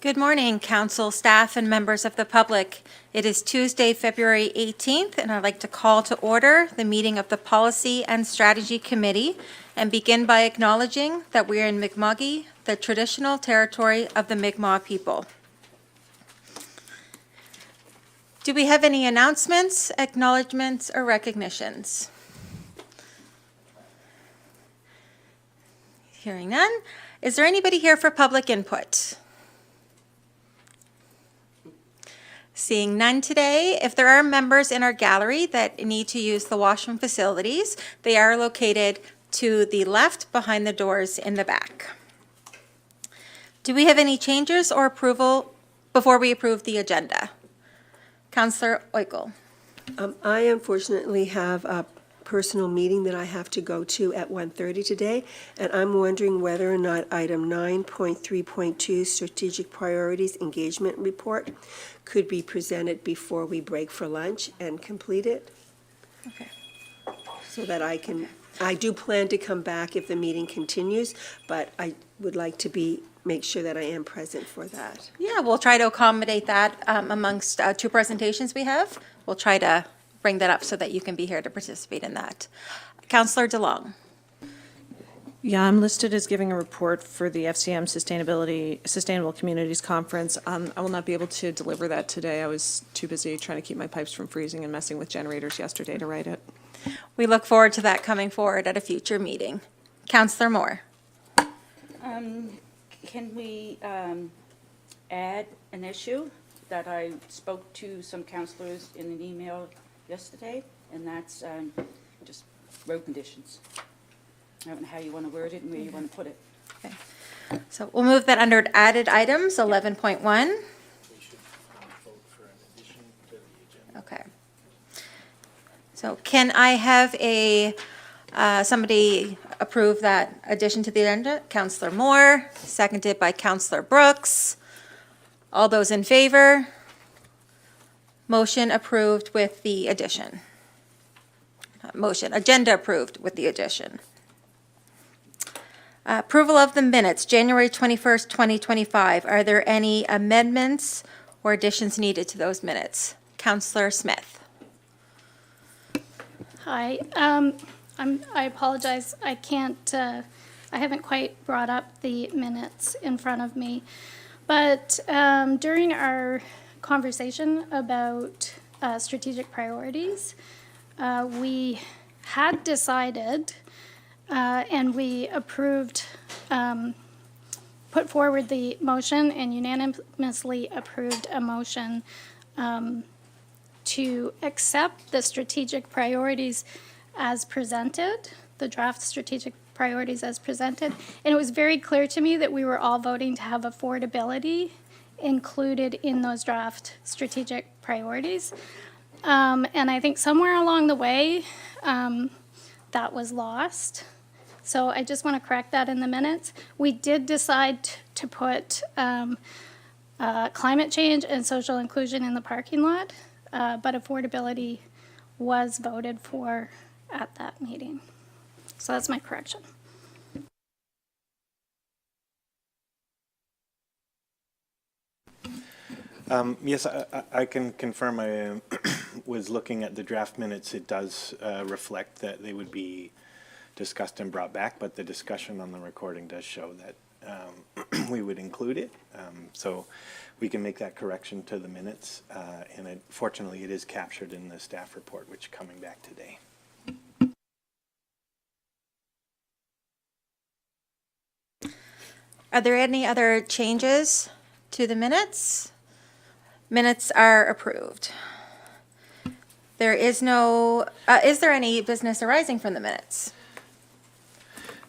Good morning, council, staff, and members of the public. It is Tuesday, February 18th, and I'd like to call to order the meeting of the Policy and Strategy Committee and begin by acknowledging that we are in Mi'kma'ki, the traditional territory of the Mi'kmaq people. Do we have any announcements, acknowledgements, or recognitions? Hearing none. Is there anybody here for public input? Seeing none today, if there are members in our gallery that need to use the washroom facilities, they are located to the left behind the doors in the back. Do we have any changes or approval before we approve the agenda? Councillor Oikel. I unfortunately have a personal meeting that I have to go to at 1:30 today, and I'm wondering whether or not item 9.3.2 Strategic Priorities Engagement Report could be presented before we break for lunch and complete it. Okay. So that I do plan to come back if the meeting continues, but I would like to make sure that I am present for that. Yeah, we'll try to accommodate that amongst two presentations we have. We'll try to bring that up so that you can be here to participate in that. Councillor DeLong. Yeah, I'm listed as giving a report for the FCM Sustainable Communities Conference. I will not be able to deliver that today. I was too busy trying to keep my pipes from freezing and messing with generators yesterday to write it. We look forward to that coming forward at a future meeting. Councillor Moore. Can we add an issue that I spoke to some councillors in an email yesterday, and that's just road conditions. I don't know how you want to word it and where you want to put it. Okay. So we'll move that under added items, 11.1. We should vote for an addition to the agenda. Okay. So can I have somebody approve that addition to the agenda? Councillor Moore, seconded by Councillor Brooks. All those in favor? Motion approved with the addition. Agenda approved with the addition. Approval of the minutes, January 21st, 2025. Are there any amendments or additions needed to those minutes? Councillor Smith. Hi, I apologize. I haven't quite brought up the minutes in front of me. But during our conversation about strategic priorities, we had decided and we approved, put forward the motion and unanimously approved a motion to accept the strategic priorities as presented, the draft strategic priorities as presented. And it was very clear to me that we were all voting to have affordability included in those draft strategic priorities. And I think somewhere along the way, that was lost. So I just want to correct that in the minutes. We did decide to put climate change and social inclusion in the parking lot, but affordability was voted for at that meeting. So that's my correction. Yes, I can confirm. I was looking at the draft minutes. It does reflect that they would be discussed and brought back, but the discussion on the recording does show that we would include it. So we can make that correction to the minutes, and fortunately it is captured in the staff report, which is coming back today. Are there any other changes to the minutes? Minutes are approved. There is no, is there any business arising from the minutes?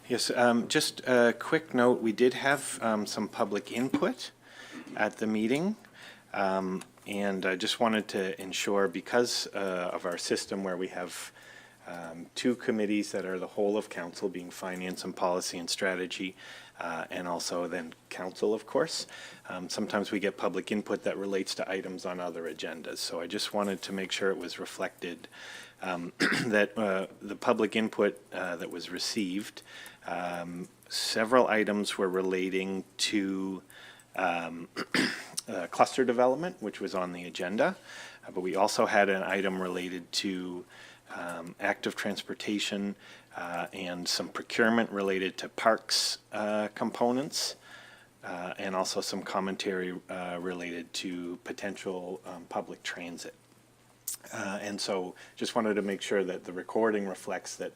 Yes, just a quick note, we did have some public input at the meeting, and I just wanted to ensure, because of our system where we have two committees that are the whole of council, being finance and policy and strategy, and also then council, of course. Sometimes we get public input that relates to items on other agendas. So I just wanted to make sure it was reflected that the public input that was received, several items were relating to cluster development, which was on the agenda. But we also had an item related to active transportation and some procurement related to parks components, and also some commentary related to potential public transit. And so just wanted to make sure that the recording reflects that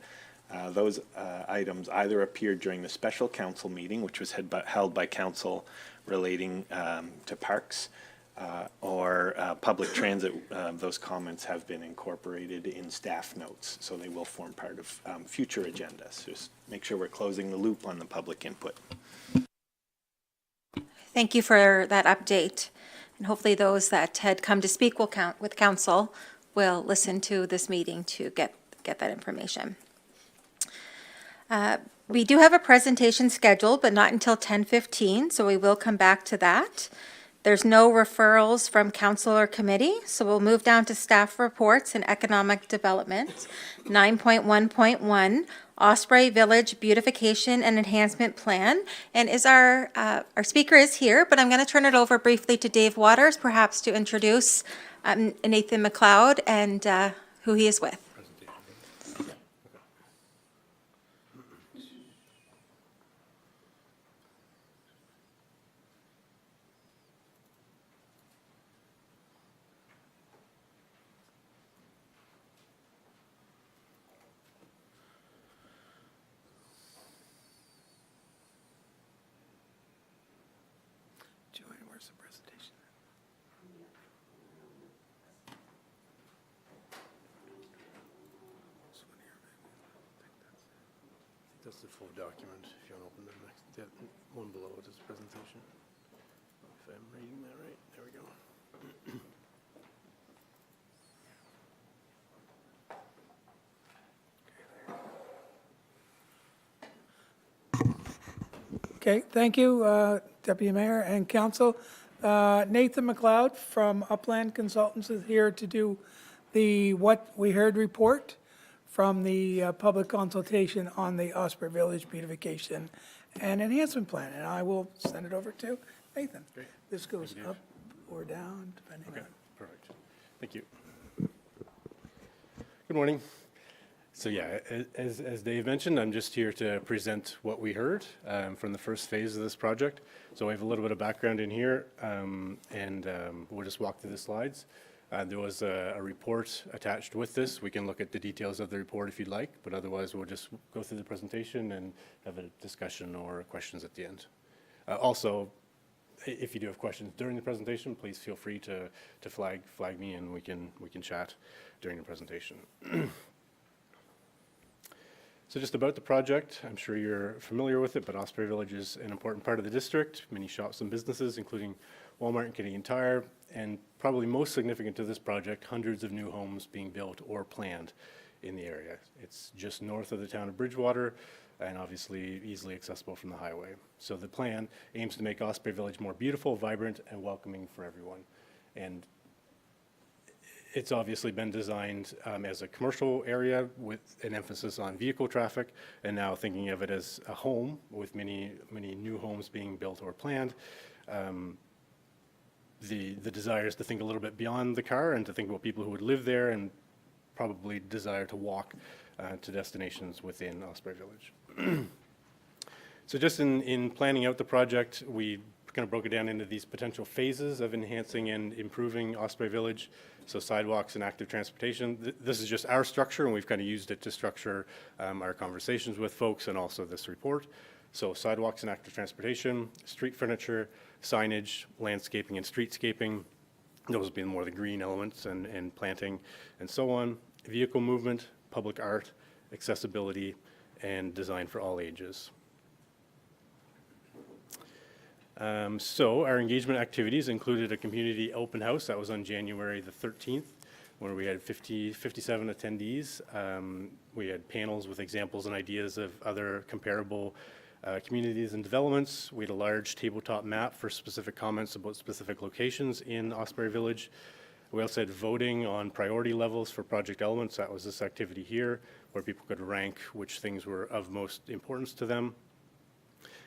those items either appeared during the special council meeting, which was held by council relating to parks, or public transit. Those comments have been incorporated in staff notes, so they will form part of future agendas. Just make sure we're closing the loop on the public input. Thank you for that update. And hopefully those that had come to speak with council will listen to this meeting to get that information. We do have a presentation scheduled, but not until 10:15, so we will come back to that. There's no referrals from council or committee, so we'll move down to staff reports and economic development. 9.1.1, Osprey Village Beautification and Enhancement Plan. And our speaker is here, but I'm going to turn it over briefly to Dave Waters, perhaps to introduce Nathan McLeod and who he is with. Joanne, where's the presentation? This one here, maybe. I think that's the full document. If you want to open the next, the one below it is the presentation. If I'm reading that right, there we go. Okay, thank you, Deputy Mayor and Council. Nathan McLeod from Upland Consultants is here to do the What We Heard report from the public consultation on the Osprey Village beautification and enhancement plan, and I will send it over to Nathan. Great. This goes Dave. up or down, depending Okay, on. perfect. Thank you. Good morning. So yeah, as Dave mentioned, I'm just here to present what we heard from the first phase of this project. So I have a little bit of background in here, and we'll just walk through the slides. There was a report attached with this. We can look at the details of the report if you'd like, but otherwise we'll just go through the presentation and have a discussion or questions at the end. Also, if you do have questions during the presentation, please feel free to flag me, and we can chat during the presentation. So just about the project, I'm sure you're familiar with it, but Osprey Village is an important part of the district. Many shops and businesses, including Walmart and Canadian Tire, and probably most significant to this project, hundreds of new homes being built or planned in the area. It's just north of the town of Bridgewater, and obviously easily accessible from the highway. So the plan aims to make Osprey Village more beautiful, vibrant, and welcoming for everyone. And it's obviously been designed as a commercial area with an emphasis on vehicle traffic, and now thinking of it as a home with many new homes being built or planned. The desire is to think a little bit beyond the car and to think about people who would live there and probably desire to walk to destinations within Osprey Village. So just in planning out the project, we kind of broke it down into these potential phases of enhancing and improving Osprey Village. So sidewalks and active transportation. This is just our structure, and we've kind of used it to structure our conversations with folks and also this report. So sidewalks and active transportation, street furniture, signage, landscaping and streetscaping. Those being more the green elements and planting and so on. Vehicle movement, public art, accessibility, and design for all ages. So our engagement activities included a community open house that was on January the 13th, where we had 57 attendees. We had panels with examples and ideas of other comparable communities and developments. We had a large tabletop map for specific comments about specific locations in Osprey Village. We also had voting on priority levels for project elements. That was this activity here, where people could rank which things were of most importance to them.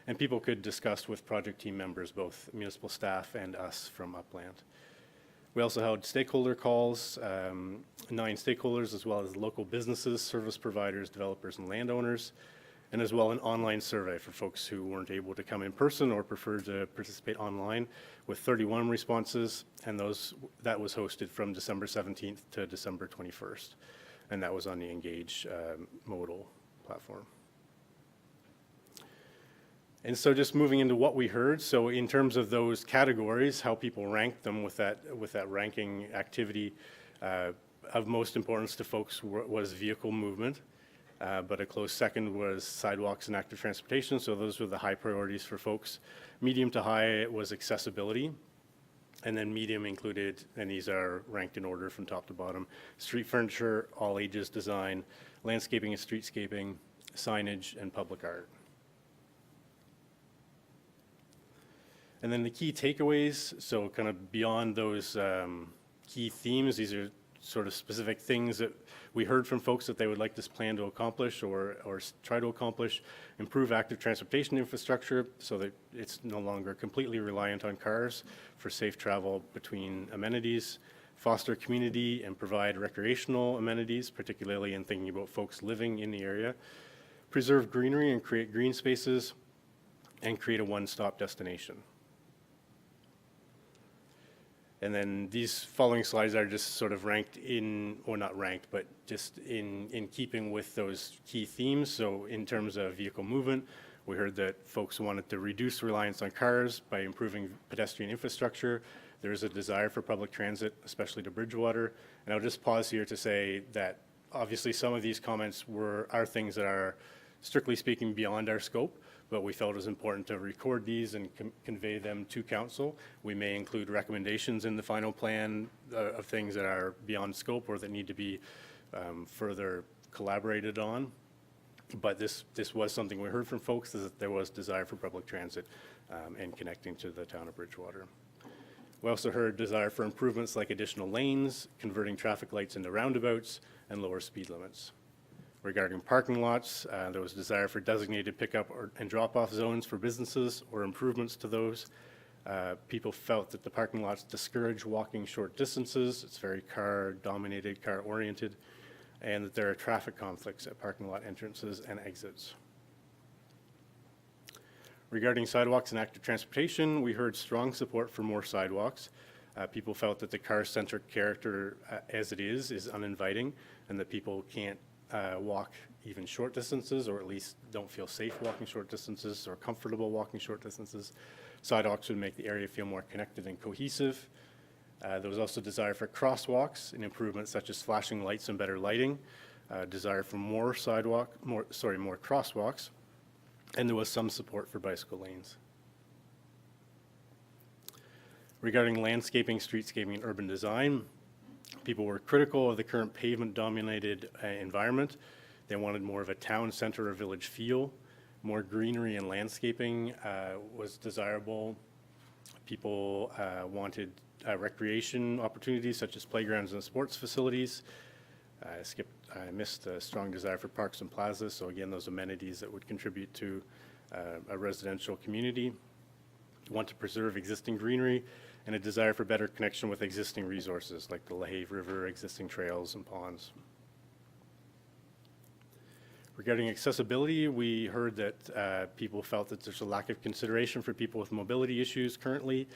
and people could discuss with project team members, both municipal staff and us from Upland. We also held stakeholder calls, 9 stakeholders, as well as local businesses, service providers, developers, and landowners, and as well an online survey for folks who weren't able to come in person or preferred to participate online, with 31 responses, and that was hosted from December 17th to December 21st, and that was on the Engage modal platform. And so just moving into what we heard, so in terms of those categories, how people ranked them with that ranking activity, of most importance to folks was vehicle movement, but a close second was sidewalks and active transportation, so those were the high priorities for folks. Medium to high was accessibility, and then medium included, and these are ranked in order from top to bottom, street furniture, all ages design, landscaping and streetscaping, signage, and public art. And then the key takeaways, so kind of beyond those key themes, these are sort of specific things that we heard from folks that they would like this plan to accomplish or try to accomplish. Improve active transportation infrastructure so that it's no longer completely reliant on cars for safe travel between amenities. Foster community and provide recreational amenities, particularly in thinking about folks living in the area. Preserve greenery and create green spaces, and create a one-stop destination. And then these following slides are just sort of ranked in, or not ranked, but just in keeping with those key themes. So in terms of vehicle movement, we heard that folks wanted to reduce reliance on cars by improving pedestrian infrastructure. There is a desire for public transit, especially to Bridgewater. And I'll just pause here to say that obviously some of these comments are things that are strictly speaking beyond our scope, but we felt it was important to record these and convey them to council. We may include recommendations in the final plan of things that are beyond scope or that need to be further collaborated on. But this was something we heard from folks, is that there was desire for public transit and connecting to the town of Bridgewater. We also heard desire for improvements like additional lanes, converting traffic lights into roundabouts, and lower speed limits. Regarding parking lots, there was desire for designated pickup and drop-off zones for businesses or improvements to those. People felt that the parking lots discourage walking short distances. It's very car-dominated, car-oriented, and that there are traffic conflicts at parking lot entrances and exits. Regarding sidewalks and active transportation, we heard strong support for more sidewalks. People felt that the car-centric character as it is uninviting, and that people can't walk even short distances, or at least don't feel safe walking short distances or comfortable walking short distances. Sidewalks would make the area feel more connected and cohesive. There was also desire for crosswalks and improvements such as flashing lights and better lighting, desire for more crosswalks, and there was some support for bicycle lanes. Regarding landscaping, streetscaping, and urban design, people were critical of the current pavement-dominated environment. They wanted more of a town center or village feel. More greenery and landscaping was desirable. People wanted recreation opportunities such as playgrounds and sports facilities. I missed a strong desire for parks and plazas, so again, those amenities that would contribute to a residential community. Want to preserve existing greenery, and a desire for better connection with existing resources like the LaHave River, existing trails and ponds. Regarding accessibility, we heard that people felt that there's a lack of consideration for people with mobility issues currently.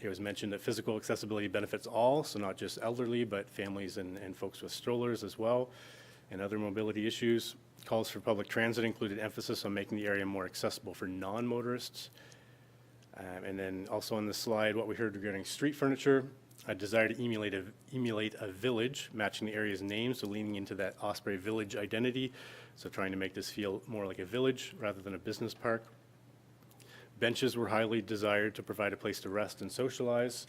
It was mentioned that physical accessibility benefits all, so not just elderly, but families and folks with strollers as well, and other mobility issues. Calls for public transit included emphasis on making the area more accessible for non-motorists. And then also on the slide, what we heard regarding street furniture, a desire to emulate a village, matching the area's name, so leaning into that Osprey Village identity, so trying to make this feel more like a village rather than a business park. Benches were highly desired to provide a place to rest and socialize,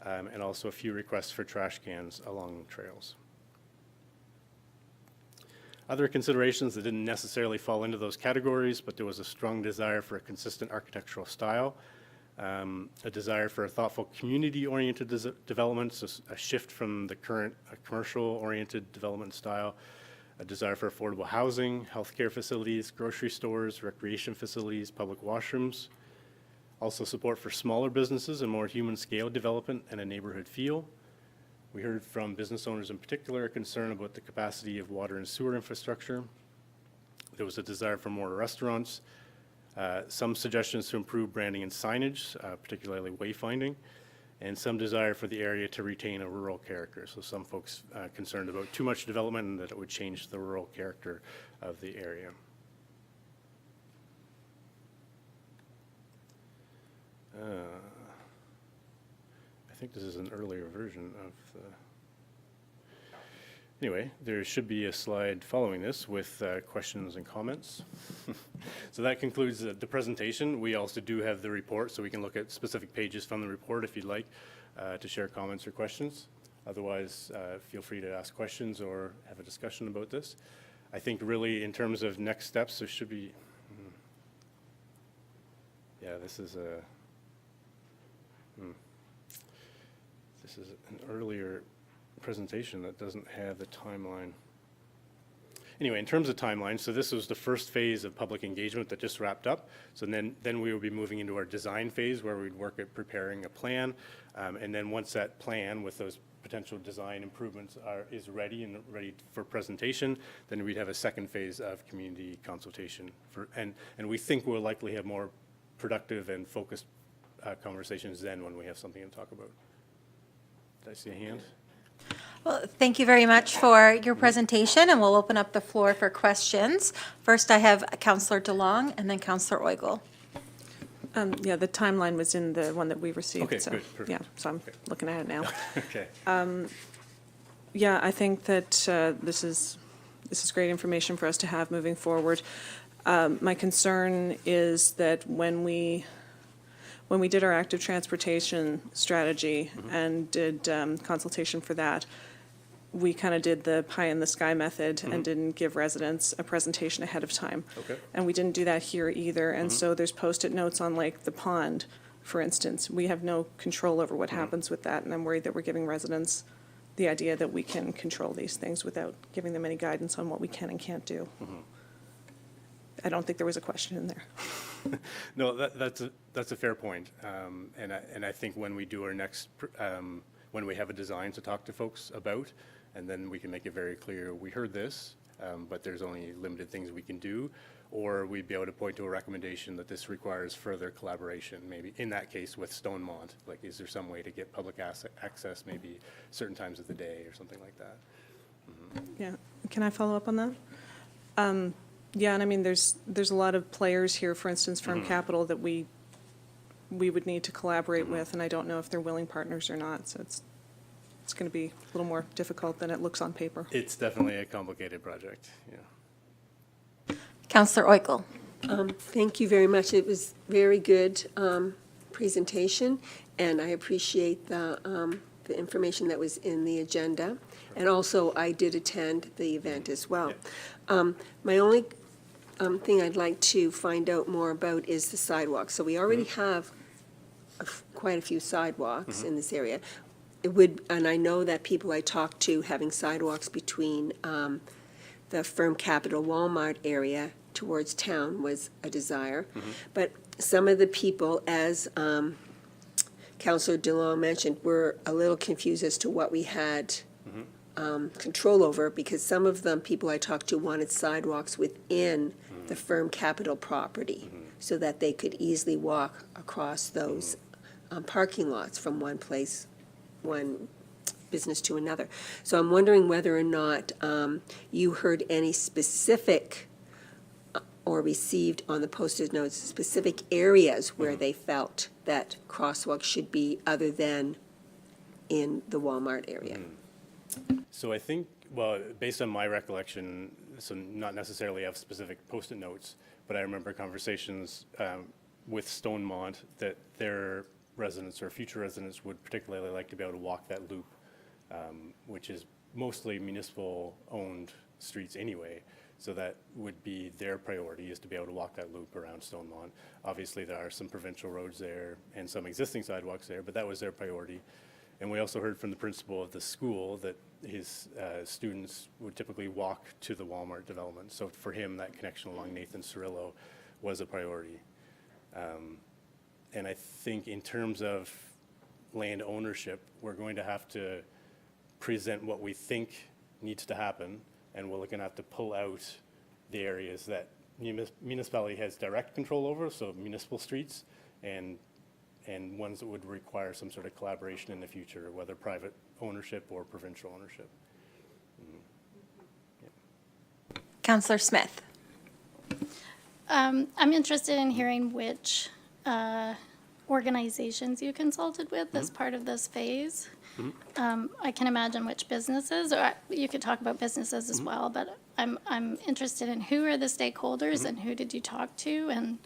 and also a few requests for trash cans along trails. Other considerations that didn't necessarily fall into those categories, but there was a strong desire for a consistent architectural style, a desire for a thoughtful community-oriented development, so a shift from the current commercial-oriented development style, a desire for affordable housing, healthcare facilities, grocery stores, recreation facilities, public washrooms. Also support for smaller businesses and more human scale development and a neighborhood feel. We heard from business owners in particular a concern about the capacity of water and sewer infrastructure. There was a desire for more restaurants, some suggestions to improve branding and signage, particularly wayfinding, and some desire for the area to retain a rural character. So some folks concerned about too much development and that it would change the rural character of the area. I think this is an earlier version of the... Anyway, there should be a slide following this with questions and comments. So that concludes the presentation. We also do have the report, so we can look at specific pages from the report if you'd like to share comments or questions. Otherwise, feel free to ask questions or have a discussion about this. I think really in terms of next steps, there should be... Yeah, this is a... This is an earlier presentation that doesn't have the timeline. Anyway, in terms of timeline, so this was the first phase of public engagement that just wrapped up. So then we will be moving into our design phase where we'd work at preparing a plan. And then once that plan with those potential design improvements is ready and ready for presentation, then we'd have a second phase of community consultation. And we think we'll likely have more productive and focused conversations then when we have something to talk about. Did I see a hand? Well, thank you very much for your presentation, and we'll open up the floor for questions. First, I have Councillor DeLong and then Councillor Oigel. Yeah, the timeline was in the one that we received. Okay, so, good, perfect. Yeah, so I'm looking at it now. Okay. Yeah, I think that this is great information for us to have moving forward. My concern is that when we did our active transportation strategy and did consultation for that, we kind of did the pie in the sky method and didn't give residents a presentation ahead of time. Okay. And we didn't do that here either. And so there's Post-it notes on like the pond, for instance. We have no control over what happens with that. And I'm worried that we're giving residents the idea that we can control these things without giving them any guidance on what we can and can't do. I don't think there was a question in there. No, that's a fair point. And I think when we do our next, when we have a design to talk to folks about, and then we can make it very clear, we heard this, but there's only limited things we can do, or we'd be able to point to a recommendation that this requires further collaboration, maybe in that case with Stonemont. Like, is there some way to get public access maybe certain times of the day or something like that? Yeah, can I follow up on that? Yeah, and I mean, there's a lot of players here, for instance, Firm Capital, that we would need to collaborate with, and I don't know if they're willing partners or not, so it's going to be a little more difficult than it looks on paper. It's definitely a complicated project, yeah. Councillor Oigel. Thank you very much. It was very good presentation, and I appreciate the information that was in the agenda. And also, I did attend the event as well. My only thing I'd like to find out more about is the sidewalks. So we already have quite a few sidewalks in this area. It would, and I know that people I talked to having sidewalks between the Firm Capital Walmart area towards town was a desire. But some of the people, as Councillor DeLong mentioned, were a little confused as to what we had control over, because some of them, people I talked to, wanted sidewalks within the Firm Capital property so that they could easily walk across those parking lots from one place, one business to another. So I'm wondering whether or not you heard any specific or received on the Post-it notes specific areas where they felt that crosswalks should be other than in the Walmart area. So I think, well, based on my recollection, so not necessarily of specific Post-it notes, but I remember conversations with Stonemont that their residents or future residents would particularly like to be able to walk that loop, which is mostly municipal-owned streets anyway. So that would be their priority, is to be able to walk that loop around Stonemont. Obviously, there are some provincial roads there and some existing sidewalks there, but that was their priority. And we also heard from the principal of the school that his students would typically walk to the Walmart development. So for him, that connection along Nathan Cirillo was a priority. And I think in terms of land ownership, we're going to have to present what we think needs to happen, and we're going to have to pull out the areas that municipality has direct control over, so municipal streets, and ones that would require some sort of collaboration in the future, whether private ownership or provincial ownership. Councillor Smith. I'm interested in hearing which organizations you consulted with as part of this phase. I can imagine which businesses, or you could talk about businesses as well, but I'm interested in who are the stakeholders and who did you talk to, and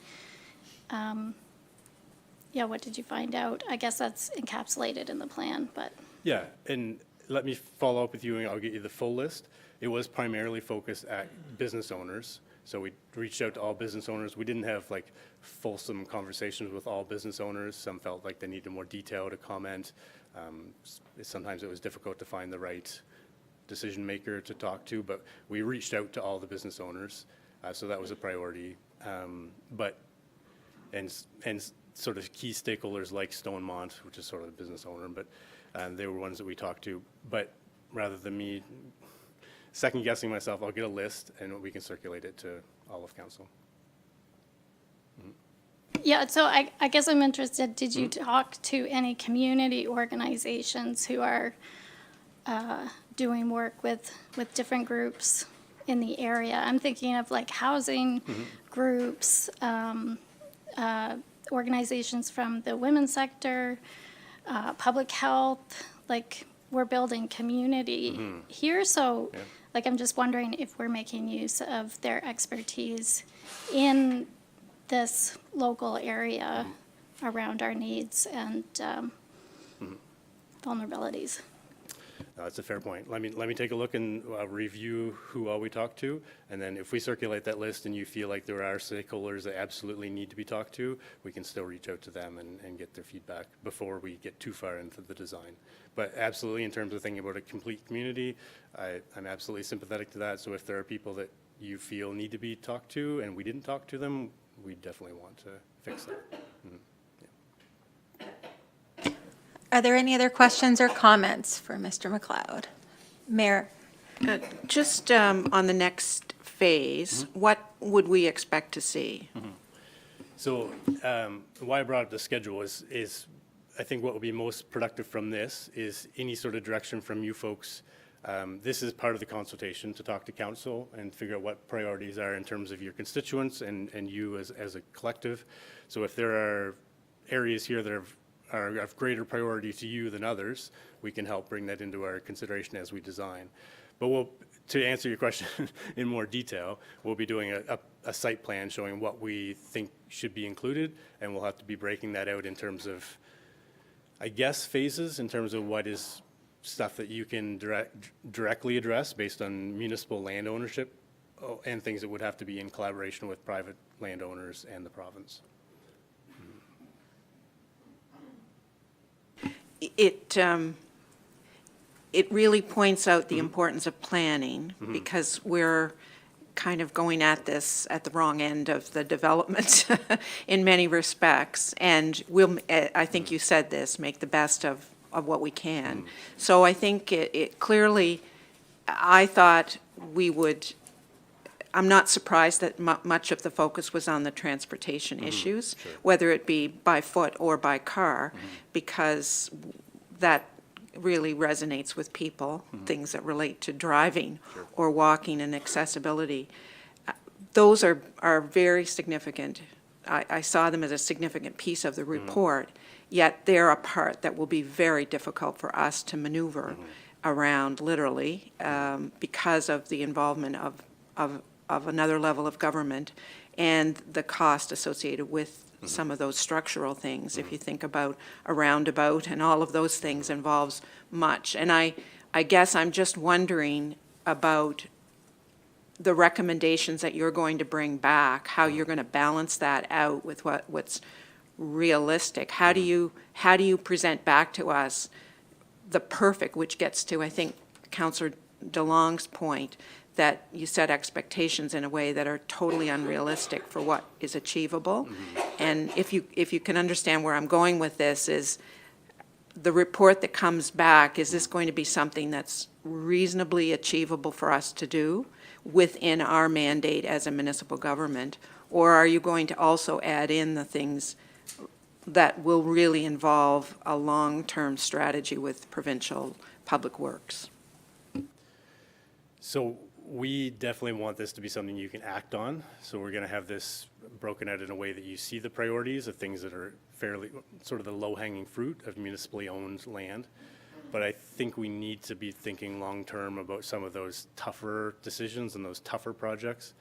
yeah, what did you find out? I guess that's encapsulated in the plan, but. Yeah, and let me follow up with you and I'll get you the full list. It was primarily focused at business owners. So we reached out to all business owners. We didn't have like fulsome conversations with all business owners. Some felt like they needed more detail to comment. Sometimes it was difficult to find the right decision maker to talk to, but we reached out to all the business owners. So that was a priority. And sort of key stakeholders like Stonemont, which is sort of the business owner, but they were ones that we talked to. But rather than me second guessing myself, I'll get a list and we can circulate it to all of council. Yeah, so I guess I'm interested, did you talk to any community organizations who are doing work with different groups in the area? I'm thinking of like housing groups, organizations from the women's sector, public health, like we're building community here. So like, I'm just wondering if we're making use of their expertise in this local area around our needs and vulnerabilities. That's a fair point. Let me take a look and review who all we talked to, and then if we circulate that list and you feel like there are stakeholders that absolutely need to be talked to, we can still reach out to them and get their feedback before we get too far into the design. But absolutely, in terms of thinking about a complete community, I'm absolutely sympathetic to that. So if there are people that you feel need to be talked to and we didn't talk to them, we definitely want to fix that. Are there any other questions or comments for Mr. McLeod? Mayor? Just on the next phase, what would we expect to see? So why I brought up the schedule is I think what will be most productive from this is any sort of direction from you folks. This is part of the consultation to talk to council and figure out what priorities are in terms of your constituents and you as a collective. So if there are areas here that are of greater priority to you than others, we can help bring that into our consideration as we design. But to answer your question in more detail, we'll be doing a site plan showing what we think should be included, and we'll have to be breaking that out in terms of, I guess, phases, in terms of what is stuff that you can directly address based on municipal land ownership, and things that would have to be in collaboration with private landowners and the province. It really points out the importance of planning, because we're kind of going at this at the wrong end of the development in many respects. And we'll, I think you said this, make the best of what we can. So I think it clearly, I thought we would, I'm not surprised that much of the focus was on the transportation issues, whether it be by foot or by car, because that really resonates with people, things that relate to driving or walking and accessibility. Those are very significant. I saw them as a significant piece of the report, yet they're a part that will be very difficult for us to maneuver around, literally, because of the involvement of another level of government and the cost associated with some of those structural things. If you think about a roundabout and all of those things involves much. And I guess I'm just wondering about the recommendations that you're going to bring back, how you're going to balance that out with what's realistic. How do you present back to us the perfect, which gets to, I think, Councillor DeLong's point, that you set expectations in a way that are totally unrealistic for what is achievable. And if you can understand where I'm going with this, is the report that comes back, is this going to be something that's reasonably achievable for us to do within our mandate as a municipal government? Or are you going to also add in the things that will really involve a long-term strategy with provincial public works? So we definitely want this to be something you can act on. So we're going to have this broken out in a way that you see the priorities of things that are fairly, sort of the low-hanging fruit of municipally owned land. But I think we need to be thinking long-term about some of those tougher decisions and those tougher projects.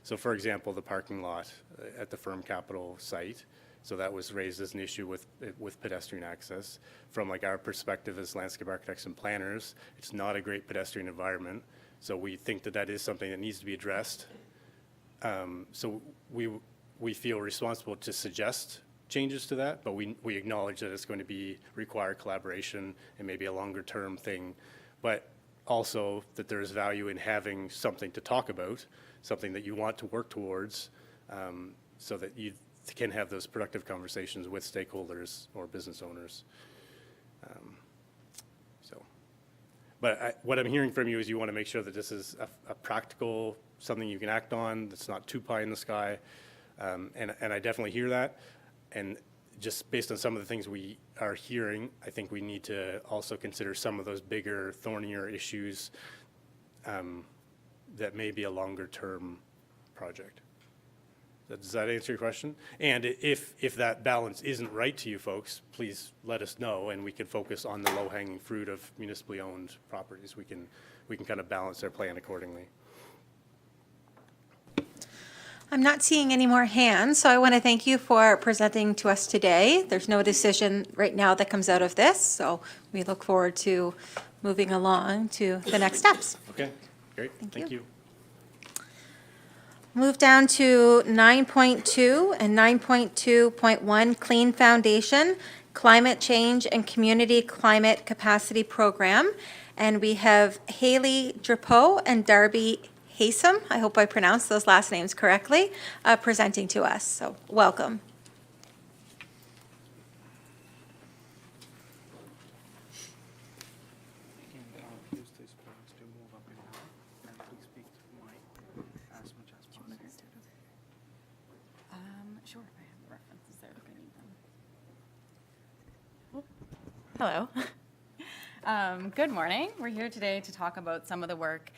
So for example, the parking lot at the Firm Capital site. So that was raised as an issue with pedestrian access. From like our perspective as landscape architects and planners, it's not a great pedestrian environment. So we think that that is something that needs to be addressed. So we feel responsible to suggest changes to that, but we acknowledge that it's going to require collaboration and maybe a longer term thing, but also that there is value in having something to talk about, something that you want to work towards, so that you can have those productive conversations with stakeholders or business owners. But what I'm hearing from you is you want to make sure that this is a practical, something you can act on, that's not too pie in the sky. And I definitely hear that. And just based on some of the things we are hearing, I think we need to also consider some of those bigger, thornier issues that may be a longer term project. Does that answer your question? And if that balance isn't right to you folks, please let us know, and we can focus on the low-hanging fruit of municipally owned properties. We can kind of balance our plan accordingly. I'm not seeing any more hands, so I want to thank you for presenting to us today. There's no decision right now that comes out of this, so we look forward to moving along to the next steps. Okay, great. Thank you. Move down to 9.2 and 9.2.1, Clean Foundation, Climate Change and Community Climate Capacity Program. And we have Haley Drapeau and Darby Haysom, I hope I pronounced those last names correctly, presenting to us. So welcome. Sure, I have the references there if I need them. Hello. Good morning. We're here today to talk about some of the work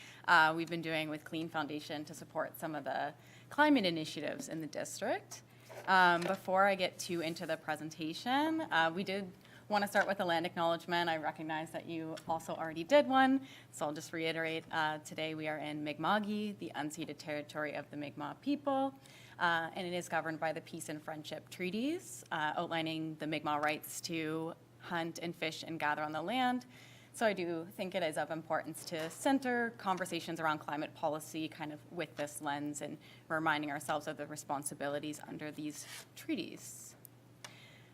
we've been doing with Clean Foundation to support some of the climate initiatives in the district. Before I get too into the presentation, we did want to start with a land acknowledgement. I recognize that you also already did one, so I'll just reiterate. Today we are in Mi'kma'ki, the unceded territory of the Mi'kmaq people. And it is governed by the Peace and Friendship Treaties, outlining the Mi'kmaq rights to hunt and fish and gather on the land. So I do think it is of importance to center conversations around climate policy kind of with this lens and reminding ourselves of the responsibilities under these treaties.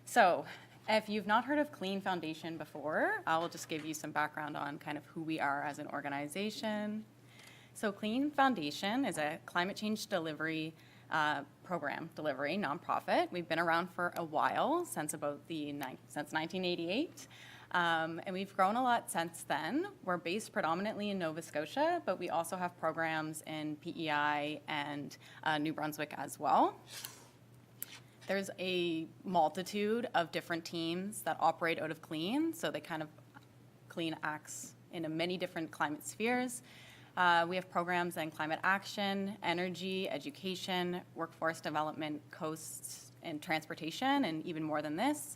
So if you've not heard of Clean Foundation before, I will just give you some background on kind of who we are as an organization. So Clean Foundation is a climate change delivery program delivery nonprofit. We've been around for a while, since 1988, and we've grown a lot since then. We're based predominantly in Nova Scotia, but we also have programs in PEI and New Brunswick as well. There's a multitude of different teams that operate out of Clean, so they kind of Clean acts in many different climate spheres. We have programs in climate action, energy, education, workforce development, coasts, and transportation, and even more than this.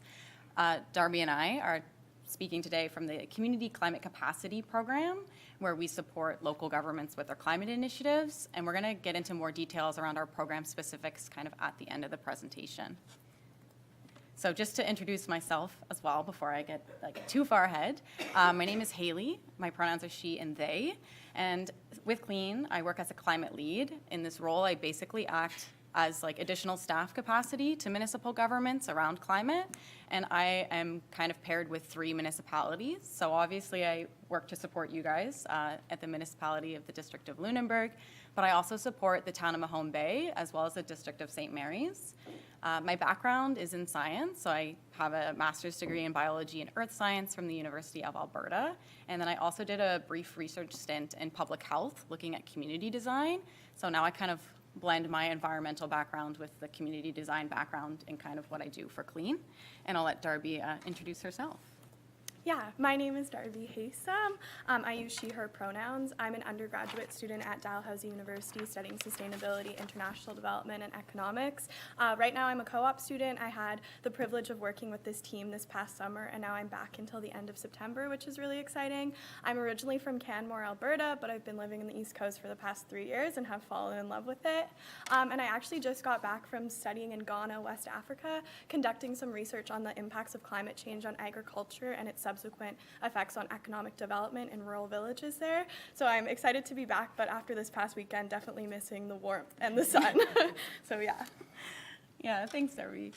Darby and I are speaking today from the Community Climate Capacity Program, where we support local governments with their climate initiatives, and we're going to get into more details around our program specifics kind of at the end of the presentation. So just to introduce myself as well before I get too far ahead, my name is Haley. My pronouns are she and they. And with Clean, I work as a climate lead. In this role, I basically act as like additional staff capacity to municipal governments around climate. And I am kind of paired with 3 municipalities. So obviously I work to support you guys at the municipality of the District of Lunenburg, but I also support the town of Mahone Bay as well as the District of St. Mary's. My background is in science, so I have a master's degree in biology and earth science from the University of Alberta. And then I also did a brief research stint in public health looking at community design. So now I kind of blend my environmental background with the community design background in kind of what I do for CLEAN. And I'll let Darby introduce herself. Yeah, my name is Darby Haysom. I use she, her pronouns. I'm an undergraduate student at Dalhousie University studying sustainability, international development, and economics. Right now I'm a co-op student. I had the privilege of working with this team this past summer, and now I'm back until the end of September, which is really exciting. I'm originally from Canmore, Alberta, but I've been living in the East Coast for the past 3 years and have fallen in love with it. And I actually just got back from studying in Ghana, West Africa, conducting some research on the impacts of climate change on agriculture and its subsequent effects on economic development in rural villages there. So I'm excited to be back, but after this past weekend, definitely missing the warmth and the sun. So yeah. Yeah, thanks, Darby.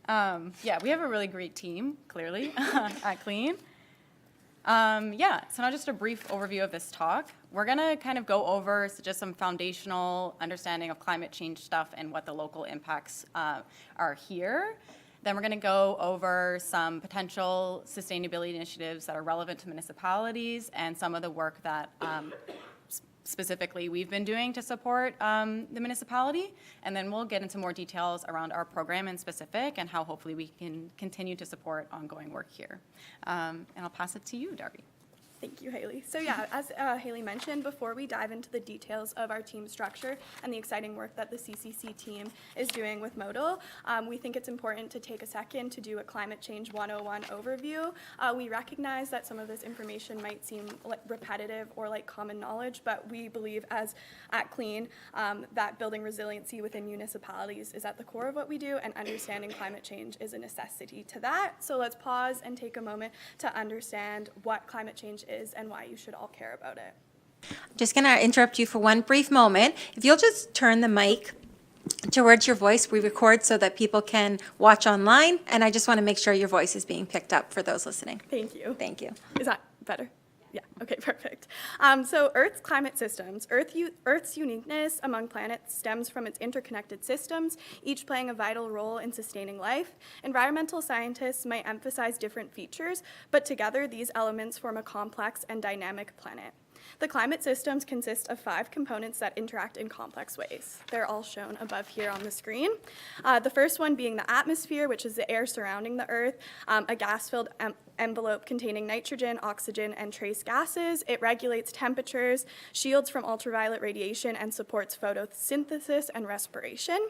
Yeah, we have a really great team, clearly, at CLEAN. Yeah, so now just a brief overview of this talk. We're gonna kind of go over just some foundational understanding of climate change stuff and what the local impacts are here. Then we're going to go over some potential sustainability initiatives that are relevant to municipalities and some of the work that specifically we've been doing to support the municipality. And then we'll get into more details around our program in specific and how hopefully we can continue to support ongoing work here. And I'll pass it to you, Darby. Thank you, Haley. So yeah, as Haley mentioned, before we dive into the details of our team structure and the exciting work that the CCC team is doing with Modal, we think it's important to take a second to do a Climate Change 101 overview. We recognize that some of this information might seem like repetitive or like common knowledge, but we believe at CLEAN that building resiliency within municipalities is at the core of what we do, and understanding climate change is a necessity to that. So let's pause and take a moment to understand what climate change is and why you should all care about it. Just going to interrupt you for one brief moment. If you'll just turn the mic towards your voice, we record so that people can watch online, and I just want to make sure your voice is being picked up for those listening. Thank you. Thank you. Is that better? Yeah, okay, perfect. So Earth's climate systems. Earth's uniqueness among planets stems from its interconnected systems, each playing a vital role in sustaining life. Environmental scientists might emphasize different features, but together these elements form a complex and dynamic planet. The climate systems consist of 5 components that interact in complex ways. They're all shown above here on the screen. The first one being the atmosphere, which is the air surrounding the Earth, a gas-filled envelope containing nitrogen, oxygen, and trace gases. It regulates temperatures, shields from ultraviolet radiation, and supports photosynthesis and respiration.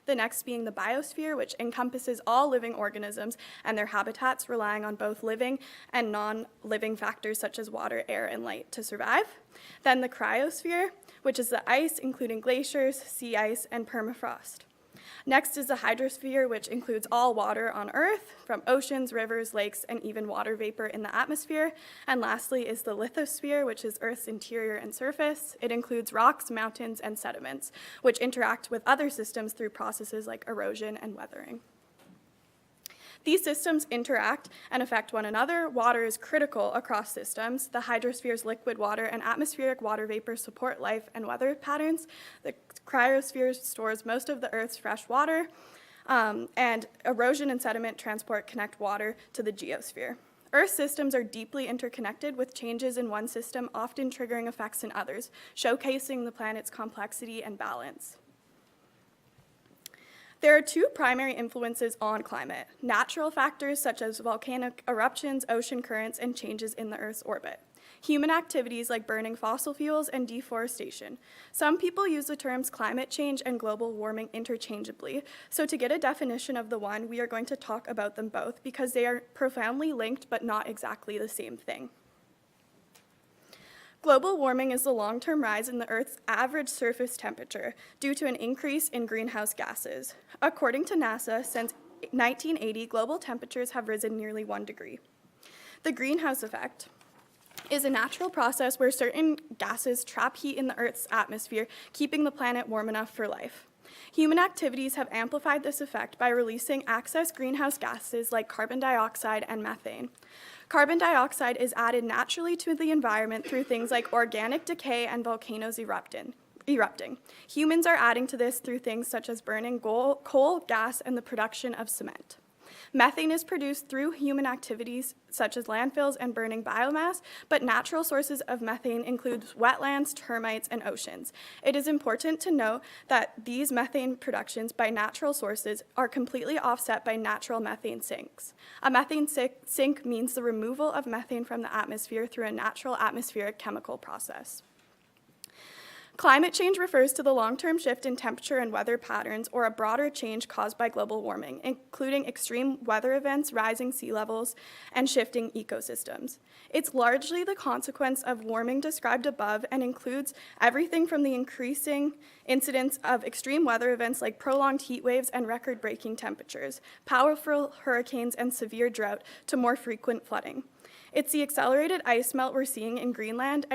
The next being the biosphere, which encompasses all living organisms and their habitats, relying on both living and non-living factors such as water, air, and light to survive. Then the cryosphere, which is the ice, including glaciers, sea ice, and permafrost. Next is the hydrosphere, which includes all water on Earth, from oceans, rivers, lakes, and even water vapor in the atmosphere. And lastly is the lithosphere, which is Earth's interior and surface. It includes rocks, mountains, and sediments, which interact with other systems through processes like erosion and weathering. These systems interact and affect one another. Water is critical across systems. The hydrosphere's liquid water and atmospheric water vapor support life and weather patterns. The cryosphere stores most of the Earth's fresh water, and erosion and sediment transport connect water to the geosphere. Earth systems are deeply interconnected, with changes in one system often triggering effects in others, showcasing the planet's complexity and balance. There are 2 primary influences on climate: natural factors such as volcanic eruptions, ocean currents, and changes in the Earth's orbit. Human activities like burning fossil fuels and deforestation. Some people use the terms climate change and global warming interchangeably, so to get a definition of the one, we are going to talk about them both because they are profoundly linked but not exactly the same thing. Global warming is the long-term rise in the Earth's average surface temperature due to an increase in greenhouse gases. According to NASA, since 1980, global temperatures have risen nearly 1 degree. The greenhouse effect is a natural process where certain gases trap heat in the Earth's atmosphere, keeping the planet warm enough for life. Human activities have amplified this effect by releasing excess greenhouse gases like carbon dioxide and methane. Carbon dioxide is added naturally to the environment through things like organic decay and volcanoes erupting. Humans are adding to this through things such as burning coal, gas, and the production of cement. Methane is produced through human activities such as landfills and burning biomass, but natural sources of methane include wetlands, termites, and oceans. It is important to note that these methane productions by natural sources are completely offset by natural methane sinks. A methane sink means the removal of methane from the atmosphere through a natural atmospheric chemical process. Climate change refers to the long-term shift in temperature and weather patterns or a broader change caused by global warming, including extreme weather events, rising sea levels, and shifting ecosystems. It's largely the consequence of warming described above and includes everything from the increasing incidence of extreme weather events like prolonged heat waves and record-breaking temperatures, powerful hurricanes and severe drought, to more frequent flooding. It's the accelerated ice melt we're seeing in Greenland,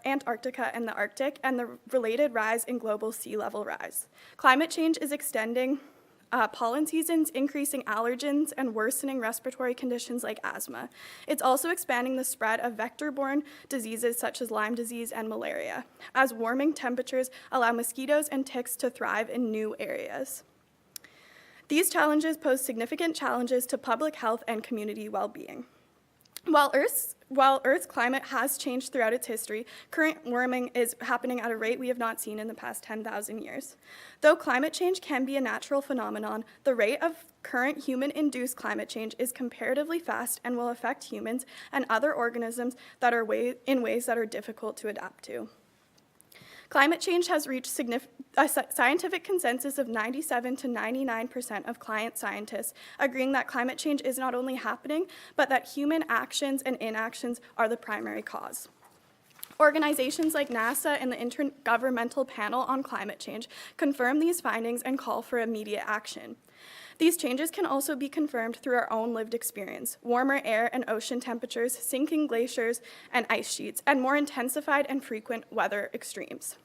Antarctica, and the Arctic, and the related rise in global sea level rise. Climate change is extending pollen seasons, increasing allergens, and worsening respiratory conditions like asthma. It's also expanding the spread of vector-borne diseases such as Lyme disease and malaria, as warming temperatures allow mosquitoes and ticks to thrive in new areas. These challenges pose significant challenges to public health and community well-being. While Earth's climate has changed throughout its history, current warming is happening at a rate we have not seen in the past 10,000 years. Though climate change can be a natural phenomenon, the rate of current human-induced climate change is comparatively fast and will affect humans and other organisms that are in ways that are difficult to adapt to. Climate change has reached a scientific consensus of 97 to 99% of climate scientists agreeing that climate change is not only happening, but that human actions and inactions are the primary cause. Organizations like NASA and the Intergovernmental Panel on Climate Change confirm these findings and call for immediate action. These changes can also be confirmed through our own lived experience: warmer air and ocean temperatures, sinking glaciers and ice sheets, and more intensified and frequent weather extremes.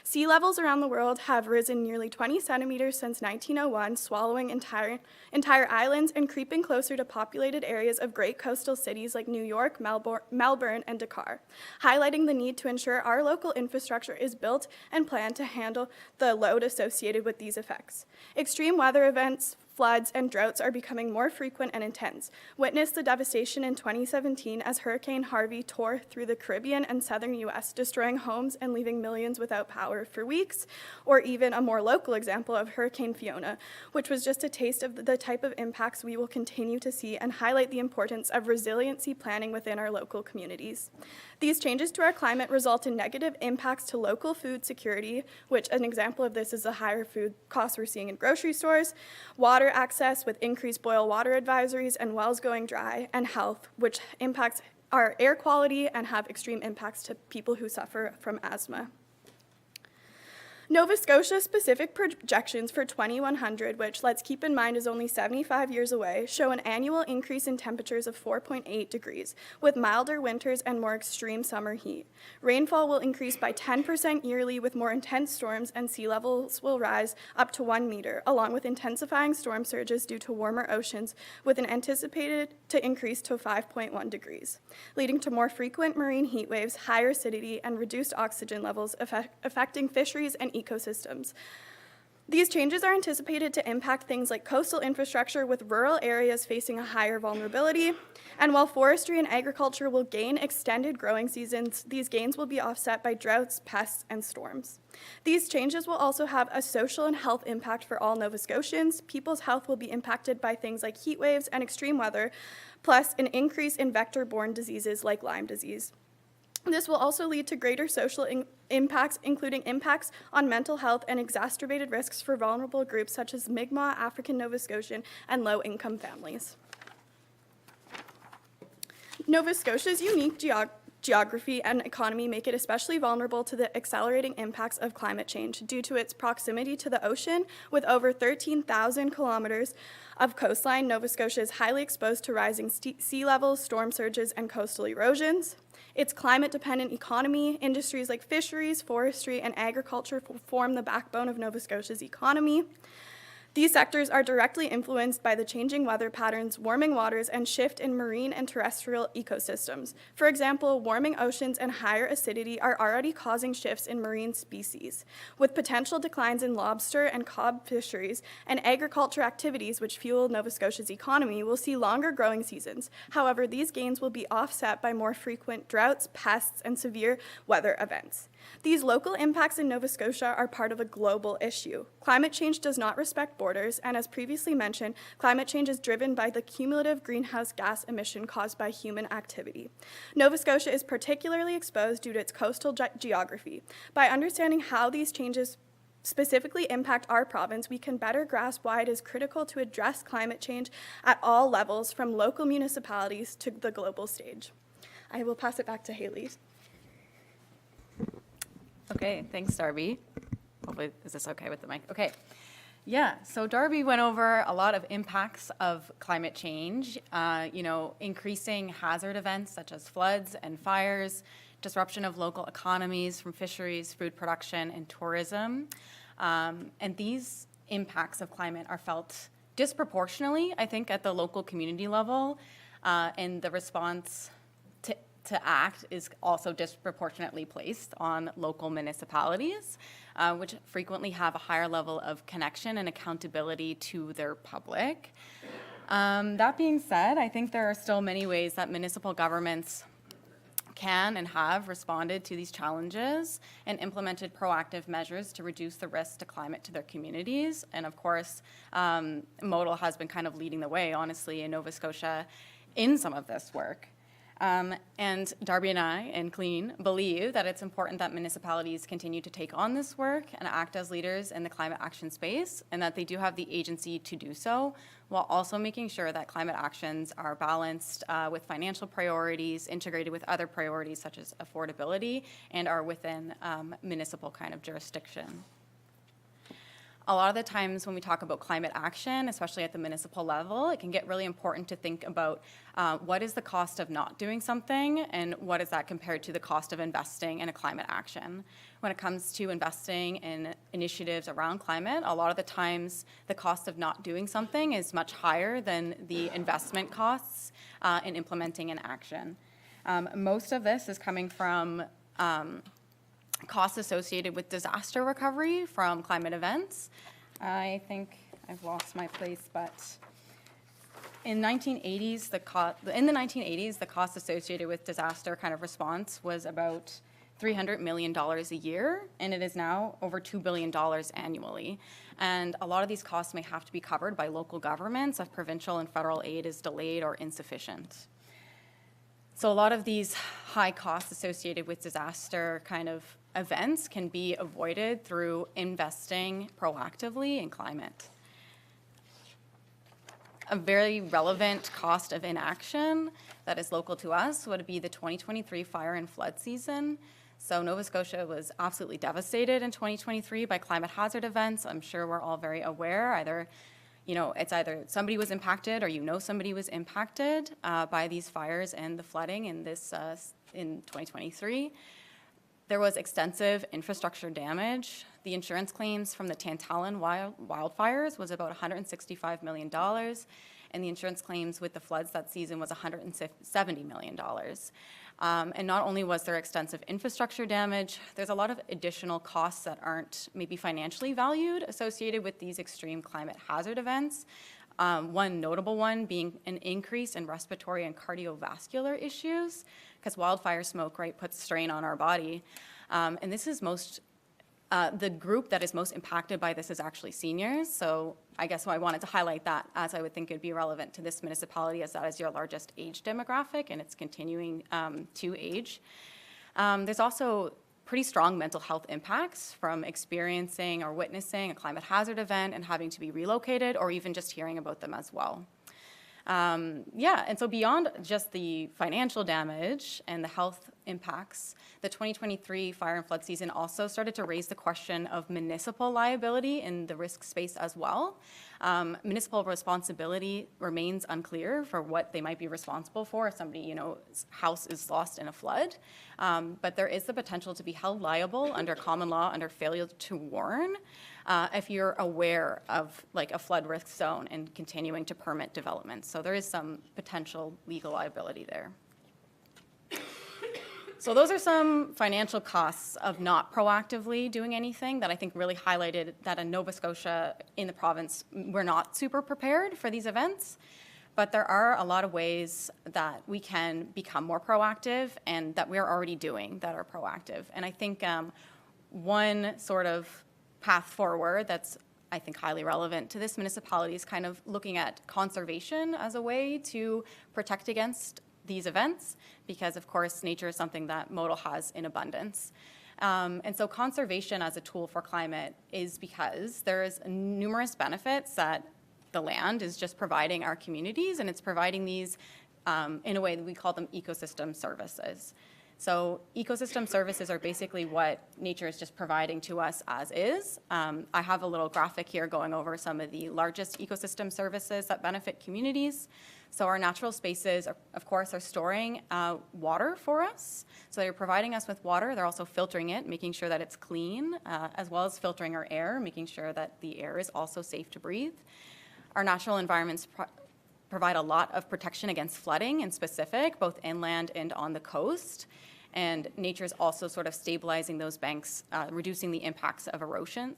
Sea levels around the world have risen nearly 20 centimeters since 1901, swallowing entire islands and creeping closer to populated areas of great coastal cities like New York, Melbourne, and Dakar, highlighting the need to ensure our local infrastructure is built and planned to handle the load associated with these effects. Extreme weather events, floods, and droughts are becoming more frequent and intense. Witness the devastation in 2017 as Hurricane Harvey tore through the Caribbean and southern U.S., destroying homes and leaving millions without power for weeks, or even a more local example of Hurricane Fiona, which was just a taste of the type of impacts we will continue to see and highlight the importance of resiliency planning within our local communities. These changes to our climate result in negative impacts to local food security, which an example of this is the higher food costs we're seeing in grocery stores, water access with increased boil water advisories and wells going dry, and health, which impacts our air quality and have extreme impacts to people who suffer from asthma. Nova Scotia-specific projections for 2100, which, let's keep in mind, is only 75 years away, show an annual increase in temperatures of 4.8 degrees, with milder winters and more extreme summer heat. Rainfall will increase by 10% yearly with more intense storms, and sea levels will rise up to 1 meter, along with intensifying storm surges due to warmer oceans, with an anticipated to increase to 5.1 degrees, leading to more frequent marine heat waves, higher acidity, and reduced oxygen levels affecting fisheries and ecosystems. These changes are anticipated to impact things like coastal infrastructure, with rural areas facing a higher vulnerability. And while forestry and agriculture will gain extended growing seasons, these gains will be offset by droughts, pests, and storms. These changes will also have a social and health impact for all Nova Scotians. People's health will be impacted by things like heat waves and extreme weather, plus an increase in vector-borne diseases like Lyme disease. This will also lead to greater social impacts, including impacts on mental health and exacerbated risks for vulnerable groups such as Mi'kmaq, African Nova Scotian, and low-income families. Nova Scotia's unique geography and economy make it especially vulnerable to the accelerating impacts of climate change due to its proximity to the ocean. With over 13,000 kilometers of coastline, Nova Scotia is highly exposed to rising sea levels, storm surges, and coastal erosions. Its climate-dependent economy, industries like fisheries, forestry, and agriculture form the backbone of Nova Scotia's economy. These sectors are directly influenced by the changing weather patterns, warming waters, and shift in marine and terrestrial ecosystems. For example, warming oceans and higher acidity are already causing shifts in marine species, with potential declines in lobster and cod fisheries, and agriculture activities which fuel Nova Scotia's economy will see longer growing seasons. However, these gains will be offset by more frequent droughts, pests, and severe weather events. These local impacts in Nova Scotia are part of a global issue. Climate change does not respect borders, and as previously mentioned, climate change is driven by the cumulative greenhouse gas emission caused by human activity. Nova Scotia is particularly exposed due to its coastal geography. By understanding how these changes specifically impact our province, we can better grasp why it is critical to address climate change at all levels, from local municipalities to the global stage. I will pass it back to Haley. Okay, thanks, Darby. Hopefully, is this okay with the mic? Okay. Yeah, so Darby went over a lot of impacts of climate change, increasing hazard events such as floods and fires, disruption of local economies from fisheries, food production, and tourism. And these impacts of climate are felt disproportionately, I think, at the local community level, and the response to act is also disproportionately placed on local municipalities, which frequently have a higher level of connection and accountability to their public. That being said, I think there are still many ways that municipal governments can and have responded to these challenges and implemented proactive measures to reduce the risk to climate to their communities. And of course, Modal has been kind of leading the way, honestly, in Nova Scotia in some of this work. And Darby and I, and Clean, believe that it's important that municipalities continue to take on this work and act as leaders in the climate action space, and that they do have the agency to do so, while also making sure that climate actions are balanced with financial priorities, integrated with other priorities such as affordability, and are within municipal kind of jurisdiction. A lot of the times when we talk about climate action, especially at the municipal level, it can get really important to think about what is the cost of not doing something, and what is that compared to the cost of investing in a climate action. When it comes to investing in initiatives around climate, a lot of the times the cost of not doing something is much higher than the investment costs in implementing an action. Most of this is coming from costs associated with disaster recovery from climate events. I think I've lost my place, but in the 1980s, the cost associated with disaster kind of response was about $300 million a year, and it is now over $2 billion annually. And a lot of these costs may have to be covered by local governments if provincial and federal aid is delayed or insufficient. So a lot of these high costs associated with disaster kind of events can be avoided through investing proactively in climate. A very relevant cost of inaction that is local to us would be the 2023 fire and flood season. So Nova Scotia was absolutely devastated in 2023 by climate hazard events. I'm sure we're all very aware. It's either somebody was impacted or somebody was impacted by these fires and the flooding in 2023. There was extensive infrastructure damage. The insurance claims from the Tantalon wildfires was about $165 million, and the insurance claims with the floods that season was $170 million. And not only was there extensive infrastructure damage, there's a lot of additional costs that aren't maybe financially valued associated with these extreme climate hazard events. One notable one being an increase in respiratory and cardiovascular issues, because wildfire smoke, puts strain on our body. And this is the group that is most impacted by this is actually seniors. So I guess I wanted to highlight that, as I would think it'd be relevant to this municipality, as that is your largest age demographic, and it's continuing to age. There's also pretty strong mental health impacts from experiencing or witnessing a climate hazard event and having to be relocated, or even just hearing about them as well. And so beyond just the financial damage and the health impacts, the 2023 fire and flood season also started to raise the question of municipal liability in the risk space as well. Municipal responsibility remains unclear for what they might be responsible for if somebody's house is lost in a flood. But there is the potential to be held liable under common law under failure to warn if you're aware of like a flood risk zone and continuing to permit development. So there is some potential legal liability there. So those are some financial costs of not proactively doing anything that I think really highlighted that in Nova Scotia, in the province, we're not super prepared for these events. But there are a lot of ways that we can become more proactive and that we're already doing that are proactive. And I think one sort of path forward that's, I think, highly relevant to this municipality is kind of looking at conservation as a way to protect against these events, because of course nature is something that Modal has in abundance. And so conservation as a tool for climate is because there's numerous benefits that the land is just providing our communities, and it's providing these in a way that we call them ecosystem services. So ecosystem services are basically what nature is just providing to us as is. I have a little graphic here going over some of the largest ecosystem services that benefit communities. So our natural spaces, of course, are storing water for us. So they're providing us with water. They're also filtering it, making sure that it's clean, as well as filtering our air, making sure that the air is also safe to breathe. Our natural environments provide a lot of protection against flooding in specific, both inland and on the coast. And nature is also sort of stabilizing those banks, reducing the impacts of erosion.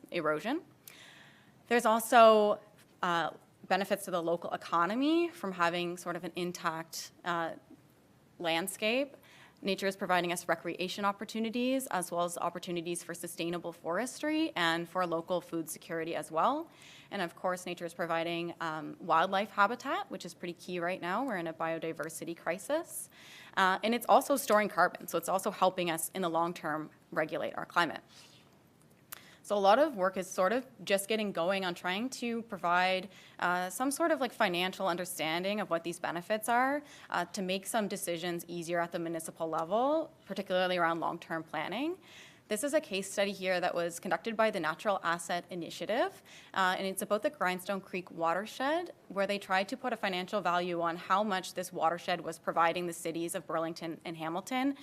There's also benefits to the local economy from having sort of an intact landscape. Nature is providing us recreation opportunities as well as opportunities for sustainable forestry and for local food security as well. And of course, nature is providing wildlife habitat, which is pretty key right now. We're in a biodiversity crisis. And it's also storing carbon, so it's also helping us in the long term regulate our climate. So a lot of work is sort of just getting going on trying to provide some sort of like financial understanding of what these benefits are to make some decisions easier at the municipal level, particularly around long-term planning. This is a case study here that was conducted by the Natural Asset Initiative, and it's about the Grindstone Creek watershed, where they tried to put a financial value on how much this watershed was providing the cities of Burlington and Hamilton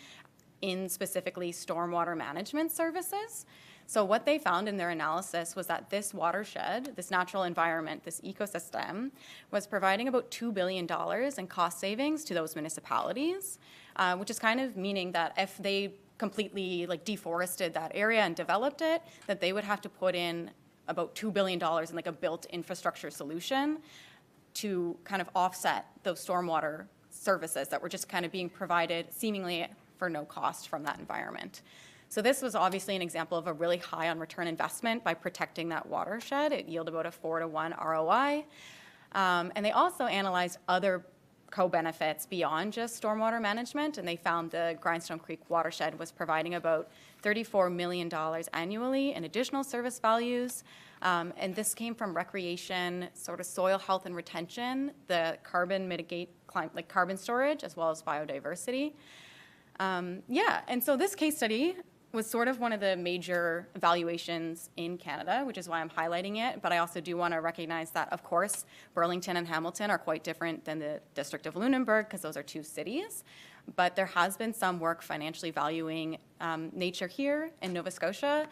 in specifically stormwater management services. So what they found in their analysis was that this watershed, this natural environment, this ecosystem, was providing about $2 billion in cost savings to those municipalities, which is kind of meaning that if they completely like deforested that area and developed it, that they would have to put in about $2 billion in like a built infrastructure solution to kind of offset those stormwater services that were just kind of being provided seemingly for no cost from that environment. So this was obviously an example of a really high on return investment by protecting that watershed. It yielded about a 4-to-1 ROI. And they also analyzed other co-benefits beyond just stormwater management, and they found the Grindstone Creek watershed was providing about $34 million annually in additional service values. And this came from recreation, sort of soil health and retention, the carbon mitigate, like carbon storage, as well as biodiversity. And so this case study was sort of one of the major evaluations in Canada, which is why I'm highlighting it. But I also do want to recognize that, of course, Burlington and Hamilton are quite different than the District of Lunenburg, because those are two cities. But there has been some work financially valuing nature here in Nova Scotia.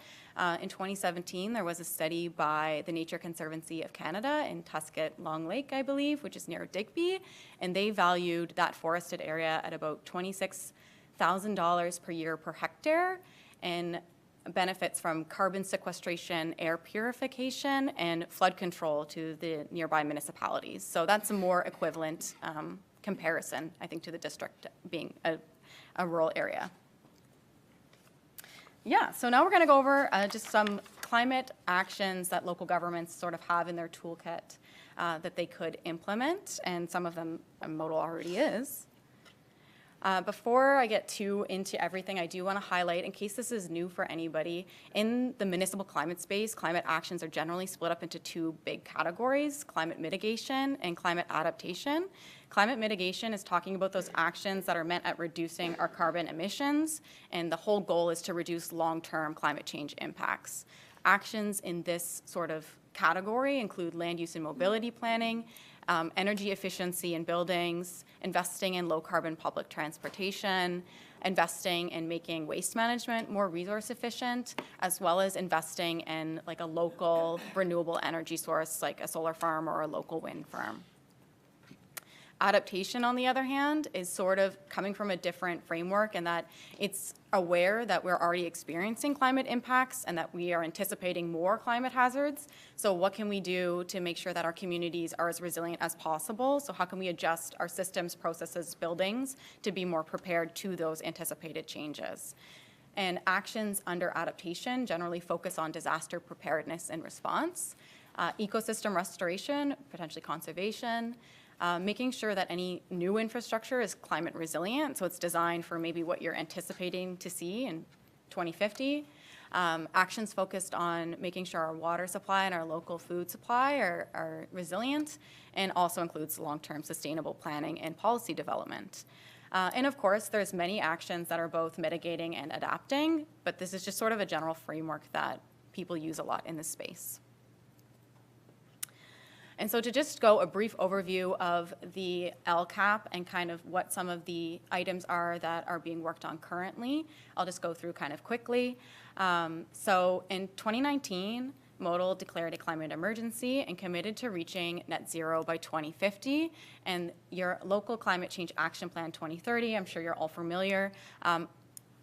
In 2017, there was a study by the Nature Conservancy of Canada in Tusket Long Lake, I believe, which is near Digby. And they valued that forested area at about $26,000 per year per hectare, and benefits from carbon sequestration, air purification, and flood control to the nearby municipalities. So that's a more equivalent comparison, I think, to the district being a rural area. Yeah, so now we're going to go over just some climate actions that local governments sort of have in their toolkit that they could implement, and some of them Modal already is. Before I get too into everything, I do want to highlight, in case this is new for anybody, in the municipal climate space, climate actions are generally split up into two big categories: climate mitigation and climate adaptation. Climate mitigation is talking about those actions that are meant at reducing our carbon emissions, and the whole goal is to reduce long-term climate change impacts. Actions in this sort of category include land use and mobility planning, energy efficiency in buildings, investing in low-carbon public transportation, investing in making waste management more resource efficient, as well as investing in like a local renewable energy source like a solar farm or a local wind farm. Adaptation, on the other hand, is sort of coming from a different framework in that it's aware that we're already experiencing climate impacts and that we are anticipating more climate hazards. So what can we do to make sure that our communities are as resilient as possible? So how can we adjust our systems, processes, buildings to be more prepared to those anticipated changes? And actions under adaptation generally focus on disaster preparedness and response, ecosystem restoration, potentially conservation, making sure that any new infrastructure is climate resilient, so it's designed for maybe what you're anticipating to see in 2050. Actions focused on making sure our water supply and our local food supply are resilient, and also includes long-term sustainable planning and policy development. And of course, there's many actions that are both mitigating and adapting, but this is just sort of a general framework that people use a lot in this space. And so to just go a brief overview of the LCAP and kind of what some of the items are that are being worked on currently, I'll just go through kind of quickly. So in 2019, Modal declared a climate emergency and committed to reaching net zero by 2050. And your local climate change action plan 2030, I'm sure you're all familiar,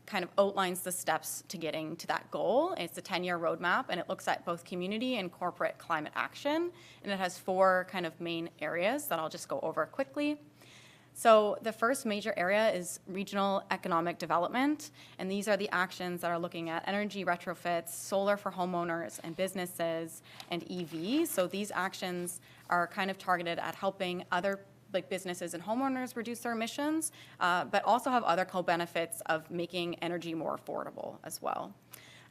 kind of outlines the steps to getting to that goal. It's a 10-year roadmap, and it looks at both community and corporate climate action, and it has 4 kind of main areas that I'll just go over quickly. So the first major area is regional economic development, and these are the actions that are looking at energy retrofits, solar for homeowners and businesses, and EVs. So these actions are kind of targeted at helping other like businesses and homeowners reduce their emissions, but also have other co-benefits of making energy more affordable as well.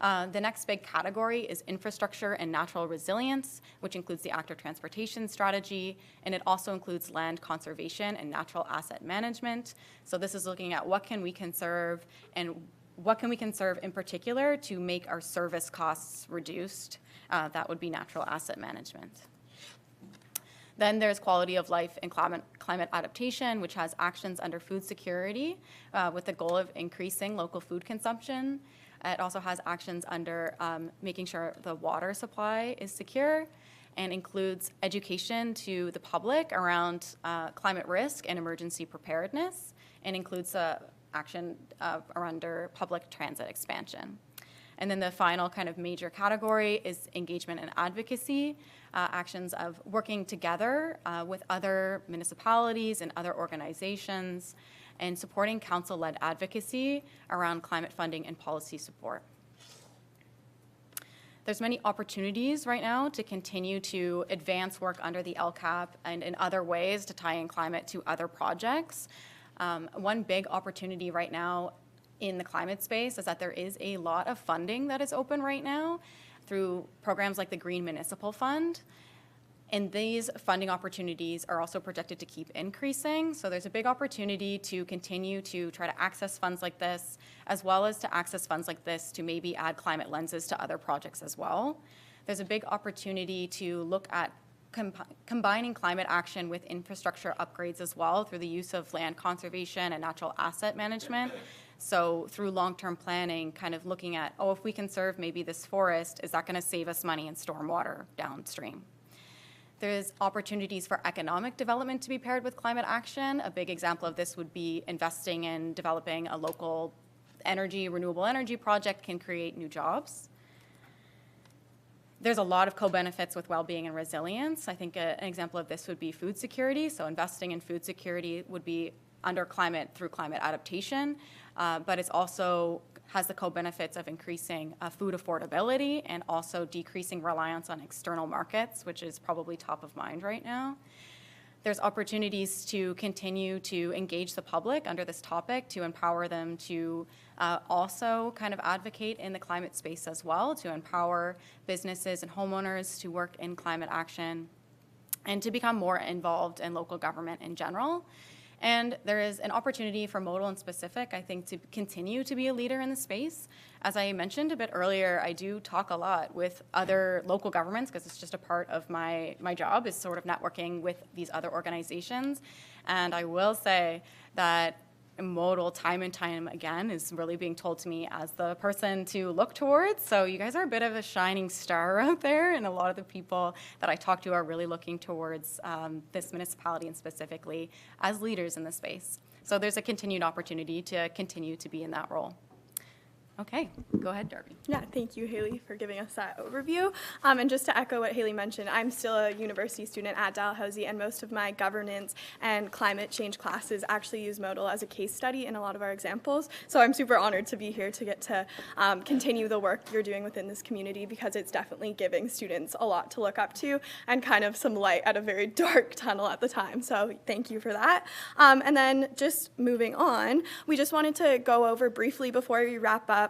The next big category is infrastructure and natural resilience, which includes the active transportation strategy, and it also includes land conservation and natural asset management. So this is looking at what can we conserve and what can we conserve in particular to make our service costs reduced. That would be natural asset management. Then there's quality of life and climate adaptation, which has actions under food security with the goal of increasing local food consumption. It also has actions under making sure the water supply is secure, and includes education to the public around climate risk and emergency preparedness, and includes action under public transit expansion. And then the final kind of major category is engagement and advocacy, actions of working together with other municipalities and other organizations, and supporting council-led advocacy around climate funding and policy support. There's many opportunities right now to continue to advance work under the LCAP and in other ways to tie in climate to other projects. One big opportunity right now in the climate space is that there is a lot of funding that is open right now through programs like the Green Municipal Fund. And these funding opportunities are also projected to keep increasing. So there's a big opportunity to continue to try to access funds like this, as well as to access funds like this to maybe add climate lenses to other projects as well. There's a big opportunity to look at combining climate action with infrastructure upgrades as well through the use of land conservation and natural asset management. So through long-term planning, kind of looking at, oh, if we conserve maybe this forest, is that going to save us money in stormwater downstream? There's opportunities for economic development to be paired with climate action. A big example of this would be investing in developing a local renewable energy project can create new jobs. There's a lot of co-benefits with well-being and resilience. I think an example of this would be food security. So investing in food security would be under climate through climate adaptation, but it's also has the co-benefits of increasing food affordability and also decreasing reliance on external markets, which is probably top of mind right now. there's opportunities to continue to engage the public under this topic, to empower them to also kind of advocate in the climate space as well, to empower businesses and homeowners to work in climate action, and to become more involved in local government in general. And there is an opportunity for Modal in specific, I think, to continue to be a leader in the space. As I mentioned a bit earlier, I do talk a lot with other local governments because it's just a part of my job is sort of networking with these other organizations. And I will say that Modal, time and time again, is really being told to me as the person to look towards. So you guys are a bit of a shining star out there, and a lot of the people that I talk to are really looking towards this municipality and specifically as leaders in the space. So there's a continued opportunity to continue to be in that role. Okay, go ahead, Darby. Yeah, thank you, Haley, for giving us that overview. And just to echo what Haley mentioned, I'm still a university student at Dalhousie, and most of my governance and climate change classes actually use Modal as a case study in a lot of our examples. So I'm super honored to be here to get to continue the work you're doing within this community, because it's definitely giving students a lot to look up to and kind of some light at a very dark tunnel at the time. So thank you for that. And then just moving on, we just wanted to go over briefly before we wrap up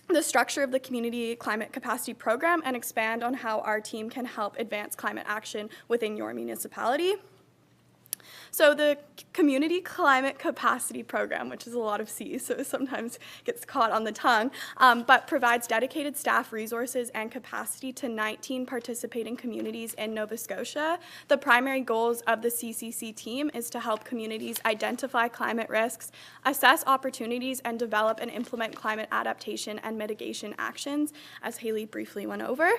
the structure of the Community Climate Capacity Program and expand on how our team can help advance climate action within your municipality. So the Community Climate Capacity Program, which is a lot of C's, so it sometimes gets caught on the tongue, but provides dedicated staff resources and capacity to 19 participating communities in Nova Scotia. The primary goals of the CCC team is to help communities identify climate risks, assess opportunities, and develop and implement climate adaptation and mitigation actions, as Haley briefly went over.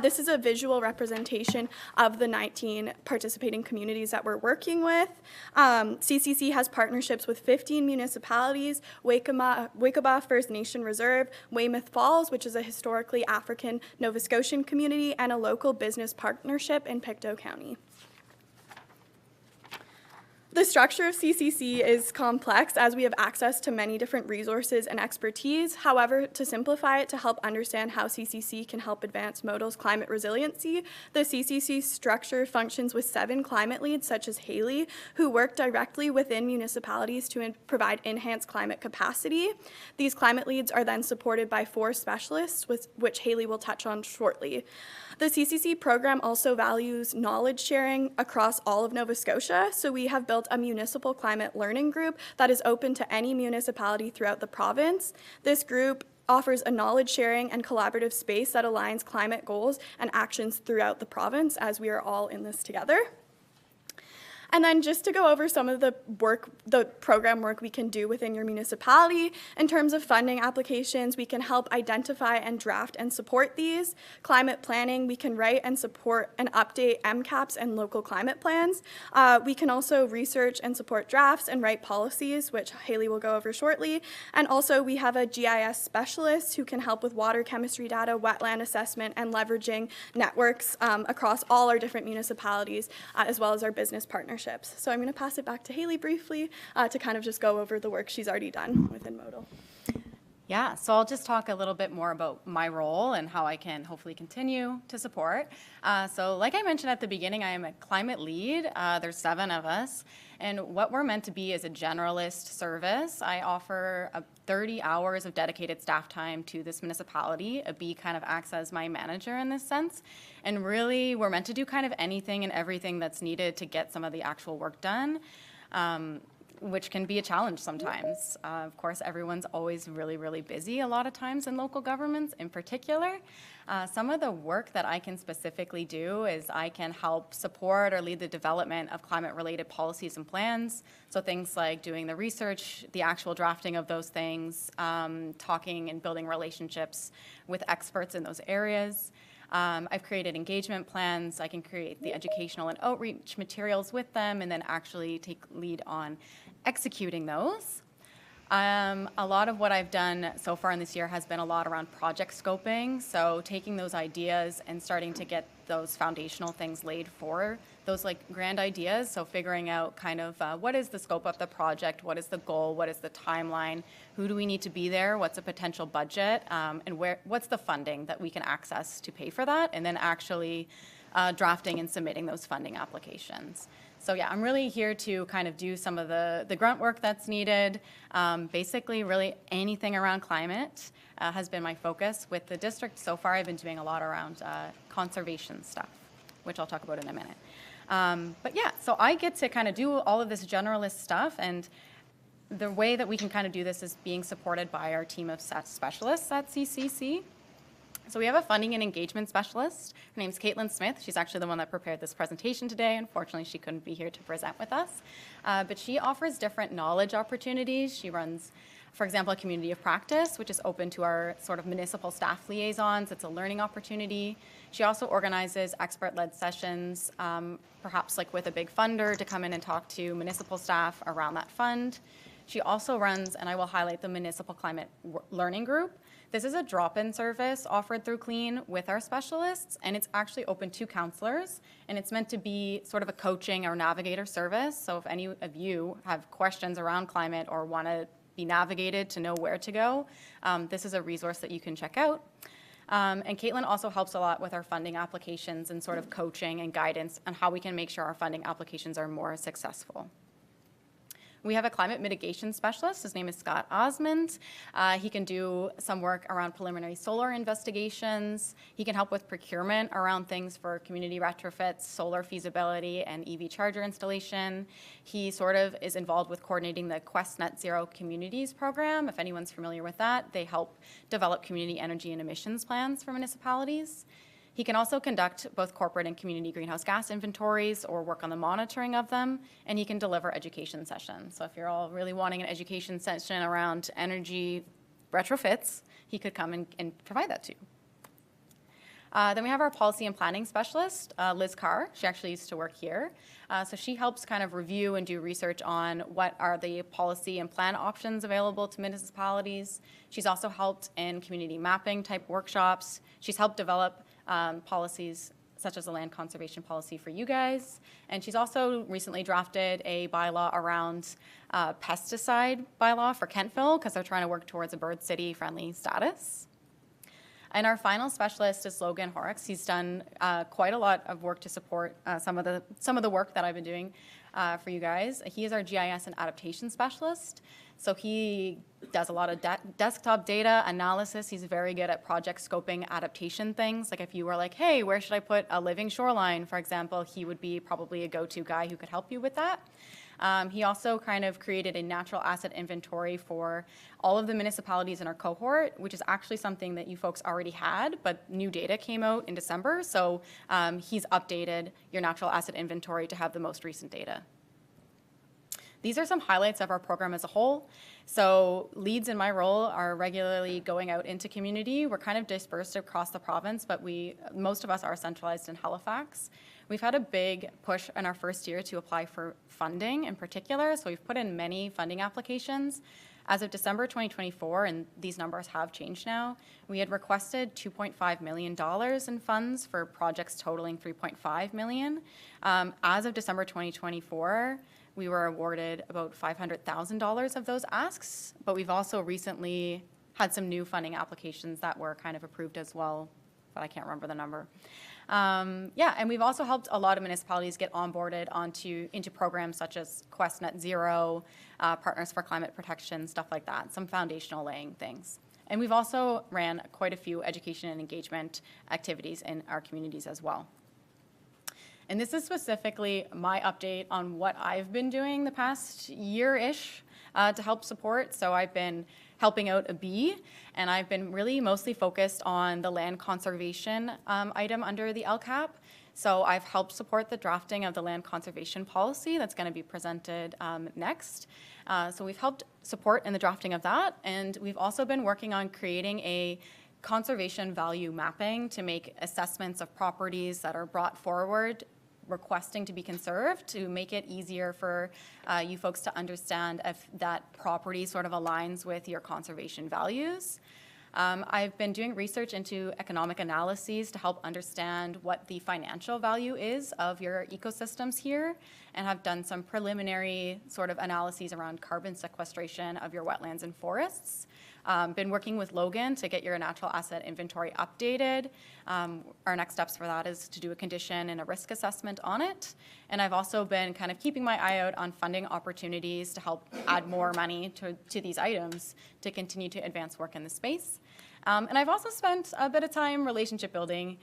This is a visual representation of the 19 participating communities that we're working with. CCC has partnerships with 15 municipalities, Wakaba First Nation Reserve, Weymouth Falls, which is a historically African Nova Scotian community, and a local business partnership in Pictou County. The structure of CCC is complex as we have access to many different resources and expertise. However, to simplify it to help understand how CCC can help advance Modal's climate resiliency, the CCC structure functions with 7 climate leads, such as Haley, who work directly within municipalities to provide enhanced climate capacity. These climate leads are then supported by 4 specialists, which Haley will touch on shortly. The CCC program also values knowledge sharing across all of Nova Scotia, so we have built a municipal climate learning group that is open to any municipality throughout the province. This group offers a knowledge sharing and collaborative space that aligns climate goals and actions throughout the province, as we are all in this together. And then just to go over some of the program work we can do within your municipality. In terms of funding applications, we can help identify and draft and support these. Climate planning, we can write and support and update MCAPs and local climate plans. We can also research and support drafts and write policies, which Haley will go over shortly. And also we have a GIS specialist who can help with water chemistry data, wetland assessment, and leveraging networks across all our different municipalities, as well as our business partners. So I'm going to pass it back to Haley briefly to kind of just go over the work she's already done within Modal. Yeah, so I'll just talk a little bit more about my role and how I can hopefully continue to support. So like I mentioned at the beginning, I am a climate lead. There's 7 of us. And what we're meant to be is a generalist service. I offer 30 hours of dedicated staff time to this municipality. A B kind of acts as my manager in this sense. And really, we're meant to do kind of anything and everything that's needed to get some of the actual work done. Which can be a challenge sometimes. Of course, everyone's always really, really busy a lot of times in local governments in particular. Some of the work that I can specifically do is I can help support or lead the development of climate-related policies and plans. So things like doing the research, the actual drafting of those things, talking and building relationships with experts in those areas. I've created engagement plans. I can create the educational and outreach materials with them and then actually take lead on executing those. A lot of what I've done so far in this year has been a lot around project scoping. So taking those ideas and starting to get those foundational things laid for those like grand ideas. So figuring out kind of what is the scope of the project, what is the goal, what is the timeline, who do we need to be there, what's a potential budget, and what's the funding that we can access to pay for that, and then actually drafting and submitting those funding applications. So yeah, I'm really here to kind of do some of the grunt work that's needed. Basically, really anything around climate has been my focus with the district. So far, I've been doing a lot around conservation stuff, which I'll talk about in a minute. But yeah, so I get to kind of do all of this generalist stuff, and the way that we can kind of do this is being supported by our team of specialists at CCC. So we have a funding and engagement specialist. Her name's Caitlin Smith. She's actually the one that prepared this presentation today. Unfortunately, she couldn't be here to present with us. But she offers different knowledge opportunities. She runs, for example, a community of practice, which is open to our sort of municipal staff liaisons. It's a learning opportunity. She also organizes expert-led sessions, perhaps like with a big funder, to come in and talk to municipal staff around that fund. She also runs, and I will highlight, the Municipal Climate Learning Group. This is a drop-in service offered through CLEAN with our specialists, and it's actually open to counselors, and it's meant to be sort of a coaching or navigator service. So if any of you have questions around climate or want to be navigated to know where to go, this is a resource that you can check out. And Caitlin also helps a lot with our funding applications and sort of coaching and guidance on how we can make sure our funding applications are more successful. We have a climate mitigation specialist. His name is Scott Osmond. He can do some work around preliminary solar investigations. He can help with procurement around things for community retrofits, solar feasibility, and EV charger installation. He sort of is involved with coordinating the Quest Net Zero Communities program. If anyone's familiar with that, they help develop community energy and emissions plans for municipalities. He can also conduct both corporate and community greenhouse gas inventories or work on the monitoring of them, and he can deliver education sessions. So if you're all really wanting an education session around energy retrofits, he could come and provide that to you. Then we have our policy and planning specialist, Liz Carr. She actually used to work here. So she helps kind of review and do research on what are the policy and plan options available to municipalities. She's also helped in community mapping type workshops. She's helped develop policies such as the land conservation policy for you guys. And she's also recently drafted a bylaw around pesticide bylaw for Kentville, because they're trying to work towards a bird city friendly status. And our final specialist is Logan Horrocks. He's done quite a lot of work to support some of the work that I've been doing for you guys. He is our GIS and adaptation specialist. So he does a lot of desktop data analysis. He's very good at project scoping adaptation things. Like if you were like, hey, where should I put a living shoreline, for example, he would be probably a go-to guy who could help you with that. He also kind of created a natural asset inventory for all of the municipalities in our cohort, which is actually something that you folks already had, but new data came out in December. So he's updated your natural asset inventory to have the most recent data. These are some highlights of our program as a whole. So leads in my role are regularly going out into community. We're kind of dispersed across the province, but most of us are centralized in Halifax. We've had a big push in our first year to apply for funding in particular, so we've put in many funding applications. As of December 2024, and these numbers have changed now, we had requested $2.5 million in funds for projects totaling $3.5 million. As of December 2024, we were awarded about $500,000 of those asks, but we've also recently had some new funding applications that were kind of approved as well, but I can't remember the number. Yeah, and we've also helped a lot of municipalities get onboarded into programs such as Quest Net Zero, Partners for Climate Protection, stuff like that, some foundational laying things. And we've also ran quite a few education and engagement activities in our communities as well. And this is specifically my update on what I've been doing the past year-ish to help support. So I've been helping out a bee, and I've been really mostly focused on the land conservation item under the LCAP. So I've helped support the drafting of the land conservation policy that's going to be presented next. So we've helped support in the drafting of that, and we've also been working on creating a conservation value mapping to make assessments of properties that are brought forward requesting to be conserved, to make it easier for you folks to understand if that property sort of aligns with your conservation values. I've been doing research into economic analyses to help understand what the financial value is of your ecosystems here, and have done some preliminary sort of analyses around carbon sequestration of your wetlands and forests. Been working with Logan to get your natural asset inventory updated. Our next steps for that is to do a condition and a risk assessment on it. And I've also been kind of keeping my eye out on funding opportunities to help add more money to these items to continue to advance work in the space. And I've also spent a bit of time relationship building.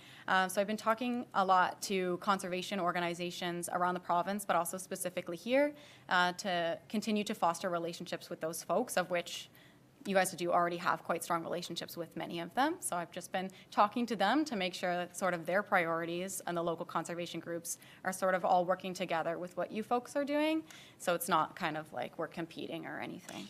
So I've been talking a lot to conservation organizations around the province, but also specifically here, to continue to foster relationships with those folks, of which you guys do already have quite strong relationships with many of them. So I've just been talking to them to make sure that sort of their priorities and the local conservation groups are sort of all working together with what you folks are doing. So it's not kind of like we're competing or anything.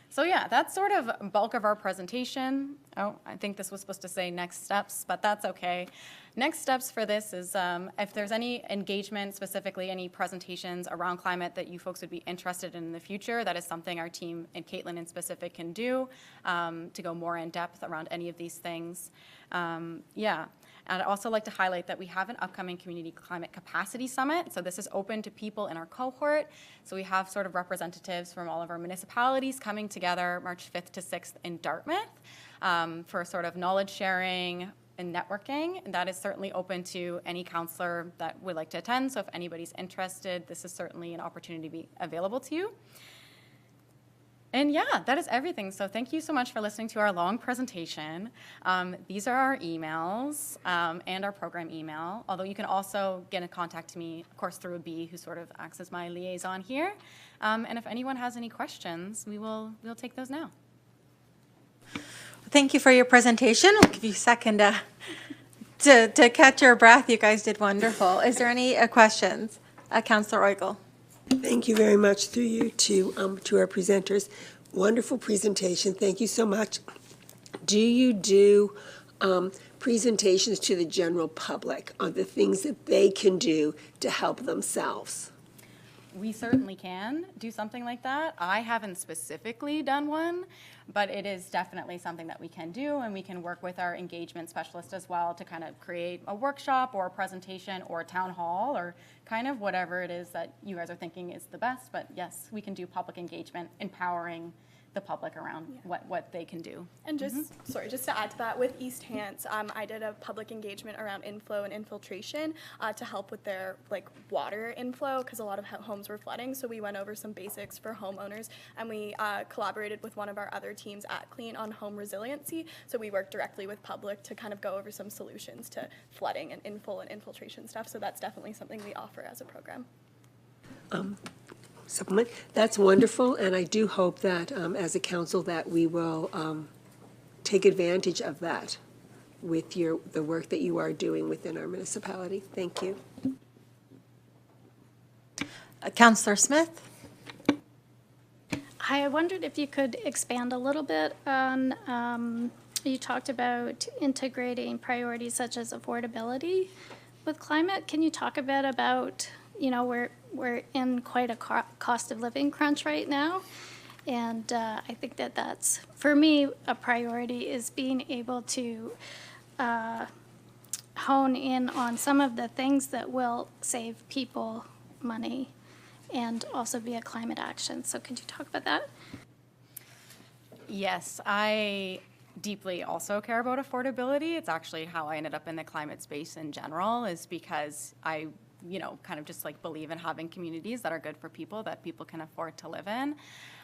So yeah, that's sort of bulk of our presentation. Oh, I think this was supposed to say next steps, but that's okay. Next steps for this is if there's any engagement, specifically any presentations around climate that you folks would be interested in the future, that is something our team and Caitlin in specific can do to go more in depth around any of these things. Yeah. And I'd also like to highlight that we have an upcoming Community Climate Capacity Summit. So this is open to people in our cohort. So we have sort of representatives from all of our municipalities coming together March 5th to 6th in Dartmouth for sort of knowledge sharing and networking. And that is certainly open to any counselor that would like to attend. So if anybody's interested, this is certainly an opportunity to be available to you. And yeah, that is everything. So thank you so much for listening to our long presentation. These are our emails and our program email, although you can also get in contact to me, of course, through a B who sort of acts as my liaison here. And if anyone has any questions, we'll take those now. Thank you for your presentation. I'll give you a second to catch your breath. You guys did wonderful. Is there any questions? Councillor Oigel. Thank you very much through you to our presenters. Wonderful presentation. Thank you so much. Do you do presentations to the general public on the things that they can do to help themselves? We certainly can do something like that. I haven't specifically done one, but it is definitely something that we can do, and we can work with our engagement specialist as well to kind of create a workshop or a presentation or a town hall or kind of whatever it is that you guys are thinking is the best. But yes, we can do public engagement, empowering the public around what they can do. And just, sorry, just to add to that, with East Hants, I did a public engagement around inflow and infiltration to help with their water inflow, because a lot of homes were flooding. So we went over some basics for homeowners, and we collaborated with one of our other teams at Clean on home resiliency. So we worked directly with public to kind of go over some solutions to flooding and inflow and infiltration stuff. So that's definitely something we offer as a program. Supplement. That's wonderful, and I do hope that as a council that we will take advantage of that with the work that you are doing within our municipality. Thank you. Councillor Smith. I wondered if you could expand a little bit on, you talked about integrating priorities such as affordability with climate. Can you talk a bit about, we're in quite a cost of living crunch right now. And I think that that's, for me, a priority is being able to hone in on some of the things that will save people money and also be a climate action. So could you talk about that? Yes, I deeply also care about affordability. It's actually how I ended up in the climate space in general, is because I kind of just believe in having communities that are good for people, that people can afford to live in.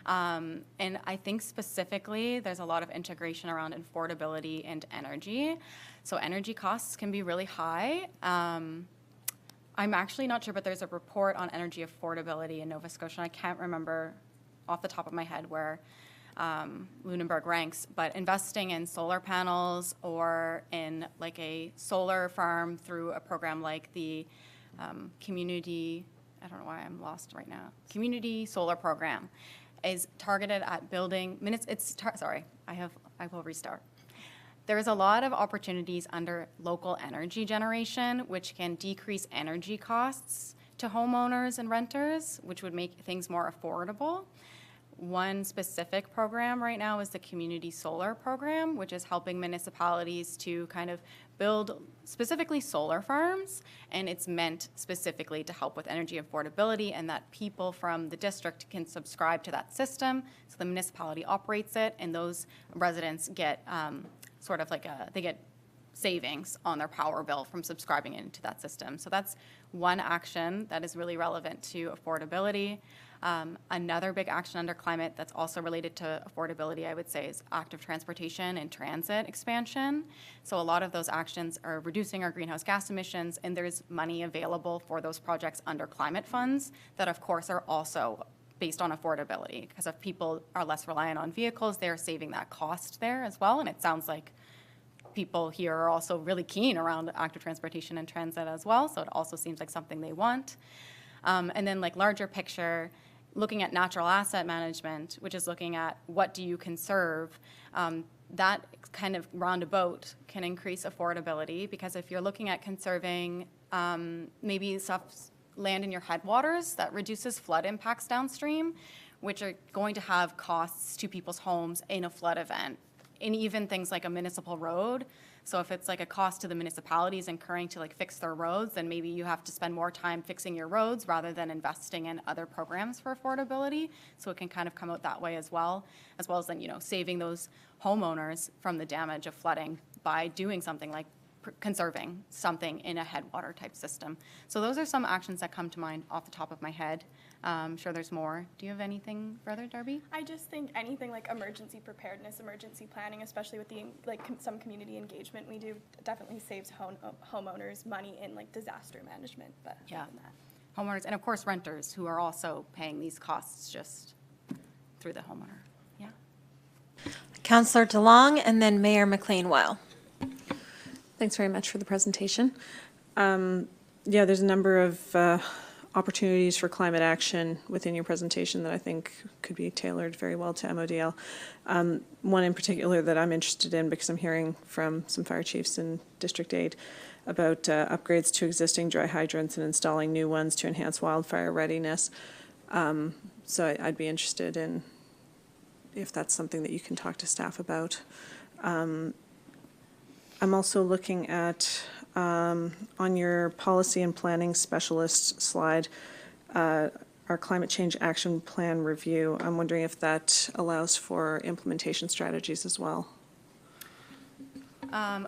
And I think specifically there's a lot of integration around affordability and energy. So energy costs can be really high. I'm actually not sure, but there's a report on energy affordability in Nova Scotia. I can't remember off the top of my head where Lunenburg ranks, but investing in solar panels or in a solar farm through a program like the community, I don't know why I'm lost right now, community solar program is targeted at building, I will restart. There is a lot of opportunities under local energy generation, which can decrease energy costs to homeowners and renters, which would make things more affordable. one specific program right now is the Community Solar Program, which is helping municipalities to kind of build specifically solar farms, and it's meant specifically to help with energy affordability, and that people from the district can subscribe to that system. So the municipality operates it, and those residents get sort of like they get savings on their power bill from subscribing into that system. So that's one action that is really relevant to affordability. Another big action under climate that's also related to affordability, I would say, is active transportation and transit expansion. So a lot of those actions are reducing our greenhouse gas emissions, and there's money available for those projects under climate funds that, of course, are also based on affordability. Because if people are less reliant on vehicles, they're saving that cost there as well. And it sounds like people here are also really keen around active transportation and transit as well. So it also seems like something they want. And then like larger picture, looking at natural asset management, which is looking at what do you conserve, that kind of roundabout can increase affordability, because if you're looking at conserving maybe land in your headwaters, that reduces flood impacts downstream, which are going to have costs to people's homes in a flood event, and even things like a municipal road. So if it's like a cost to the municipalities incurring to like fix their roads, then maybe you have to spend more time fixing your roads rather than investing in other programs for affordability. So it can kind of come out that way as well as then, you know, saving those homeowners from the damage of flooding by doing something like conserving something in a headwater type system. So those are some actions that come to mind off the top of my head. I'm sure there's more. Do you have anything further, Darby? I just think anything like emergency preparedness, emergency planning, especially with the some community engagement we do, definitely saves homeowners money in like disaster management. But Yeah, homeowners, and of course renters who are also paying these costs just through the homeowner. Yeah. Councillor DeLong and then Mayor McLean-Weil. Thanks very much for the presentation. Yeah, there's a number of opportunities for climate action within your presentation that I think could be tailored very well to MODL. One in particular that I'm interested in, because I'm hearing from some fire chiefs in District 8 about upgrades to existing dry hydrants and installing new ones to enhance wildfire readiness. So I'd be interested in if that's something that you can talk to staff about. I'm also looking at, on your policy and planning specialist slide, our climate change action plan review. I'm wondering if that allows for implementation strategies as well.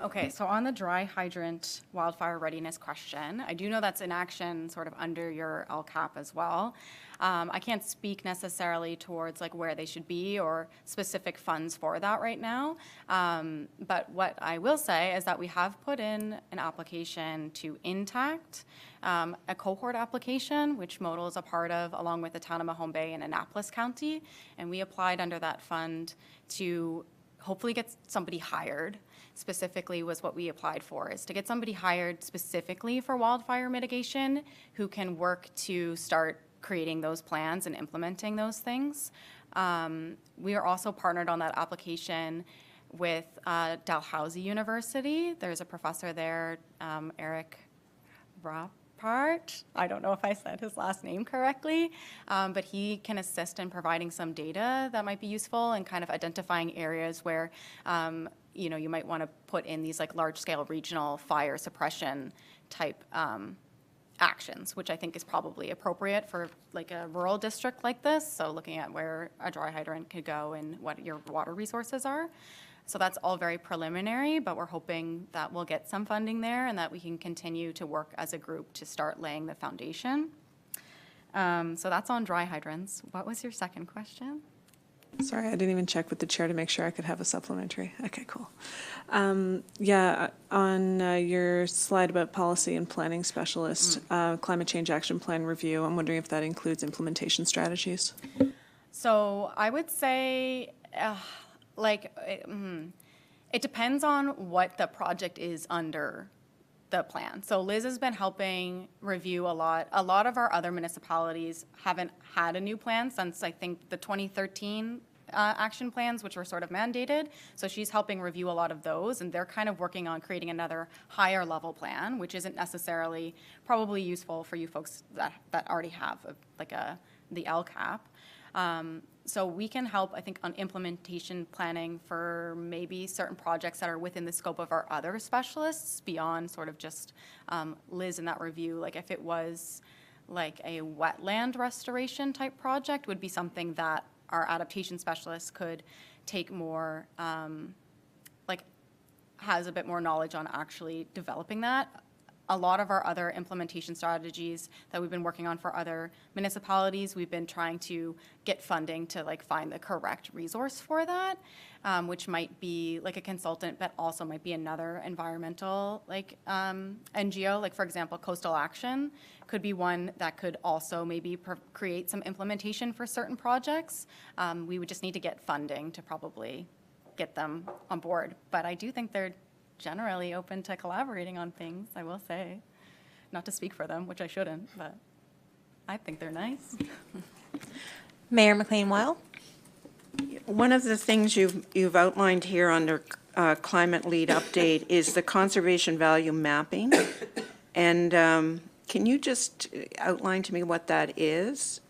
Okay, so on the dry hydrant wildfire readiness question, I do know that's an action sort of under your LCAP as well. I can't speak necessarily towards like where they should be or specific funds for that right now. But what I will say is that we have put in an application to Intact, a cohort application, which Modal is a part of, along with the town of Mahone Bay and Annapolis County. And we applied under that fund to hopefully get somebody hired. Specifically was what we applied for, is to get somebody hired specifically for wildfire mitigation who can work to start creating those plans and implementing those things. We are also partnered on that application with Dalhousie University. There's a professor there, Eric Rappart. I don't know if I said his last name correctly, but he can assist in providing some data that might be useful and kind of identifying areas where you know, you might want to put in these like large-scale regional fire suppression type actions, which I think is probably appropriate for like a rural district like this. So looking at where a dry hydrant could go and what your water resources are. So that's all very preliminary, but we're hoping that we'll get some funding there and that we can continue to work as a group to start laying the foundation. So that's on dry hydrants. What was your second question? Sorry, I didn't even check with the chair to make sure I could have a supplementary. Okay, cool. Yeah, on your slide about policy and planning specialist, climate change action plan review, I'm wondering if that includes implementation strategies. So I would say, it depends on what the project is under the plan. So Liz has been helping review a lot. A lot of our other municipalities haven't had a new plan since I think the 2013 action plans, which were sort of mandated. So she's helping review a lot of those, and they're kind of working on creating another higher level plan, which isn't necessarily probably useful for you folks that already have the LCAP. So we can help, I think, on implementation planning for maybe certain projects that are within the scope of our other specialists beyond sort of just Liz in that review. Like if it was like a wetland restoration type project would be something that our adaptation specialists could take more, has a bit more knowledge on actually developing that. A lot of our other implementation strategies that we've been working on for other municipalities, we've been trying to get funding to like find the correct resource for that, which might be like a consultant, but also might be another environmental like NGO. Like for example, Coastal Action could be one that could also maybe create some implementation for certain projects. We would just need to get funding to probably get them on board. But I do think they're generally open to collaborating on things, I will say. Not to speak for them, which I shouldn't, but I think they're nice. Mayor McLean-Weil? One of the things you've outlined here under Climate Lead Update is the conservation value mapping. And can you just outline to me what that is?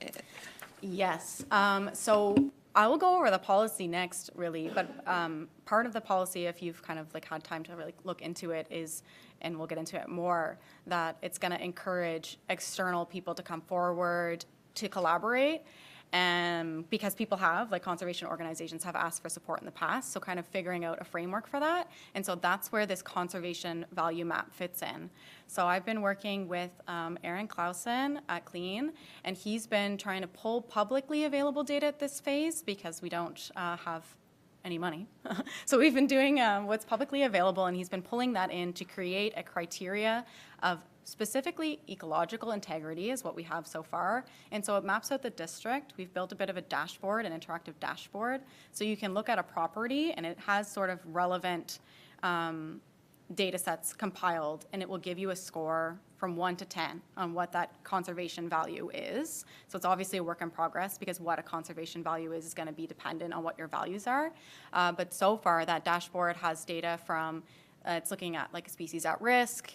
Yes, so I will go over the policy next, really, but part of the policy, if you've kind of like had time to really look into it, is, and we'll get into it more, that it's going to encourage external people to come forward to collaborate, and because people have, like conservation organizations have asked for support in the past, so kind of figuring out a framework for that, and so that's where this conservation value map fits in. So I've been working with Aaron Clausen at Clean, and he's been trying to pull publicly available data at this phase because we don't have any money. So we've been doing what's publicly available, and he's been pulling that in to create a criteria of specifically ecological integrity is what we have so far. And so it maps out the district. We've built a bit of a dashboard, an interactive dashboard. So you can look at a property and it has sort of relevant data sets compiled, and it will give you a score from 1 to 10 on what that conservation value is. So it's obviously a work in progress because what a conservation value is going to be dependent on what your values are. But so far that dashboard has data from, it's looking at like species at risk,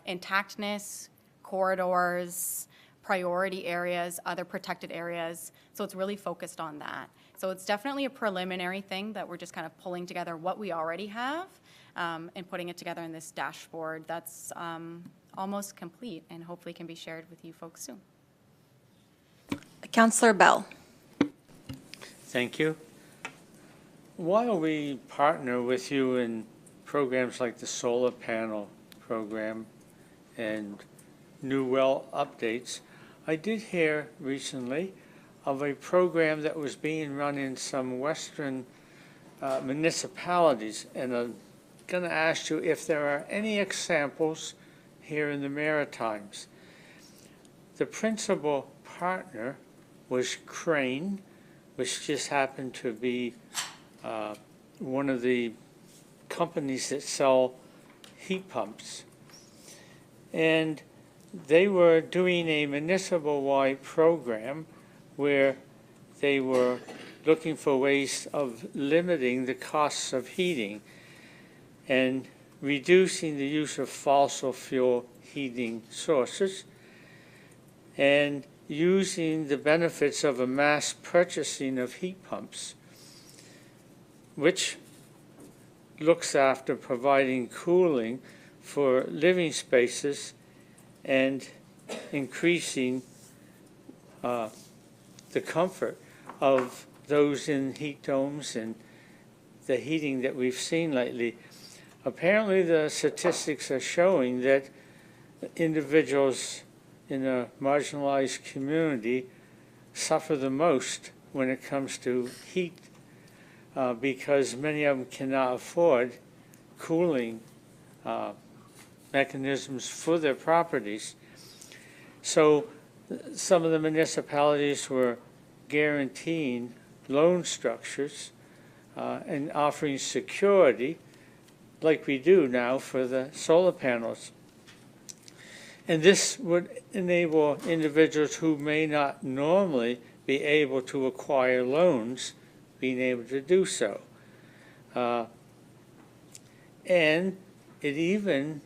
intactness, corridors, priority areas, other protected areas. So it's really focused on that. So it's definitely a preliminary thing that we're just kind of pulling together what we already have and putting it together in this dashboard that's almost complete and hopefully can be shared with you folks soon. Councillor Bell. Thank you. While we partner with you in programs like the solar panel program and new well updates, I did hear recently of a program that was being run in some western municipalities, and I'm going to ask you if there are any examples here in the Maritimes. The principal partner was Crane, which just happened to be one of the companies that sell heat pumps. And they were doing a municipal-wide program where they were looking for ways of limiting the costs of heating and reducing the use of fossil fuel heating sources and using the benefits of a mass purchasing of heat pumps, which looks after providing cooling for living spaces and increasing the comfort of those in heat domes and the heating that we've seen lately. Apparently the statistics are showing that individuals in a marginalized community suffer the most when it comes to heat because many of them cannot afford cooling mechanisms for their properties. So some of the municipalities were guaranteeing loan structures and offering security like we do now for the solar panels. And this would enable individuals who may not normally be able to acquire loans being able to do so. And it even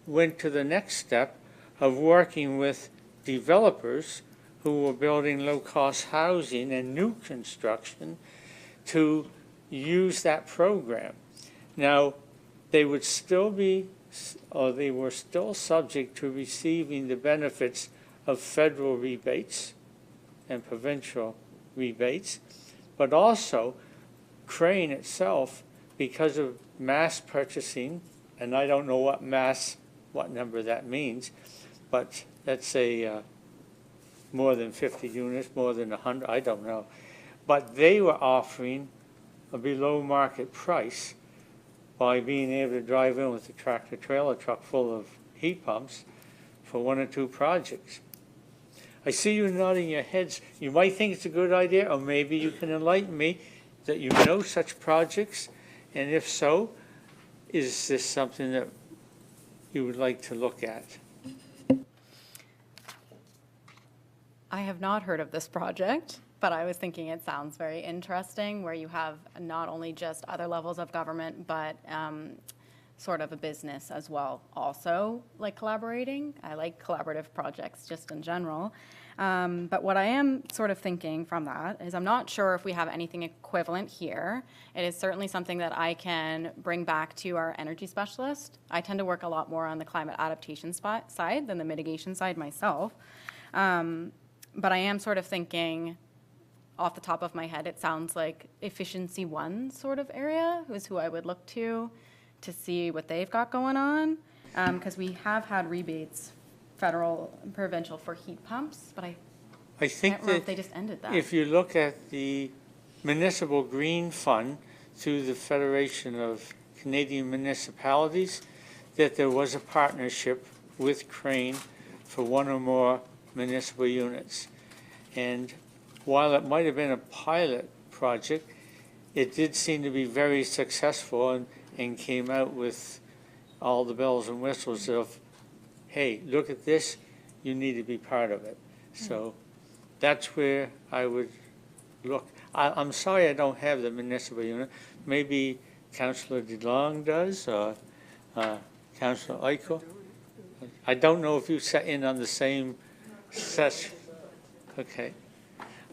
went to the next step of working with developers who were building low-cost housing and new construction to use that program. Now, they would still be, or they were still subject to receiving the benefits of federal rebates and provincial rebates, but also Crane itself, because of mass purchasing, and I don't know what number that means, but let's say more than 50 units, more than 100, I don't know. But they were offering a below market price by being able to drive in with a tractor trailer truck full of heat pumps for 1 or 2 projects. I see you nodding your heads. You might think it's a good idea, or maybe you can enlighten me that you know such projects, and if so, is this something that you would like to look at? I have not heard of this project, but I was thinking it sounds very interesting, where you have not only just other levels of government, but sort of a business as well, also like collaborating. I like collaborative projects just in general. But what I am sort of thinking from that is I'm not sure if we have anything equivalent here. It is certainly something that I can bring back to our energy specialist. I tend to work a lot more on the climate adaptation side than the mitigation side myself. But I am sort of thinking, off the top of my head, it sounds like Efficiency One sort of area is who I would look to see what they've got going on. Because we have had rebates, federal and provincial, for heat pumps, but I think can't remember if that they just ended that. if you look at the Municipal Green Fund through the Federation of Canadian Municipalities, that there was a partnership with Crane for 1 or more municipal units. And while it might have been a pilot project, it did seem to be very successful and came out with all the bells and whistles of, hey, look at this, you need to be part of it. So that's where I would look. I'm sorry I don't have the municipal unit. Maybe Councillor DeLong does, or Councillor Eichel. I don't know if you sat in on the same session. Okay.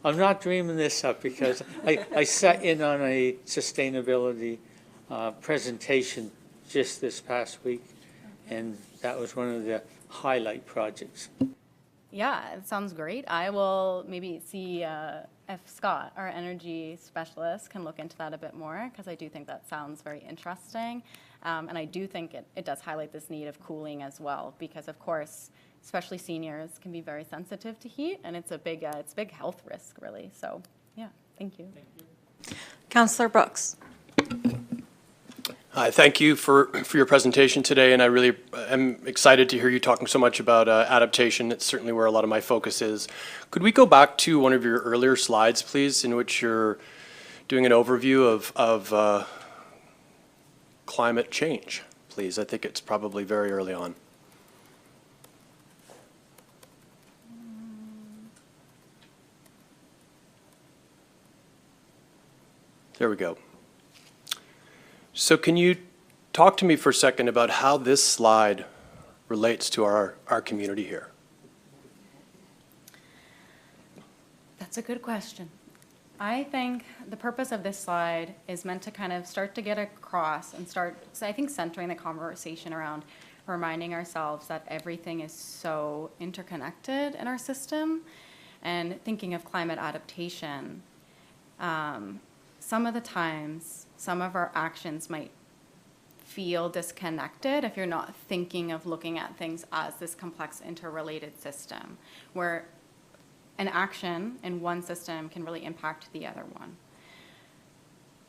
I'm not dreaming this up because I sat in on a sustainability presentation just this past week, and that was one of the highlight projects. Yeah, it sounds great. I will maybe see if Scott, our energy specialist, can look into that a bit more, because I do think that sounds very interesting. And I do think it does highlight this need of cooling as well, because of course, especially seniors can be very sensitive to heat, and it's a big health risk, really. So, yeah, thank you. Councillor Brooks. Hi, thank you for your presentation today, and I really am excited to hear you talking so much about adaptation. It's certainly where a lot of my focus is. Could we go back to one of your earlier slides, please, in which you're doing an overview of climate change, please? I think it's probably very early on. There we go. So can you talk to me for a second about how this slide relates to our community here? That's a good question. I think the purpose of this slide is meant to kind of start to get across and start, I think, centering the conversation around reminding ourselves that everything is so interconnected in our system, and thinking of climate adaptation. Some of the times, some of our actions might feel disconnected if you're not thinking of looking at things as this complex interrelated system, where an action in one system can really impact the other one.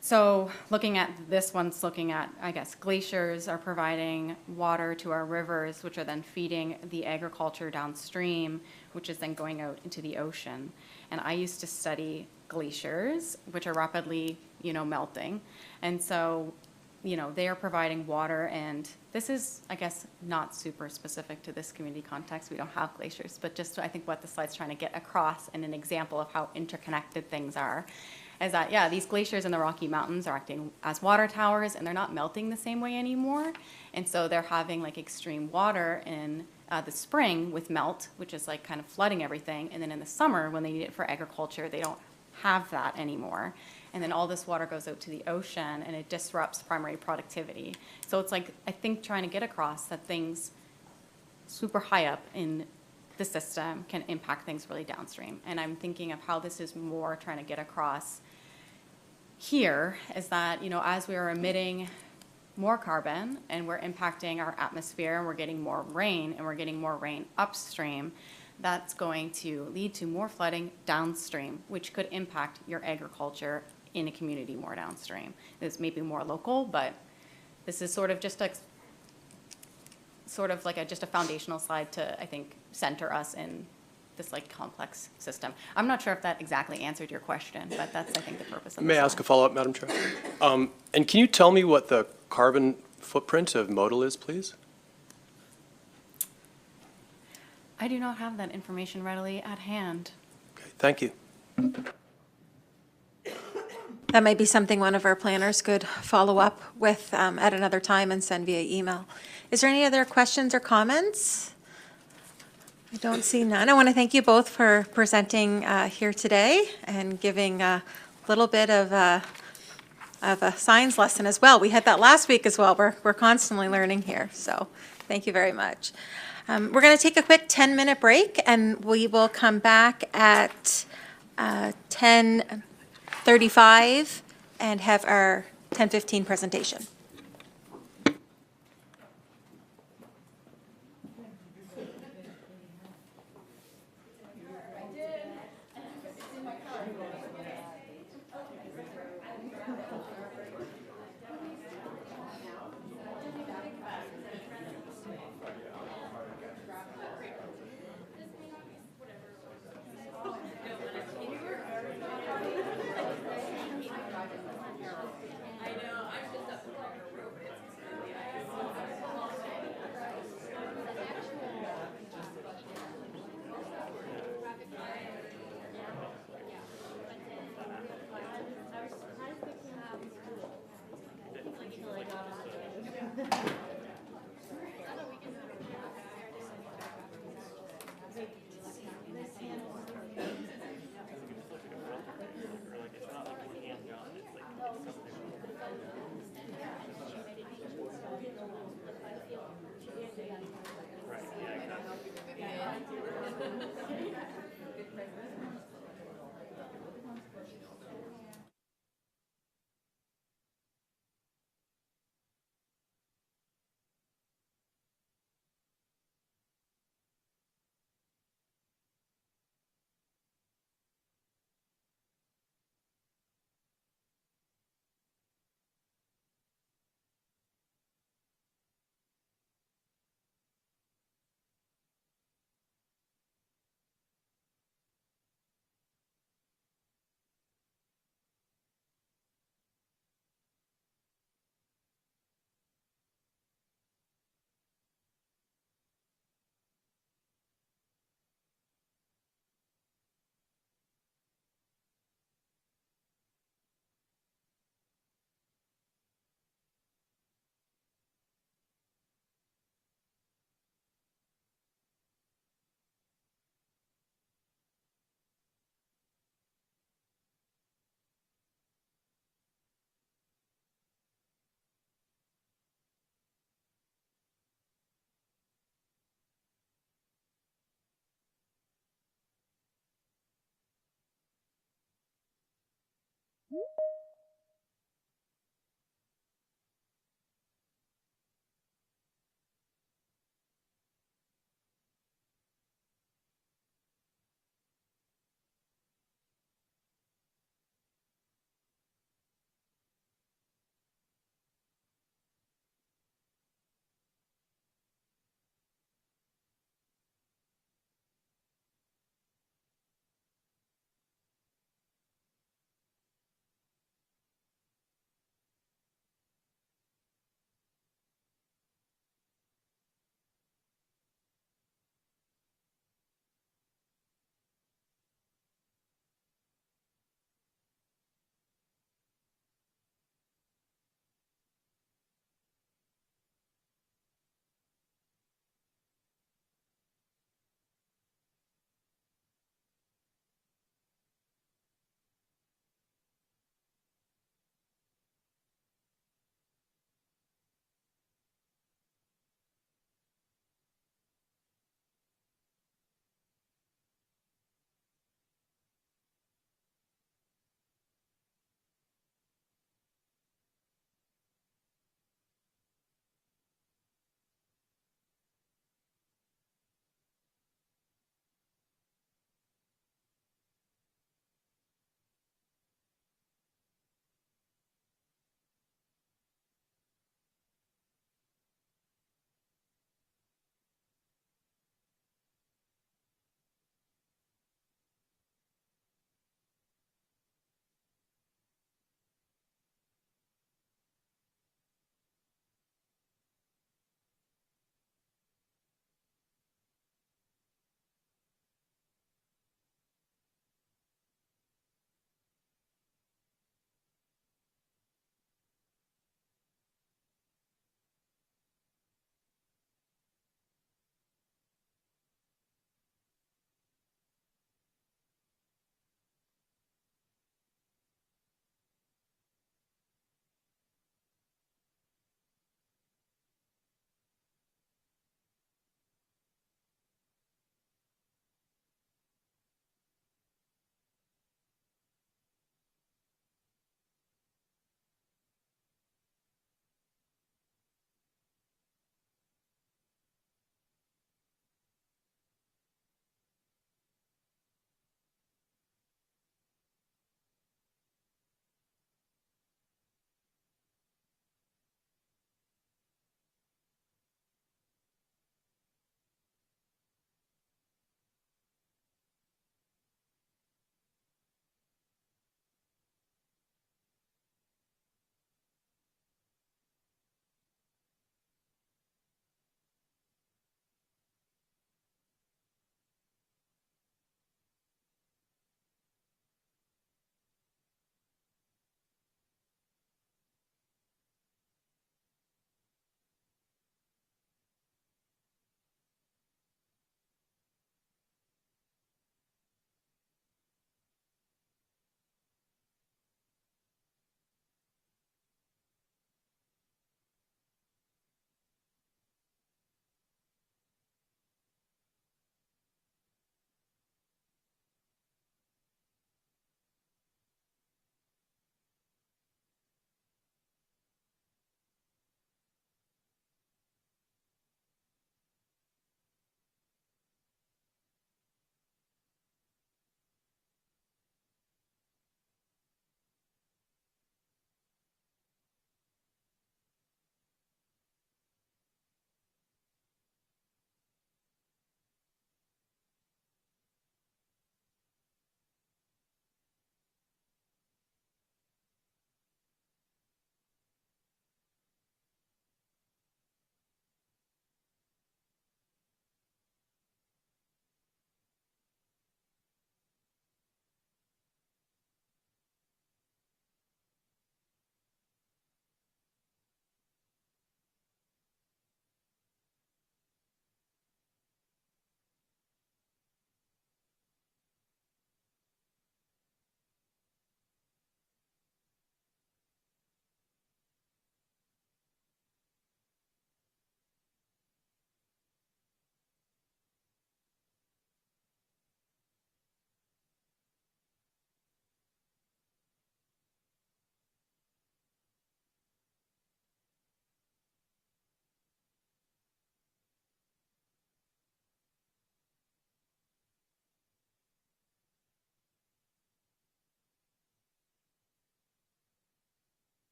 So looking at this one's looking at, I guess, glaciers are providing water to our rivers, which are then feeding the agriculture downstream, which is then going out into the ocean. And I used to study glaciers, which are rapidly, melting. And so, they are providing water, and this is, I guess, not super specific to this community context. We don't have glaciers, but just I think what the slide's trying to get across in an example of how interconnected things are. is that, yeah, these glaciers in the Rocky Mountains are acting as water towers, and they're not melting the same way anymore. And so they're having like extreme water in the spring with melt, which is like kind of flooding everything. And then in the summer, when they need it for agriculture, they don't have that anymore. And then all this water goes out to the ocean, and it disrupts primary productivity. So it's like, I think, trying to get across that things super high up in the system can impact things really downstream. And I'm thinking of how this is more trying to get across here is that, you know, as we are emitting more carbon and we're impacting our atmosphere and we're getting more rain and we're getting more rain upstream, that's going to lead to more flooding downstream, which could impact your agriculture in a community more downstream. This may be more local, but this is sort of just a just a foundational slide to, I think, center us in this like complex system. I'm not sure if that exactly answered your question, but that's, I think, the purpose of this. May I ask a follow-up, Madam Chair? And can you tell me what the carbon footprint of Modal is, please? I do not have that information readily at hand. Okay, thank you. That might be something one of our planners could follow up with at another time and send via email. Is there any other questions or comments? I don't see none. I want to thank you both for presenting here today and giving a little bit of a science lesson as well. We had that last week as well. We're constantly learning here, so thank you very much. We're going to take a quick 10-minute break, and we will come back at 10:35 and have our 10:15 presentation.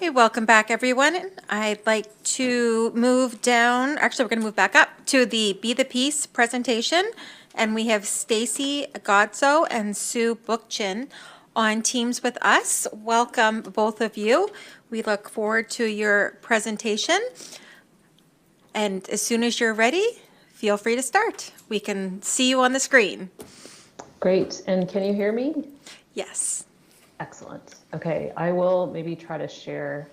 Hey, welcome back, everyone. I'd like to move down, actually, we're going to move back up to the Be the Peace presentation. And we have Stacy Godso and Sue Bookchin on Teams with us. Welcome, both of you. We look forward to your presentation. And as soon as you're ready, feel free to start. We can see you on the screen. Great. And can you hear me? Yes. Excellent. Okay, I will maybe try to share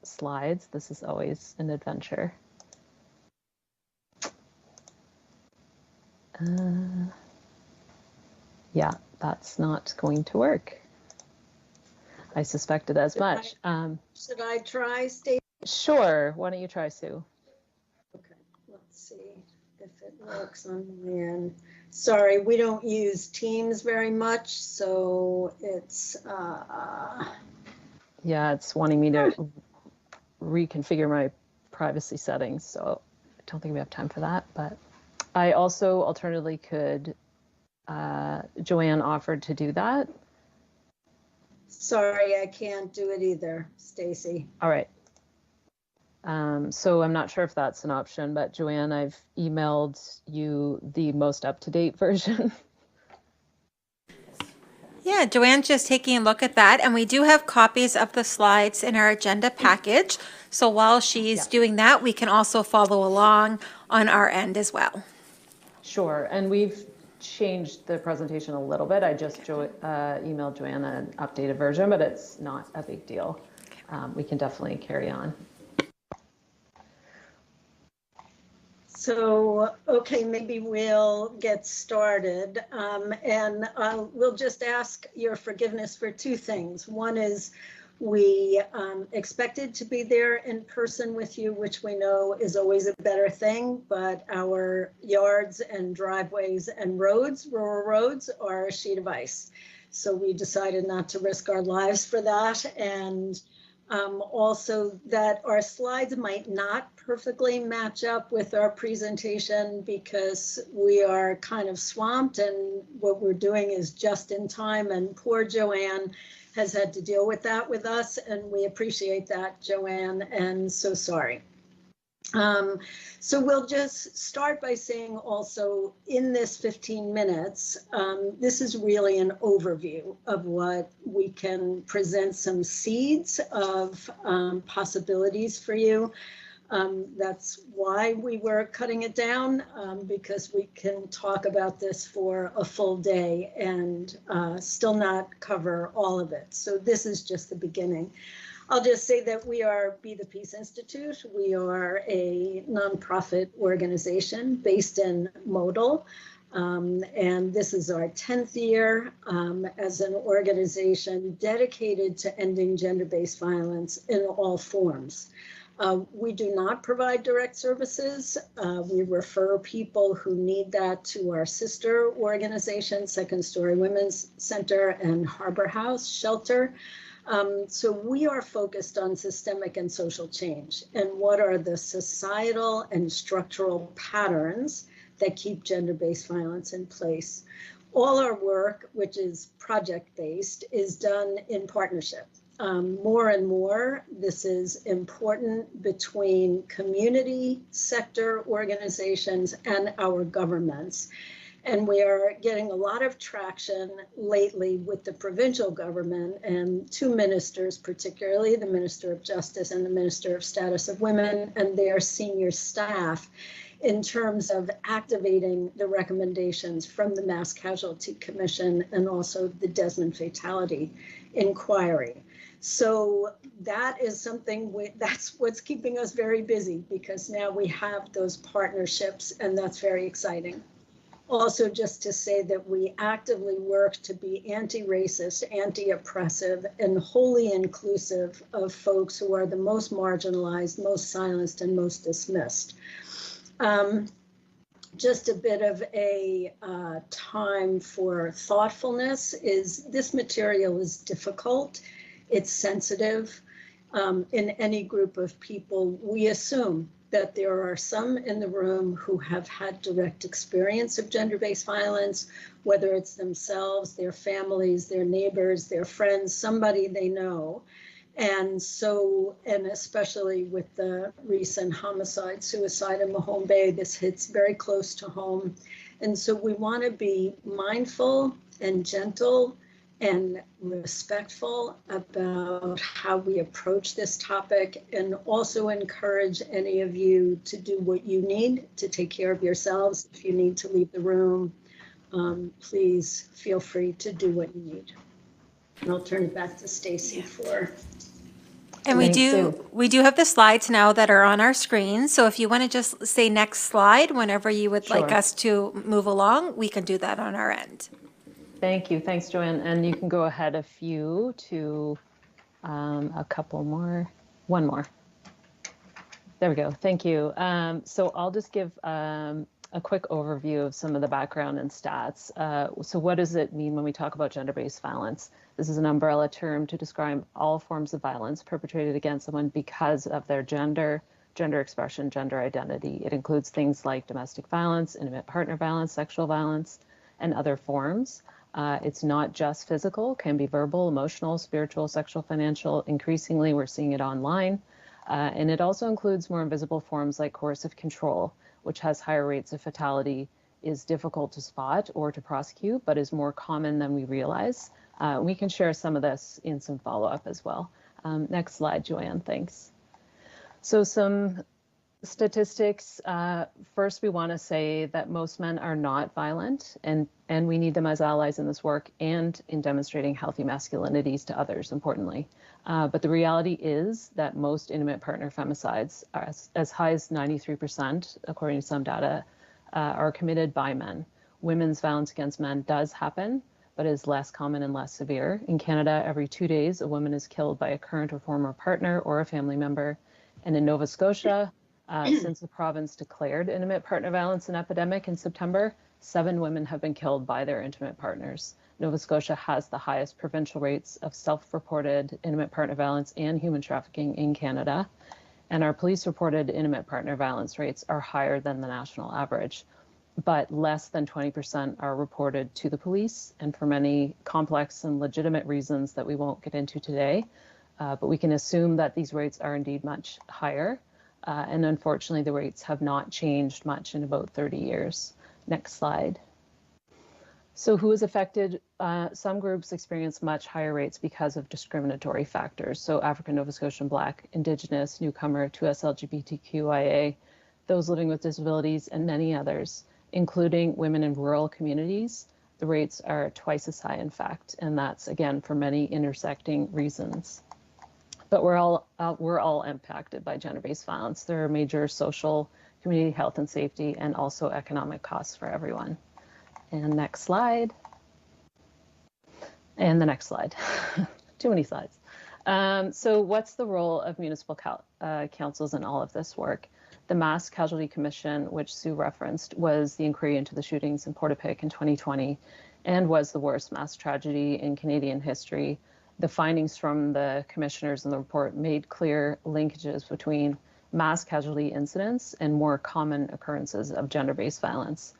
slides. This is always an adventure. Yeah, that's not going to work. I suspected as much. Should I try, Stacey? Sure. Why don't you try, Sue? Okay, let's see if it works on my end. Sorry, we don't use Teams very much, so it's Yeah, it's wanting me to reconfigure my privacy settings, so I don't think we have time for that. But I also alternatively could, Joanne offered to do that. sorry, I can't do it either, Stacy. All right. So I'm not sure if that's an option, but Joanne, I've emailed you the most up-to-date version. Yeah, Joanne's just taking a look at that, and we do have copies of the slides in our agenda package. So while she's doing that, we can also follow along on our end as well. Sure, and we've changed the presentation a little bit. I just emailed Joanne an updated version, but it's not a big deal. We can definitely carry on. So, okay, maybe we'll get started. And we'll just ask your forgiveness for two things. One is we expected to be there in person with you, which we know is always a better thing, but our yards and driveways and roads, rural roads, are a sheet of ice. So we decided not to risk our lives for that. And also that our slides might not perfectly match up with our presentation because we are kind of swamped and what we're doing is just in time, and poor Joanne has had to deal with that with us, and we appreciate that, Joanne, and so sorry. So we'll just start by saying also in this 15 minutes, this is really an overview of what we can present, some seeds of possibilities for you. That's why we were cutting it down, because we can talk about this for a full day and still not cover all of it. So this is just the beginning. I'll just say that we are Be the Peace Institute. We are a nonprofit organization based in Modal. And this is our 10th year as an organization dedicated to ending gender-based violence in all forms. We do not provide direct services. We refer people who need that to our sister organizations, Second Story Women's Center and Harbor House Shelter. So we are focused on systemic and social change and what are the societal and structural patterns that keep gender-based violence in place. All our work, which is project-based, is done in partnership. More and more, this is important between community sector organizations and our governments. And we are getting a lot of traction lately with the provincial government and two ministers, particularly the Minister of Justice and the Minister of Status of Women and their senior staff, in terms of activating the recommendations from the Mass Casualty Commission and also the Desmond Fatality Inquiry. So that is something, that's what's keeping us very busy because now we have those partnerships and that's very exciting. Also, just to say that we actively work to be anti-racist, anti-oppressive, and wholly inclusive of folks who are the most marginalized, most silenced, and most dismissed. Just a bit of a time for thoughtfulness is this material is difficult, it's sensitive. In any group of people, we assume that there are some in the room who have had direct experience of gender-based violence, whether it's themselves, their families, their neighbors, their friends, somebody they know. And so, and especially with the recent homicide, suicide in Mahone Bay, this hits very close to home. And so we want to be mindful and gentle and respectful about how we approach this topic, and also encourage any of you to do what you need to take care of yourselves. If you need to leave the room, please feel free to do what you need. And I'll turn it back to Stacy for. And we Thanks, do have the slides now that are on our screen. So if you want to just say next slide whenever you would like Sure. us to move along, we can do that on our end. Thank you. Thanks, Joanne. And you can go ahead a few to a couple more. One more. There we go. Thank you. So I'll just give a quick overview of some of the background and stats. So what does it mean when we talk about gender-based violence? This is an umbrella term to describe all forms of violence perpetrated against someone because of their gender, gender expression, gender identity. It includes things like domestic violence, intimate partner violence, sexual violence, and other forms. It's not just physical, can be verbal, emotional, spiritual, sexual, financial. Increasingly, we're seeing it online. And it also includes more invisible forms like coercive control, which has higher rates of fatality, is difficult to spot or to prosecute, but is more common than we realize. We can share some of this in some follow-up as well. Next slide, Joanne, thanks. So some statistics. First, we want to say that most men are not violent, and we need them as allies in this work and in demonstrating healthy masculinities to others, importantly. But the reality is that most intimate partner femicides, are as high as 93%, according to some data, are committed by men. Women's violence against men does happen, but is less common and less severe. In Canada, every 2 days, a woman is killed by a current or former partner or a family member. And in Nova Scotia, since the province declared intimate partner violence an epidemic in September, 7 women have been killed by their intimate partners. Nova Scotia has the highest provincial rates of self-reported intimate partner violence and human trafficking in Canada. And our police-reported intimate partner violence rates are higher than the national average, but less than 20% are reported to the police, and for many complex and legitimate reasons that we won't get into today. But we can assume that these rates are indeed much higher. And unfortunately, the rates have not changed much in about 30 years. Next slide. So who is affected? Some groups experience much higher rates because of discriminatory factors. So African, Nova Scotian, Black, Indigenous, newcomer, 2S LGBTQIA, those living with disabilities, and many others, including women in rural communities. The rates are twice as high, in fact, and that's, again, for many intersecting reasons. But we're all impacted by gender-based violence. There are major social, community health and safety, and also economic costs for everyone. And next slide. And the next slide. Too many slides. So what's the role of municipal councils in all of this work? The Mass Casualty Commission, which Sue referenced, was the inquiry into the shootings in Portapique in 2020 and was the worst mass tragedy in Canadian history. The findings from the commissioners in the report made clear linkages between mass casualty incidents and more common occurrences of gender-based violence.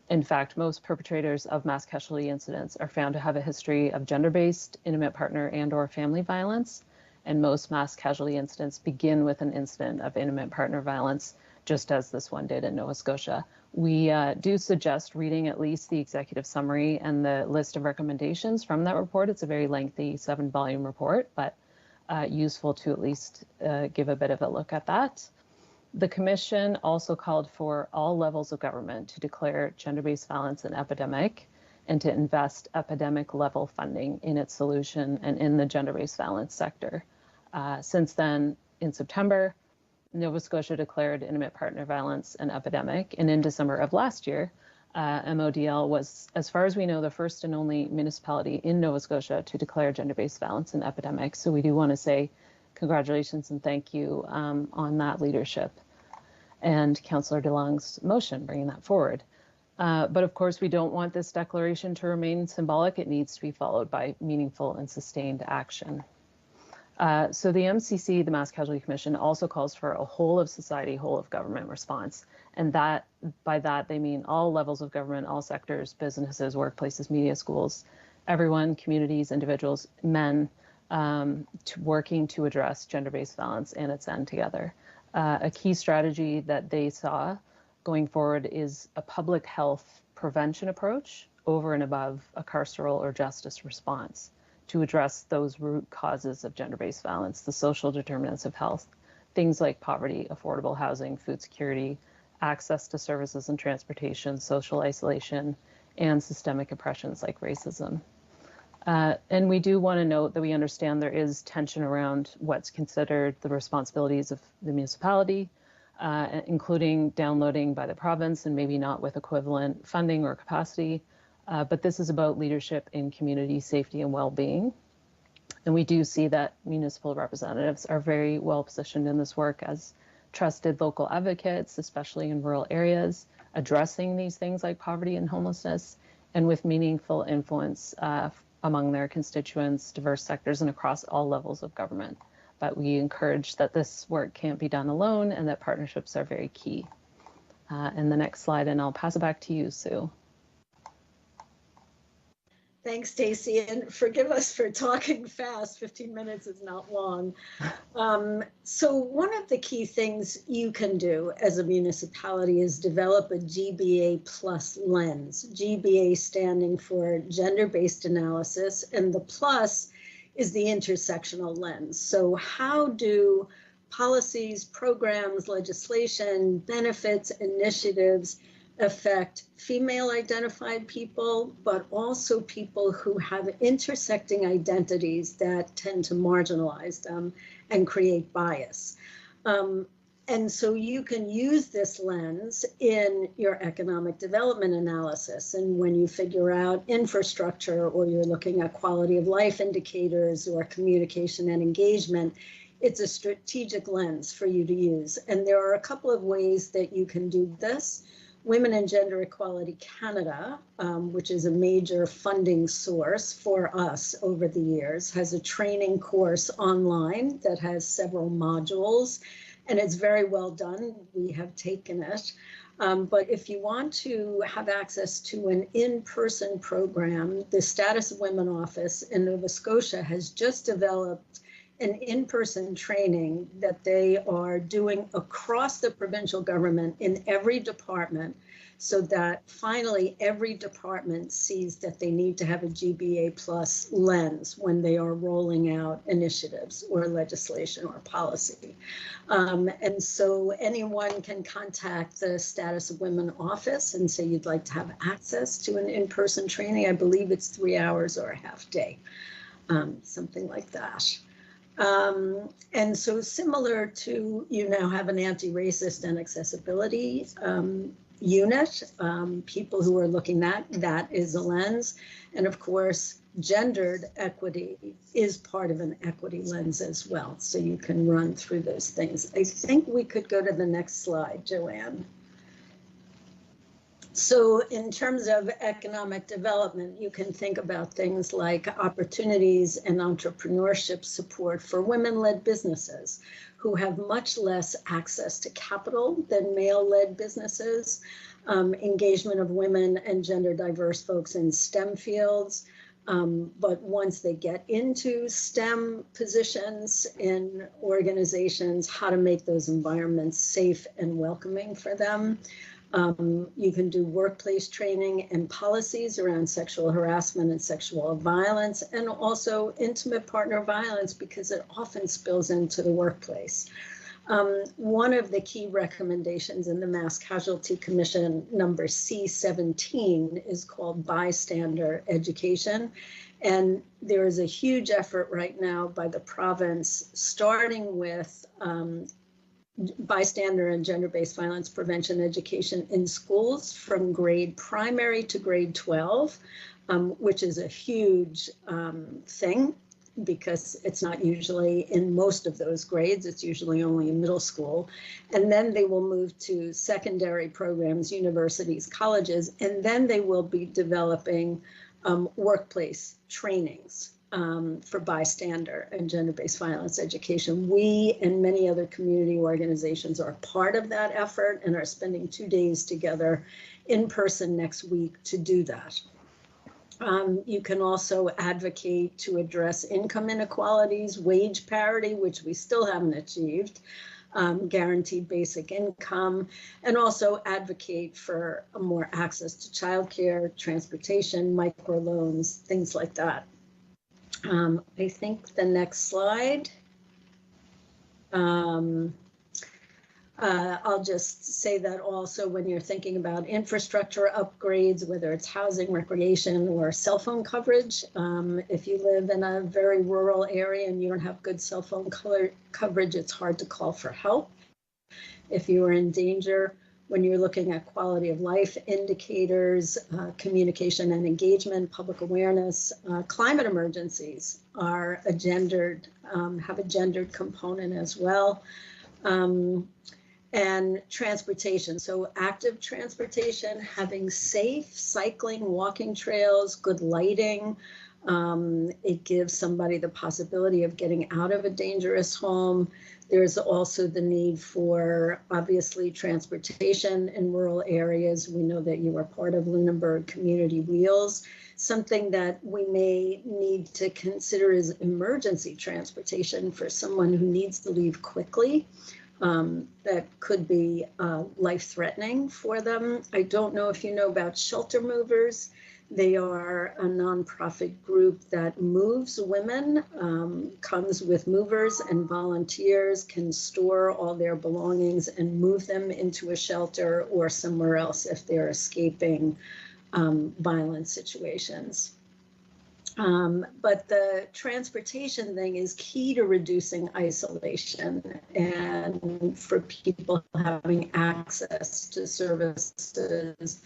In fact, most perpetrators of mass casualty incidents are found to have a history of gender-based, intimate partner and/or family violence, and most mass casualty incidents begin with an incident of intimate partner violence, just as this one did in Nova Scotia. We do suggest reading at least the executive summary and the list of recommendations from that report. It's a very lengthy 7-volume report, but useful to at least give a bit of a look at that. The Commission also called for all levels of government to declare gender-based violence an epidemic and to invest epidemic-level funding in its solution and in the gender-based violence sector. Since then, in September, Nova Scotia declared intimate partner violence an epidemic, and in December of last year, MODL was, as far as we know, the first and only municipality in Nova Scotia to declare gender-based violence an epidemic. So we do want to say congratulations and thank you on that leadership, and Councillor DeLong's motion bringing that forward. But of course, we don't want this declaration to remain symbolic. It needs to be followed by meaningful and sustained action. So the MCC, the Mass Casualty Commission, also calls for a whole of society, whole of government response. And that, by that, they mean all levels of government, all sectors, businesses, workplaces, media, schools, everyone, communities, individuals, men, to working to address gender-based violence and its end together. A key strategy that they saw going forward is a public health prevention approach over and above a carceral or justice response to address those root causes of gender-based violence, the social determinants of health, things like poverty, affordable housing, food security, access to services and transportation, social isolation, and systemic oppressions like racism. And we do want to note that we understand there is tension around what's considered the responsibilities of the municipality, including downloading by the province and maybe not with equivalent funding or capacity. But this is about leadership in community safety and well-being. And we do see that municipal representatives are very well positioned in this work as trusted local advocates, especially in rural areas, addressing these things like poverty and homelessness, and with meaningful influence among their constituents, diverse sectors, and across all levels of government. But we encourage that this work can't be done alone and that partnerships are very key. And the next slide, and I'll pass it back to you, Sue. Thanks, Stacy, and forgive us for talking fast. 15 minutes is not long. So one of the key things you can do as a municipality is develop a GBA plus lens, GBA standing for gender-based analysis, and the plus is the intersectional lens. So how do policies, programs, legislation, benefits, initiatives affect female identified people, but also people who have intersecting identities that tend to marginalize them and create bias. And so you can use this lens in your economic development analysis. And when you figure out infrastructure, or you're looking at quality of life indicators or communication and engagement, it's a strategic lens for you to use. And there are a couple of ways that you can do this. Women and Gender Equality Canada, which is a major funding source for us over the years, has a training course online that has several modules, and it's very well done. We have taken it. But if you want to have access to an in-person program, the Status of Women Office in Nova Scotia has just developed an in-person training that they are doing across the provincial government in every department, so that finally every department sees that they need to have a GBA plus lens when they are rolling out initiatives or legislation or policy. And so anyone can contact the Status of Women Office and say you'd like to have access to an in-person training. I believe it's 3 hours or a half day, something like that. And so similar to, you now have an anti-racist and accessibility unit, people who are looking at that is a lens. And of course, gendered equity is part of an equity lens as well. So you can run through those things. I think we could go to the next slide, Joanne. So in terms of economic development, you can think about things like opportunities and entrepreneurship support for women-led businesses who have much less access to capital than male-led businesses, engagement of women and gender diverse folks in STEM fields. But once they get into STEM positions in organizations, how to make those environments safe and welcoming for them. You can do workplace training and policies around sexual harassment and sexual violence, and also intimate partner violence, because it often spills into the workplace. One of the key recommendations in the Mass Casualty Commission number C17 is called bystander education. And there is a huge effort right now by the province, starting with bystander and gender-based violence prevention education in schools from grade primary to grade 12, which is a huge thing, because it's not usually in most of those grades. It's usually only in middle school. And then they will move to secondary programs, universities, colleges, and then they will be developing workplace trainings for bystander and gender-based violence education. We and many other community organizations are part of that effort and are spending 2 days together in person next week to do that. You can also advocate to address income inequalities, wage parity, which we still haven't achieved, guaranteed basic income, and also advocate for more access to childcare, transportation, microloans, things like that. I think the next slide. I'll just say that also when you're thinking about infrastructure upgrades, whether it's housing, recreation, or cell phone coverage, if you live in a very rural area and you don't have good cell phone coverage, it's hard to call for help. If you are in danger, when you're looking at quality of life indicators, communication and engagement, public awareness, climate emergencies are a gendered, have a gendered component as well. And transportation, so active transportation, having safe cycling, walking trails, good lighting. It gives somebody the possibility of getting out of a dangerous home. There's also the need for, obviously, transportation in rural areas. We know that you are part of Lunenburg Community Wheels. Something that we may need to consider is emergency transportation for someone who needs to leave quickly. That could be life-threatening for them. I don't know if you know about Shelter Movers. They are a nonprofit group that moves women, comes with movers and volunteers, can store all their belongings and move them into a shelter or somewhere else if they're escaping violent situations. But the transportation thing is key to reducing isolation and for people having access to services,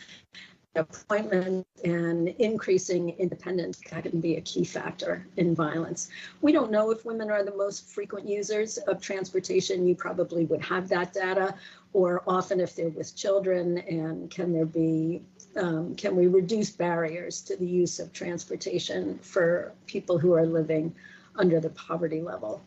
appointment, and increasing independence can be a key factor in violence. We don't know if women are the most frequent users of transportation. You probably would have that data, or often if they're with children, and can there be can we reduce barriers to the use of transportation for people who are living under the poverty level?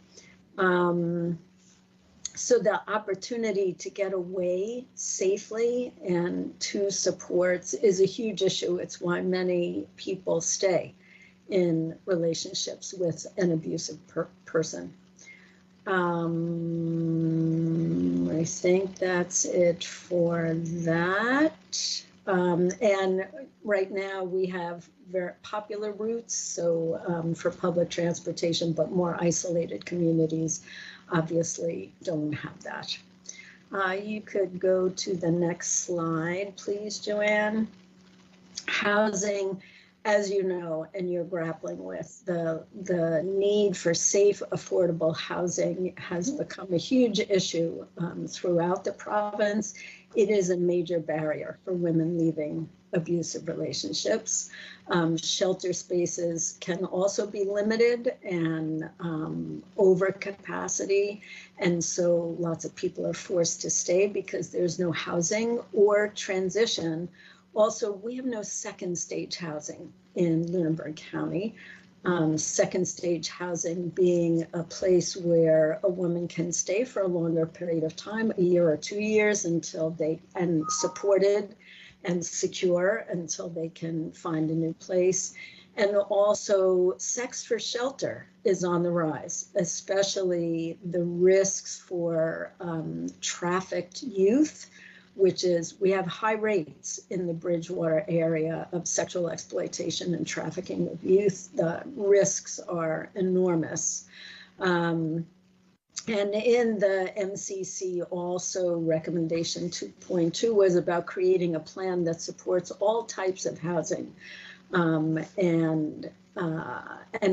So the opportunity to get away safely and to supports is a huge issue. It's why many people stay in relationships with an abusive person. I think that's it for that. And right now we have very popular routes, so for public transportation, but more isolated communities obviously don't have that. You could go to the next slide, please, Joanne. Housing, as you know, and you're grappling with, the need for safe, affordable housing has become a huge issue throughout the province. It is a major barrier for women leaving abusive relationships. Shelter spaces can also be limited and over capacity. And so lots of people are forced to stay because there's no housing or transition. Also, we have no second stage housing in Lunenburg County. Second stage housing being a place where a woman can stay for a longer period of time, a year or 2 years, until they, and supported and secure until they can find a new place. And also sex for shelter is on the rise, especially the risks for trafficked youth, which is, we have high rates in the Bridgewater area of sexual exploitation and trafficking of youth. The risks are enormous. And in the MCC also, recommendation 2.2 was about creating a plan that supports all types of housing. And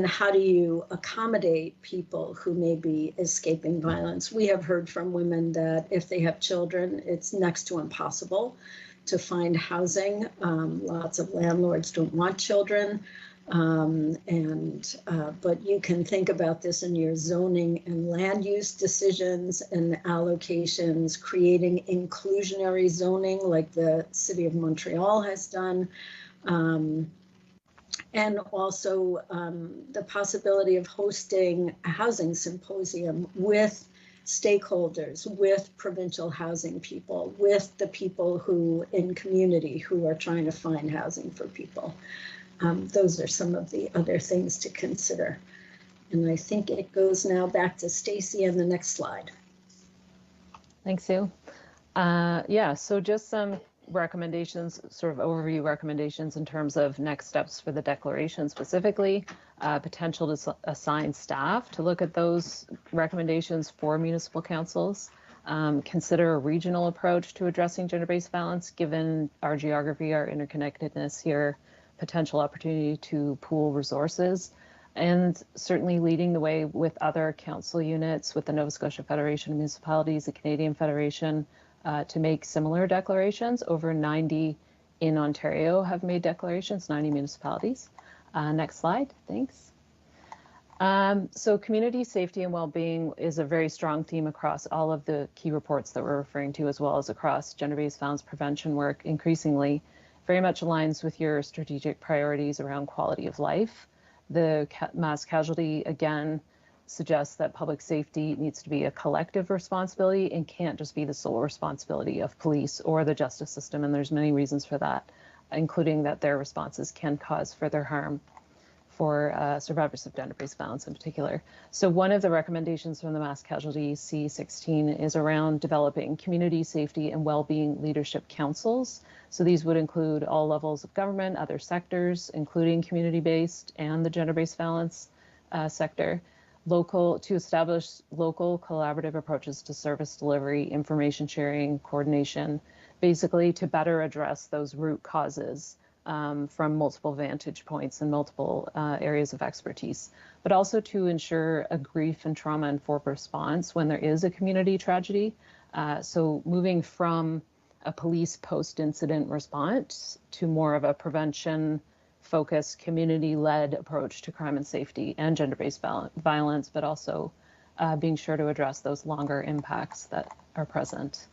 how do you accommodate people who may be escaping violence? We have heard from women that if they have children, it's next to impossible to find housing. Lots of landlords don't want children. But you can think about this in your zoning and land use decisions and allocations, creating inclusionary zoning like the City of Montreal has done. And also the possibility of hosting a housing symposium with stakeholders, with provincial housing people, with the people who in community who are trying to find housing for people. those are some of the other things to consider. And I think it goes now back to Stacy on the next slide. Thanks, Sue. Yeah, so just some recommendations, sort of overview recommendations in terms of next steps for the declaration specifically, potential to assign staff to look at those recommendations for municipal councils, consider a regional approach to addressing gender-based violence, given our geography, our interconnectedness here, potential opportunity to pool resources, and certainly leading the way with other council units, with the Nova Scotia Federation of Municipalities, the Canadian Federation, to make similar declarations. Over 90 in Ontario have made declarations, 90 municipalities. Next slide, thanks. So community safety and well-being is a very strong theme across all of the key reports that we're referring to, as well as across gender-based violence prevention work. Increasingly, very much aligns with your strategic priorities around quality of life. The mass casualty, again, suggests that public safety needs to be a collective responsibility and can't just be the sole responsibility of police or the justice system. And there's many reasons for that, including that their responses can cause further harm for survivors of gender-based violence in particular. So one of the recommendations from the mass casualty C16 is around developing community safety and well-being leadership councils. So these would include all levels of government, other sectors, including community-based and the gender-based violence sector, to establish local collaborative approaches to service delivery, information sharing, coordination, basically to better address those root causes from multiple vantage points and multiple areas of expertise, but also to ensure a grief and trauma-informed response when there is a community tragedy. So moving from a police post-incident response to more of a prevention-focused, community-led approach to crime and safety and gender-based violence, but also being sure to address those longer impacts that are present.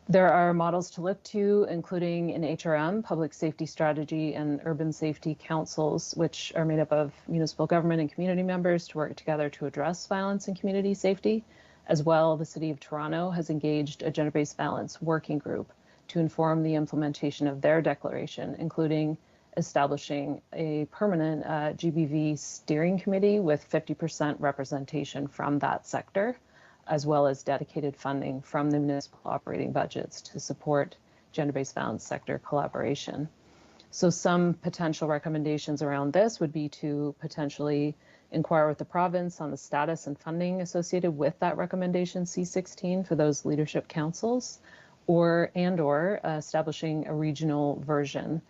There are models to look to, including in HRM, Public Safety Strategy, and Urban Safety Councils, which are made up of municipal government and community members to work together to address violence and community safety. As well, the City of Toronto has engaged a gender-based violence working group to inform the implementation of their declaration, including establishing a permanent GBV steering committee with 50% representation from that sector, as well as dedicated funding from the municipal operating budgets to support gender-based violence sector collaboration. So some potential recommendations around this would be to potentially inquire with the province on the status and funding associated with that recommendation C16 for those leadership councils, or establishing a regional version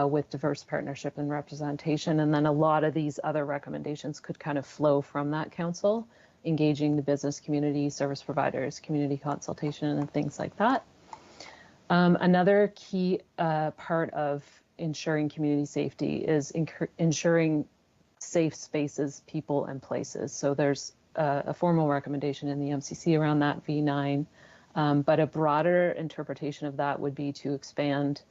with diverse partnership and representation. And then a lot of these other recommendations could kind of flow from that council, engaging the business community, service providers, community consultation, and things like that. Another key part of ensuring community safety is ensuring safe spaces, people, and places. So there's a formal recommendation in the MCC around that, V9, but a broader interpretation of that would be to expand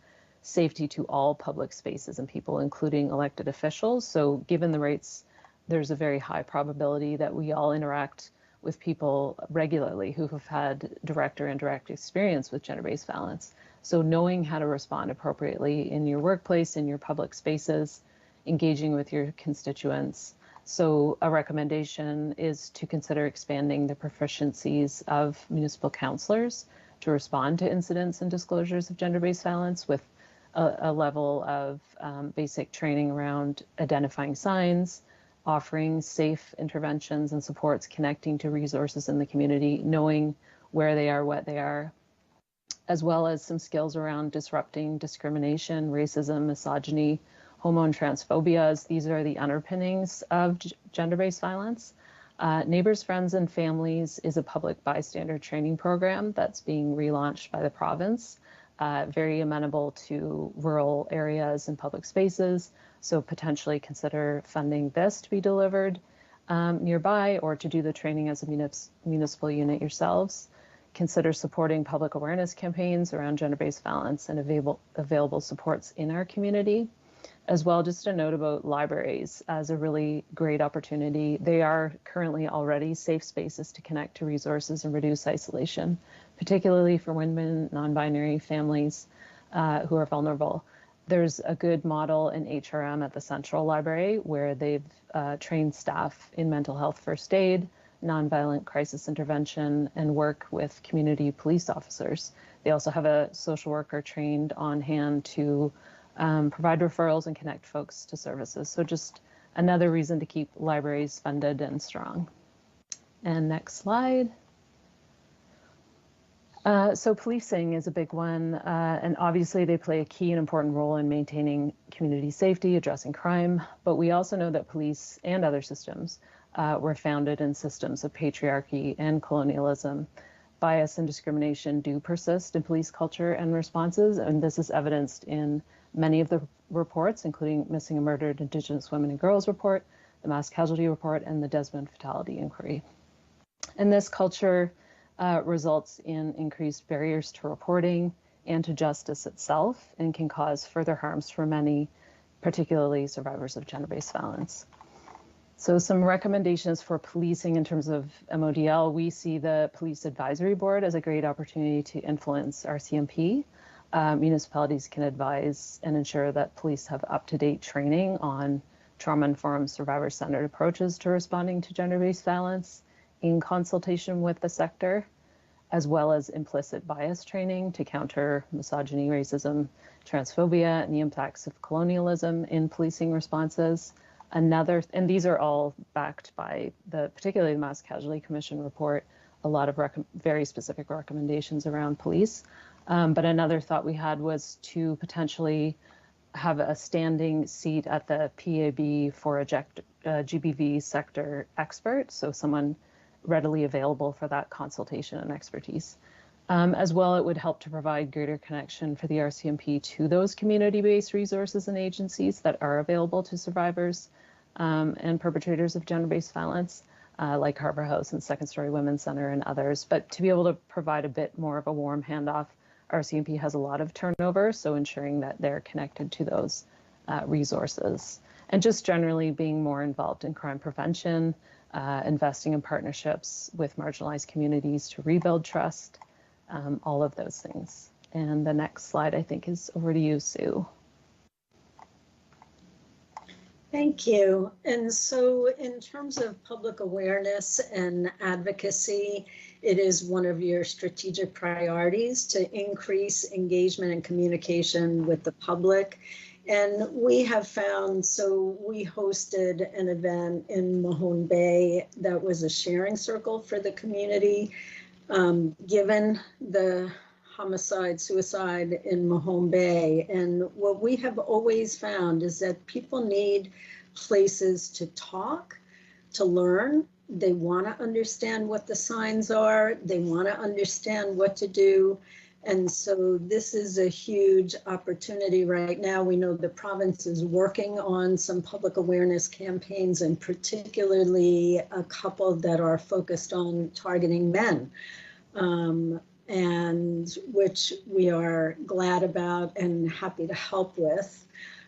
safety to all public spaces and people, including elected officials. So given the rates, there's a very high probability that we all interact with people regularly who have had direct or indirect experience with gender-based violence. So knowing how to respond appropriately in your workplace, in your public spaces, engaging with your constituents. So a recommendation is to consider expanding the proficiencies of municipal councillors to respond to incidents and disclosures of gender-based violence with a level of basic training around identifying signs, offering safe interventions and supports, connecting to resources in the community, knowing where they are, what they are, as well as some skills around disrupting discrimination, racism, misogyny, homo and transphobias. These are the underpinnings of gender-based violence. Neighbors, Friends, and Families is a public bystander training program that's being relaunched by the province, very amenable to rural areas and public spaces. So potentially consider funding this to be delivered nearby, or to do the training as a municipal unit yourselves. Consider supporting public awareness campaigns around gender-based violence and available supports in our community. As well, just a note about libraries as a really great opportunity. They are currently already safe spaces to connect to resources and reduce isolation, particularly for women, non-binary families who are vulnerable. There's a good model in HRM at the Central Library where they've trained staff in mental health first aid, nonviolent crisis intervention, and work with community police officers. They also have a social worker trained on hand to provide referrals and connect folks to services. So just another reason to keep libraries funded and strong. And next slide. So policing is a big one, and obviously they play a key and important role in maintaining community safety, addressing crime, but we also know that police and other systems were founded in systems of patriarchy and colonialism. Bias and discrimination do persist in police culture and responses, and this is evidenced in many of the reports, including Missing and Murdered Indigenous Women and Girls Report, the Mass Casualty Report, and the Desmond Fatality Inquiry. And this culture results in increased barriers to reporting and to justice itself, and can cause further harms for many, particularly survivors of gender-based violence. So some recommendations for policing in terms of MODL, we see the Police Advisory Board as a great opportunity to influence RCMP. Municipalities can advise and ensure that police have up-to-date training on trauma-informed, survivor-centered approaches to responding to gender-based violence in consultation with the sector, as well as implicit bias training to counter misogyny, racism, transphobia, and the impacts of colonialism in policing responses. And these are all backed by particularly the Mass Casualty Commission report, a lot of very specific recommendations around police. But another thought we had was to potentially have a standing seat at the PAB for a GBV sector expert, so someone readily available for that consultation and expertise. As well, it would help to provide greater connection for the RCMP to those community-based resources and agencies that are available to survivors and perpetrators of gender-based violence, like Harbor House and Second Story Women's Center and others. But to be able to provide a bit more of a warm handoff, RCMP has a lot of turnover, so ensuring that they're connected to those resources. And just generally being more involved in crime prevention, investing in partnerships with marginalized communities to rebuild trust, all of those things. And the next slide, I think, is over to you, Sue. Thank you. And so in terms of public awareness and advocacy, it is one of your strategic priorities to increase engagement and communication with the public. And we have found, so we hosted an event in Mahone Bay that was a sharing circle for the community. Given the homicide, suicide in Mahone Bay. And what we have always found is that people need places to talk, to learn. They want to understand what the signs are. They want to understand what to do. And so this is a huge opportunity right now. We know the province is working on some public awareness campaigns, and particularly a couple that are focused on targeting men. And which we are glad about and happy to help with.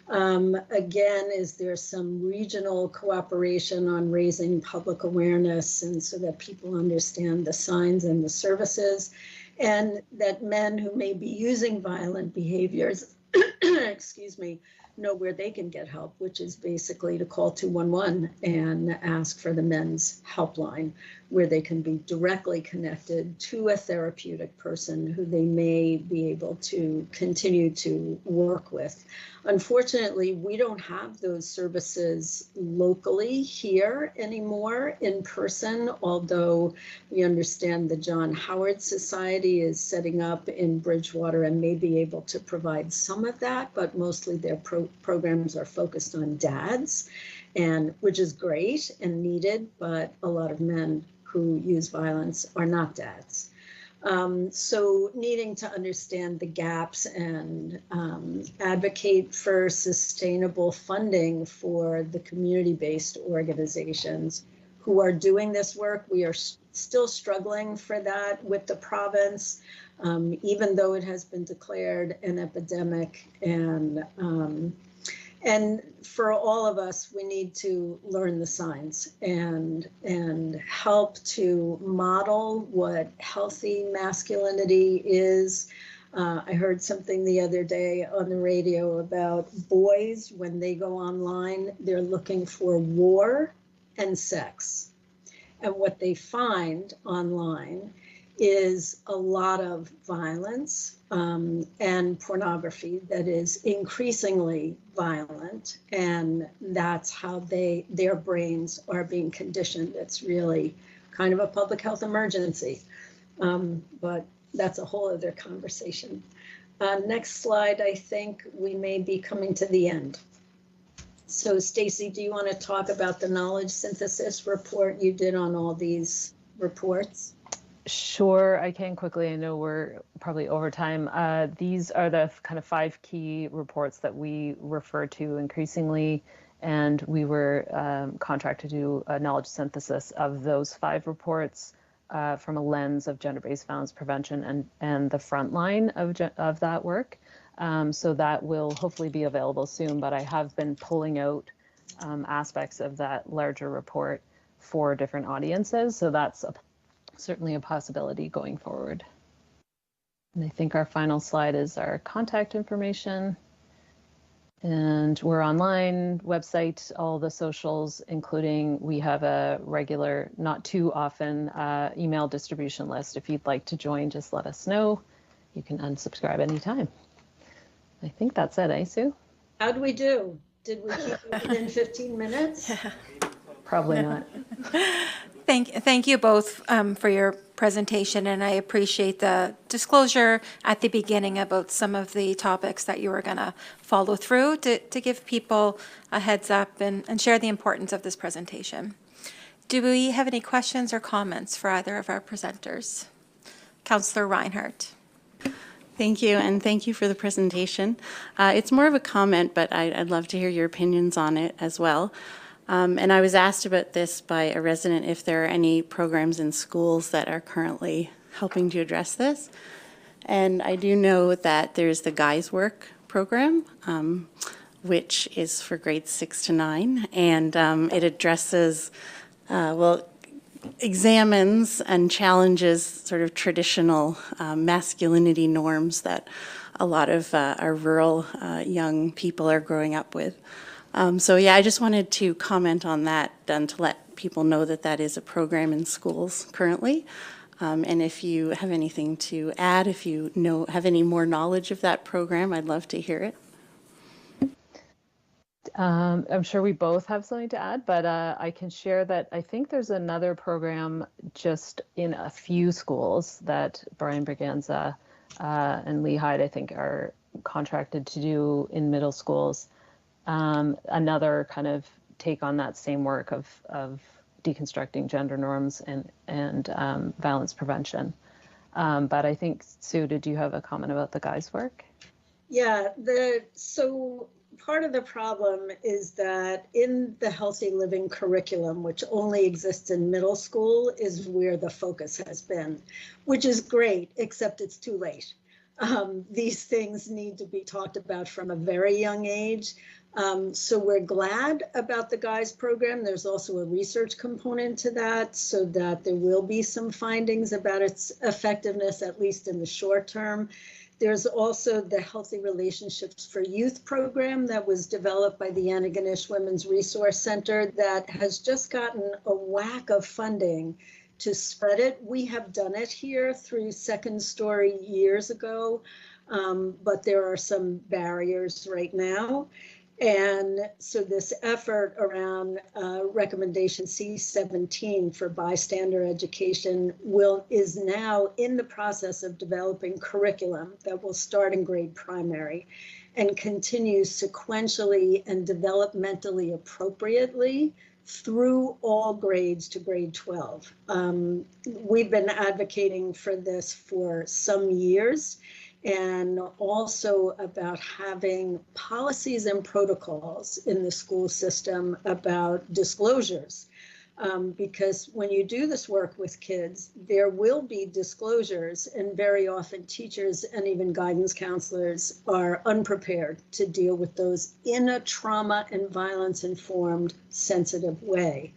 Again, is there some regional cooperation on raising public awareness, and so that people understand the signs and the services, and that men who may be using violent behaviors, excuse me, know where they can get help, which is basically to call 211 and ask for the men's helpline, where they can be directly connected to a therapeutic person who they may be able to continue to work with. Unfortunately, we don't have those services locally here anymore in person, although we understand the John Howard Society is setting up in Bridgewater and may be able to provide some of that, but mostly their programs are focused on dads, and which is great and needed, but a lot of men who use violence are not dads. So needing to understand the gaps and advocate for sustainable funding for the community-based organizations who are doing this work. We are still struggling for that with the province, even though it has been declared an epidemic. And for all of us, we need to learn the signs and help to model what healthy masculinity is, I heard something the other day on the radio about boys, when they go online, they're looking for war and sex. And what they find online is a lot of violence and pornography that is increasingly violent. And that's how their brains are being conditioned. It's really kind of a public health emergency. But that's a whole other conversation. Next slide, I think we may be coming to the end. So Stacy, do you want to talk about the knowledge synthesis report you did on all these reports? Sure, I can quickly. I know we're probably over time. These are the kind of 5 key reports that we refer to increasingly, and we were contracted to do a knowledge synthesis of those 5 reports from a lens of gender-based violence prevention and the front line of that work. So that will hopefully be available soon, but I have been pulling out aspects of that larger report for different audiences. So that's certainly a possibility going forward. And I think our final slide is our contact information. And we're online, website, all the socials, including we have a regular, not too often, email distribution list. If you'd like to join, just let us know. You can unsubscribe anytime. I think that's it, eh, Sue? How'd we do? Did we keep it within 15 minutes? Probably not. Thank you both for your presentation, and I appreciate the disclosure at the beginning about some of the topics that you were going to follow through to give people a heads up and share the importance of this presentation. Do we have any questions or comments for either of our presenters? Councillor Reinhardt. Thank you, and thank you for the presentation. It's more of a comment, but I'd love to hear your opinions on it as well. And I was asked about this by a resident if there are any programs in schools that are currently helping to address this. And I do know that there's the Guys Work program, which is for grades 6 to 9, and it addresses, examines and challenges sort of traditional masculinity norms that a lot of our rural young people are growing up with. So yeah, I just wanted to comment on that and to let people know that that is a program in schools currently. And if you have anything to add, if you have any more knowledge of that program, I'd love to hear it. I'm sure we both have something to add, but I can share that I think there's another program just in a few schools that Brian Braganza and Lee Hyde, I think, are contracted to do in middle schools. Another kind of take on that same work of deconstructing gender norms and violence prevention. But I think, Sue, did you have a comment about the Guys Work? Yeah, so part of the problem is that in the healthy living curriculum, which only exists in middle school, is where the focus has been, which is great, except it's too late. These things need to be talked about from a very young age. So we're glad about the Guys program. There's also a research component to that, so that there will be some findings about its effectiveness, at least in the short term. There's also the Healthy Relationships for Youth program that was developed by the Antigonish Women's Resource Center that has just gotten a whack of funding to spread it. We have done it here through Second Story years ago, but there are some barriers right now. And so this effort around recommendation C17 for bystander education is now in the process of developing curriculum that will start in grade primary and continue sequentially and developmentally appropriately through all grades to grade 12. We've been advocating for this for some years, and also about having policies and protocols in the school system about disclosures. Because when you do this work with kids, there will be disclosures, and very often teachers and even guidance counselors are unprepared to deal with those in a trauma and violence informed, sensitive way.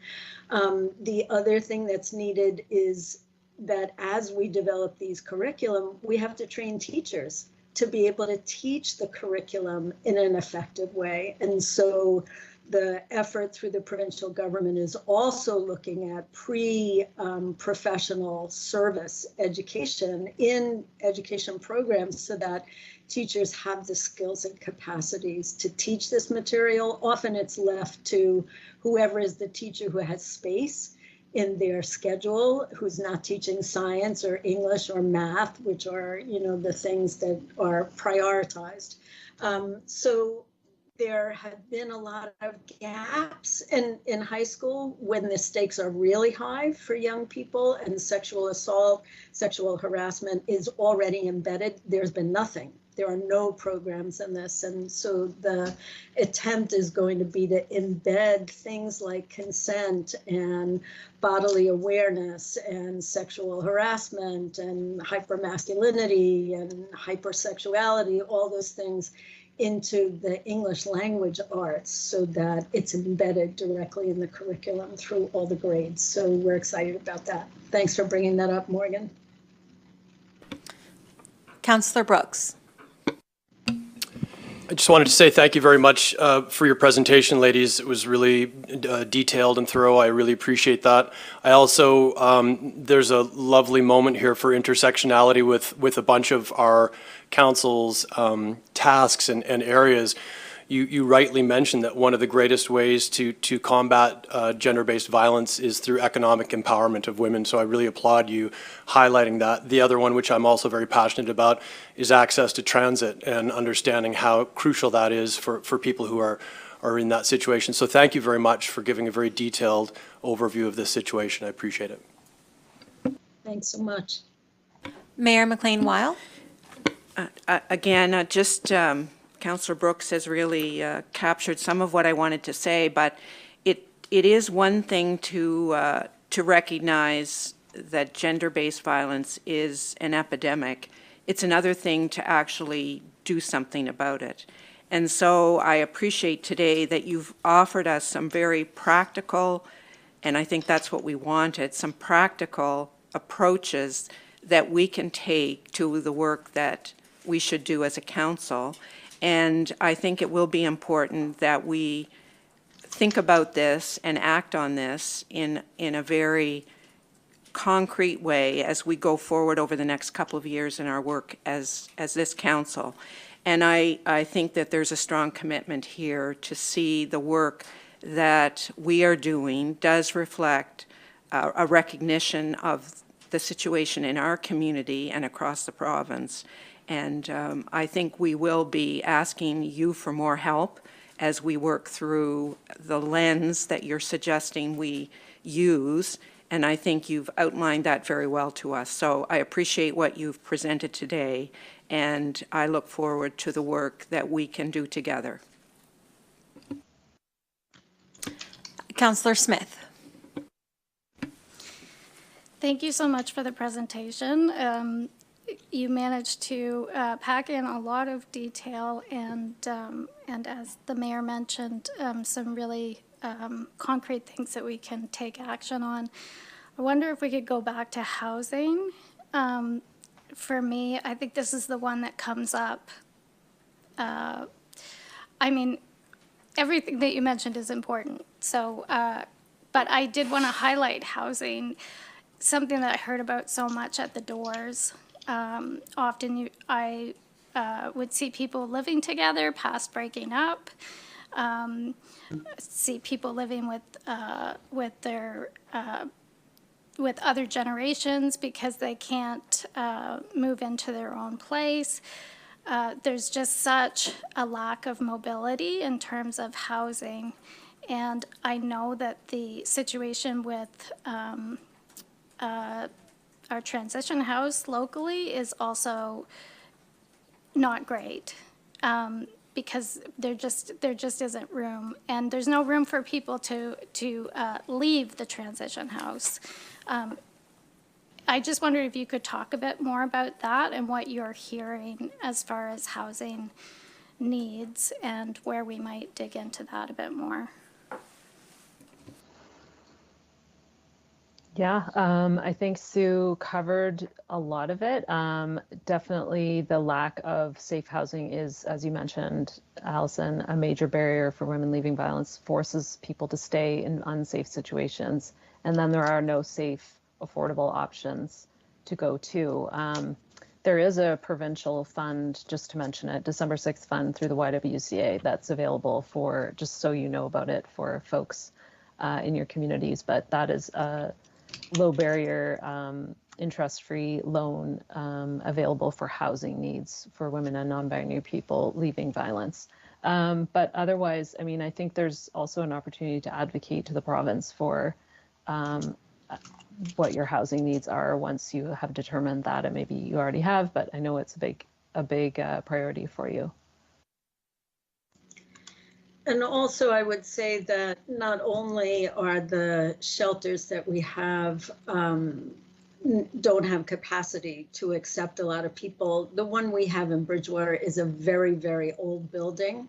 The other thing that's needed is that as we develop these curriculum, we have to train teachers to be able to teach the curriculum in an effective way. And so the effort through the provincial government is also looking at pre-professional service education in education programs so that teachers have the skills and capacities to teach this material. Often it's left to whoever is the teacher who has space in their schedule, who's not teaching science or English or math, which are, the things that are prioritized. So there have been a lot of gaps in high school when the stakes are really high for young people and sexual assault, sexual harassment is already embedded. There's been nothing. There are no programs in this. And so the attempt is going to be to embed things like consent and bodily awareness and sexual harassment and hypermasculinity and hypersexuality, all those things into the English language arts so that it's embedded directly in the curriculum through all the grades. So we're excited about that. Thanks for bringing that up, Morgan. Councillor Brooks. I just wanted to say thank you very much for your presentation, ladies. It was really detailed and thorough. I really appreciate that. I also, there's a lovely moment here for intersectionality with a bunch of our council's tasks and areas. You rightly mentioned that one of the greatest ways to combat gender-based violence is through economic empowerment of women, so I really applaud you highlighting that. The other one, which I'm also very passionate about, is access to transit and understanding how crucial that is for people who are in that situation. So thank you very much for giving a very detailed overview of this situation. I appreciate it. Thanks so much. Mayor McLean-Weil. Again, Councillor Brooks has really captured some of what I wanted to say, but it is one thing to recognize that gender-based violence is an epidemic. It's another thing to actually do something about it. And so I appreciate today that you've offered us some very practical, and I think that's what we wanted, some practical approaches that we can take to the work that we should do as a council. And I think it will be important that we think about this and act on this in a very concrete way as we go forward over the next couple of years in our work as this council. And I think that there's a strong commitment here to see the work that we are doing does reflect a recognition of the situation in our community and across the province. And I think we will be asking you for more help as we work through the lens that you're suggesting we use. And I think you've outlined that very well to us. So I appreciate what you've presented today, and I look forward to the work that we can do together. Councillor Smith. Thank you so much for the presentation. You managed to pack in a lot of detail and as the mayor mentioned, some really concrete things that we can take action on. I wonder if we could go back to housing. For me, I think this is the one that comes up. I mean, everything that you mentioned is important. So, but I did want to highlight housing, something that I heard about so much at the doors. Often I would see people living together past breaking up, see people living with other generations because they can't move into their own place. There's just such a lack of mobility in terms of housing. And I know that the situation with our transition house locally is also not great because there just isn't room, and there's no room for people to leave the transition house. I just wondered if you could talk a bit more about that and what you're hearing as far as housing needs and where we might dig into that a bit more. Yeah, I think Sue covered a lot of it. Definitely the lack of safe housing is, as you mentioned, Allison, a major barrier for women leaving violence, forces people to stay in unsafe situations. And then there are no safe, affordable options to go to. There is a provincial fund, just to mention it, December 6th fund through the YWCA that's available for, just so you know about it, for folks in your communities. But that is a low barrier, interest-free loan available for housing needs for women and non-binary people leaving violence. But otherwise, I mean, I think there's also an opportunity to advocate to the province for what your housing needs are once you have determined that, and maybe you already have, but I know it's a big priority for you. And also, I would say that not only are the shelters that we have don't have capacity to accept a lot of people. The one we have in Bridgewater is a very, very old building.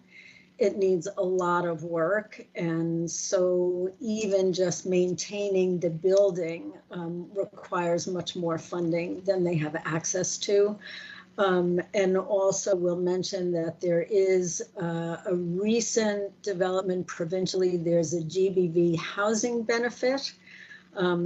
It needs a lot of work. And so even just maintaining the building requires much more funding than they have access to. And also we'll mention that there is a recent development provincially. There's a GBV housing benefit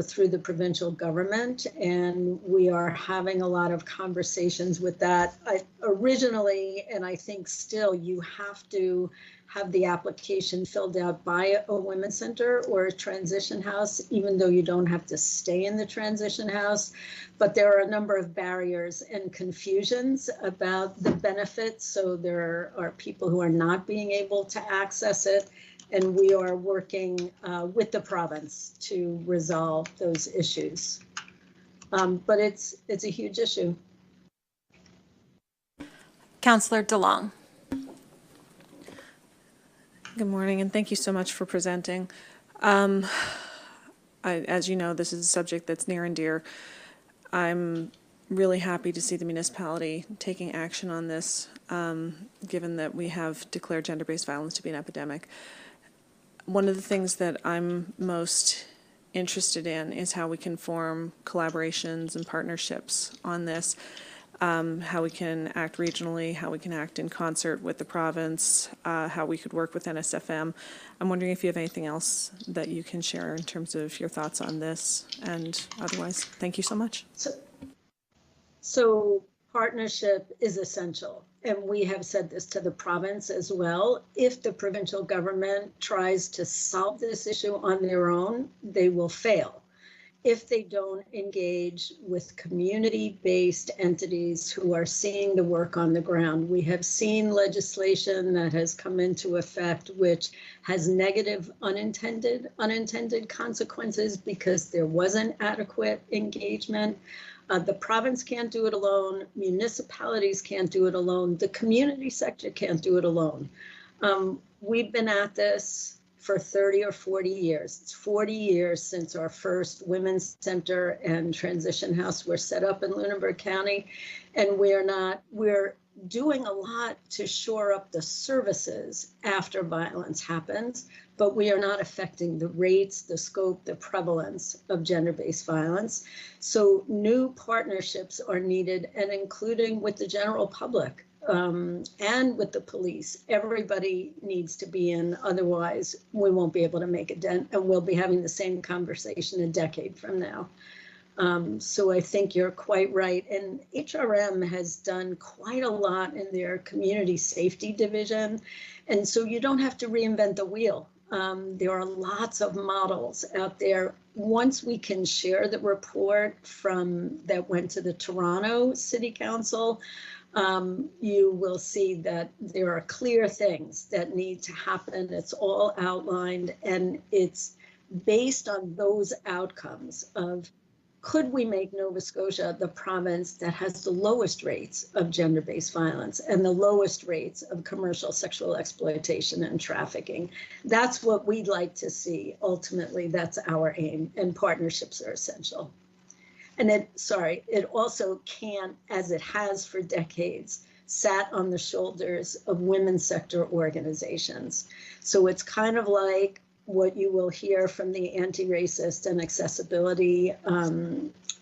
through the provincial government, and we are having a lot of conversations with that. Originally, and I think still, you have to have the application filled out by a women's center or a transition house, even though you don't have to stay in the transition house. But there are a number of barriers and confusions about the benefits. So there are people who are not being able to access it. And we are working with the province to resolve those issues. But it's a huge issue. Councillor DeLong. Good morning, and thank you so much for presenting. As you know, this is a subject that's near and dear. I'm really happy to see the municipality taking action on this, given that we have declared gender-based violence to be an epidemic. One of the things that I'm most interested in is how we can form collaborations and partnerships on this, how we can act regionally, how we can act in concert with the province, how we could work with NSFM. I'm wondering if you have anything else that you can share in terms of your thoughts on this, and otherwise, thank you so much. So partnership is essential. And we have said this to the province as well. If the provincial government tries to solve this issue on their own, they will fail. If they don't engage with community-based entities who are seeing the work on the ground. We have seen legislation that has come into effect, which has negative unintended consequences because there wasn't adequate engagement. The province can't do it alone. Municipalities can't do it alone. The community sector can't do it alone. We've been at this for 30 or 40 years. It's 40 years since our first women's center and transition house were set up in Lunenburg County. And we're doing a lot to shore up the services after violence happens, but we are not affecting the rates, the scope, the prevalence of gender-based violence. So new partnerships are needed, and including with the general public and with the police. Everybody needs to be in, otherwise we won't be able to make a dent, and we'll be having the same conversation a decade from now. So I think you're quite right. And HRM has done quite a lot in their community safety division. And so you don't have to reinvent the wheel. There are lots of models out there. Once we can share the report that went to the Toronto City Council, you will see that there are clear things that need to happen. It's all outlined, and it's based on those outcomes of, could we make Nova Scotia the province that has the lowest rates of gender-based violence and the lowest rates of commercial sexual exploitation and trafficking? That's what we'd like to see. Ultimately, that's our aim, and partnerships are essential. And it also can't, as it has for decades, sat on the shoulders of women's sector organizations. So it's kind of like what you will hear from the anti-racist and accessibility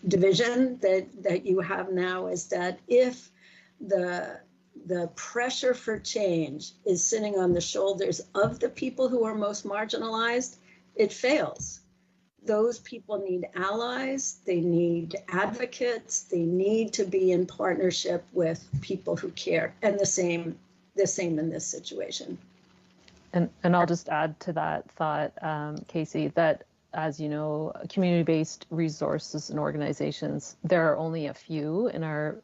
division that you have now is that if the pressure for change is sitting on the shoulders of the people who are most marginalized, it fails. Those people need allies, they need advocates, they need to be in partnership with people who care, and the same in this situation. And I'll just add to that thought, Casey, that as you know, community-based resources and organizations, there are only a few in our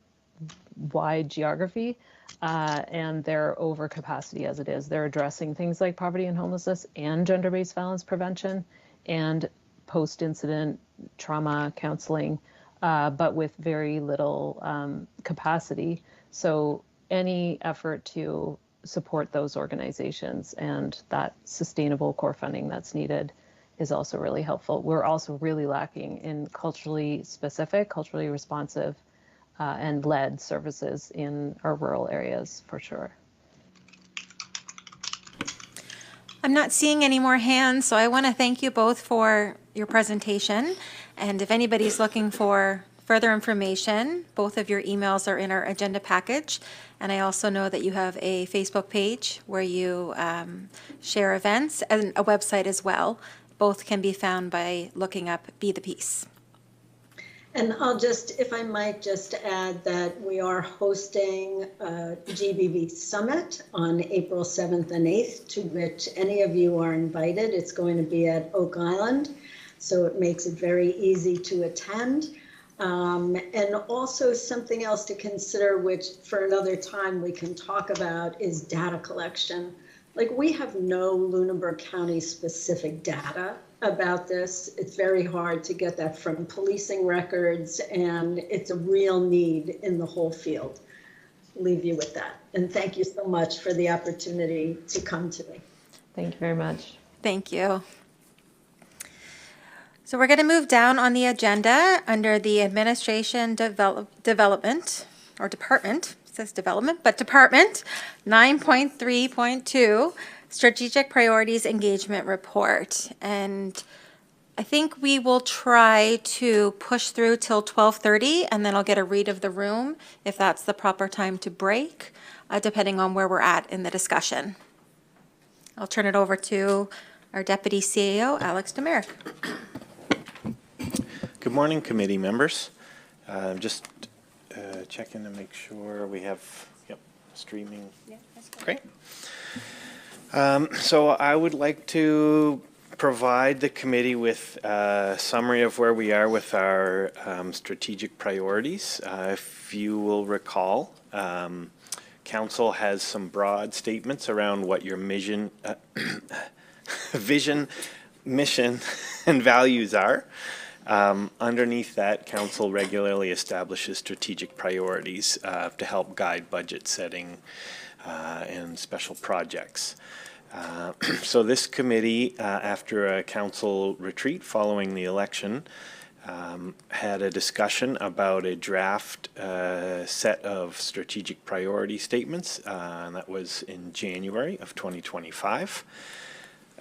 wide geography, and they're over capacity as it is. They're addressing things like poverty and homelessness and gender-based violence prevention and post-incident trauma counseling, but with very little capacity. So any effort to support those organizations and that sustainable core funding that's needed is also really helpful. We're also really lacking in culturally specific, culturally responsive, and led services in our rural areas for sure. I'm not seeing any more hands, so I want to thank you both for your presentation. And if anybody's looking for further information, both of your emails are in our agenda package. And I also know that you have a Facebook page where you share events and a website as well. Both can be found by looking up Be the Peace. And I'll just, if I might just add that we are hosting a GBV Summit on April 7th and 8th, to which any of you are invited. It's going to be at Oak Island, so it makes it very easy to attend. And also something else to consider, which for another time we can talk about, is data collection. Like, we have no Lunenburg County specific data about this. It's very hard to get that from policing records, and it's a real need in the whole field. Leave you with that. And thank you so much for the opportunity to come today. Thank you very much. Thank you. So we're going to move down on the agenda under the Administration Development, or Department, it says Development, but Department 9.3.2, Strategic Priorities Engagement Report. And I think we will try to push through till 12:30, and then I'll get a read of the room if that's the proper time to break, depending on where we're at in the discussion. I'll turn it over to our Deputy CAO, Alex Demerick. Good morning, committee members. Just checking to make sure we have, streaming. Yeah, that's great. So I would like to provide the committee with a summary of where we are with our strategic priorities. If you will recall, Council has some broad statements around what your vision, mission, and values are. Underneath that, Council regularly establishes strategic priorities to help guide budget setting and special projects. So this committee, after a council retreat following the election, had a discussion about a draft set of strategic priority statements, and that was in January of 2025.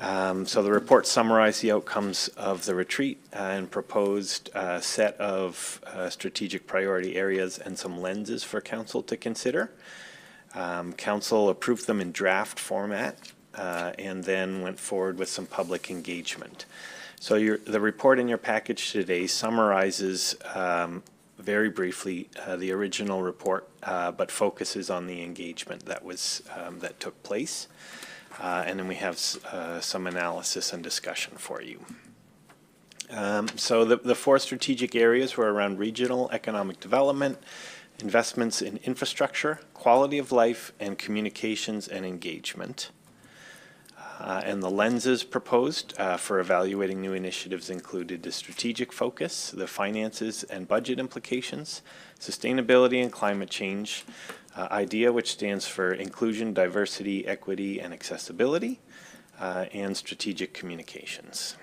So the report summarized the outcomes of the retreat and proposed a set of strategic priority areas and some lenses for Council to consider. Council approved them in draft format and then went forward with some public engagement. So the report in your package today summarizes very briefly the original report, but focuses on the engagement that was that took place. And then we have some analysis and discussion for you. So the four strategic areas were around regional economic development, investments in infrastructure, quality of life, and communications and engagement. And the lenses proposed for evaluating new initiatives included the strategic focus, the finances and budget implications, sustainability and climate change, IDEA, which stands for Inclusion, Diversity, Equity, and Accessibility, and Strategic Communications.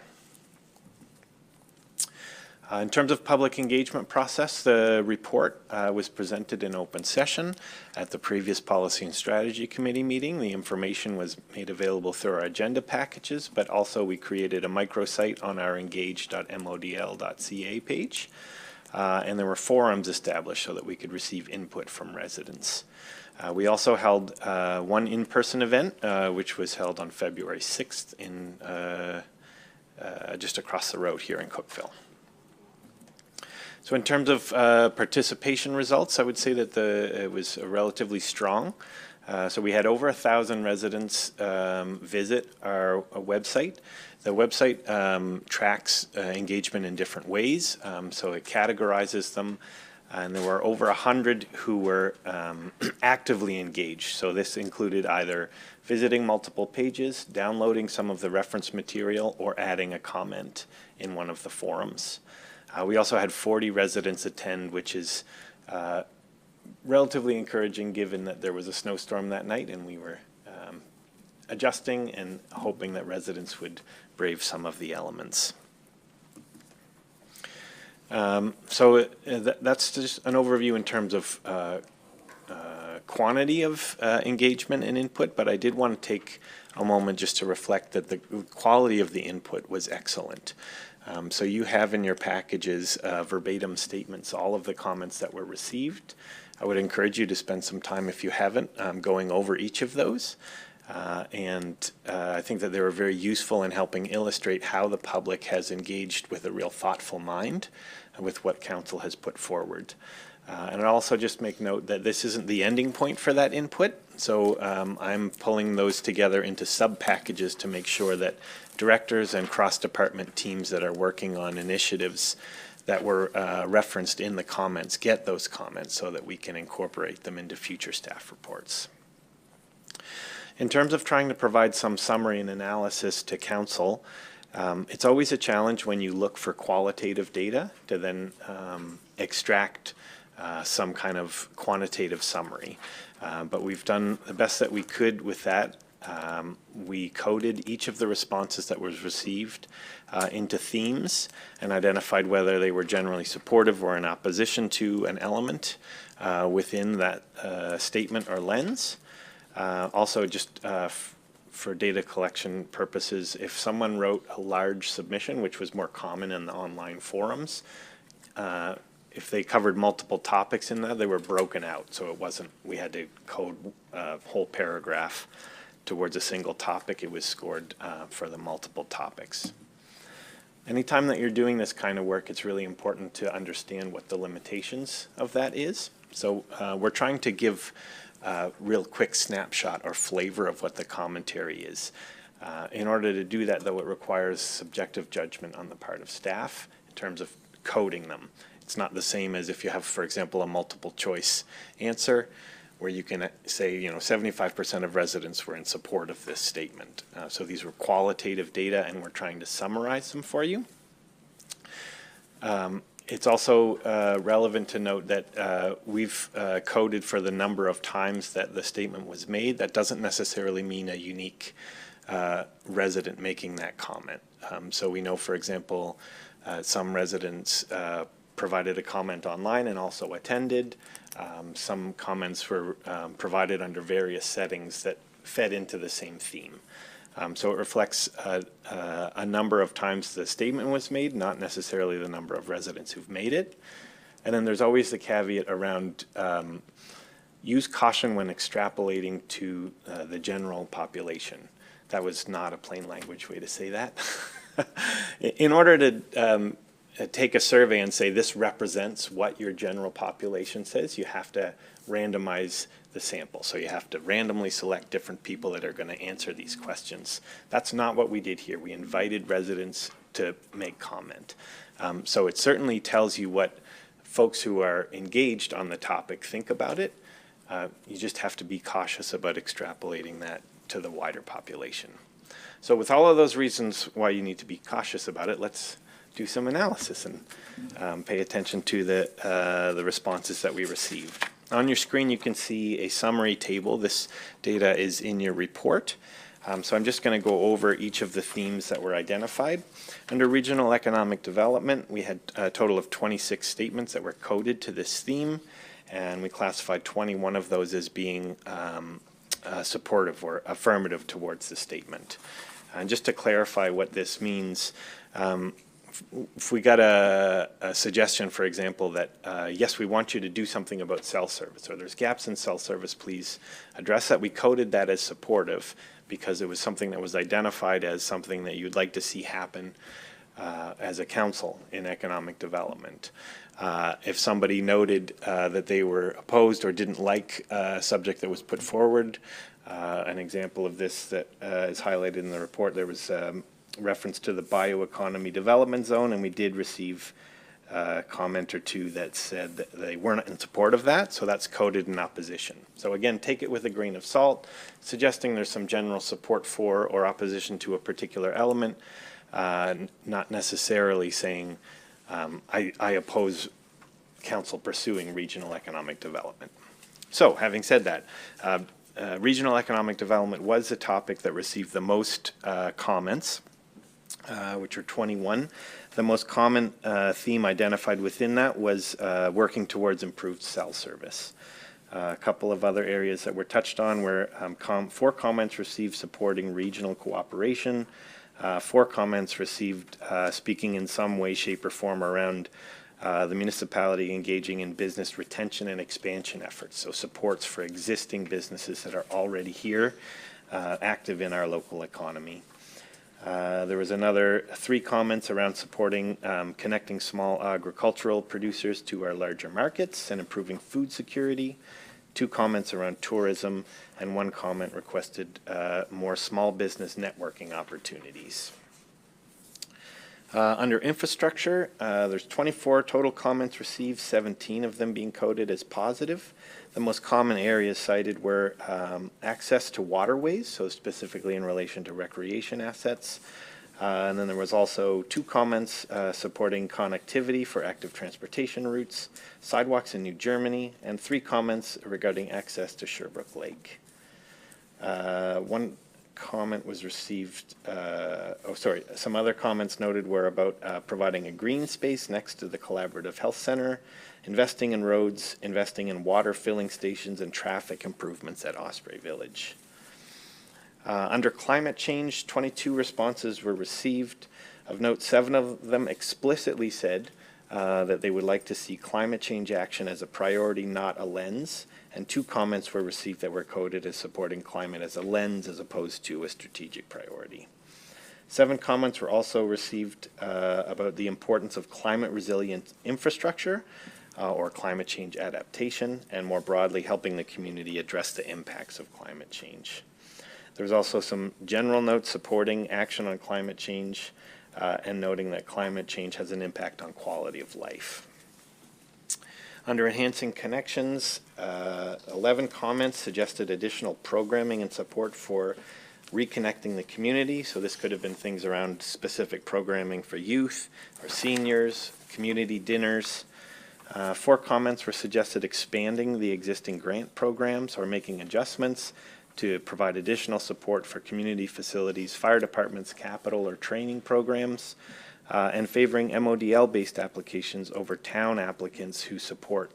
In terms of public engagement process, the report was presented in open session at the previous Policy and Strategy Committee meeting. The information was made available through our agenda packages, but also we created a microsite on our engage.modl.ca page. And there were forums established so that we could receive input from residents. We also held one in-person event, which was held on February 6th in just across the road here in Cookeville. So in terms of participation results, I would say that it was relatively strong. So we had over 1,000 residents visit our website. The website tracks engagement in different ways, so it categorizes them. And there were over 100 who were actively engaged. So this included either visiting multiple pages, downloading some of the reference material, or adding a comment in one of the forums. We also had 40 residents attend, which is relatively encouraging given that there was a snowstorm that night and we were adjusting and hoping that residents would brave some of the elements. That's just an overview in terms of quantity of engagement and input, but I did want to take a moment just to reflect that the quality of the input was excellent. So you have in your packages verbatim statements, all of the comments that were received. I would encourage you to spend some time, if you haven't, going over each of those. I think that they were very useful in helping illustrate how the public has engaged with a real thoughtful mind with what council has put forward. And I'd also just make note that this isn't the ending point for that input. So I'm pulling those together into sub-packages to make sure that directors and cross-department teams that are working on initiatives that were referenced in the comments get those comments so that we can incorporate them into future staff reports. In terms of trying to provide some summary and analysis to council, it's always a challenge when you look for qualitative data to then extract some kind of quantitative summary. But we've done the best that we could with that. We coded each of the responses that was received into themes and identified whether they were generally supportive or in opposition to an element within that statement or lens. Also, just for data collection purposes, if someone wrote a large submission, which was more common in the online forums, if they covered multiple topics in that, they were broken out. So it wasn't, we had to code a whole paragraph towards a single topic. It was scored for the multiple topics. Anytime that you're doing this kind of work, it's really important to understand what the limitations of that is. So we're trying to give a real quick snapshot or flavor of what the commentary is. In order to do that, though, it requires subjective judgment on the part of staff in terms of coding them. It's not the same as if you have, for example, a multiple choice answer where you can say, 75% of residents were in support of this statement. So these were qualitative data and we're trying to summarize them for you. It's also relevant to note that we've coded for the number of times that the statement was made. That doesn't necessarily mean a unique resident making that comment. So we know, for example, some residents provided a comment online and also attended. Some comments were provided under various settings that fed into the same theme. So it reflects a number of times the statement was made, not necessarily the number of residents who've made it. And then there's always the caveat around use caution when extrapolating to the general population. That was not a plain language way to say that. In order to take a survey and say this represents what your general population says, you have to randomize the sample. So you have to randomly select different people that are going to answer these questions. That's not what we did here. We invited residents to make comment. So it certainly tells you what folks who are engaged on the topic think about it. You just have to be cautious about extrapolating that to the wider population. So with all of those reasons why you need to be cautious about it, let's do some analysis and pay attention to the responses that we received. On your screen, you can see a summary table. This data is in your report. So I'm just going to go over each of the themes that were identified. Under regional economic development, we had a total of 26 statements that were coded to this theme, and we classified 21 of those as being supportive or affirmative towards the statement. And just to clarify what this means, if we got a suggestion, for example, that yes, we want you to do something about cell service, or there's gaps in cell service, please address that. We coded that as supportive because it was something that was identified as something that you'd like to see happen as a council in economic development. If somebody noted that they were opposed or didn't like a subject that was put forward, an example of this that is highlighted in the report, there was reference to the bioeconomy development zone, and we did receive a comment or two that said that they weren't in support of that, so that's coded in opposition. So again, take it with a grain of salt, suggesting there's some general support for or opposition to a particular element, not necessarily saying I oppose council pursuing regional economic development. So having said that, regional economic development was the topic that received the most comments, which are 21. The most common theme identified within that was working towards improved cell service. A couple of other areas that were touched on were 4 comments received supporting regional cooperation, 4 comments received speaking in some way, shape, or form around the municipality engaging in business retention and expansion efforts, so supports for existing businesses that are already here, active in our local economy. There was another 3 comments around supporting connecting small agricultural producers to our larger markets and improving food security, 2 comments around tourism, and 1 comment requested more small business networking opportunities. Under infrastructure, there's 24 total comments received, 17 of them being coded as positive. The most common areas cited were access to waterways, so specifically in relation to recreation assets. And then there was also 2 comments supporting connectivity for active transportation routes, sidewalks in New Germany, and 3 comments regarding access to Sherbrooke Lake. 1 comment was received, some other comments noted were about providing a green space next to the Collaborative Health Center, investing in roads, investing in water filling stations, and traffic improvements at Osprey Village. Under climate change, 22 responses were received. Of note, 7 of them explicitly said that they would like to see climate change action as a priority, not a lens, and 2 comments were received that were coded as supporting climate as a lens as opposed to a strategic priority. 7 comments were also received about the importance of climate resilient infrastructure or climate change adaptation, and more broadly helping the community address the impacts of climate change. There's also some general notes supporting action on climate change and noting that climate change has an impact on quality of life. Under enhancing connections, 11 comments suggested additional programming and support for reconnecting the community. So this could have been things around specific programming for youth or seniors, community dinners. 4 comments were suggested expanding the existing grant programs or making adjustments to provide additional support for community facilities, fire departments, capital or training programs, and favoring MODL-based applications over town applicants who support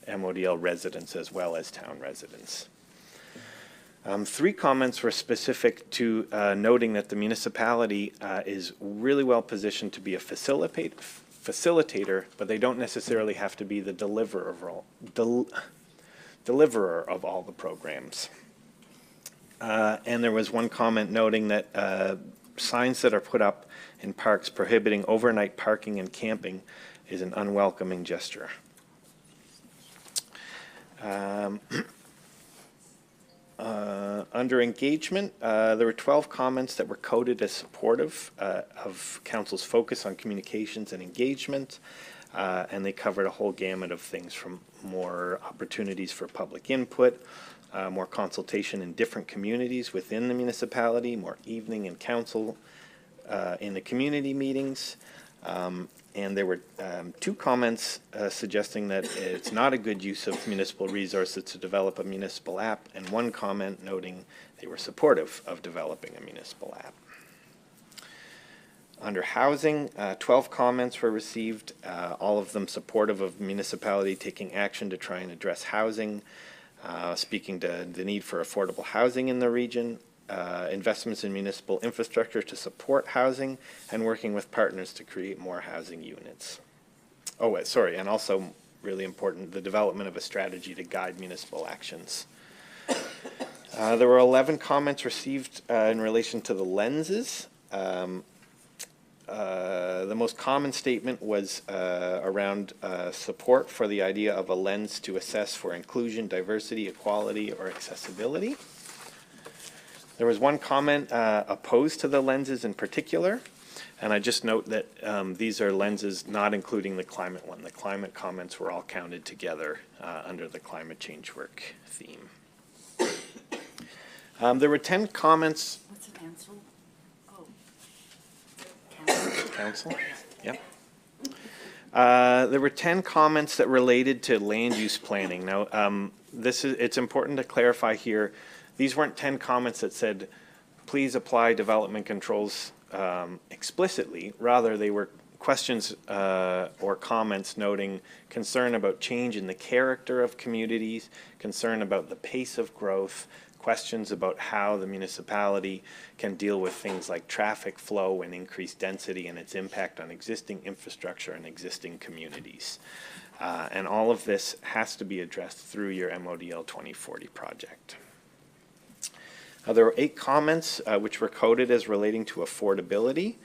MODL residents as well as town residents. 3 comments were specific to noting that the municipality is really well positioned to be a facilitator, but they don't necessarily have to be the deliverer of all the programs. And there was 1 comment noting that signs that are put up in parks prohibiting overnight parking and camping is an unwelcoming gesture. Under engagement, there were 12 comments that were coded as supportive of Council's focus on communications and engagement, and they covered a whole gamut of things from more opportunities for public input, more consultation in different communities within the municipality, more evening and council in the community meetings, And there were two comments suggesting that it's not a good use of municipal resources to develop a municipal app, and one comment noting they were supportive of developing a municipal app. Under housing, 12 comments were received, all of them supportive of municipality taking action to try and address housing, speaking to the need for affordable housing in the region, investments in municipal infrastructure to support housing, and working with partners to create more housing units. Oh, sorry, and also really important, the development of a strategy to guide municipal actions. There were 11 comments received in relation to the lenses. The most common statement was around support for the idea of a lens to assess for inclusion, diversity, equality, or accessibility. There was one comment opposed to the lenses in particular, and I just note that these are lenses not including the climate one. The climate comments were all counted together under the climate change work theme. There were 10 comments. What's the council? Oh. Council? Yep. There were 10 comments that related to land use planning. Now, it's important to clarify here. These weren't 10 comments that said, please apply development controls explicitly. Rather, they were questions or comments noting concern about change in the character of communities, concern about the pace of growth, questions about how the municipality can deal with things like traffic flow and increased density and its impact on existing infrastructure and existing communities. And all of this has to be addressed through your MODL 2040 project. There were 8 comments which were coded as relating to affordability.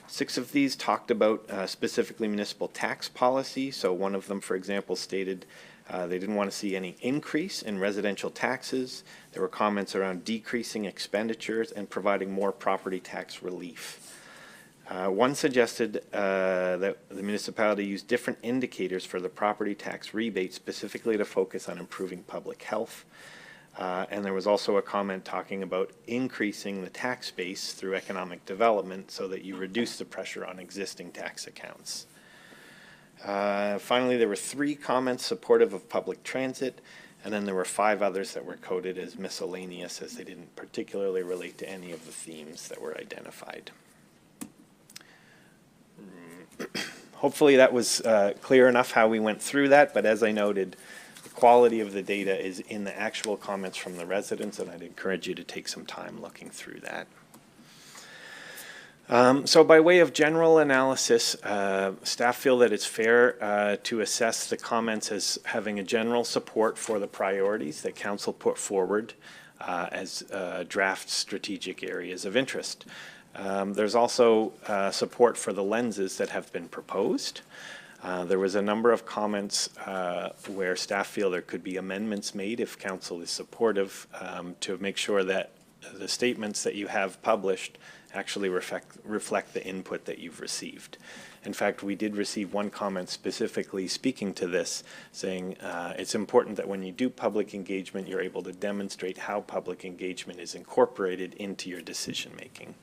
6 of these talked about specifically municipal tax policy. So one of them, for example, stated they didn't want to see any increase in residential taxes. There were comments around decreasing expenditures and providing more property tax relief. One suggested that the municipality use different indicators for the property tax rebate, specifically to focus on improving public health. And there was also a comment talking about increasing the tax base through economic development so that you reduce the pressure on existing tax accounts. Finally, there were 3 comments supportive of public transit, and then there were 5 others that were coded as miscellaneous, as they didn't particularly relate to any of the themes that were identified. Hopefully that was clear enough how we went through that, but as I noted, the quality of the data is in the actual comments from the residents, and I'd encourage you to take some time looking through that. So by way of general analysis, staff feel that it's fair to assess the comments as having a general support for the priorities that council put forward as draft strategic areas of interest. There's also support for the lenses that have been proposed. There was a number of comments where staff feel there could be amendments made if council is supportive to make sure that the statements that you have published actually reflect the input that you've received. In fact, we did receive one comment specifically speaking to this, saying it's important that when you do public engagement, you're able to demonstrate how public engagement is incorporated into your decision making.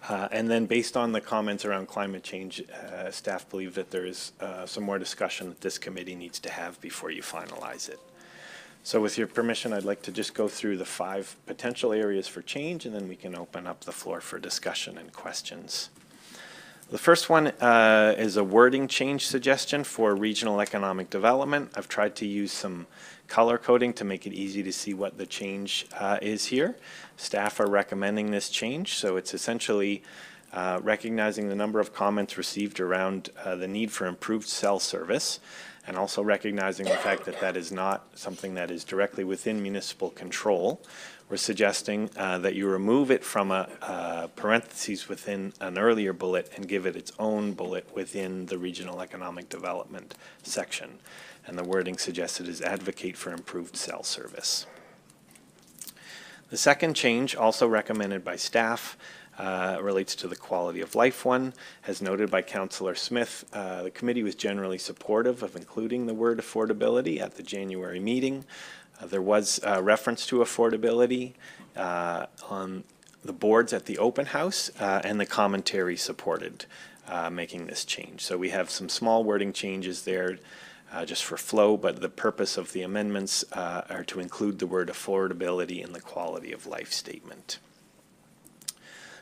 And then based on the comments around climate change, staff believe that there is some more discussion that this committee needs to have before you finalize it. So with your permission, I'd like to just go through the 5 potential areas for change, and then we can open up the floor for discussion and questions. The first one is a wording change suggestion for regional economic development. I've tried to use some color coding to make it easy to see what the change is here. Staff are recommending this change, so it's essentially recognizing the number of comments received around the need for improved cell service, and also recognizing the fact that that is not something that is directly within municipal control. We're suggesting that you remove it from a parentheses within an earlier bullet and give it its own bullet within the regional economic development section. And the wording suggested is advocate for improved cell service. The second change, also recommended by staff, relates to the quality of life one. As noted by Councillor Smith, the committee was generally supportive of including the word affordability at the January meeting. There was reference to affordability on the boards at the open house, and the commentary supported making this change. So we have some small wording changes there just for flow, but the purpose of the amendments are to include the word affordability in the quality of life statement.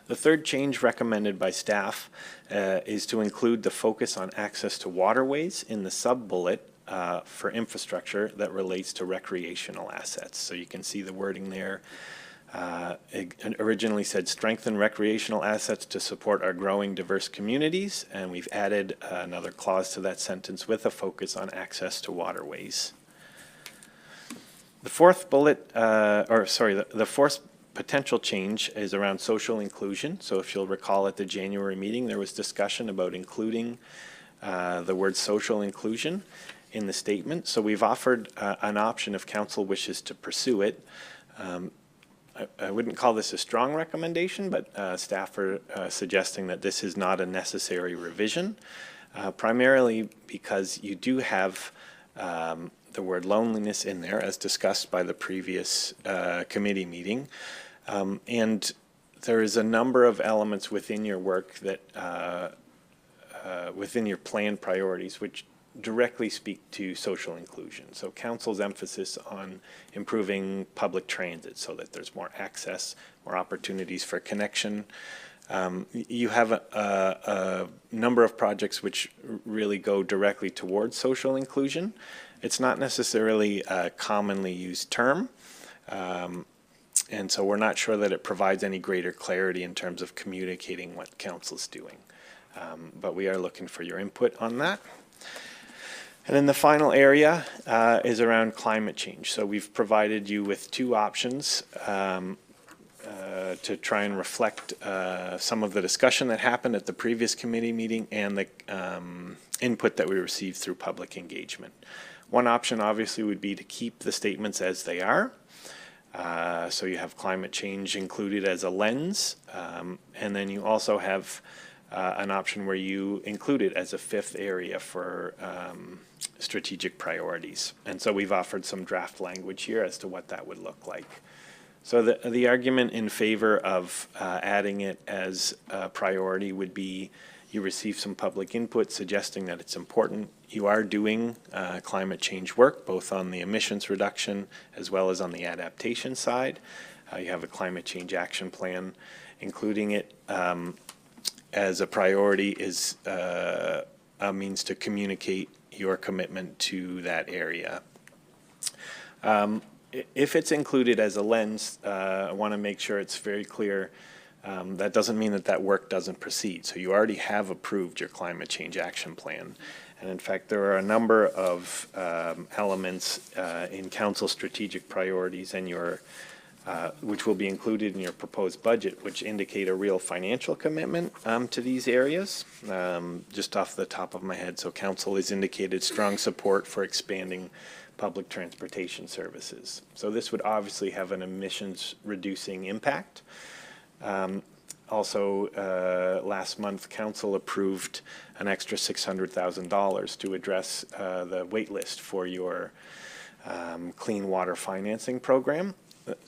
The third change recommended by staff is to include the focus on access to waterways in the sub-bullet for infrastructure that relates to recreational assets. So you can see the wording there. It originally said strengthen recreational assets to support our growing diverse communities, and we've added another clause to that sentence with a focus on access to waterways. The fourth bullet, the fourth potential change is around social inclusion. So if you'll recall at the January meeting, there was discussion about including the word social inclusion in the statement. So we've offered an option if council wishes to pursue it. I wouldn't call this a strong recommendation, but staff are suggesting that this is not a necessary revision, primarily because you do have the word loneliness in there as discussed by the previous committee meeting. And there is a number of elements within your work that, within your planned priorities, which directly speak to social inclusion. So council's emphasis on improving public transit so that there's more access, more opportunities for connection. You have a number of projects which really go directly towards social inclusion. It's not necessarily a commonly used term. And so we're not sure that it provides any greater clarity in terms of communicating what council's doing. But we are looking for your input on that. And then the final area is around climate change. So we've provided you with two options to try and reflect some of the discussion that happened at the previous committee meeting and the input that we received through public engagement. One option obviously would be to keep the statements as they are. So you have climate change included as a lens, and then you also have an option where you include it as a fifth area for strategic priorities. And so we've offered some draft language here as to what that would look like. So the argument in favor of adding it as a priority would be you receive some public input suggesting that it's important. You are doing climate change work, both on the emissions reduction as well as on the adaptation side. You have a climate change action plan. Including it as a priority is a means to communicate your commitment to that area. If it's included as a lens, I want to make sure it's very clear. That doesn't mean that work doesn't proceed. So you already have approved your climate change action plan. And in fact, there are a number of elements in council strategic priorities and your which will be included in your proposed budget, which indicate a real financial commitment to these areas. Just off the top of my head, so council has indicated strong support for expanding public transportation services. So this would obviously have an emissions reducing impact. Also, last month, council approved an extra $600,000 to address the wait list for your clean water financing program.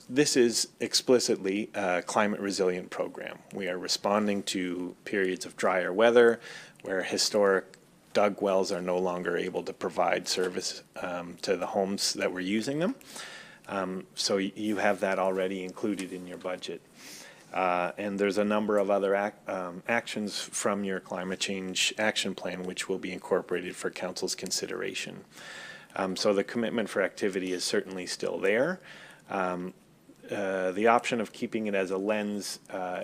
This is explicitly a climate resilient program. We are responding to periods of drier weather where historic dug wells are no longer able to provide service to the homes that were using them. So you have that already included in your budget. And there's a number of other actions from your climate change action plan which will be incorporated for council's consideration. So the commitment for activity is certainly still there. The option of keeping it as a lens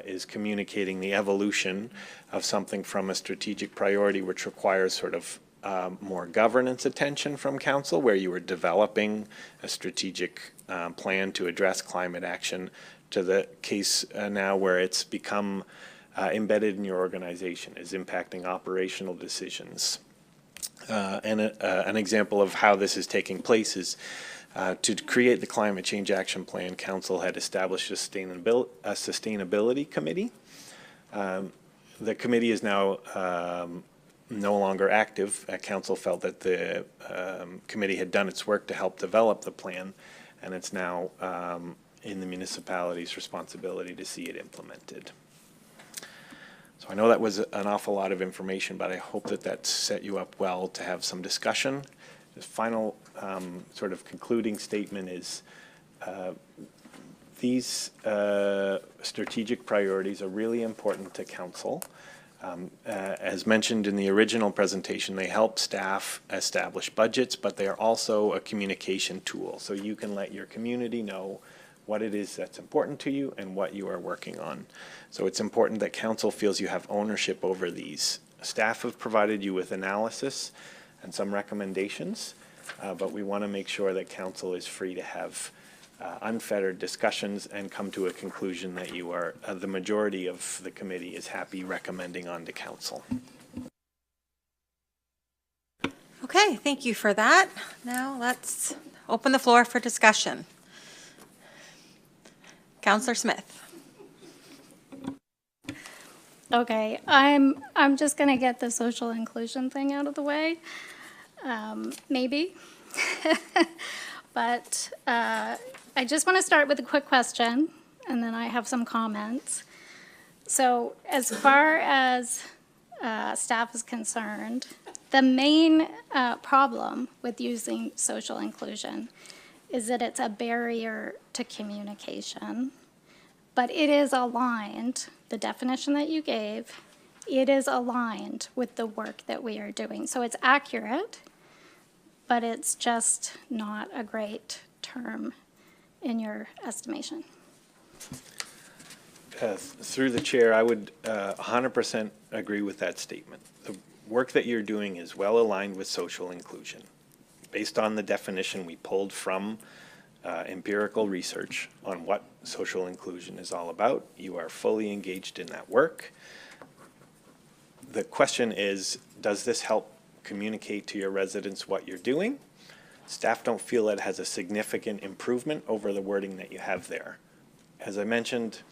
is communicating the evolution of something from a strategic priority which requires sort of more governance attention from council, where you are developing a strategic plan to address climate action, to the case now where it's become embedded in your organization, is impacting operational decisions. And an example of how this is taking place is to create the climate change action plan, council had established a sustainability committee. The committee is now no longer active. Council felt that the committee had done its work to help develop the plan, and it's now in the municipality's responsibility to see it implemented. So I know that was an awful lot of information, but I hope that that set you up well to have some discussion. The final sort of concluding statement is these strategic priorities are really important to council. As mentioned in the original presentation, they help staff establish budgets, but they are also a communication tool. So you can let your community know what it is that's important to you and what you are working on. So it's important that council feels you have ownership over these. Staff have provided you with analysis and some recommendations, but we want to make sure that council is free to have unfettered discussions and come to a conclusion that you are, the majority of the committee is happy recommending on to council. Okay, thank you for that. Now let's open the floor for discussion. Councillor Smith. Okay, I'm just gonna get the social inclusion thing out of the way, maybe. But I just want to start with a quick question, and then I have some comments. So as far as staff is concerned, the main problem with using social inclusion is that it's a barrier to communication, but it is aligned, the definition that you gave, it is aligned with the work that we are doing. So it's accurate, but it's just not a great term in your estimation. Through the chair, I would 100% agree with that statement. The work that you're doing is well aligned with social inclusion. Based on the definition we pulled from empirical research on what social inclusion is all about, you are fully engaged in that work. The question is, does this help communicate to your residents what you're doing? Staff don't feel it has a significant improvement over the wording that you have there. As I mentioned,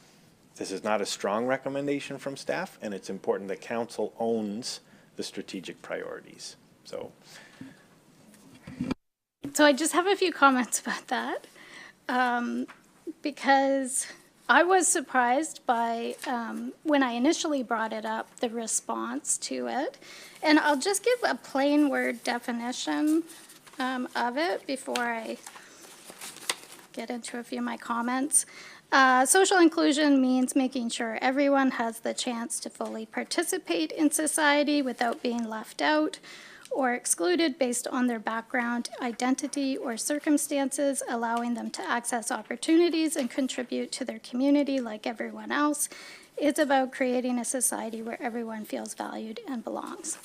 this is not a strong recommendation from staff, and it's important that council owns the strategic priorities. So I just have a few comments about that, because I was surprised by, when I initially brought it up, the response to it. And I'll just give a plain word definition of it before I get into a few of my comments. Social inclusion means making sure everyone has the chance to fully participate in society without being left out or excluded based on their background, identity, or circumstances, allowing them to access opportunities and contribute to their community like everyone else. It's about creating a society where everyone feels valued and belongs.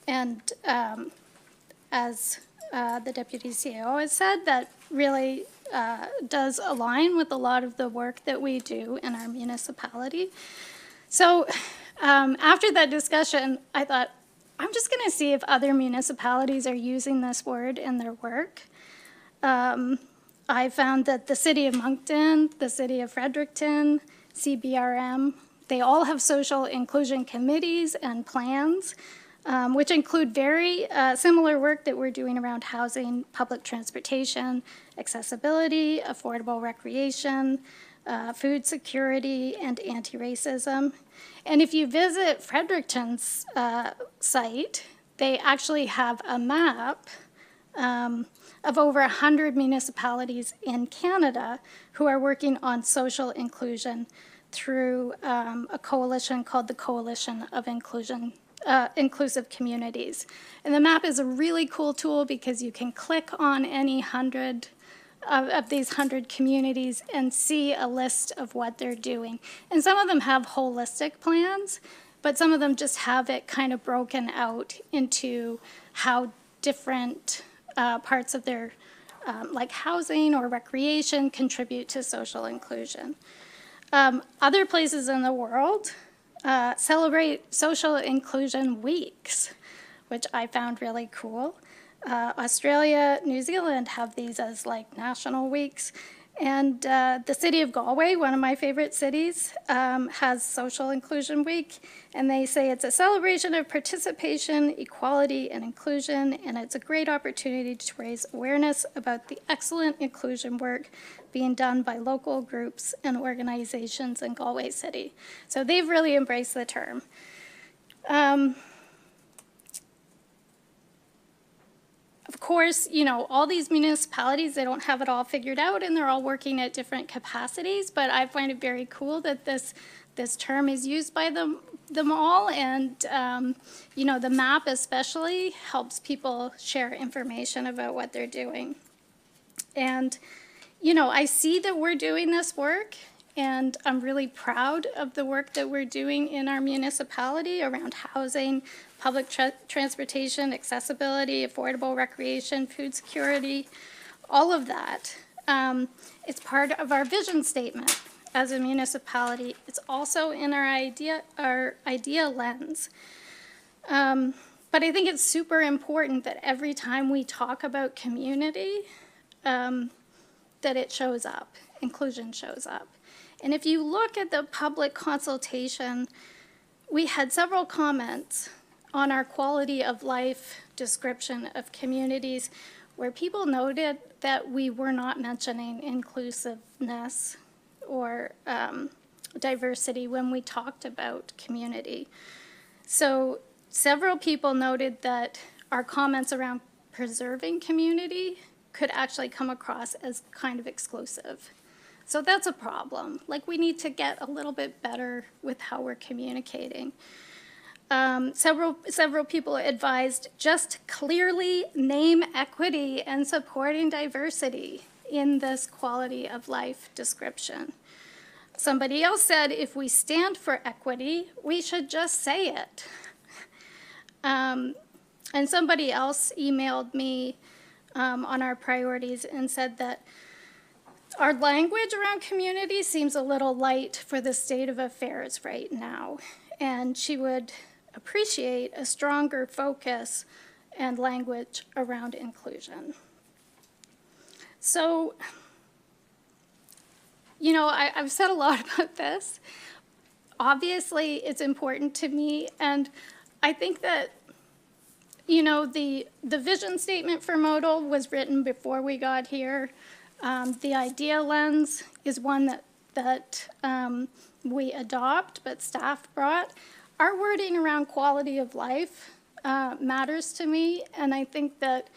And as the Deputy CEO has said, that really does align with a lot of the work that we do in our municipality. So after that discussion, I thought, I'm just going to see if other municipalities are using this word in their work. I found that the City of Moncton, the City of Fredericton, CBRM, they all have social inclusion committees and plans, which include very similar work that we're doing around housing, public transportation, accessibility, affordable recreation, food security, and anti-racism. And if you visit Fredericton's site, they actually have a map of over 100 municipalities in Canada who are working on social inclusion through a coalition called the Coalition of Inclusive Communities. And the map is a really cool tool because you can click on any 100 of these 100 communities and see a list of what they're doing. And some of them have holistic plans, but some of them just have it kind of broken out into how different parts of their, like housing or recreation, contribute to social inclusion. Other places in the world celebrate social inclusion weeks, which I found really cool. Australia, New Zealand have these as like national weeks. And the city of Galway, one of my favorite cities, has Social Inclusion Week, and they say it's a celebration of participation, equality, and inclusion, and it's a great opportunity to raise awareness about the excellent inclusion work being done by local groups and organizations in Galway City. So they've really embraced the term. Of course, you know, all these municipalities, they don't have it all figured out and they're all working at different capacities, but I find it very cool that this term is used by them all, and you know, the map especially helps people share information about what they're doing. And you know, I see that we're doing this work, and I'm really proud of the work that we're doing in our municipality around housing, public transportation, accessibility, affordable recreation, food security, all of that. It's part of our vision statement as a municipality. It's also in our idea lens. But I think it's super important that every time we talk about community, that it shows up, inclusion shows up. And if you look at the public consultation, we had several comments on our quality of life description of communities where people noted that we were not mentioning inclusiveness or diversity when we talked about community. So several people noted that our comments around preserving community could actually come across as kind of exclusive. So that's a problem. Like, we need to get a little bit better with how we're communicating. Several people advised just clearly name equity and supporting diversity in this quality of life description. Somebody else said if we stand for equity, we should just say it. And somebody else emailed me on our priorities and said that our language around community seems a little light for the state of affairs right now, and she would appreciate a stronger focus and language around inclusion. So, you know, I've said a lot about this. Obviously, it's important to me, and I think that, you know, the vision statement for Modal was written before we got here. The idea lens is one that we adopt, but staff brought. Our wording around quality of life matters to me, and I think that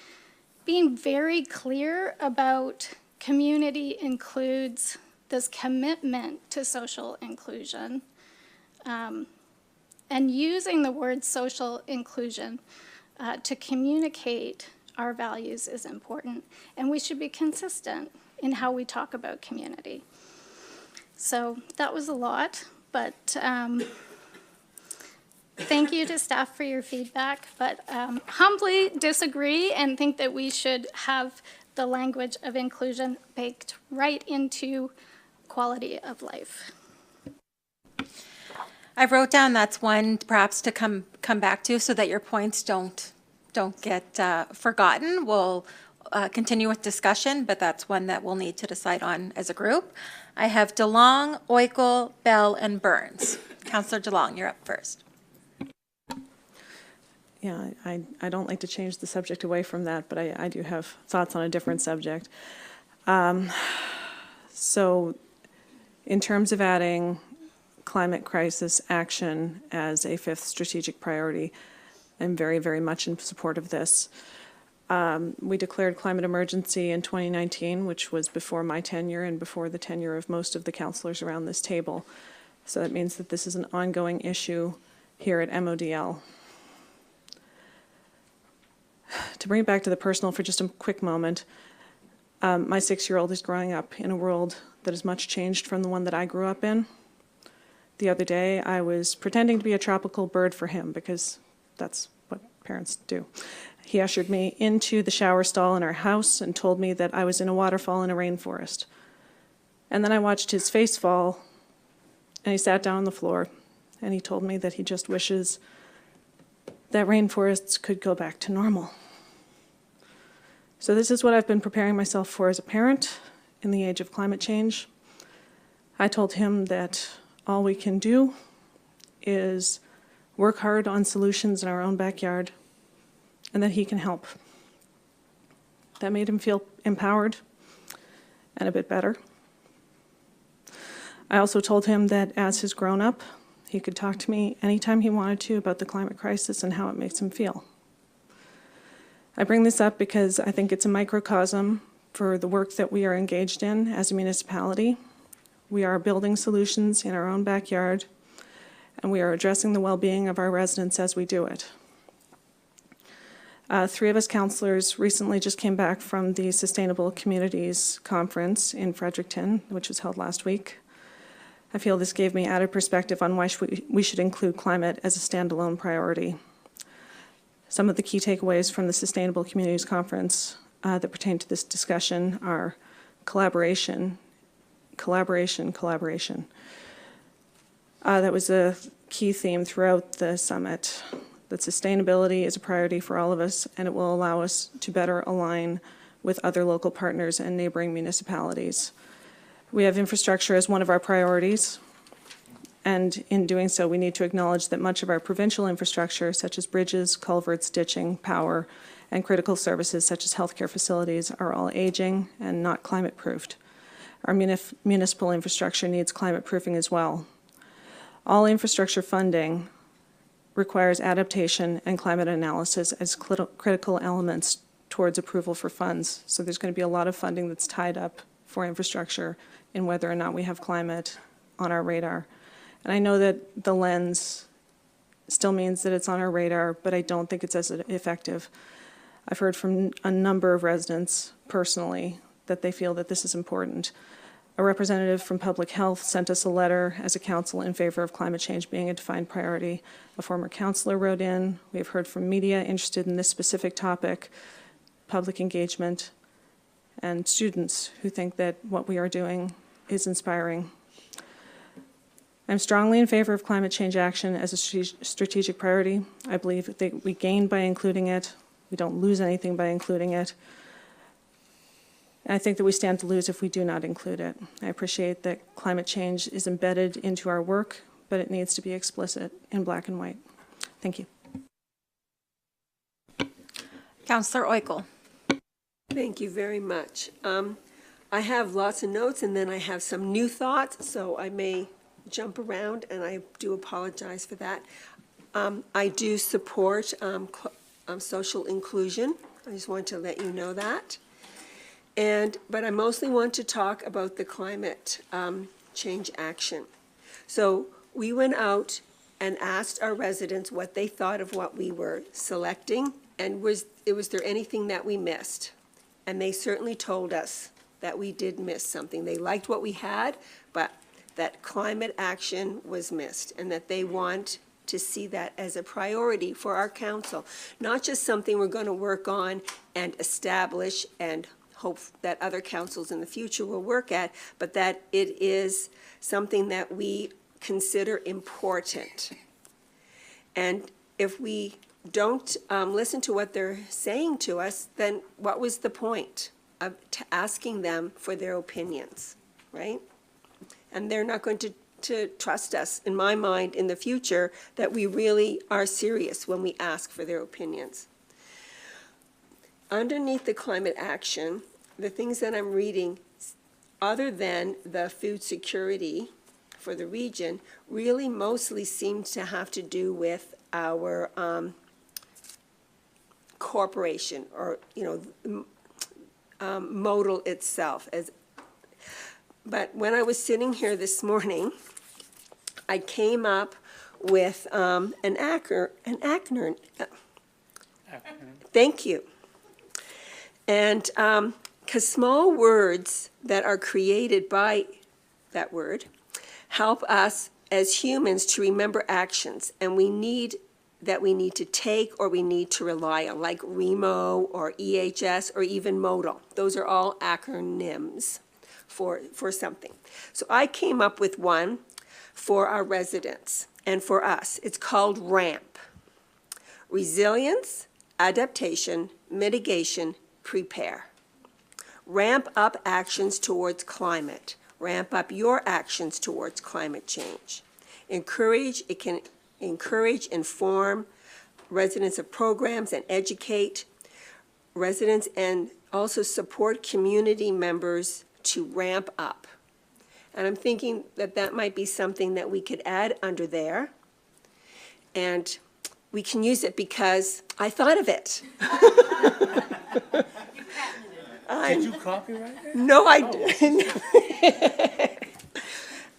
being very clear about community includes this commitment to social inclusion, and using the word social inclusion to communicate our values is important, and we should be consistent in how we talk about community. So that was a lot, but thank you to staff for your feedback, but humbly disagree and think that we should have the language of inclusion baked right into quality of life. I wrote down that's one perhaps to come back to so that your points don't get forgotten. We'll continue with discussion, but that's one that we'll need to decide on as a group. I have DeLong, Oikel, Bell, and Burns. Councillor DeLong, you're up first. Yeah, I don't like to change the subject away from that, but I do have thoughts on a different subject. So in terms of adding climate crisis action as a fifth strategic priority, I'm very, very much in support of this. We declared climate emergency in 2019, which was before my tenure and before the tenure of most of the councillors around this table. So that means that this is an ongoing issue here at MODL. To bring it back to the personal for just a quick moment, my 6-year-old is growing up in a world that is much changed from the one that I grew up in. The other day, I was pretending to be a tropical bird for him because that's what parents do. He ushered me into the shower stall in our house and told me that I was in a waterfall in a rainforest. And then I watched his face fall, and he sat down on the floor, and he told me that he just wishes that rainforests could go back to normal. So this is what I've been preparing myself for as a parent in the age of climate change. I told him that all we can do is work hard on solutions in our own backyard and that he can help. That made him feel empowered and a bit better. I also told him that as his grown-up, he could talk to me anytime he wanted to about the climate crisis and how it makes him feel. I bring this up because I think it's a microcosm for the work that we are engaged in as a municipality. We are building solutions in our own backyard, and we are addressing the well-being of our residents as we do it. 3 of us councillors recently just came back from the Sustainable Communities Conference in Fredericton, which was held last week. I feel this gave me added perspective on why we should include climate as a standalone priority. Some of the key takeaways from the Sustainable Communities Conference that pertain to this discussion are collaboration, collaboration, collaboration. That was a key theme throughout the summit, that sustainability is a priority for all of us, and it will allow us to better align with other local partners and neighboring municipalities. We have infrastructure as one of our priorities, and in doing so, we need to acknowledge that much of our provincial infrastructure, such as bridges, culverts, ditching, power, and critical services such as healthcare facilities, are all aging and not climate-proofed. Our municipal infrastructure needs climate-proofing as well. All infrastructure funding requires adaptation and climate analysis as critical elements towards approval for funds. So there's going to be a lot of funding that's tied up for infrastructure in whether or not we have climate on our radar. And I know that the lens still means that it's on our radar, but I don't think it's as effective. I've heard from a number of residents personally that they feel that this is important. A representative from Public Health sent us a letter as a council in favor of climate change being a defined priority. A former councillor wrote in. We have heard from media interested in this specific topic, public engagement, and students who think that what we are doing is inspiring. I'm strongly in favor of climate change action as a strategic priority. I believe that we gain by including it. We don't lose anything by including it. And I think that we stand to lose if we do not include it. I appreciate that climate change is embedded into our work, but it needs to be explicit in black and white. Thank you. Councillor Oikel. Thank you very much. I have lots of notes and then I have some new thoughts, so I may jump around and I do apologize for that. I do support social inclusion. I just want to let you know that. But I mostly want to talk about the climate change action. So we went out and asked our residents what they thought of what we were selecting, and was there anything that we missed? And they certainly told us that we did miss something. They liked what we had, but that climate action was missed, and that they want to see that as a priority for our council. Not just something we're going to work on and establish and hope that other councils in the future will work at, but that it is something that we consider important. And if we don't listen to what they're saying to us, then what was the point of asking them for their opinions, right? And they're not going to trust us, in my mind, in the future, that we really are serious when we ask for their opinions. Underneath the climate action, the things that I'm reading, other than the food security for the region, really mostly seem to have to do with our corporation, or, modal itself. But when I was sitting here this morning, I came up with an acronym. Thank you. And because small words that are created by that word help us as humans to remember actions, and we need to take or we need to rely on, like REMO or EHS or even modal. Those are all acronyms for something. So I came up with one for our residents and for us. It's called RAMP. Resilience, adaptation, mitigation, prepare. Ramp up actions towards climate. Ramp up your actions towards climate change. It can encourage, inform residents of programs and educate residents, and also support community members to ramp up. And I'm thinking that that might be something that we could add under there. And we can use it because I thought of it. Did you copyright it? No, I didn't.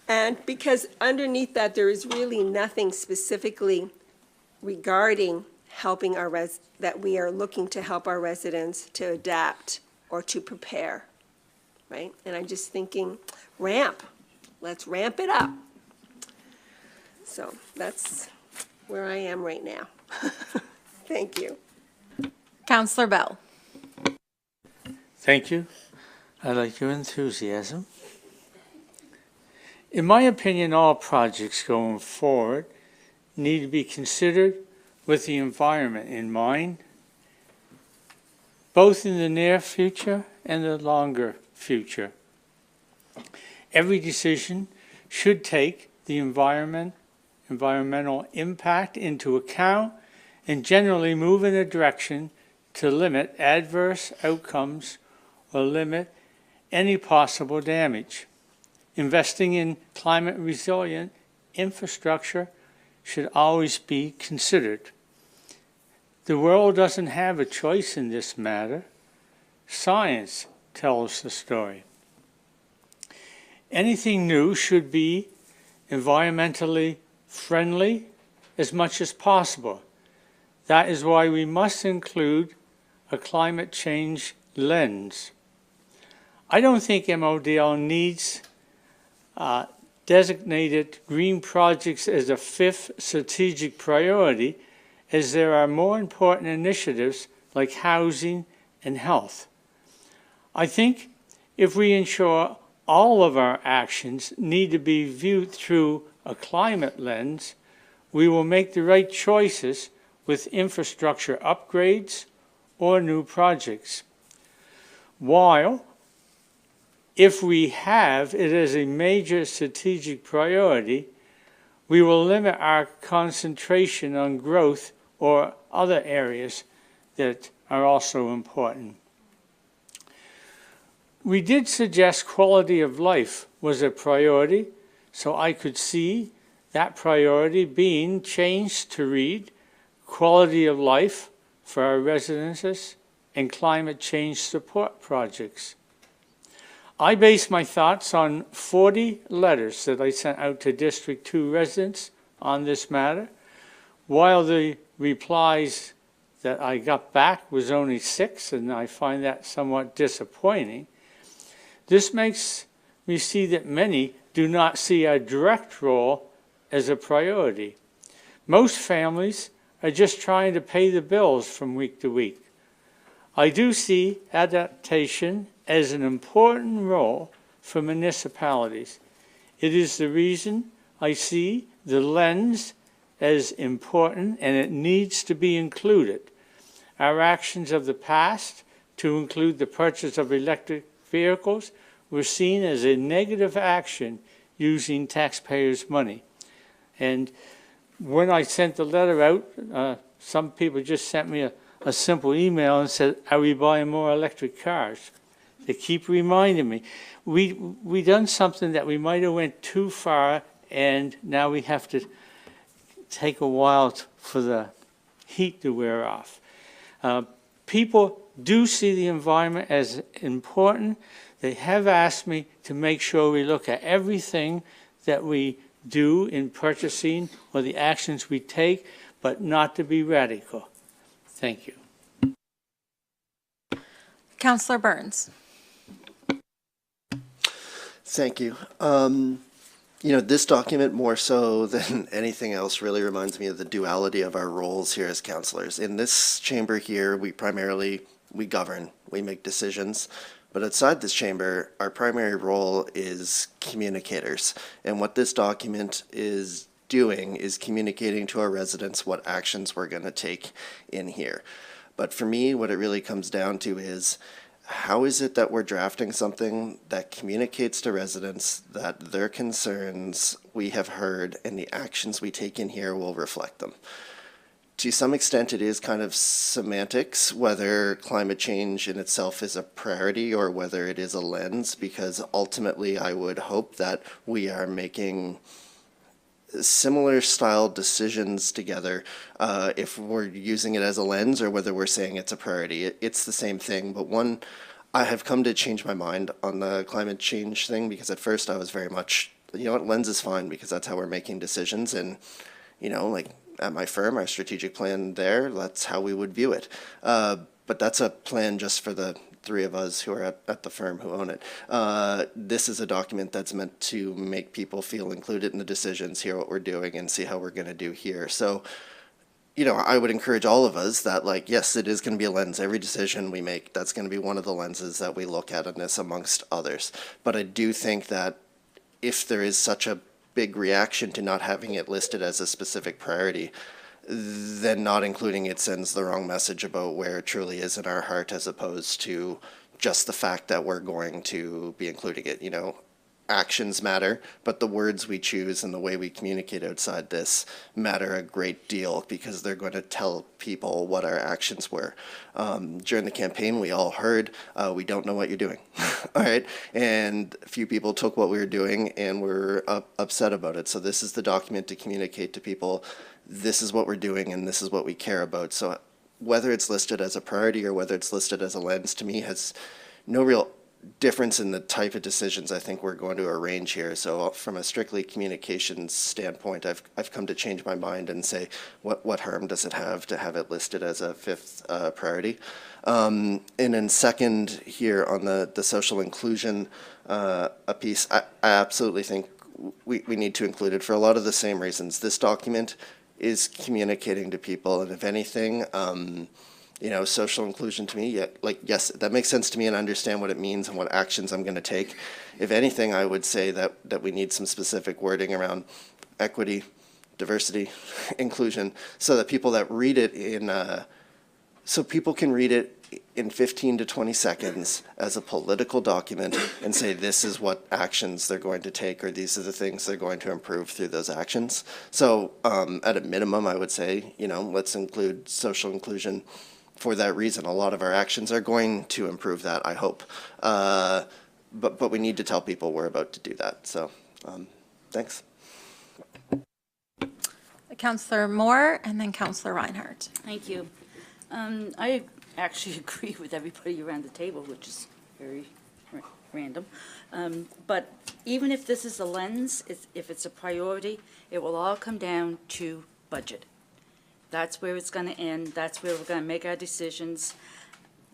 And because underneath that, there is really nothing specifically regarding helping that we are looking to help our residents to adapt or to prepare, right? And I'm just thinking, let's ramp it up. So that's where I am right now. Thank you. Counselor Bell. Thank you. I like your enthusiasm. In my opinion, all projects going forward need to be considered with the environment in mind, both in the near future and the longer future. Every decision should take the environmental impact into account and generally move in a direction to limit adverse outcomes or limit any possible damage. Investing in climate resilient infrastructure should always be considered. The world doesn't have a choice in this matter. Science tells the story. Anything new should be environmentally friendly as much as possible. That is why we must include a climate change lens. I don't think MODL needs designated green projects as a fifth strategic priority, as there are more important initiatives like housing and health. I think if we ensure all of our actions need to be viewed through a climate lens, we will make the right choices with infrastructure upgrades or new projects. While, if we have it as a major strategic priority, we will limit our concentration on growth or other areas that are also important. We did suggest quality of life was a priority, so I could see that priority being changed to read quality of life for our residences and climate change support projects. I base my thoughts on 40 letters that I sent out to District 2 residents on this matter. While the replies that I got back was only 6, and I find that somewhat disappointing, this makes me see that many do not see a direct role as a priority. Most families are just trying to pay the bills from week to week. I do see adaptation as an important role for municipalities. It is the reason I see the lens as important, and it needs to be included. Our actions of the past, to include the purchase of electric vehicles, were seen as a negative action using taxpayers' money. And when I sent the letter out, some people just sent me a simple email and said, are we buying more electric cars? They keep reminding me. We done something that we might have went too far, and now we have to take a while for the heat to wear off. People do see the environment as important. They have asked me to make sure we look at everything that we do in purchasing or the actions we take, but not to be radical. Thank you. Counselor Burns. Thank you. This document, more so than anything else, really reminds me of the duality of our roles here as counselors. In this chamber here, we govern, we make decisions. But outside this chamber, our primary role is communicators. And what this document is doing is communicating to our residents what actions we're going to take in here. But for me, what it really comes down to is how is it that we're drafting something that communicates to residents that their concerns we have heard and the actions we take in here will reflect them? To some extent, it is kind of semantics, whether climate change in itself is a priority or whether it is a lens, because ultimately I would hope that we are making similar style decisions together if we're using it as a lens or whether we're saying it's a priority. It's the same thing, but one, I have come to change my mind on the climate change thing, because at first I was very much, you know what, lens is fine because that's how we're making decisions. And, you know, like at my firm, our strategic plan there, that's how we would view it. But that's a plan just for the three of us who are at the firm who own it. This is a document that's meant to make people feel included in the decisions, hear what we're doing, and see how we're going to do here. So, you know, I would encourage all of us that, like, yes, it is going to be a lens. Every decision we make, that's going to be one of the lenses that we look at in this amongst others. But I do think that if there is such a big reaction to not having it listed as a specific priority, then not including it sends the wrong message about where it truly is in our heart, as opposed to just the fact that we're going to be including it. You know, actions matter, but the words we choose and the way we communicate outside this matter a great deal, because they're going to tell people what our actions were. During the campaign, we all heard, we don't know what you're doing. All right. And a few people took what we were doing and were upset about it. So this is the document to communicate to people, this is what we're doing and this is what we care about. So whether it's listed as a priority or whether it's listed as a lens, to me has no real difference in the type of decisions I think we're going to arrange here. So from a strictly communications standpoint, I've come to change my mind and say, what harm does it have to have it listed as a fifth priority? And then second here on the social inclusion a piece, I absolutely think we need to include it for a lot of the same reasons. This document is communicating to people, and if anything, you know, social inclusion to me, yes, that makes sense to me and I understand what it means and what actions I'm going to take. If anything, I would say that we need some specific wording around equity, diversity, inclusion, so that people that read it so people can read it in 15 to 20 seconds as a political document and say this is what actions they're going to take, or these are the things they're going to improve through those actions. So at a minimum, I would say, you know, let's include social inclusion for that reason. A lot of our actions are going to improve that, I hope. But we need to tell people we're about to do that. So thanks. Councillor Moore and then Councillor Reinhardt. Thank you. I actually agree with everybody around the table, which is very random. But even if this is a lens, if it's a priority, it will all come down to budget. That's where it's going to end. That's where we're going to make our decisions.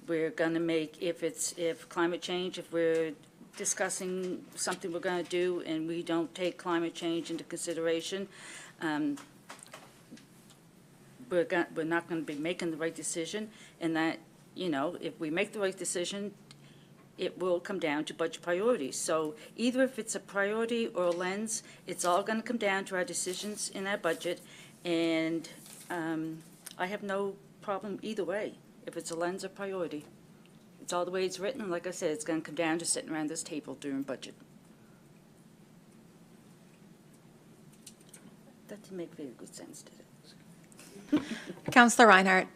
We're going to make, if climate change, if we're discussing something we're going to do and we don't take climate change into consideration, we're not going to be making the right decision. And that, you know, if we make the right decision, it will come down to budget priorities. So either if it's a priority or a lens, it's all going to come down to our decisions in our budget. And I have no problem either way, if it's a lens or priority. It's all the way it's written, and like I said, it's going to come down to sitting around this table during budget. That didn't make very good sense, did it? Councillor Reinhardt.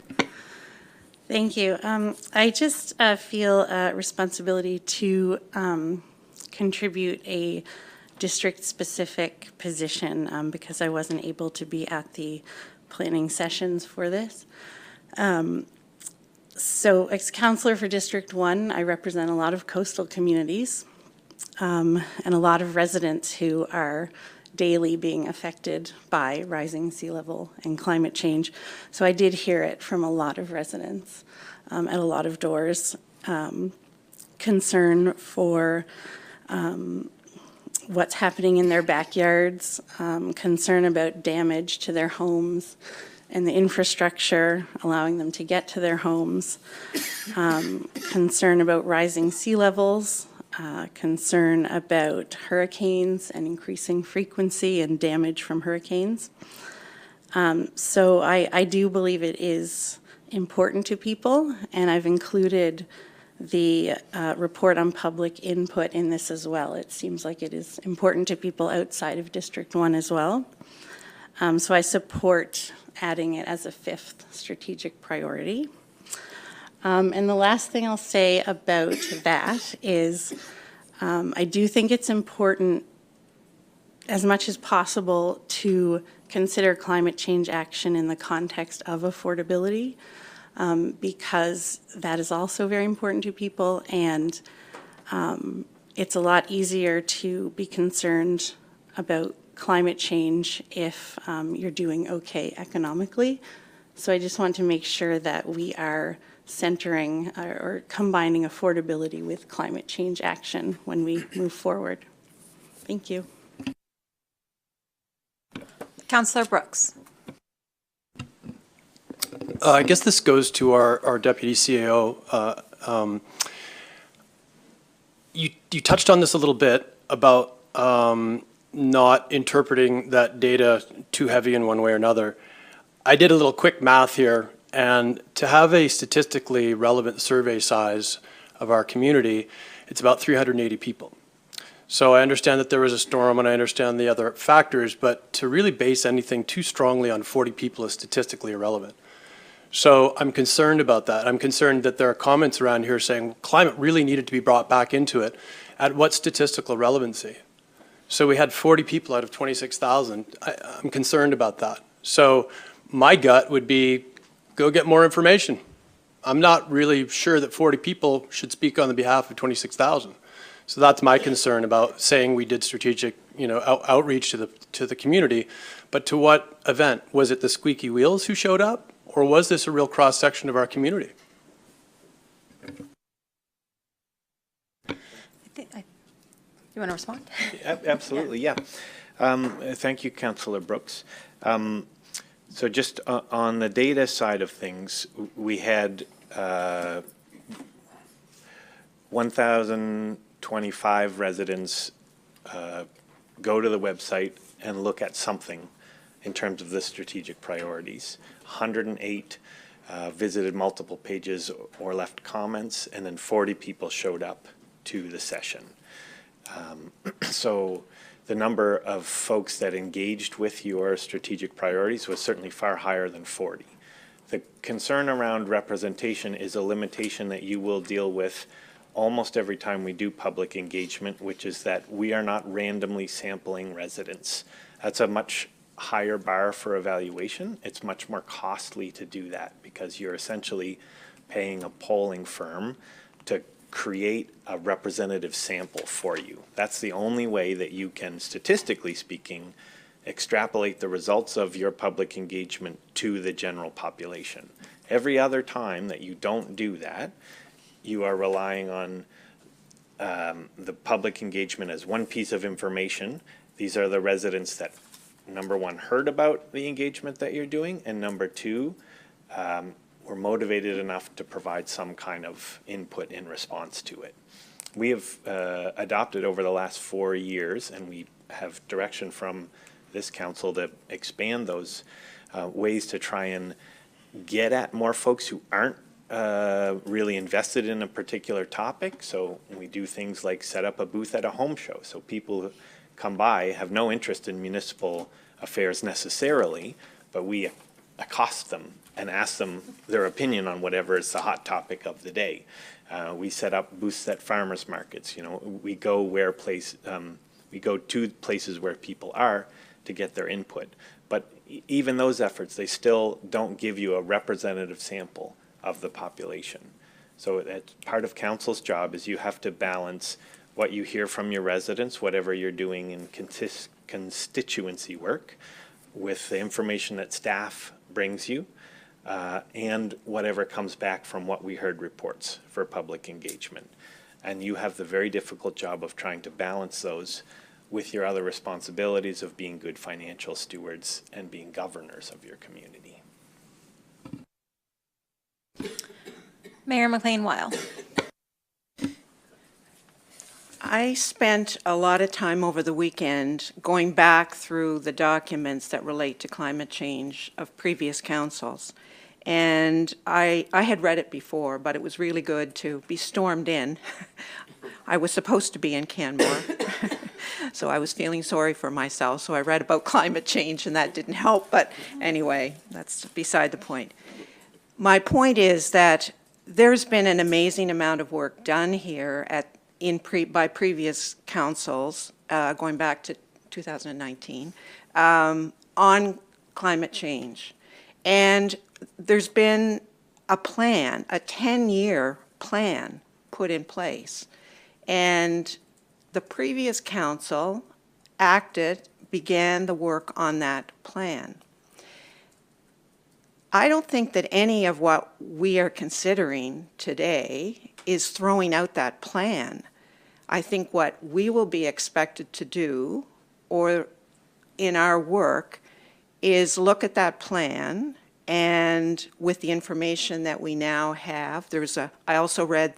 Thank you. I just feel a responsibility to contribute a district-specific position because I wasn't able to be at the planning sessions for this. So as councillor for District 1, I represent a lot of coastal communities and a lot of residents who are daily being affected by rising sea level and climate change. So I did hear it from a lot of residents at a lot of doors. Concern for what's happening in their backyards, concern about damage to their homes and the infrastructure allowing them to get to their homes, concern about rising sea levels, concern about hurricanes and increasing frequency and damage from hurricanes. So I do believe it is important to people, and I've included the report on public input in this as well. It seems like it is important to people outside of District 1 as well. So I support adding it as a 5th strategic priority. And the last thing I'll say about that is I do think it's important as much as possible to consider climate change action in the context of affordability, because that is also very important to people, and it's a lot easier to be concerned about climate change if you're doing okay economically. So I just want to make sure that we are centering or combining affordability with climate change action when we move forward. Thank you. Councillor Brooks. I guess this goes to our Deputy CAO. You touched on this a little bit about not interpreting that data too heavy in one way or another. I did a little quick math here, and to have a statistically relevant survey size of our community, it's about 380 people. So I understand that there was a storm and I understand the other factors, but to really base anything too strongly on 40 people is statistically irrelevant. So I'm concerned about that. I'm concerned that there are comments around here saying climate really needed to be brought back into it. At what statistical relevancy? So we had 40 people out of 26,000. I'm concerned about that. So my gut would be go get more information. I'm not really sure that 40 people should speak on the behalf of 26,000. So that's my concern about saying we did strategic, outreach to the community. But to what event? Was it the squeaky wheels who showed up, or was this a real cross section of our community? You want to respond? Absolutely, yeah. Thank you, Councillor Brooks. So just on the data side of things, we had 1,025 residents go to the website and look at something in terms of the strategic priorities. 108 visited multiple pages or left comments, and then 40 people showed up to the session. So the number of folks that engaged with your strategic priorities was certainly far higher than 40. The concern around representation is a limitation that you will deal with almost every time we do public engagement, which is that we are not randomly sampling residents. That's a much higher bar for evaluation. It's much more costly to do that because you're essentially paying a polling firm to create a representative sample for you. That's the only way that you can, statistically speaking, extrapolate the results of your public engagement to the general population. Every other time that you don't do that, you are relying on the public engagement as one piece of information. These are the residents that, number one, heard about the engagement that you're doing, and number two, were motivated enough to provide some kind of input in response to it. We have adopted over the last 4 years, and we have direction from this council to expand those ways to try and get at more folks who aren't really invested in a particular topic. So we do things like set up a booth at a home show. So people who come by have no interest in municipal affairs necessarily, but we accost them and ask them their opinion on whatever is the hot topic of the day. We set up booths at farmers markets. We go we go to places where people are to get their input. But even those efforts, they still don't give you a representative sample of the population. So that's part of council's job is you have to balance what you hear from your residents, whatever you're doing in constituency work, with the information that staff brings you, and whatever comes back from what we heard reports for public engagement. And you have the very difficult job of trying to balance those with your other responsibilities of being good financial stewards and being governors of your community. Mayor McLean-Weil. I spent a lot of time over the weekend going back through the documents that relate to climate change of previous councils. And I had read it before, but it was really good to be stormed in. I was supposed to be in Canmore, so I was feeling sorry for myself, so I read about climate change, and that didn't help, but anyway, that's beside the point. My point is that there's been an amazing amount of work done here by previous councils, going back to 2019, on climate change. And there's been a plan, a 10-year plan put in place. And the previous council began the work on that plan. I don't think that any of what we are considering today is throwing out that plan. I think what we will be expected to do, or in our work, is look at that plan, and with the information that we now have, I also read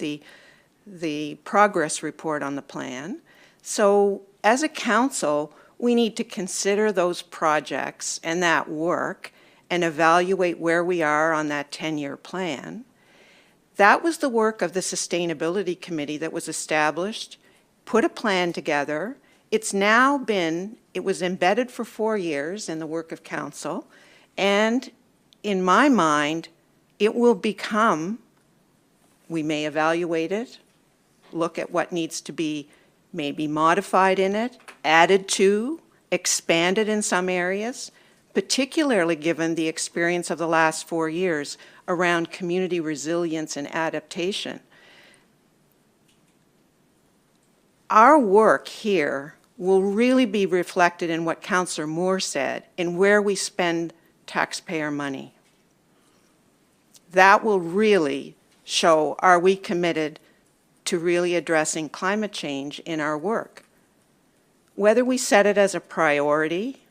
the progress report on the plan. So as a council, we need to consider those projects and that work and evaluate where we are on that 10-year plan. That was the work of the Sustainability Committee that was established, put a plan together. It was embedded for 4 years in the work of council, and in my mind, it will become, we may evaluate it, look at what needs to be maybe modified in it, added to, expanded in some areas, particularly given the experience of the last 4 years around community resilience and adaptation. Our work here will really be reflected in what Councillor Moore said, in where we spend taxpayer money. That will really show, are we committed to really addressing climate change in our work? Whether we set it as a priority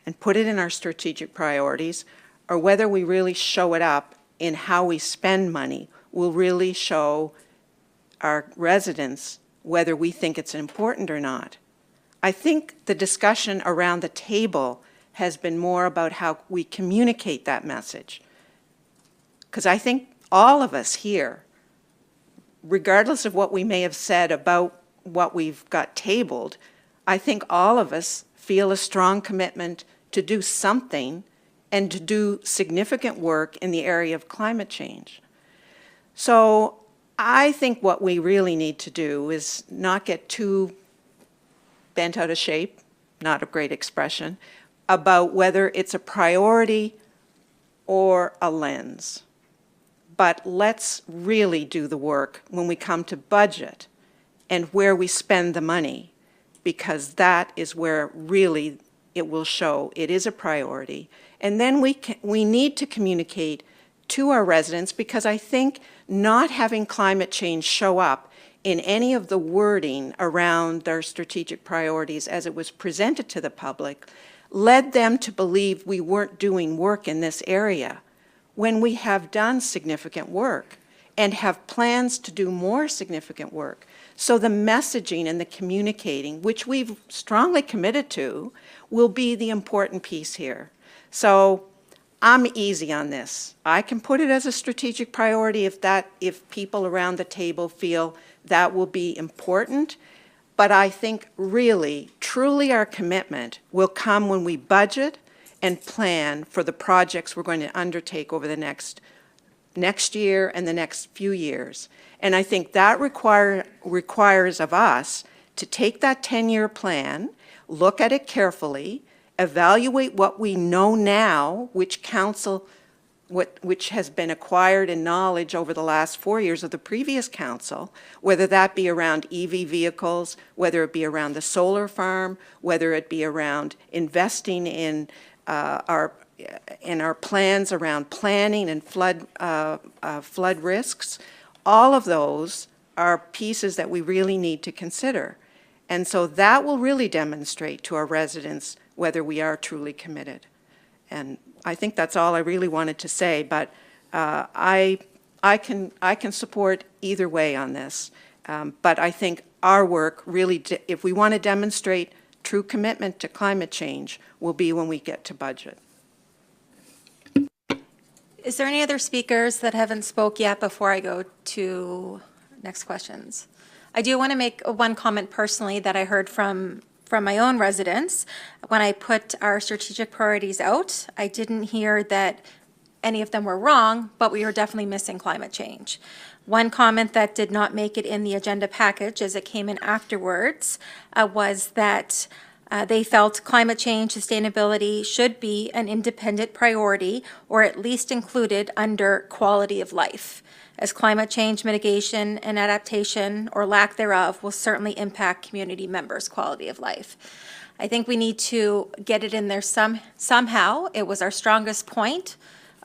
and put it in our strategic priorities, or whether we really show it up in how we spend money, will really show our residents whether we think it's important or not. I think the discussion around the table has been more about how we communicate that message. Because I think all of us here, regardless of what we may have said about what we've got tabled, I think all of us feel a strong commitment to do something and to do significant work in the area of climate change. So I think what we really need to do is not get too bent out of shape, not a great expression, about whether it's a priority or a lens. But let's really do the work when we come to budget and where we spend the money, because that is where really it will show it is a priority. And then we need to communicate to our residents, because I think not having climate change show up in any of the wording around their strategic priorities as it was presented to the public led them to believe we weren't doing work in this area, when we have done significant work and have plans to do more significant work. So the messaging and the communicating, which we've strongly committed to, will be the important piece here. So I'm easy on this. I can put it as a strategic priority if people around the table feel that will be important. But I think really, truly our commitment will come when we budget and plan for the projects we're going to undertake over the next year and the next few years. And I think that requires of us to take that 10-year plan, look at it carefully, evaluate what we know now, which has been acquired in knowledge over the last 4 years of the previous council, whether that be around EV vehicles, whether it be around the solar farm, whether it be around investing in our plans around planning and flood risks. All of those are pieces that we really need to consider. And so that will really demonstrate to our residents whether we are truly committed. And I think that's all I really wanted to say, but I can support either way on this. But I think our work really, if we want to demonstrate true commitment to climate change, will be when we get to budget. Is there any other speakers that haven't spoke yet before I go to next questions? I do want to make one comment personally that I heard from my own residents. When I put our strategic priorities out, I didn't hear that any of them were wrong, but we were definitely missing climate change. One comment that did not make it in the agenda package as it came in afterwards was that they felt climate change sustainability should be an independent priority or at least included under quality of life, as climate change mitigation and adaptation or lack thereof will certainly impact community members' quality of life. I think we need to get it in there somehow. It was our strongest point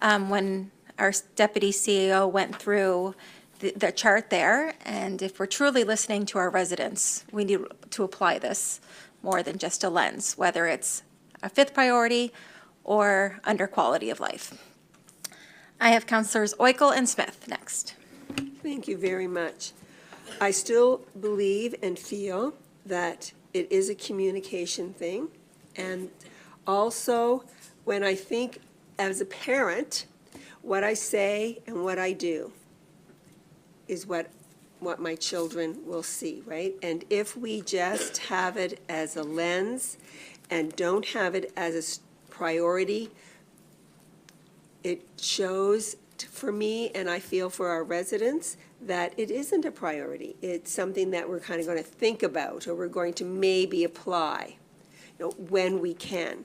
when our deputy CEO went through the chart there. And if we're truly listening to our residents, we need to apply this more than just a lens, whether it's a fifth priority or under quality of life. I have Councillors Oikel and Smith next. Thank you very much. I still believe and feel that it is a communication thing. And also, when I think as a parent, what I say and what I do is what my children will see, right? And if we just have it as a lens and don't have it as a priority, it shows for me, and I feel for our residents, that it isn't a priority. It's something that we're kind of going to think about, or we're going to maybe apply, when we can.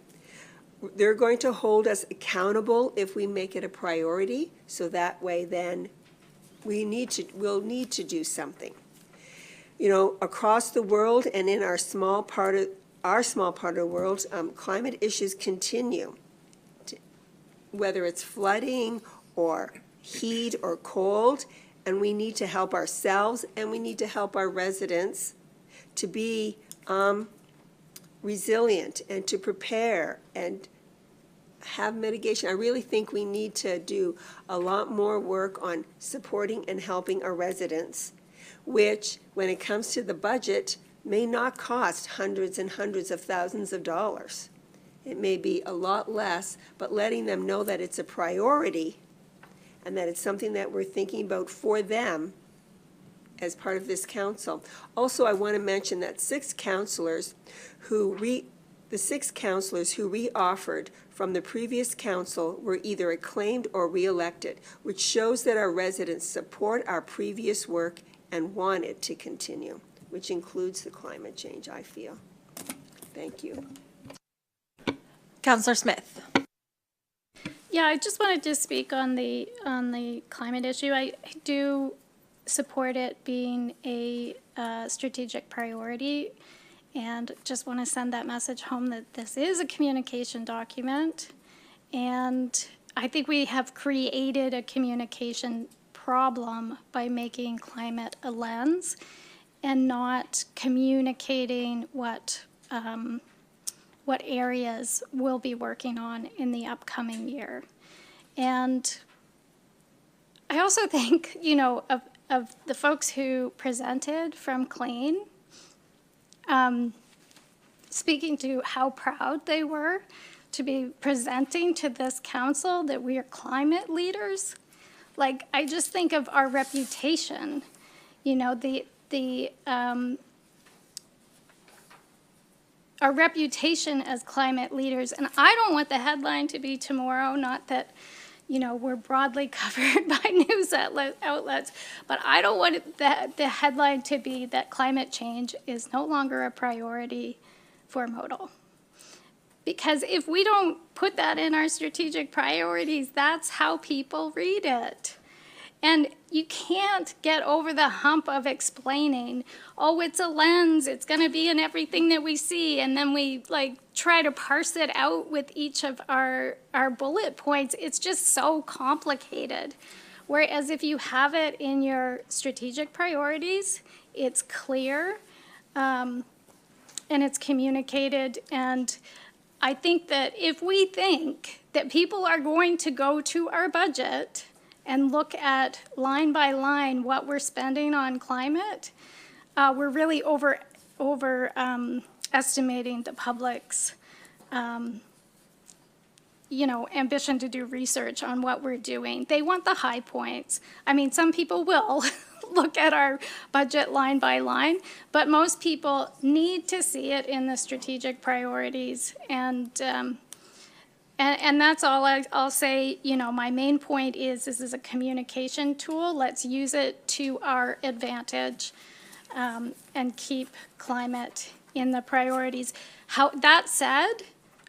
They're going to hold us accountable if we make it a priority, so that way then we'll need to do something. Across the world and in our small part of the world, climate issues continue. Whether it's flooding or heat or cold, and we need to help ourselves and we need to help our residents to be resilient and to prepare and have mitigation. I really think we need to do a lot more work on supporting and helping our residents, which, when it comes to the budget, may not cost hundreds and hundreds of thousands of dollars. It may be a lot less, but letting them know that it's a priority and that it's something that we're thinking about for them as part of this council. Also, I want to mention that the six councillors who reoffered from the previous council were either acclaimed or reelected, which shows that our residents support our previous work and want it to continue, which includes the climate change, I feel. Thank you. Councillor Smith. Yeah, I just wanted to speak on the climate issue. I do support it being a strategic priority, and just want to send that message home that this is a communication document, and I think we have created a communication problem by making climate a lens and not communicating what areas we'll be working on in the upcoming year. And I also think, of the folks who presented from Clean, speaking to how proud they were to be presenting to this council that we are climate leaders. Like, I just think of our reputation, our reputation as climate leaders. And I don't want the headline to be tomorrow, not that, we're broadly covered by news outlets, but I don't want the headline to be that climate change is no longer a priority for Modal. Because if we don't put that in our strategic priorities, that's how people read it. And you can't get over the hump of explaining, oh, it's a lens, it's going to be in everything that we see, and then we try to parse it out with each of our bullet points. It's just so complicated. Whereas if you have it in your strategic priorities, it's clear and it's communicated. And I think that if we think that people are going to go to our budget and look at line by line what we're spending on climate, we're really overestimating the public's ambition to do research on what we're doing. They want the high points. I mean, some people will look at our budget line by line, but most people need to see it in the strategic priorities. And that's all I'll say. My main point is this is a communication tool. Let's use it to our advantage and keep climate in the priorities. That said,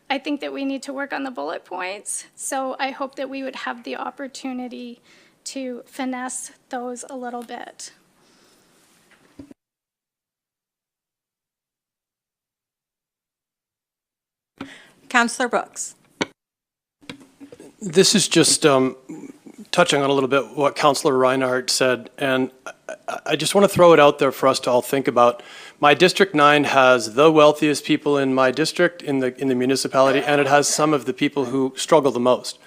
I think that we need to work on the bullet points. So I hope that we would have the opportunity to finesse those a little bit. Councillor Brooks. This is just touching on a little bit what Councillor Reinhardt said, and I just want to throw it out there for us to all think about. My District 9 has the wealthiest people in my district, in the municipality, and it has some of the people who struggle the most.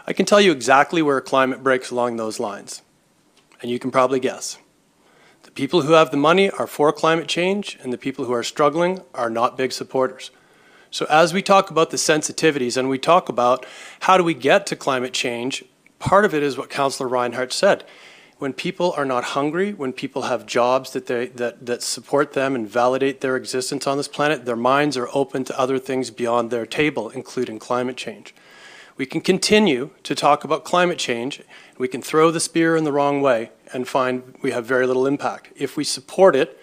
I can tell you exactly where climate breaks along those lines, and you can probably guess. The people who have the money are for climate change, and the people who are struggling are not big supporters. So as we talk about the sensitivities and we talk about how do we get to climate change, part of it is what Councillor Reinhardt said. When people are not hungry, when people have jobs that support them and validate their existence on this planet, their minds are open to other things beyond their table, including climate change. We can continue to talk about climate change. We can throw the spear in the wrong way and find we have very little impact. If we support it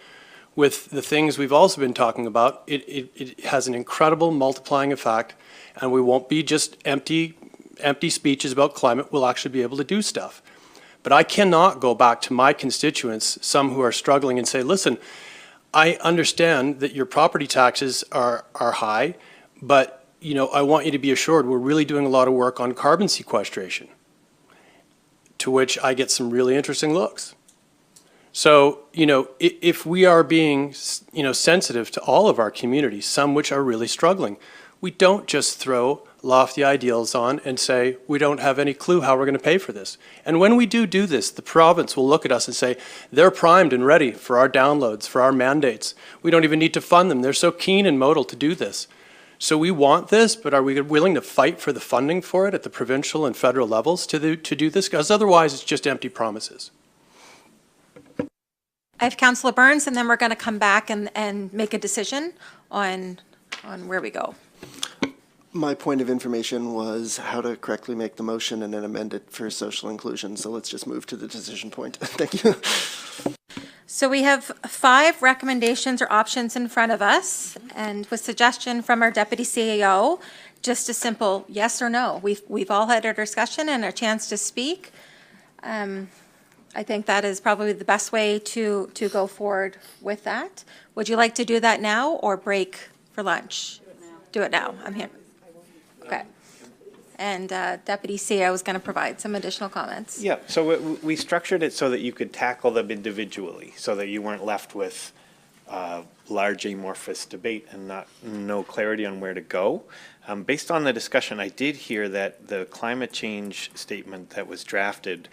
with the things we've also been talking about, it has an incredible multiplying effect, and we won't be just empty speeches about climate. We'll actually be able to do stuff. But I cannot go back to my constituents, some who are struggling, and say, listen, I understand that your property taxes are high, but I want you to be assured we're really doing a lot of work on carbon sequestration, to which I get some really interesting looks. So, if we are being, sensitive to all of our communities, some which are really struggling, we don't just throw lofty ideals on and say, we don't have any clue how we're going to pay for this. And when we do this, the province will look at us and say, they're primed and ready for our downloads, for our mandates. We don't even need to fund them. They're so keen and modal to do this. So we want this, but are we willing to fight for the funding for it at the provincial and federal levels to do this? Because otherwise it's just empty promises. I have Councillor Burns, and then we're going to come back and make a decision on where we go. My point of information was how to correctly make the motion and then amend it for social inclusion. So let's just move to the decision point. Thank you. So we have 5 recommendations or options in front of us, and with suggestion from our Deputy CEO, just a simple yes or no. We've all had our discussion and a chance to speak. I think that is probably the best way to go forward with that. Would you like to do that now or break for lunch? Do it now. I'm here. Okay. And Deputy CEO is going to provide some additional comments. Yeah, so we structured it so that you could tackle them individually, so that you weren't left with large amorphous debate and no clarity on where to go. Based on the discussion, I did hear that the climate change statement that was drafted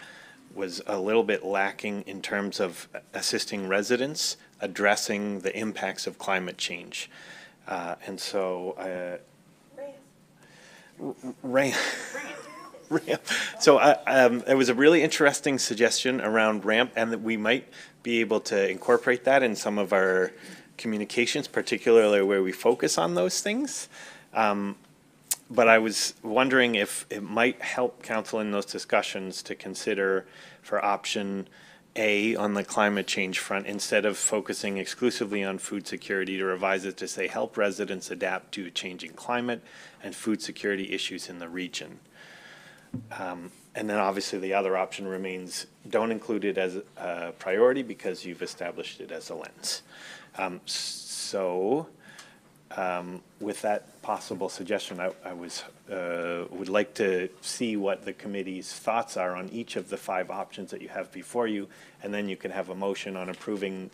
was a little bit lacking in terms of assisting residents addressing the impacts of climate change. And so ramp. So it was a really interesting suggestion around ramp, and that we might be able to incorporate that in some of our communications, particularly where we focus on those things. But I was wondering if it might help council in those discussions to consider for option A on the climate change front, instead of focusing exclusively on food security, to revise it to say help residents adapt to a changing climate and food security issues in the region. And then obviously the other option remains, don't include it as a priority because you've established it as a lens. With that possible suggestion, I would like to see what the committee's thoughts are on each of the 5 options that you have before you, and then you can have a motion on approving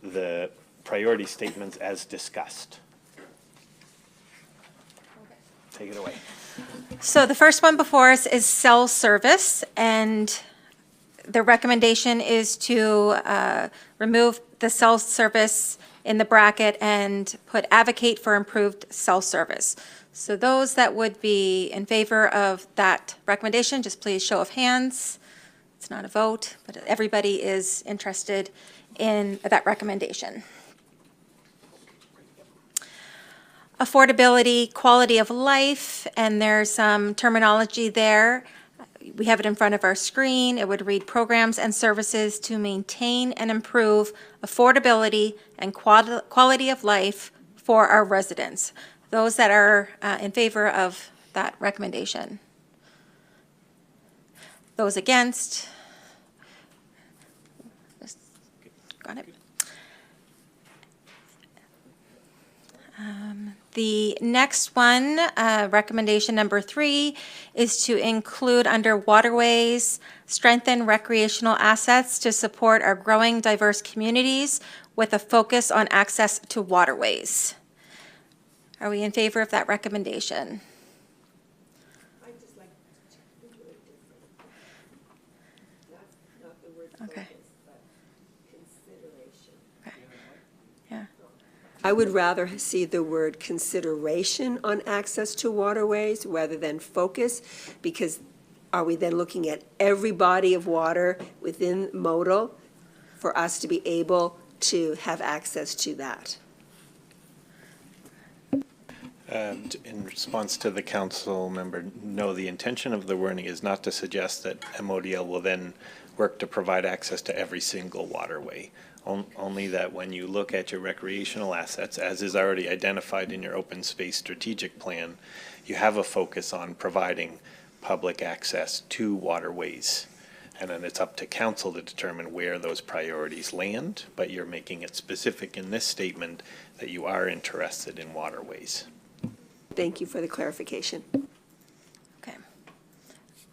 the priority statements as discussed. Take it away. So the first one before us is cell service, and the recommendation is to remove the cell service in the bracket and put advocate for improved cell service. So those that would be in favor of that recommendation, just please show of hands. It's not a vote, but everybody is interested in that recommendation. Affordability, quality of life, and there's some terminology there. We have it in front of our screen. It would read programs and services to maintain and improve affordability and quality of life for our residents. Those that are in favor of that recommendation. Those against? Got it. The next one, recommendation number 3, is to include under waterways, strengthen recreational assets to support our growing diverse communities with a focus on access to waterways. Are we in favor of that recommendation? Okay. I would rather see the word consideration on access to waterways rather than focus, because are we then looking at every body of water within modal for us to be able to have access to that? In response to the council member, no, the intention of the wording is not to suggest that MODL will then work to provide access to every single waterway. Only that when you look at your recreational assets, as is already identified in your open space strategic plan, you have a focus on providing public access to waterways. And then it's up to council to determine where those priorities land, but you're making it specific in this statement that you are interested in waterways. Thank you for the clarification. Okay.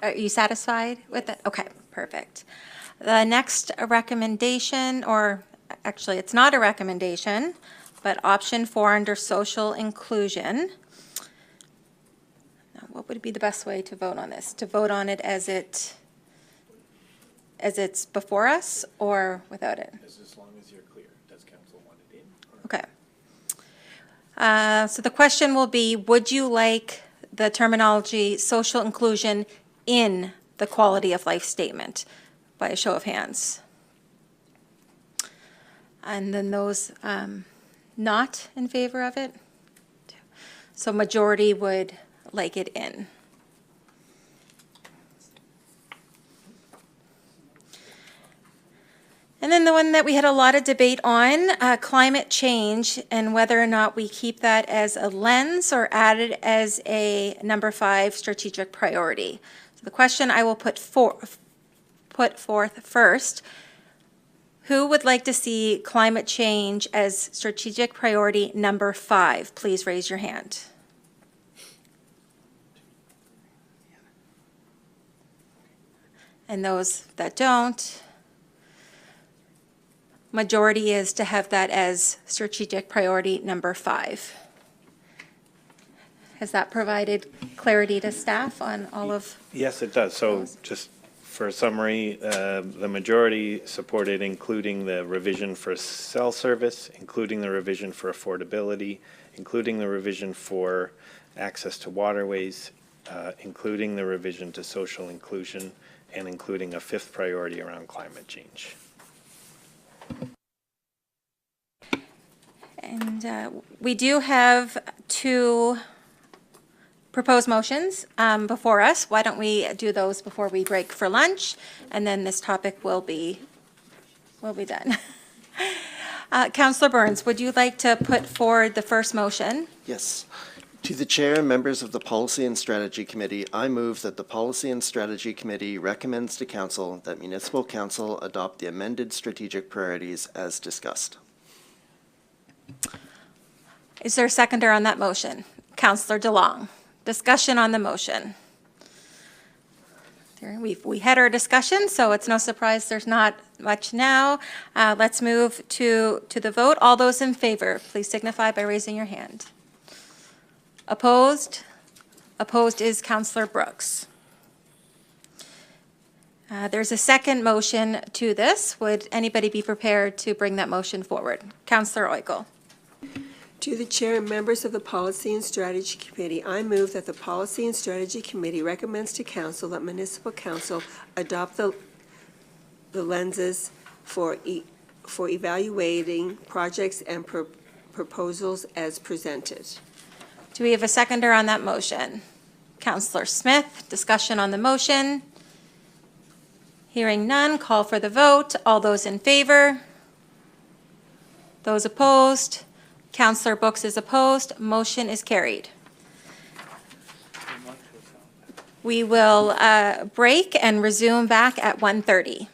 Are you satisfied with it? Okay, perfect. The next recommendation, or actually it's not a recommendation, but option 4 under social inclusion. Now, what would be the best way to vote on this? To vote on it as it's before us or without it? As long as you're clear, does council want it in? Okay. So the question will be, would you like the terminology social inclusion in the quality of life statement? By a show of hands. And then those not in favor of it. So majority would like it in. And then the one that we had a lot of debate on, climate change, and whether or not we keep that as a lens or add it as a number 5 strategic priority. So the question I will put forth first, who would like to see climate change as strategic priority number 5? Please raise your hand. And those that don't, majority is to have that as strategic priority number 5. Has that provided clarity to staff on all of? Yes, it does. So just for a summary, the majority supported including the revision for cell service, including the revision for affordability, including the revision for access to waterways, including the revision to social inclusion, and including a 5th priority around climate change. And we do have 2 proposed motions before us. Why don't we do those before we break for lunch, and then this topic will be done. Councillor Burns, would you like to put forward the first motion? Yes. To the Chair and members of the Policy and Strategy Committee, I move that the Policy and Strategy Committee recommends to Council that Municipal Council adopt the amended strategic priorities as discussed. Is there a seconder on that motion? Councillor DeLong. Discussion on the motion. We had our discussion, so it's no surprise there's not much now. Let's move to the vote. All those in favor, please signify by raising your hand. Opposed? Opposed is Councillor Brooks. There's a second motion to this. Would anybody be prepared to bring that motion forward? Councillor Oikle. To the Chair and members of the Policy and Strategy Committee, I move that the Policy and Strategy Committee recommends to Council that Municipal Council adopt the lenses for evaluating projects and proposals as presented. Do we have a seconder on that motion? Councillor Smith, discussion on the motion. Hearing none, call for the vote. All those in favor? Those opposed? Councillor Brooks is opposed. Motion is carried. We will break and resume back at 1:30.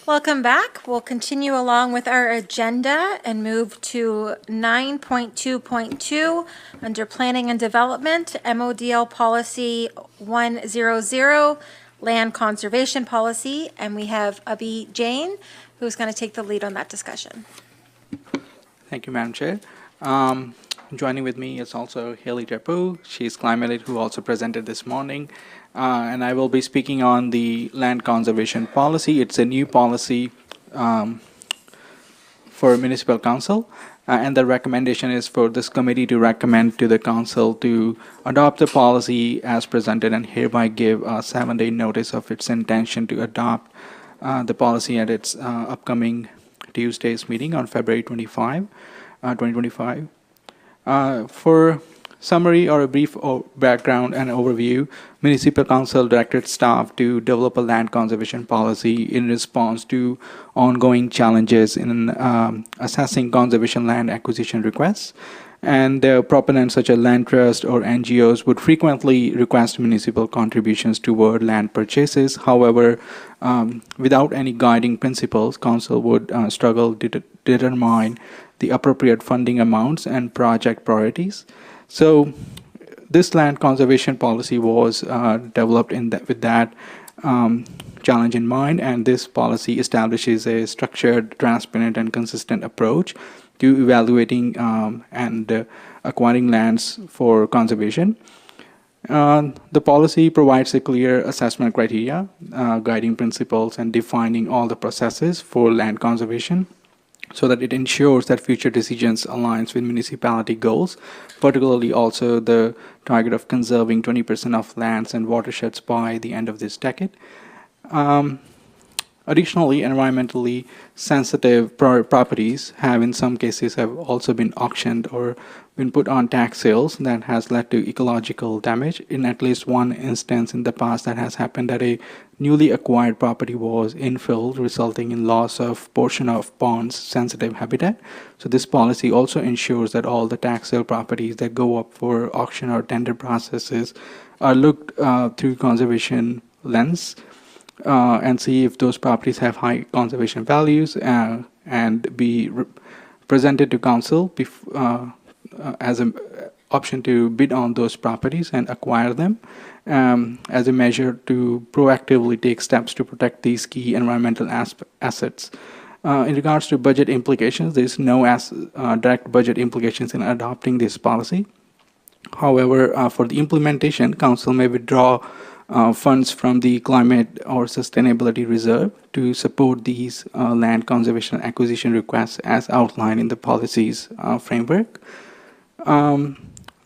Welcome back. We'll continue along with our agenda and move to 9.2.2 under Planning and Development, MODL Policy 100, Land Conservation Policy, and we have Abhi Jain, who's going to take the lead on that discussion. Thank you, Madam Chair. Joining with me is also Haley Drapu. She's climate lead who also presented this morning. And I will be speaking on the land conservation policy. It's a new policy for municipal council. And the recommendation is for this committee to recommend to the council to adopt the policy as presented and hereby give a 7-day notice of its intention to adopt the policy at its upcoming Tuesday's meeting on February 25, 2025. For summary or a brief background and overview, Municipal Council directed staff to develop a land conservation policy in response to ongoing challenges in assessing conservation land acquisition requests. And the proponents such as land trust or NGOs would frequently request municipal contributions toward land purchases. However, without any guiding principles, council would struggle to determine the appropriate funding amounts and project priorities. So this land conservation policy was developed with that challenge in mind, and this policy establishes a structured, transparent, and consistent approach to evaluating and acquiring lands for conservation. The policy provides a clear assessment criteria, guiding principles, and defining all the processes for land conservation, so that it ensures that future decisions aligns with municipality goals, particularly also the target of conserving 20% of lands and watersheds by the end of this decade. Additionally, environmentally sensitive properties have in some cases have also been auctioned or been put on tax sales that has led to ecological damage. In at least one instance in the past that has happened, that a newly acquired property was infilled, resulting in loss of portion of pond's sensitive habitat. So this policy also ensures that all the tax sale properties that go up for auction or tender processes are looked through conservation lens and see if those properties have high conservation values and be presented to council as an option to bid on those properties and acquire them as a measure to proactively take steps to protect these key environmental assets. In regards to budget implications, there is no direct budget implications in adopting this policy. However, for the implementation, council may withdraw funds from the climate or sustainability reserve to support these land conservation acquisition requests as outlined in the policy's framework. Now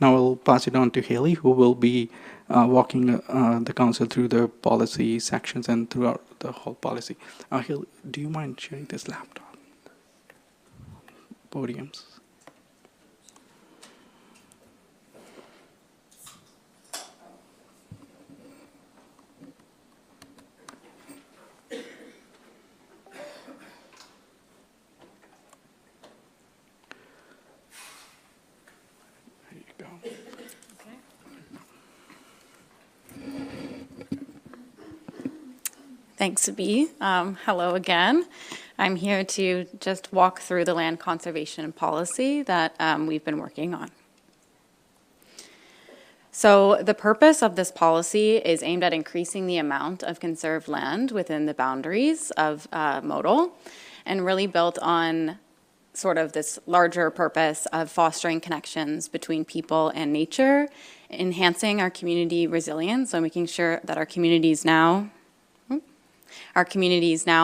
I'll pass it on to Haley, who will be walking the council through the policy sections and throughout the whole policy. Haley, do you mind sharing this laptop? Podiums. Thanks, Abhi. Hello again. I'm here to just walk through the land conservation policy that we've been working on. So the purpose of this policy is aimed at increasing the amount of conserved land within the boundaries of Modal, and really built on sort of this larger purpose of fostering connections between people and nature, enhancing our community resilience, so making sure that our communities now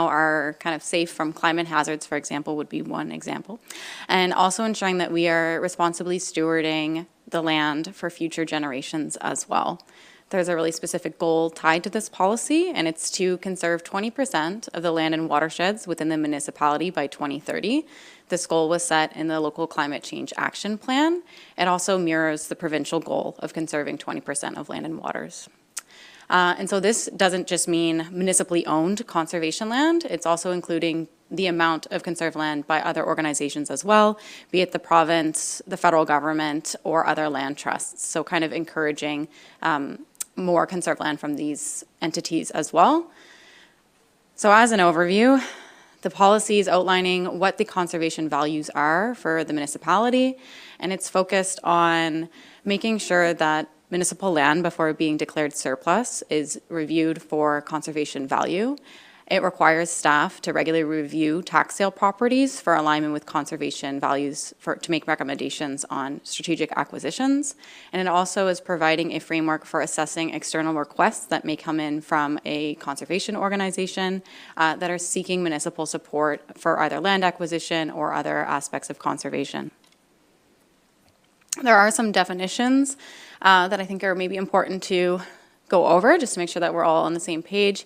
are kind of safe from climate hazards, for example, would be one example. And also ensuring that we are responsibly stewarding the land for future generations as well. There's a really specific goal tied to this policy, and it's to conserve 20% of the land and watersheds within the municipality by 2030. This goal was set in the local climate change action plan. It also mirrors the provincial goal of conserving 20% of land and waters. And so this doesn't just mean municipally owned conservation land, it's also including the amount of conserved land by other organizations as well, be it the province, the federal government, or other land trusts. So kind of encouraging more conserved land from these entities as well. So as an overview, The policy is outlining what the conservation values are for the municipality, and it's focused on making sure that municipal land, before being declared surplus, is reviewed for conservation value. It requires staff to regularly review tax sale properties for alignment with conservation values to make recommendations on strategic acquisitions. And it also is providing a framework for assessing external requests that may come in from a conservation organization that are seeking municipal support for either land acquisition or other aspects of conservation. There are some definitions that I think are maybe important to go over just to make sure that we're all on the same page.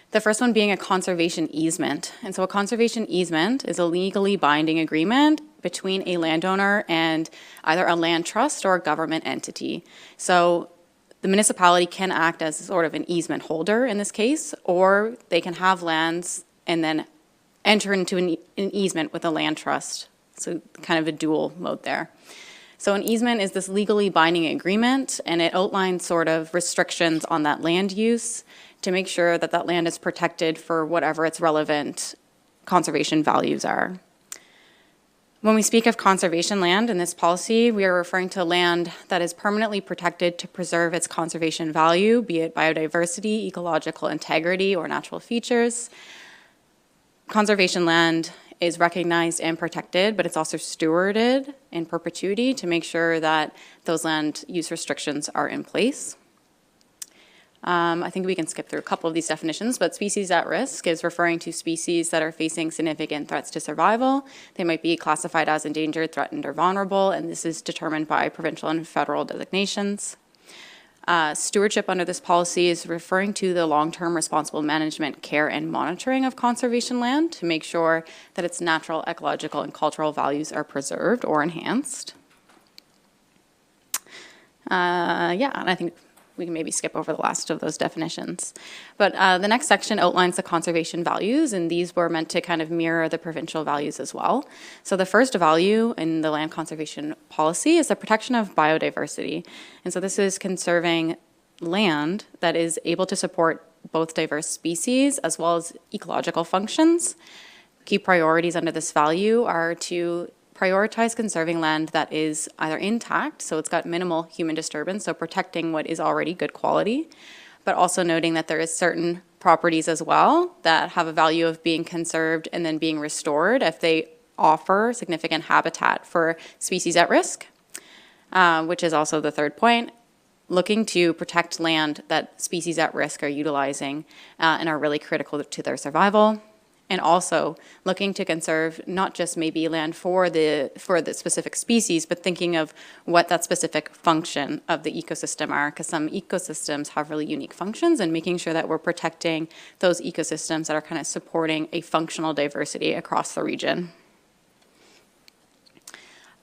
The first one being a conservation easement. And so a conservation easement is a legally binding agreement between a landowner and either a land trust or a government entity. So the municipality can act as sort of an easement holder in this case, or they can have lands and then enter into an easement with a land trust. So kind of a dual mode there. So an easement is this legally binding agreement, and it outlines sort of restrictions on that land use to make sure that that land is protected for whatever its relevant conservation values are. When we speak of conservation land in this policy, we are referring to land that is permanently protected to preserve its conservation value, be it biodiversity, ecological integrity, or natural features. Conservation land is recognized and protected, but it's also stewarded in perpetuity to make sure that those land use restrictions are in place. I think we can skip through a couple of these definitions, but species at risk is referring to species that are facing significant threats to survival. They might be classified as endangered, threatened, or vulnerable, and this is determined by provincial and federal designations. Stewardship under this policy is referring to the long-term responsible management, care, and monitoring of conservation land to make sure that its natural, ecological, and cultural values are preserved or enhanced. And I think we can maybe skip over the last of those definitions. But the next section outlines the conservation values, and these were meant to kind of mirror the provincial values as well. So the first value in the land conservation policy is the protection of biodiversity. And so this is conserving land that is able to support both diverse species as well as ecological functions. Key priorities under this value are to prioritize conserving land that is either intact, so it's got minimal human disturbance, so protecting what is already good quality, but also noting that there is certain properties as well that have a value of being conserved and then being restored if they offer significant habitat for species at risk, which is also the third point. Looking to protect land that species at risk are utilizing and are really critical to their survival. And also looking to conserve not just maybe land for the specific species, but thinking of what that specific function of the ecosystem are, because some ecosystems have really unique functions, and making sure that we're protecting those ecosystems that are kind of supporting a functional diversity across the region.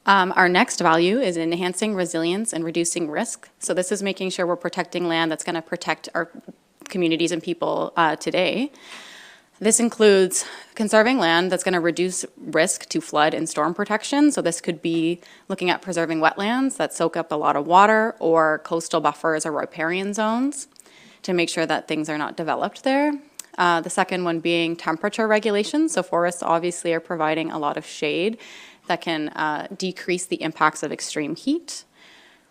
Our next value is enhancing resilience and reducing risk. So this is making sure we're protecting land that's going to protect our communities and people today. This includes conserving land that's going to reduce risk to flood and storm protection. So this could be looking at preserving wetlands that soak up a lot of water, or coastal buffers or riparian zones to make sure that things are not developed there. The second one being temperature regulation. So forests obviously are providing a lot of shade that can decrease the impacts of extreme heat.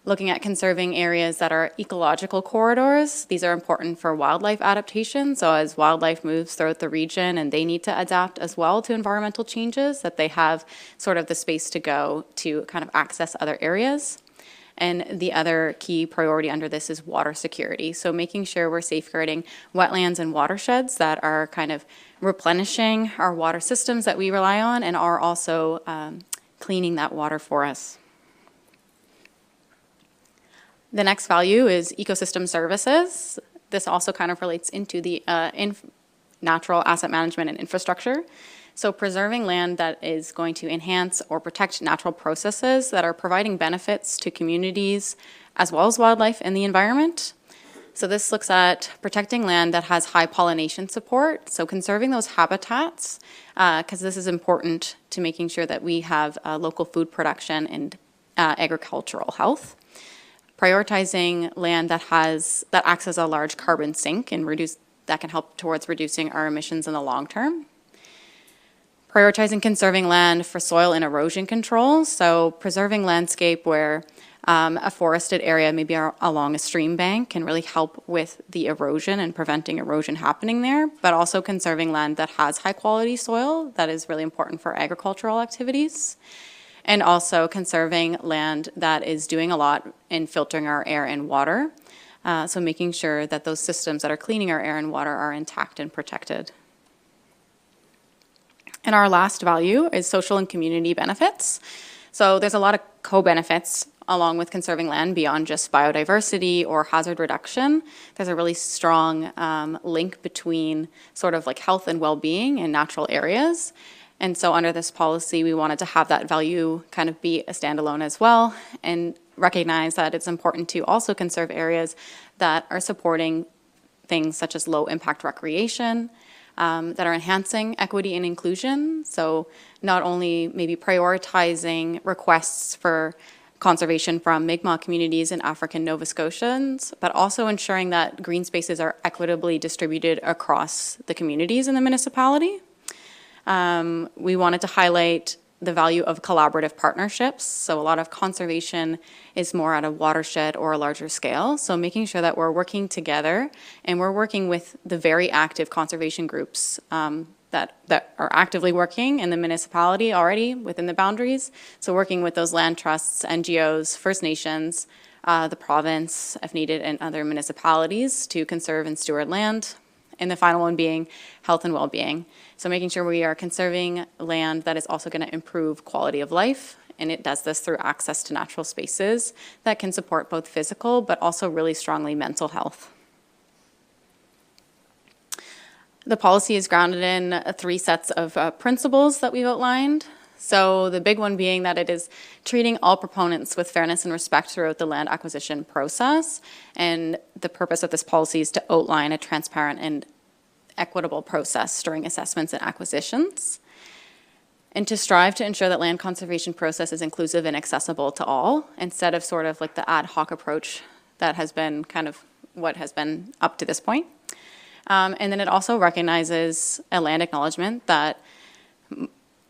Looking at conserving areas that are ecological corridors. These are important for wildlife adaptation. So as wildlife moves throughout the region and they need to adapt as well to environmental changes, that they have sort of the space to go to kind of access other areas. And the other key priority under this is water security. So making sure we're safeguarding wetlands and watersheds that are kind of replenishing our water systems that we rely on, and are also cleaning that water for us. The next value is ecosystem services. This also kind of relates into the natural asset management and infrastructure. So preserving land that is going to enhance or protect natural processes that are providing benefits to communities as well as wildlife and the environment. So this looks at protecting land that has high pollination support. So conserving those habitats, because this is important to making sure that we have local food production and agricultural health. Prioritizing land that acts as a large carbon sink and that can help towards reducing our emissions in the long term. Prioritizing conserving land for soil and erosion control, so preserving landscape where a forested area, maybe along a stream bank, can really help with the erosion and preventing erosion happening there, but also conserving land that has high-quality soil that is really important for agricultural activities, and also conserving land that is doing a lot in filtering our air and water, so making sure that those systems that are cleaning our air and water are intact and protected. And our last value is social and community benefits. So there's a lot of co-benefits along with conserving land beyond just biodiversity or hazard reduction. There's a really strong link between sort of like health and well-being in natural areas. And so under this policy, we wanted to have that value kind of be a standalone as well, and recognize that it's important to also conserve areas that are supporting things such as low-impact recreation, that are enhancing equity and inclusion. So not only maybe prioritizing requests for conservation from Mi'kmaq communities and African Nova Scotians, but also ensuring that green spaces are equitably distributed across the communities in the municipality. We wanted to highlight the value of collaborative partnerships. So a lot of conservation is more at a watershed or a larger scale. So making sure that we're working together and we're working with the very active conservation groups that are actively working in the municipality already within the boundaries. So working with those land trusts, NGOs, First Nations, the province, if needed, and other municipalities to conserve and steward land. And the final one being health and well-being. So making sure we are conserving land that is also going to improve quality of life, and it does this through access to natural spaces that can support both physical but also really strongly mental health. The policy is grounded in 3 sets of principles that we've outlined. So the big one being that it is treating all proponents with fairness and respect throughout the land acquisition process. And the purpose of this policy is to outline a transparent and equitable process during assessments and acquisitions. And to strive to ensure that land conservation process is inclusive and accessible to all, instead of sort of like the ad hoc approach that has been kind of what has been up to this point. And then it also recognizes a land acknowledgement that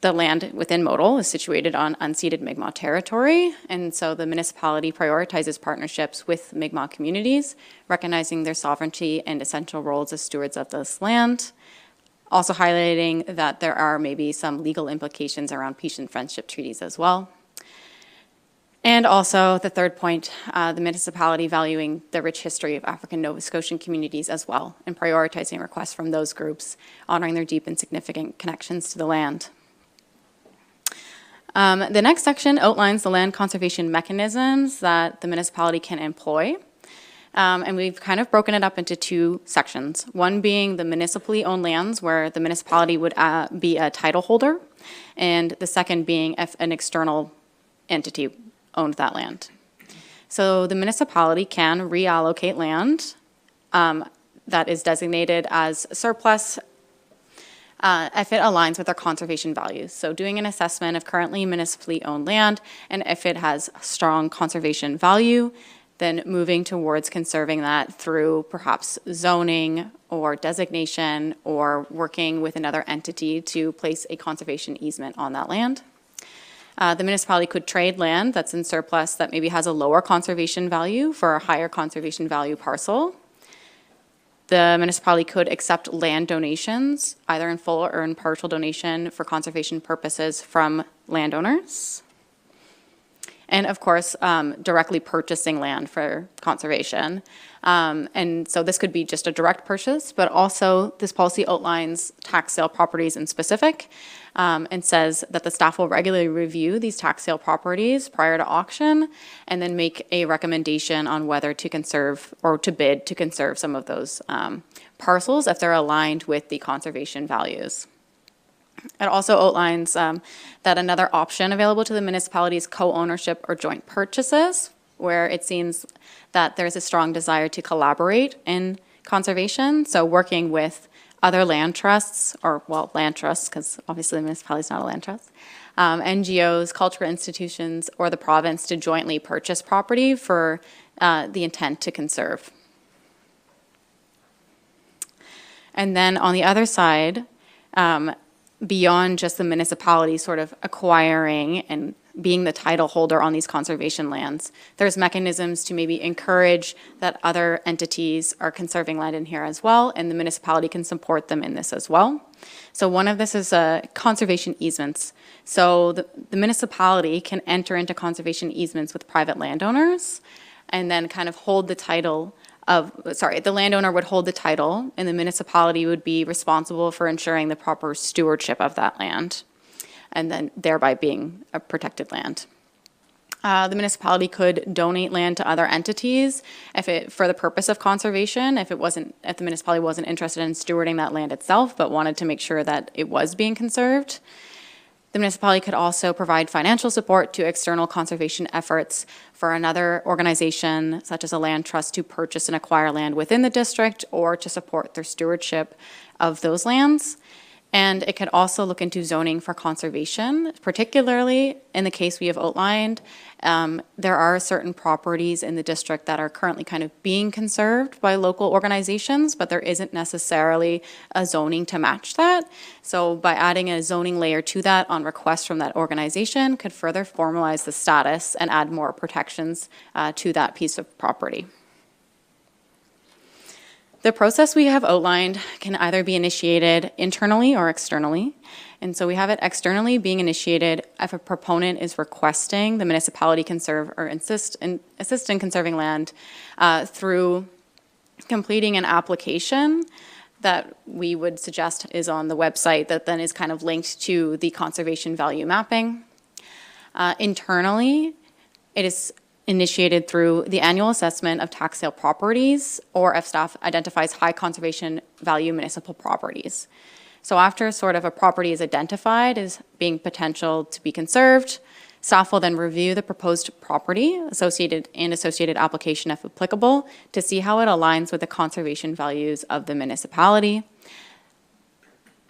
the land within Modal is situated on unceded Mi'kmaq territory, and so the municipality prioritizes partnerships with Mi'kmaq communities, recognizing their sovereignty and essential roles as stewards of this land. Also highlighting that there are maybe some legal implications around peace and friendship treaties as well. And also, the third point, the municipality valuing the rich history of African Nova Scotian communities as well, and prioritizing requests from those groups, honoring their deep and significant connections to the land. The next section outlines the land conservation mechanisms that the municipality can employ. And we've kind of broken it up into 2 sections. One being the municipally owned lands, where the municipality would be a title holder, and the second being if an external entity owned that land. So the municipality can reallocate land that is designated as surplus if it aligns with their conservation values. So doing an assessment of currently municipally owned land, and if it has strong conservation value, then moving towards conserving that through perhaps zoning or designation, or working with another entity to place a conservation easement on that land. The municipality could trade land that's in surplus that maybe has a lower conservation value for a higher conservation value parcel. The municipality could accept land donations, either in full or in partial donation for conservation purposes from landowners. And of course, directly purchasing land for conservation. And so this could be just a direct purchase, but also this policy outlines tax sale properties in specific, and says that the staff will regularly review these tax sale properties prior to auction, and then make a recommendation on whether to conserve or to bid to conserve some of those parcels if they're aligned with the conservation values. It also outlines that another option available to the municipality is co-ownership or joint purchases, where it seems that there's a strong desire to collaborate in conservation. So working with other land trusts, or well, land trusts, because obviously the municipality is not a land trust, NGOs, cultural institutions, or the province to jointly purchase property for the intent to conserve. And then on the other side, beyond just the municipality sort of acquiring and being the title holder on these conservation lands. There's mechanisms to maybe encourage that other entities are conserving land in here as well, and the municipality can support them in this as well. So one of this is conservation easements. So the municipality can enter into conservation easements with private landowners and then kind of hold the title of, the landowner would hold the title and the municipality would be responsible for ensuring the proper stewardship of that land, and then thereby being a protected land. The municipality could donate land to other entities for the purpose of conservation, if the municipality wasn't interested in stewarding that land itself, but wanted to make sure that it was being conserved. The municipality could also provide financial support to external conservation efforts for another organization, such as a land trust, to purchase and acquire land within the district or to support their stewardship of those lands. And it could also look into zoning for conservation, particularly in the case we have outlined. There are certain properties in the district that are currently kind of being conserved by local organizations, but there isn't necessarily a zoning to match that. So by adding a zoning layer to that on request from that organization could further formalize the status and add more protections to that piece of property. The process we have outlined can either be initiated internally or externally. And so we have it externally being initiated if a proponent is requesting the municipality conserve or assist in conserving land through completing an application that we would suggest is on the website that then is kind of linked to the conservation value mapping. Internally, it is initiated through the annual assessment of tax sale properties, or if staff identifies high conservation value municipal properties. So after sort of a property is identified as being potential to be conserved, staff will then review the proposed property associated application if applicable to see how it aligns with the conservation values of the municipality.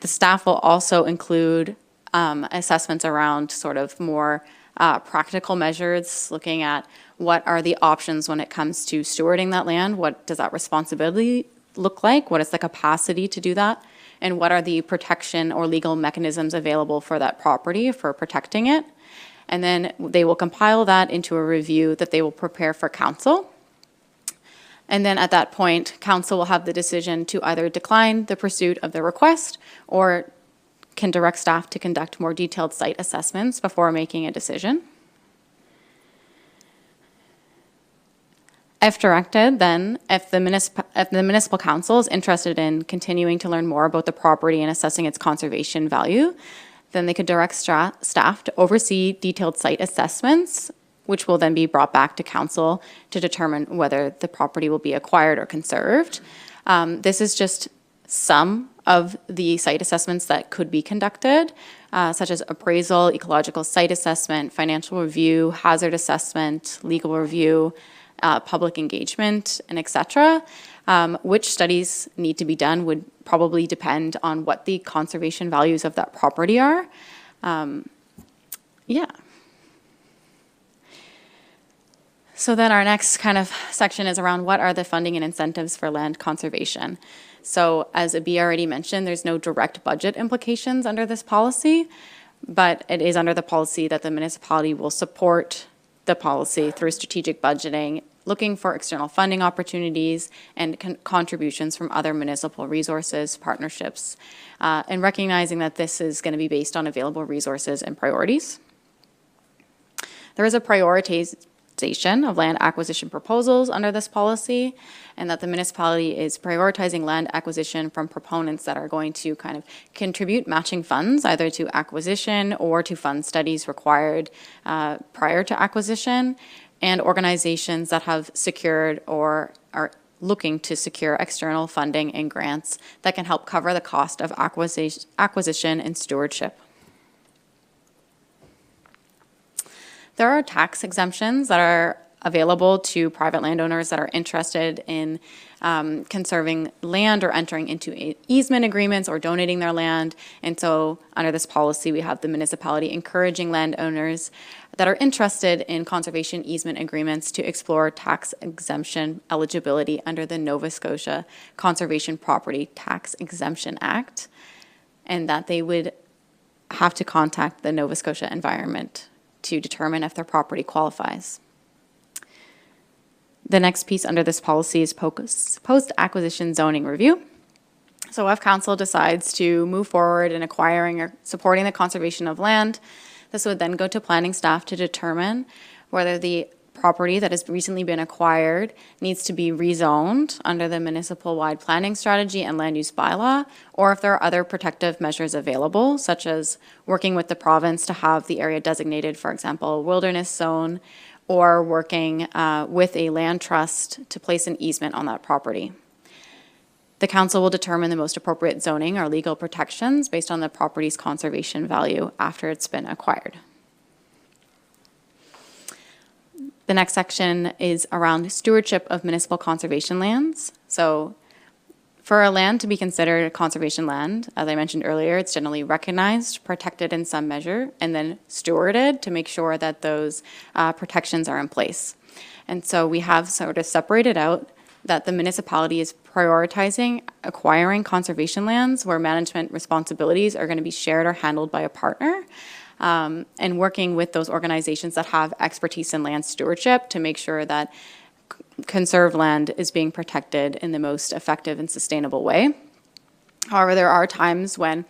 The staff will also include assessments around sort of more practical measures, looking at what are the options when it comes to stewarding that land, what does that responsibility look like, what is the capacity to do that, and what are the protection or legal mechanisms available for that property for protecting it. And then they will compile that into a review that they will prepare for council. And then at that point, council will have the decision to either decline the pursuit of the request or can direct staff to conduct more detailed site assessments before making a decision. If directed, then, if the municipal council is interested in continuing to learn more about the property and assessing its conservation value, then they could direct staff to oversee detailed site assessments, which will then be brought back to council to determine whether the property will be acquired or conserved. This is just some of the site assessments that could be conducted, such as appraisal, ecological site assessment, financial review, hazard assessment, legal review, public engagement, and et cetera. Which studies need to be done would probably depend on what the conservation values of that property are. Yeah. So then our next kind of section is around what are the funding and incentives for land conservation. So as Abhi already mentioned, there's no direct budget implications under this policy, but it is under the policy that the municipality will support the policy through strategic budgeting, looking for external funding opportunities and contributions from other municipal resources, partnerships, and recognizing that this is going to be based on available resources and priorities. There is a prioritization of land acquisition proposals under this policy, and that the municipality is prioritizing land acquisition from proponents that are going to kind of contribute matching funds either to acquisition or to fund studies required prior to acquisition, and organizations that have secured or are looking to secure external funding and grants that can help cover the cost of acquisition and stewardship. There are tax exemptions that are available to private landowners that are interested in conserving land or entering into easement agreements or donating their land. And so under this policy, we have the municipality encouraging landowners that are interested in conservation easement agreements to explore tax exemption eligibility under the Nova Scotia Conservation Property Tax Exemption Act, and that they would have to contact the Nova Scotia Environment to determine if their property qualifies. The next piece under this policy is post-acquisition zoning review. So if council decides to move forward in acquiring or supporting the conservation of land, this would then go to planning staff to determine whether the property that has recently been acquired needs to be rezoned under the municipal-wide planning strategy and land use bylaw, or if there are other protective measures available, such as working with the province to have the area designated, for example, wilderness zone, or working with a land trust to place an easement on that property. The council will determine the most appropriate zoning or legal protections based on the property's conservation value after it's been acquired. The next section is around stewardship of municipal conservation lands. So for a land to be considered a conservation land, as I mentioned earlier, it's generally recognized, protected in some measure, and then stewarded to make sure that those protections are in place. And so we have sort of separated out that the municipality is prioritizing acquiring conservation lands where management responsibilities are going to be shared or handled by a partner, and working with those organizations that have expertise in land stewardship to make sure that conserved land is being protected in the most effective and sustainable way. However, there are times when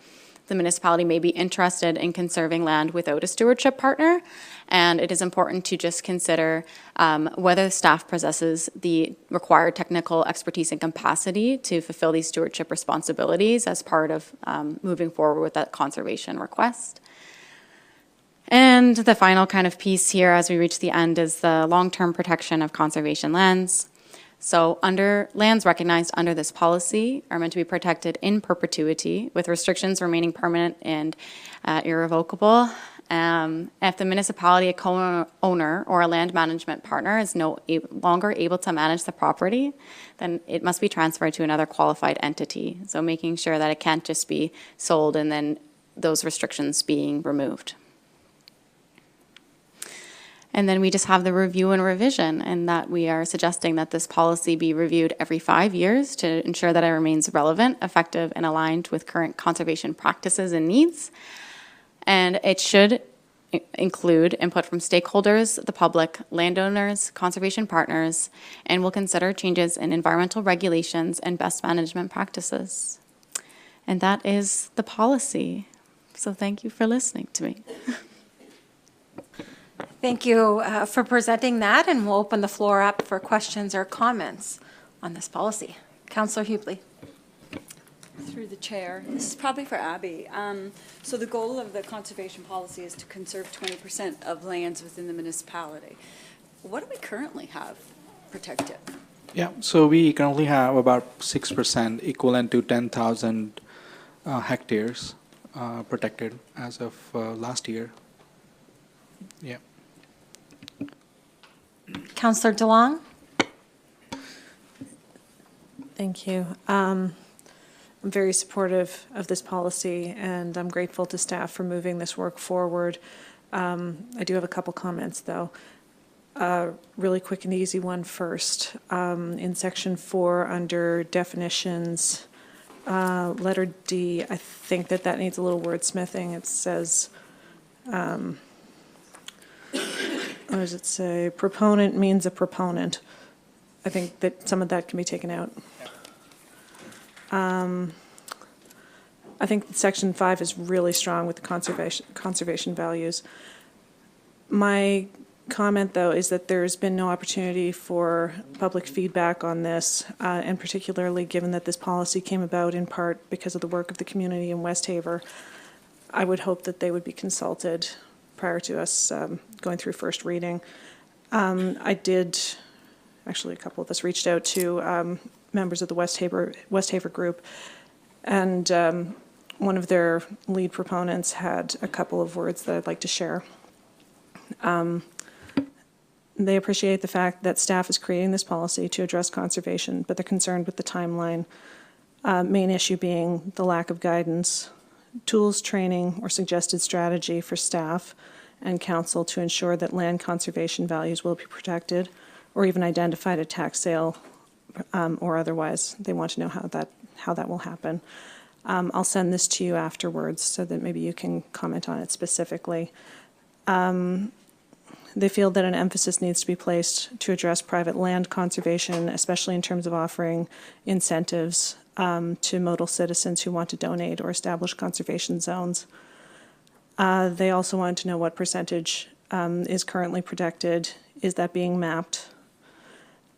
the municipality may be interested in conserving land without a stewardship partner, and it is important to just consider whether staff possesses the required technical expertise and capacity to fulfill these stewardship responsibilities as part of moving forward with that conservation request. And the final kind of piece here as we reach the end is the long-term protection of conservation lands. So lands recognized under this policy are meant to be protected in perpetuity with restrictions remaining permanent and irrevocable. If the municipality, a co-owner, or a land management partner is no longer able to manage the property, then it must be transferred to another qualified entity. So making sure that it can't just be sold and then those restrictions being removed. And then we just have the review and revision, and that we are suggesting that this policy be reviewed every 5 years to ensure that it remains relevant, effective, and aligned with current conservation practices and needs. And it should include input from stakeholders, the public, landowners, conservation partners, and will consider changes in environmental regulations and best management practices. And that is the policy. So thank you for listening to me. Thank you for presenting that, and we'll open the floor up for questions or comments on this policy. Councillor Hubley. Through the chair, this is probably for Abby. So the goal of the conservation policy is to conserve 20% of lands within the municipality. What do we currently have protected? Yeah, so we currently have about 6% equivalent to 10,000 hectares protected as of last year. Yeah. Councillor DeLong. Thank you. I'm very supportive of this policy, and I'm grateful to staff for moving this work forward. I do have a couple comments, though. Really quick and easy one first. In section 4, under definitions, letter D, I think that needs a little wordsmithing. It says, what does it say? Proponent means a proponent. I think that some of that can be taken out. I think section 5 is really strong with the conservation values. My comment, though, is that there's been no opportunity for public feedback on this, and particularly given that this policy came about in part because of the work of the community in Westhaver, I would hope that they would be consulted prior to us going through first reading. Actually, a couple of us reached out to members of the Westhaver group, and one of their lead proponents had a couple of words that I'd like to share. They appreciate the fact that staff is creating this policy to address conservation, but they're concerned with the timeline, main issue being the lack of guidance, tools, training, or suggested strategy for staff and council to ensure that land conservation values will be protected or even identified at tax sale or otherwise. They want to know how that will happen. I'll send this to you afterwards so that maybe you can comment on it specifically. They feel that an emphasis needs to be placed to address private land conservation, especially in terms of offering incentives to modal citizens who want to donate or establish conservation zones. They also want to know what percentage is currently protected. Is that being mapped?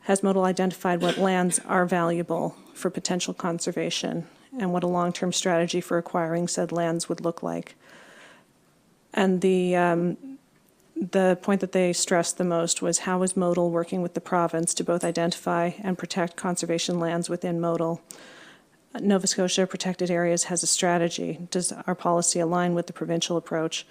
Has Modal identified what lands are valuable for potential conservation and what a long-term strategy for acquiring said lands would look like? And the point that they stressed the most was how is Modal working with the province to both identify and protect conservation lands within Modal? Nova Scotia Protected Areas has a strategy. Does our policy align with the provincial approach?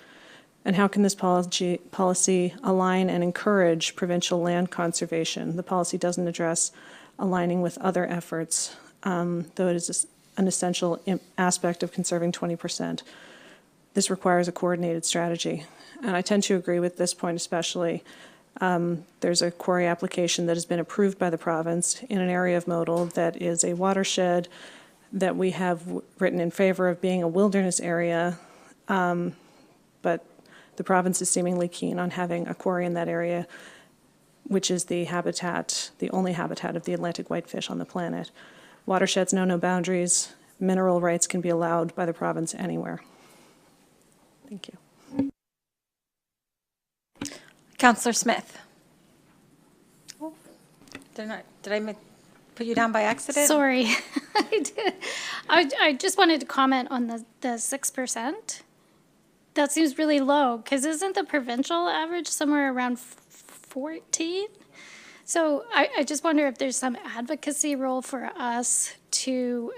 And how can this policy align and encourage provincial land conservation? The policy doesn't address aligning with other efforts, though it is an essential aspect of conserving 20%. This requires a coordinated strategy. And I tend to agree with this point especially. There's a quarry application that has been approved by the province in an area of Modal that is a watershed that we have written in favor of being a wilderness area, but the province is seemingly keen on having a quarry in that area, which is the habitat, the only habitat of the Atlantic whitefish on the planet. Watersheds know no boundaries. Mineral rights can be allowed by the province anywhere. Thank you. Councillor Smith. Did I put you down by accident? Sorry, I did. I just wanted to comment on the 6%. That seems really low, because isn't the provincial average somewhere around 14? So I just wonder if there's some advocacy role for us to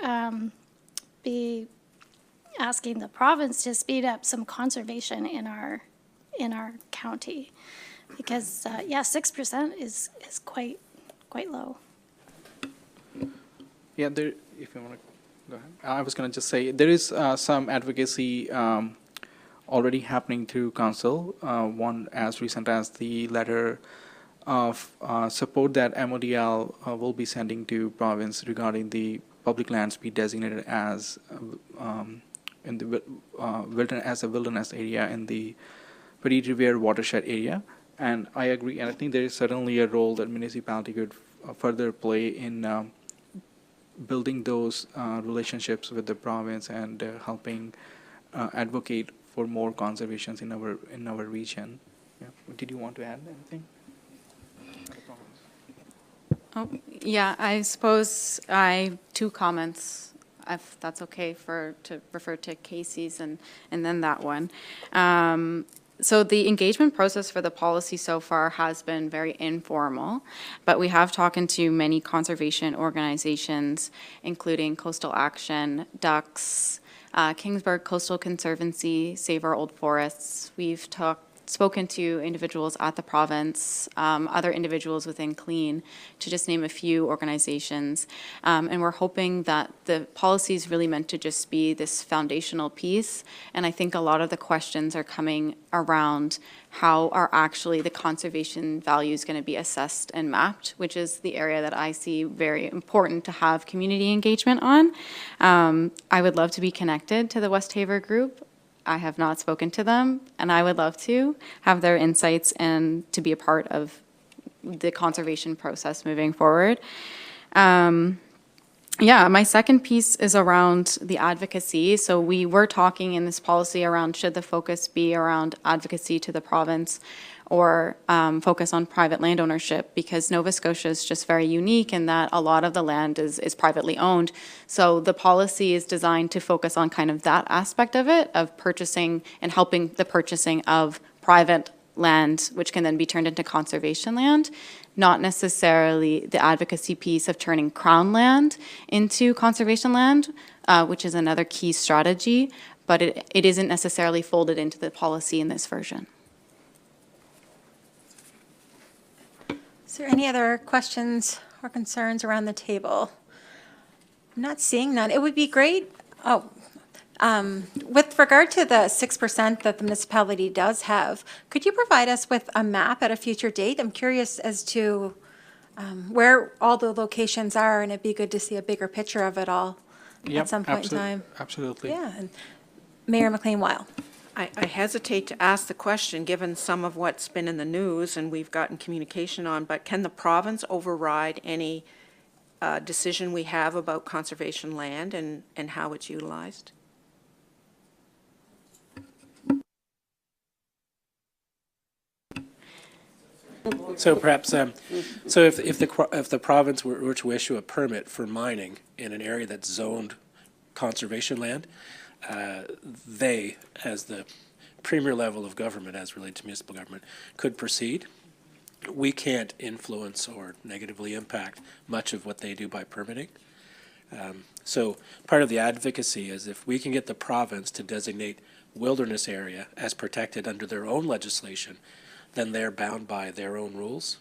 be asking the province to speed up some conservation in our county, because 6% is quite low. Yeah, there, if you want to go ahead. I was going to just say, there is some advocacy already happening through council. One as recent as the letter of support that MODL will be sending to province regarding the public lands be designated as in the wilderness area in the Petite Riviere watershed area. And I agree, and I think there is certainly a role that municipality could further play in building those relationships with the province and helping advocate for more conservations in our region. Yeah. Did you want to add anything? Oh, yeah, I suppose two comments, if that's okay to refer to Casey's and then that one. So the engagement process for the policy so far has been very informal, but we have talked to many conservation organizations, including Coastal Action, Ducks, Kingsburg Coastal Conservancy, Save Our Old Forests. We've spoken to individuals at the province, other individuals within CLEAN, to just name a few organizations. And we're hoping that the policy is really meant to just be this foundational piece. And I think a lot of the questions are coming around how are actually the conservation values going to be assessed and mapped, which is the area that I see very important to have community engagement on. I would love to be connected to the West Haver group. I have not spoken to them, and I would love to have their insights and to be a part of the conservation process moving forward. My second piece is around the advocacy. So we were talking in this policy around should the focus be around advocacy to the province or focus on private land ownership, because Nova Scotia is just very unique in that a lot of the land is privately owned. So the policy is designed to focus on kind of that aspect of it, of purchasing and helping the purchasing of private land, which can then be turned into conservation land, not necessarily the advocacy piece of turning Crown land into conservation land, which is another key strategy, but it isn't necessarily folded into the policy in this version. Is there any other questions or concerns around the table? I'm not seeing none. It would be great. With regard to the 6% that the municipality does have, could you provide us with a map at a future date? I'm curious as to where all the locations are, and it'd be good to see a bigger picture of it all. Yep, at some point in time. Absolutely. Yeah, and Mayor McLean-Weil. I hesitate to ask the question, given some of what's been in the news and we've gotten communication on, but can the province override any decision we have about conservation land and how it's utilized? So perhaps, so if the province were to issue a permit for mining in an area that's zoned conservation land, they, as the premier level of government as related to municipal government, could proceed. We can't influence or negatively impact much of what they do by permitting. So part of the advocacy is if we can get the province to designate wilderness area as protected under their own legislation, then they're bound by their own rules.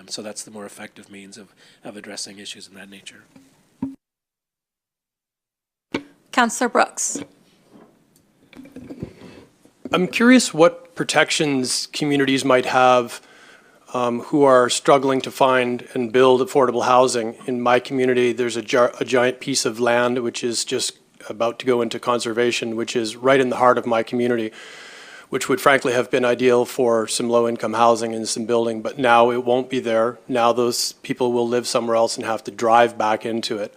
So that's the more effective means of addressing issues in that nature. Councillor Brooks. I'm curious what protections communities might have who are struggling to find and build affordable housing. In my community, there's a giant piece of land which is just about to go into conservation, which is right in the heart of my community, which would frankly have been ideal for some low-income housing and some building, but now it won't be there. Now those people will live somewhere else and have to drive back into it.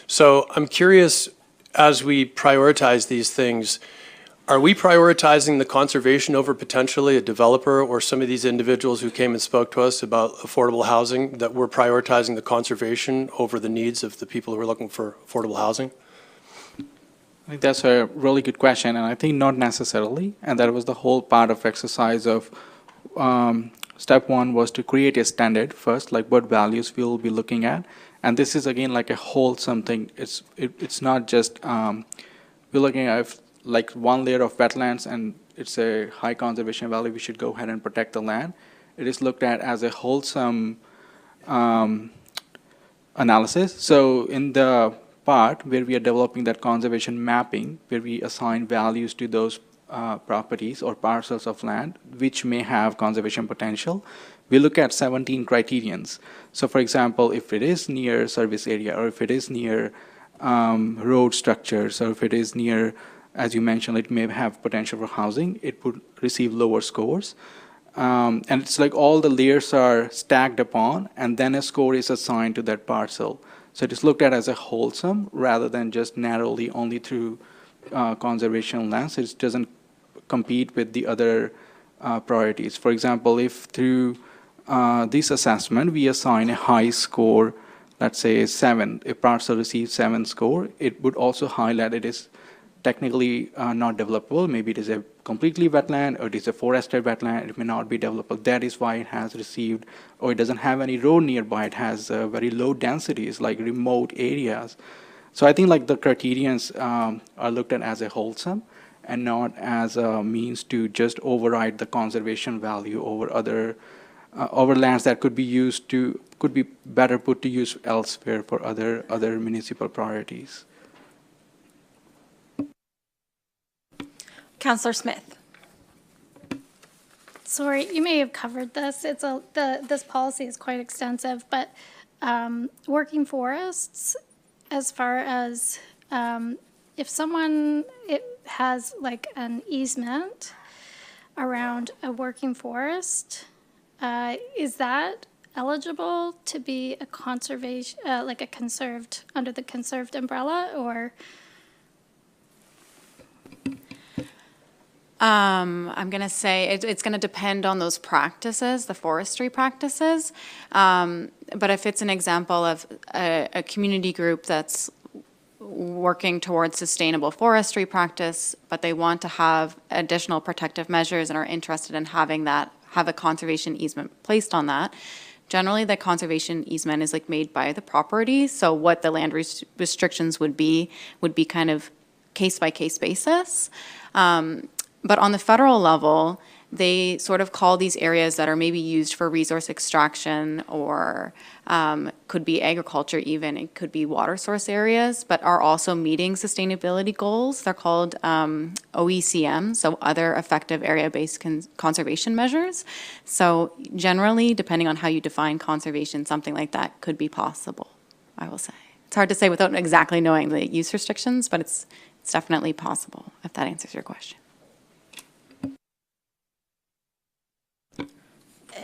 So I'm curious, as we prioritize these things, are we prioritizing the conservation over potentially a developer or some of these individuals who came and spoke to us about affordable housing, that we're prioritizing the conservation over the needs of the people who are looking for affordable housing? I think that's a really good question, and I think not necessarily. And that was the whole part of exercise of step one was to create a standard first, like what values we'll be looking at. And this is again like a wholesome thing. It's not just we're looking at like one layer of wetlands and it's a high conservation value, we should go ahead and protect the land. It is looked at as a wholesome analysis. So in the part where we are developing that conservation mapping, where we assign values to those properties or parcels of land which may have conservation potential, we look at 17 criterions. So for example, if it is near service area, or if it is near road structures, or if it is near, as you mentioned, it may have potential for housing, it would receive lower scores. And it's like all the layers are stacked upon, and then a score is assigned to that parcel. So it is looked at as a wholesome rather than just narrowly only through conservation lens. It doesn't compete with the other priorities. For example, if through this assessment we assign a high score, let's say 7, a parcel receives 7 score, it would also highlight it is technically not developable. Maybe it is a completely wetland, or it is a forested wetland, it may not be developable. That is why it has received, or it doesn't have any road nearby, it has very low densities, like remote areas. So I think like the criterions are looked at as a wholesome and not as a means to just override the conservation value over other over lands that could be better put to use elsewhere for other municipal priorities. Councillor Smith. Sorry, you may have covered this. This policy is quite extensive, but working forests, as far as if someone has like an easement around a working forest, is that eligible to be a conservation, like a conserved, under the conserved umbrella, or? I'm going to say it's going to depend on those practices, the forestry practices. But if it's an example of a community group that's working towards sustainable forestry practice, but they want to have additional protective measures and are interested in having that, have a conservation easement placed on that, generally the conservation easement is like made by the property. So what the land restrictions would be kind of case by case basis. But on the federal level, they sort of call these areas that are maybe used for resource extraction or could be agriculture even, it could be water source areas, but are also meeting sustainability goals. They're called OECM, so other effective area-based conservation measures. So generally, depending on how you define conservation, something like that could be possible, I will say. It's hard to say without exactly knowing the use restrictions, but it's definitely possible, if that answers your question.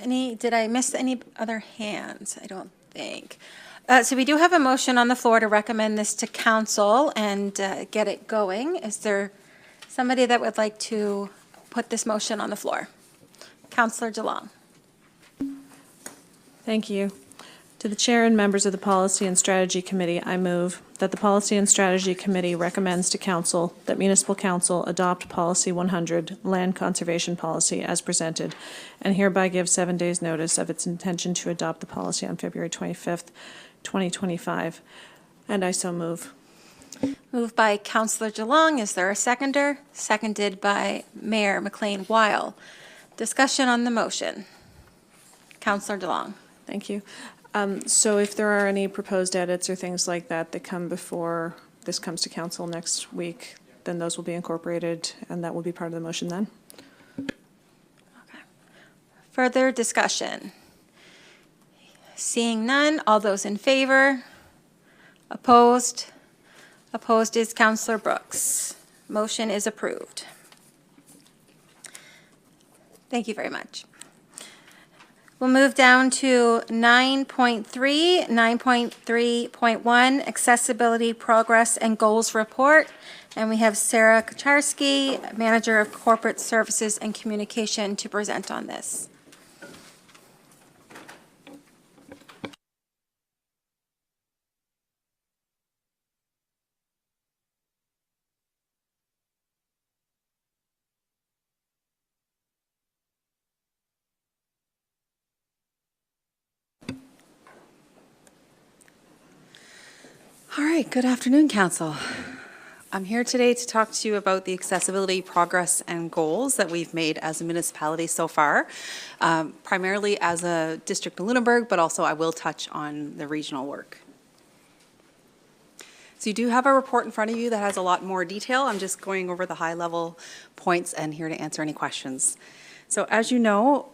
Did I miss any other hands? I don't think. So we do have a motion on the floor to recommend this to council and get it going. Is there somebody that would like to put this motion on the floor? Councillor DeLong. Thank you. To the Chair and members of the Policy and Strategy Committee, I move that the Policy and Strategy Committee recommends to Council that Municipal Council adopt Policy 100, Land Conservation Policy, as presented, and hereby give 7 days' notice of its intention to adopt the policy on February 25th, 2025. And I so move. Moved by Councillor DeLong. Is there a seconder? Seconded by Mayor McLean-Weil. Discussion on the motion. Councillor DeLong. Thank you. So if there are any proposed edits or things like that that come before this comes to council next week, then those will be incorporated, and that will be part of the motion then. Okay. Further discussion? Seeing none, all those in favor? Opposed? Opposed is Councillor Brooks. Motion is approved. Thank you very much. We'll move down to 9.3, 9.3.1, Accessibility Progress and Goals Report. And we have Sarah Kacharski, Manager of Corporate Services and Communication, to present on this. All right, good afternoon, Council. I'm here today to talk to you about the accessibility progress and goals that we've made as a municipality so far, primarily as a district in Lunenburg, but also I will touch on the regional work. So you do have a report in front of you that has a lot more detail. I'm just going over the high-level points and here to answer any questions. So as you know,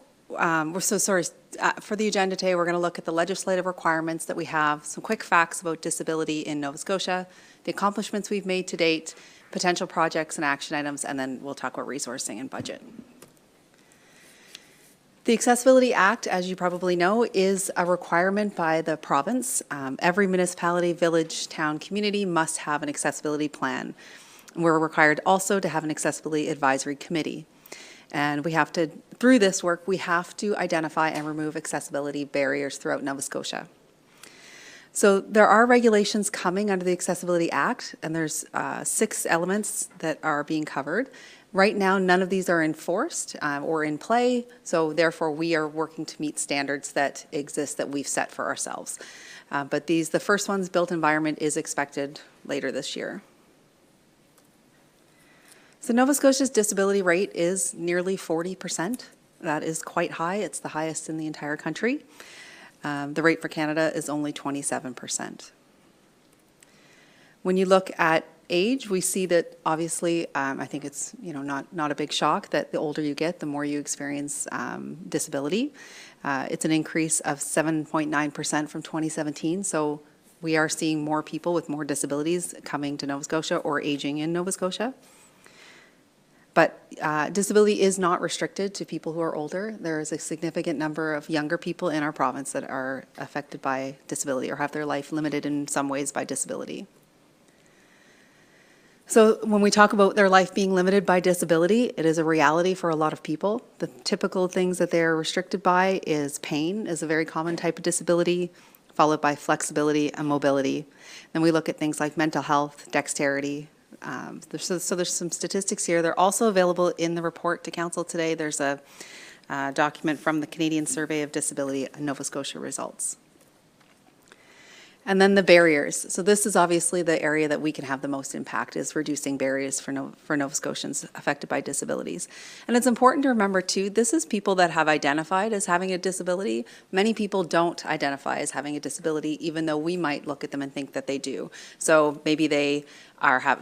for the agenda today, we're going to look at the legislative requirements that we have, some quick facts about disability in Nova Scotia, the accomplishments we've made to date, potential projects and action items, and then we'll talk about resourcing and budget. The Accessibility Act, as you probably know, is a requirement by the province. Every municipality, village, town, community must have an accessibility plan. We're required also to have an accessibility advisory committee. And we have to, through this work, we have to identify and remove accessibility barriers throughout Nova Scotia. So there are regulations coming under the Accessibility Act, and there's 6 elements that are being covered. Right now, none of these are enforced or in play, so therefore we are working to meet standards that exist that we've set for ourselves. But the first one's built environment is expected later this year. So Nova Scotia's disability rate is nearly 40%. That is quite high. It's the highest in the entire country. The rate for Canada is only 27%. When you look at age, we see that obviously, I think it's not a big shock that the older you get, the more you experience disability. It's an increase of 7.9% from 2017. So we are seeing more people with more disabilities coming to Nova Scotia or aging in Nova Scotia. But disability is not restricted to people who are older. There is a significant number of younger people in our province that are affected by disability or have their life limited in some ways by disability. So when we talk about their life being limited by disability, it is a reality for a lot of people. The typical things that they're restricted by is pain is a very common type of disability, followed by flexibility and mobility. Then we look at things like mental health, dexterity. So there's some statistics here. They're also available in the report to council today. There's a document from the Canadian Survey of Disability and Nova Scotia results. And then the barriers. So this is obviously the area that we can have the most impact, is reducing barriers for Nova Scotians affected by disabilities. And it's important to remember too, this is people that have identified as having a disability. Many people don't identify as having a disability, even though we might look at them and think that they do. So maybe they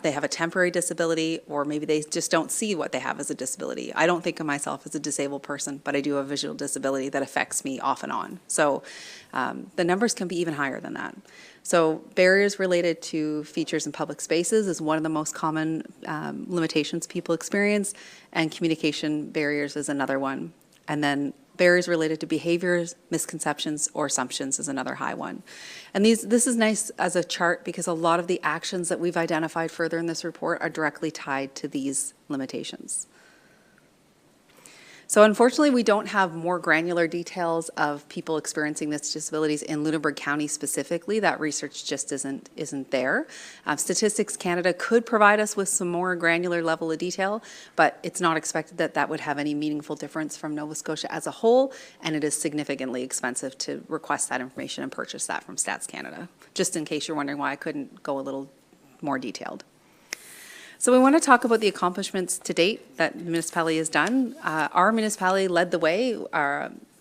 they have a temporary disability, or maybe they just don't see what they have as a disability. I don't think of myself as a disabled person, but I do have a visual disability that affects me off and on. So the numbers can be even higher than that. So barriers related to features in public spaces is one of the most common limitations people experience, and communication barriers is another one. And then barriers related to behaviors, misconceptions, or assumptions is another high one. And this is nice as a chart because a lot of the actions that we've identified further in this report are directly tied to these limitations. So unfortunately, we don't have more granular details of people experiencing these disabilities in Lunenburg County specifically. That research just isn't there. Statistics Canada could provide us with some more granular level of detail, but it's not expected that that would have any meaningful difference from Nova Scotia as a whole, and it is significantly expensive to request that information and purchase that from Stats Canada, just in case you're wondering why I couldn't go a little more detailed. So we want to talk about the accomplishments to date that the municipality has done. Our municipality led the way.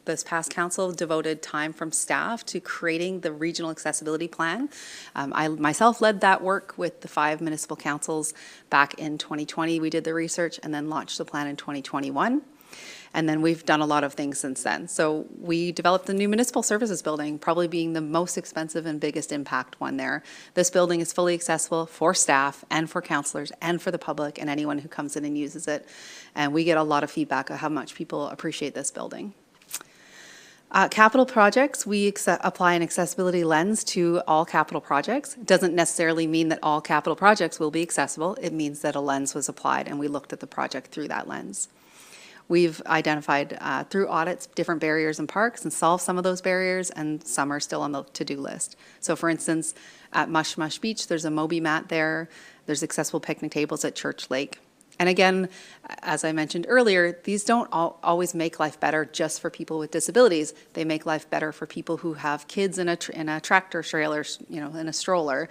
This past council devoted time from staff to creating the regional accessibility plan. I myself led that work with the 5 municipal councils back in 2020. We did the research and then launched the plan in 2021. And then we've done a lot of things since then. So we developed the new municipal services building, probably being the most expensive and biggest impact one there. This building is fully accessible for staff and for councillors and for the public and anyone who comes in and uses it. And we get a lot of feedback on how much people appreciate this building. Capital projects, we apply an accessibility lens to all capital projects. It doesn't necessarily mean that all capital projects will be accessible. It means that a lens was applied and we looked at the project through that lens. We've identified through audits different barriers in parks and solved some of those barriers, and some are still on the to-do list. So for instance, at Mush Mush Beach, there's a Moby mat there. There's accessible picnic tables at Church Lake. And again, as I mentioned earlier, these don't always make life better just for people with disabilities. They make life better for people who have kids in a tractor trailer, you know, in a stroller.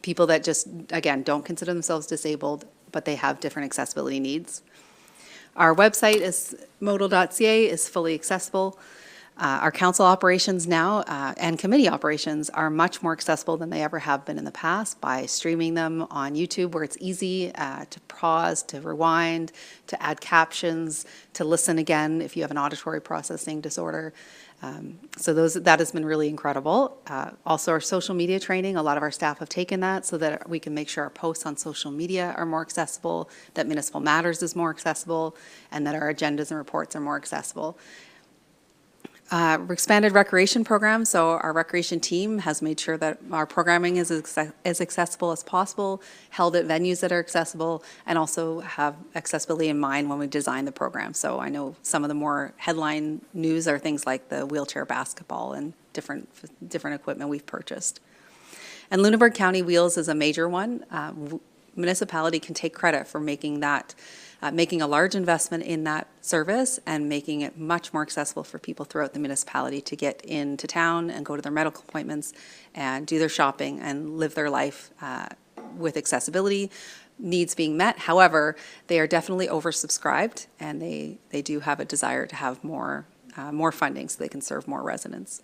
People that just, again, don't consider themselves disabled, but they have different accessibility needs. Our website is modal.ca is fully accessible. Our council operations now and committee operations are much more accessible than they ever have been in the past by streaming them on YouTube, where it's easy to pause, to rewind, to add captions, to listen again if you have an auditory processing disorder. So that has been really incredible. Also our social media training, a lot of our staff have taken that so that we can make sure our posts on social media are more accessible, that Municipal Matters is more accessible, and that our agendas and reports are more accessible. Expanded recreation program, so our recreation team has made sure that our programming is as accessible as possible, held at venues that are accessible, and also have accessibility in mind when we design the program. So I know some of the more headline news are things like the wheelchair basketball and different equipment we've purchased. And Lunenburg County Wheels is a major one. Municipality can take credit for making that making a large investment in that service and making it much more accessible for people throughout the municipality to get into town and go to their medical appointments and do their shopping and live their life with accessibility needs being met. However, they are definitely oversubscribed, and they do have a desire to have more funding so they can serve more residents.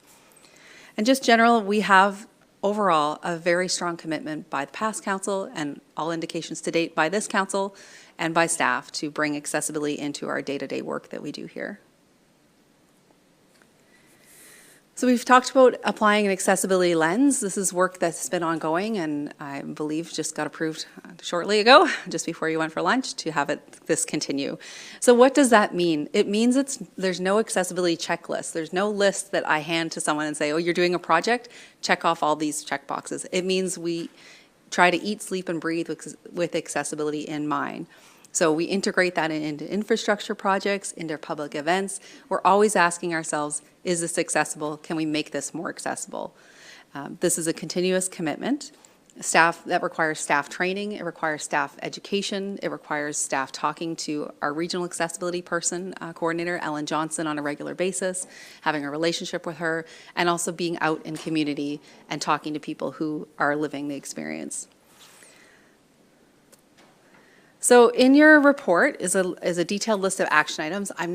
And just general, we have overall a very strong commitment by the past council and all indications to date by this council and by staff to bring accessibility into our day-to-day work that we do here. So we've talked about applying an accessibility lens. This is work that's been ongoing and I believe just got approved shortly ago, just before you went for lunch, to have this continue. So what does that mean? It means there's no accessibility checklist. There's no list that I hand to someone and say, oh, you're doing a project, check off all these check boxes. It means we try to eat, sleep, and breathe with accessibility in mind. So we integrate that into infrastructure projects, into public events. We're always asking ourselves, is this accessible? Can we make this more accessible? This is a continuous commitment. That requires staff training, it requires staff education, it requires staff talking to our regional accessibility person, coordinator, Ellen Johnson, on a regular basis, having a relationship with her, and also being out in community and talking to people who are living the experience. So in your report is a detailed list of action items. I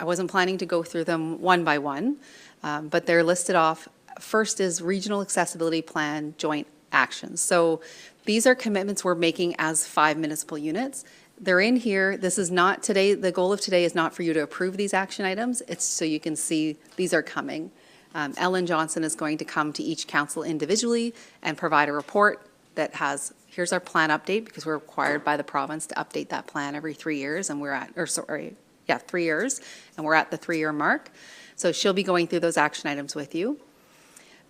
wasn't planning to go through them one by one, but they're listed off. First is Regional Accessibility Plan Joint actions. So these are commitments we're making as 5 municipal units. They're in here. This is not today, the goal of today is not for you to approve these action items. It's so you can see these are coming. Ellen Johnson is going to come to each council individually and provide a report that has, here's our plan update, because we're required by the province to update that plan every 3 years, and we're at, 3 years, and we're at the 3-year mark. So she'll be going through those action items with you.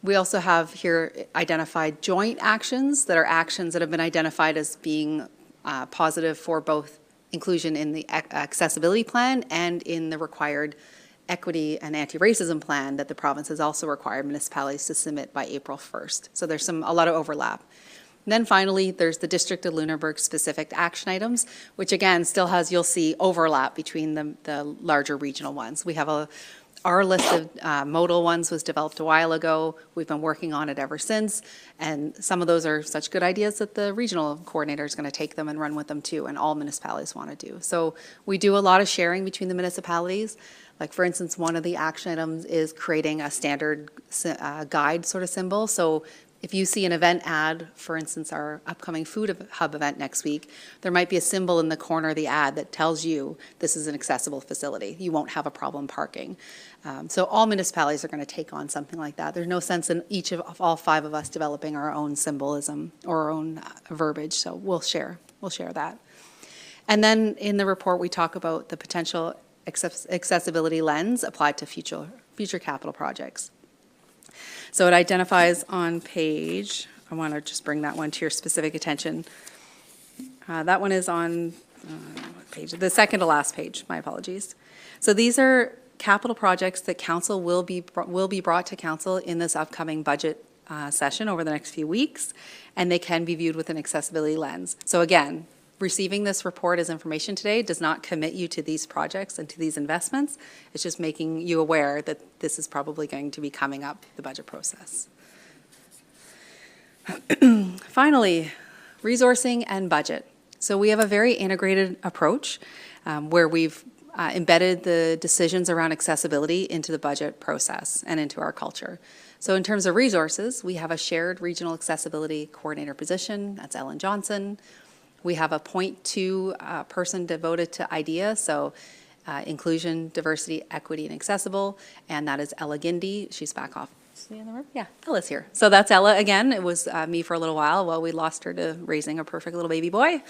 We also have here identified joint actions that are actions that have been identified as being positive for both inclusion in the accessibility plan and in the required equity and anti-racism plan that the province has also required municipalities to submit by April 1st. So there's a lot of overlap. And then finally, there's the District of Lunenburg specific action items, which again still has, you'll see, overlap between the larger regional ones. We have our list of modal ones was developed a while ago. We've been working on it ever since. And some of those are such good ideas that the regional coordinator is going to take them and run with them too, and all municipalities want to do. So we do a lot of sharing between the municipalities. Like for instance, one of the action items is creating a standard guide sort of symbol. So if you see an event ad, for instance, our upcoming food hub event next week, there might be a symbol in the corner of the ad that tells you this is an accessible facility. You won't have a problem parking. So all municipalities are going to take on something like that. There's no sense in each of all 5 of us developing our own symbolism or our own verbiage. So we'll share that. And then in the report, we talk about the potential accessibility lens applied to future capital projects. So it identifies on page, I want to just bring that one to your specific attention. That one is on what page? The second to last page, my apologies. So these are capital projects that council will be brought to council in this upcoming budget session over the next few weeks, and they can be viewed with an accessibility lens. So again, receiving this report as information today does not commit you to these projects and to these investments. It's just making you aware that this is probably going to be coming up the budget process. Finally, resourcing and budget. So we have a very integrated approach where we've embedded the decisions around accessibility into the budget process and into our culture. So in terms of resources, we have a shared regional accessibility coordinator position. That's Ellen Johnson. We have a 0.2 person devoted to IDEA, so inclusion, diversity, equity, and accessible, and that is Ella Gindy. She's back off. Is she in the room? Yeah, Ella's here. So that's Ella again. It was me for a little while while we lost her to raising a perfect little baby boy.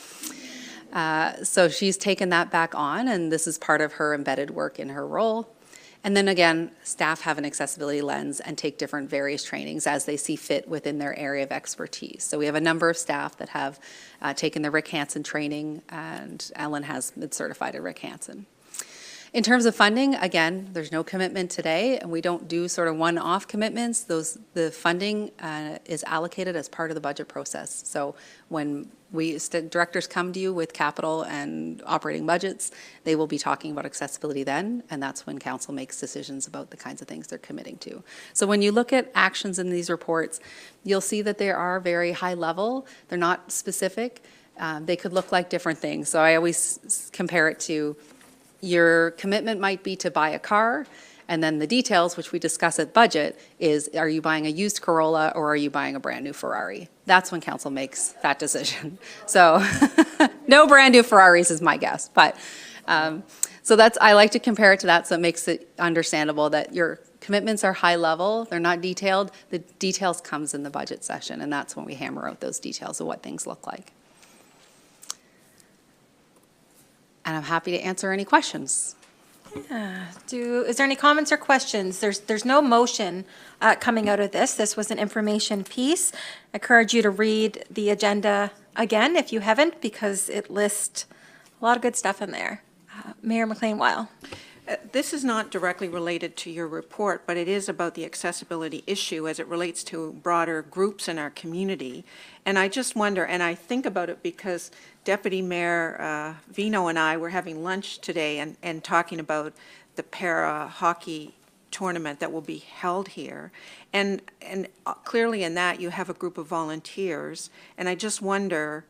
So she's taken that back on, and this is part of her embedded work in her role. And then again, staff have an accessibility lens and take different various trainings as they see fit within their area of expertise. So we have a number of staff that have taken the Rick Hansen training, and Ellen has been certified at Rick Hansen. In terms of funding, again, there's no commitment today, and we don't do sort of one-off commitments. The funding is allocated as part of the budget process. So when directors come to you with capital and operating budgets, they will be talking about accessibility then, and that's when council makes decisions about the kinds of things they're committing to. So when you look at actions in these reports, you'll see that they are very high level. They're not specific. They could look like different things. So I always compare it to your commitment might be to buy a car, and then the details, which we discuss at budget, is are you buying a used Corolla or are you buying a brand new Ferrari? That's when council makes that decision. So no brand new Ferraris is my guess. But so I like to compare it to that, so it makes it understandable that your commitments are high level, they're not detailed. The details comes in the budget session, and that's when we hammer out those details of what things look like. And I'm happy to answer any questions. Yeah. Is there any comments or questions? There's no motion coming out of this. This was an information piece. I encourage you to read the agenda again if you haven't, because it lists a lot of good stuff in there. Mayor McLean-Weil. This is not directly related to your report, but it is about the accessibility issue as it relates to broader groups in our community. And I just wonder, and I think about it because Deputy Mayor Vino and I were having lunch today and talking about the para hockey tournament that will be held here. And clearly in that you have a group of volunteers. And I just wonder,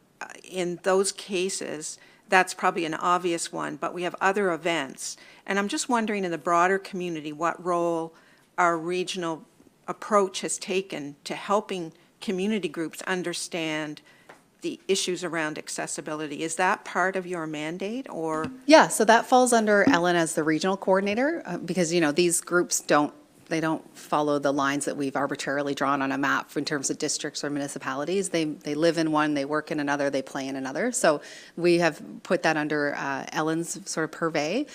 in those cases, that's probably an obvious one, but we have other events. And I'm just wondering in the broader community what role our regional approach has taken to helping community groups understand the issues around accessibility. Is that part of your mandate, or? Yeah, so that falls under Ellen as the regional coordinator, because, you know, these groups don't follow the lines that we've arbitrarily drawn on a map in terms of districts or municipalities. They live in one, they work in another, they play in another. So we have put that under Ellen's sort of purvey.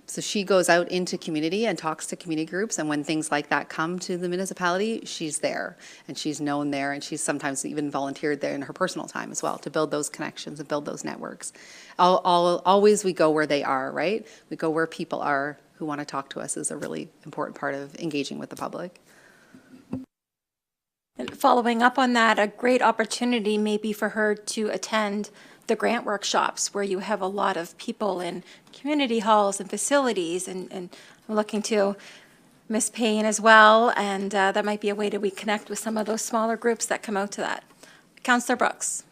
So she goes out into community and talks to community groups, and when things like that come to the municipality, she's there, and she's known there, and she's sometimes even volunteered there in her personal time as well to build those connections and build those networks. Always we go where they are, right? We go where people are who want to talk to us is a really important part of engaging with the public. And following up on that, a great opportunity may be for her to attend the grant workshops where you have a lot of people in community halls and facilities, and I'm looking to Ms. Payne as well, and that might be a way to reconnect with some of those smaller groups that come out to that. Councillor Brooks.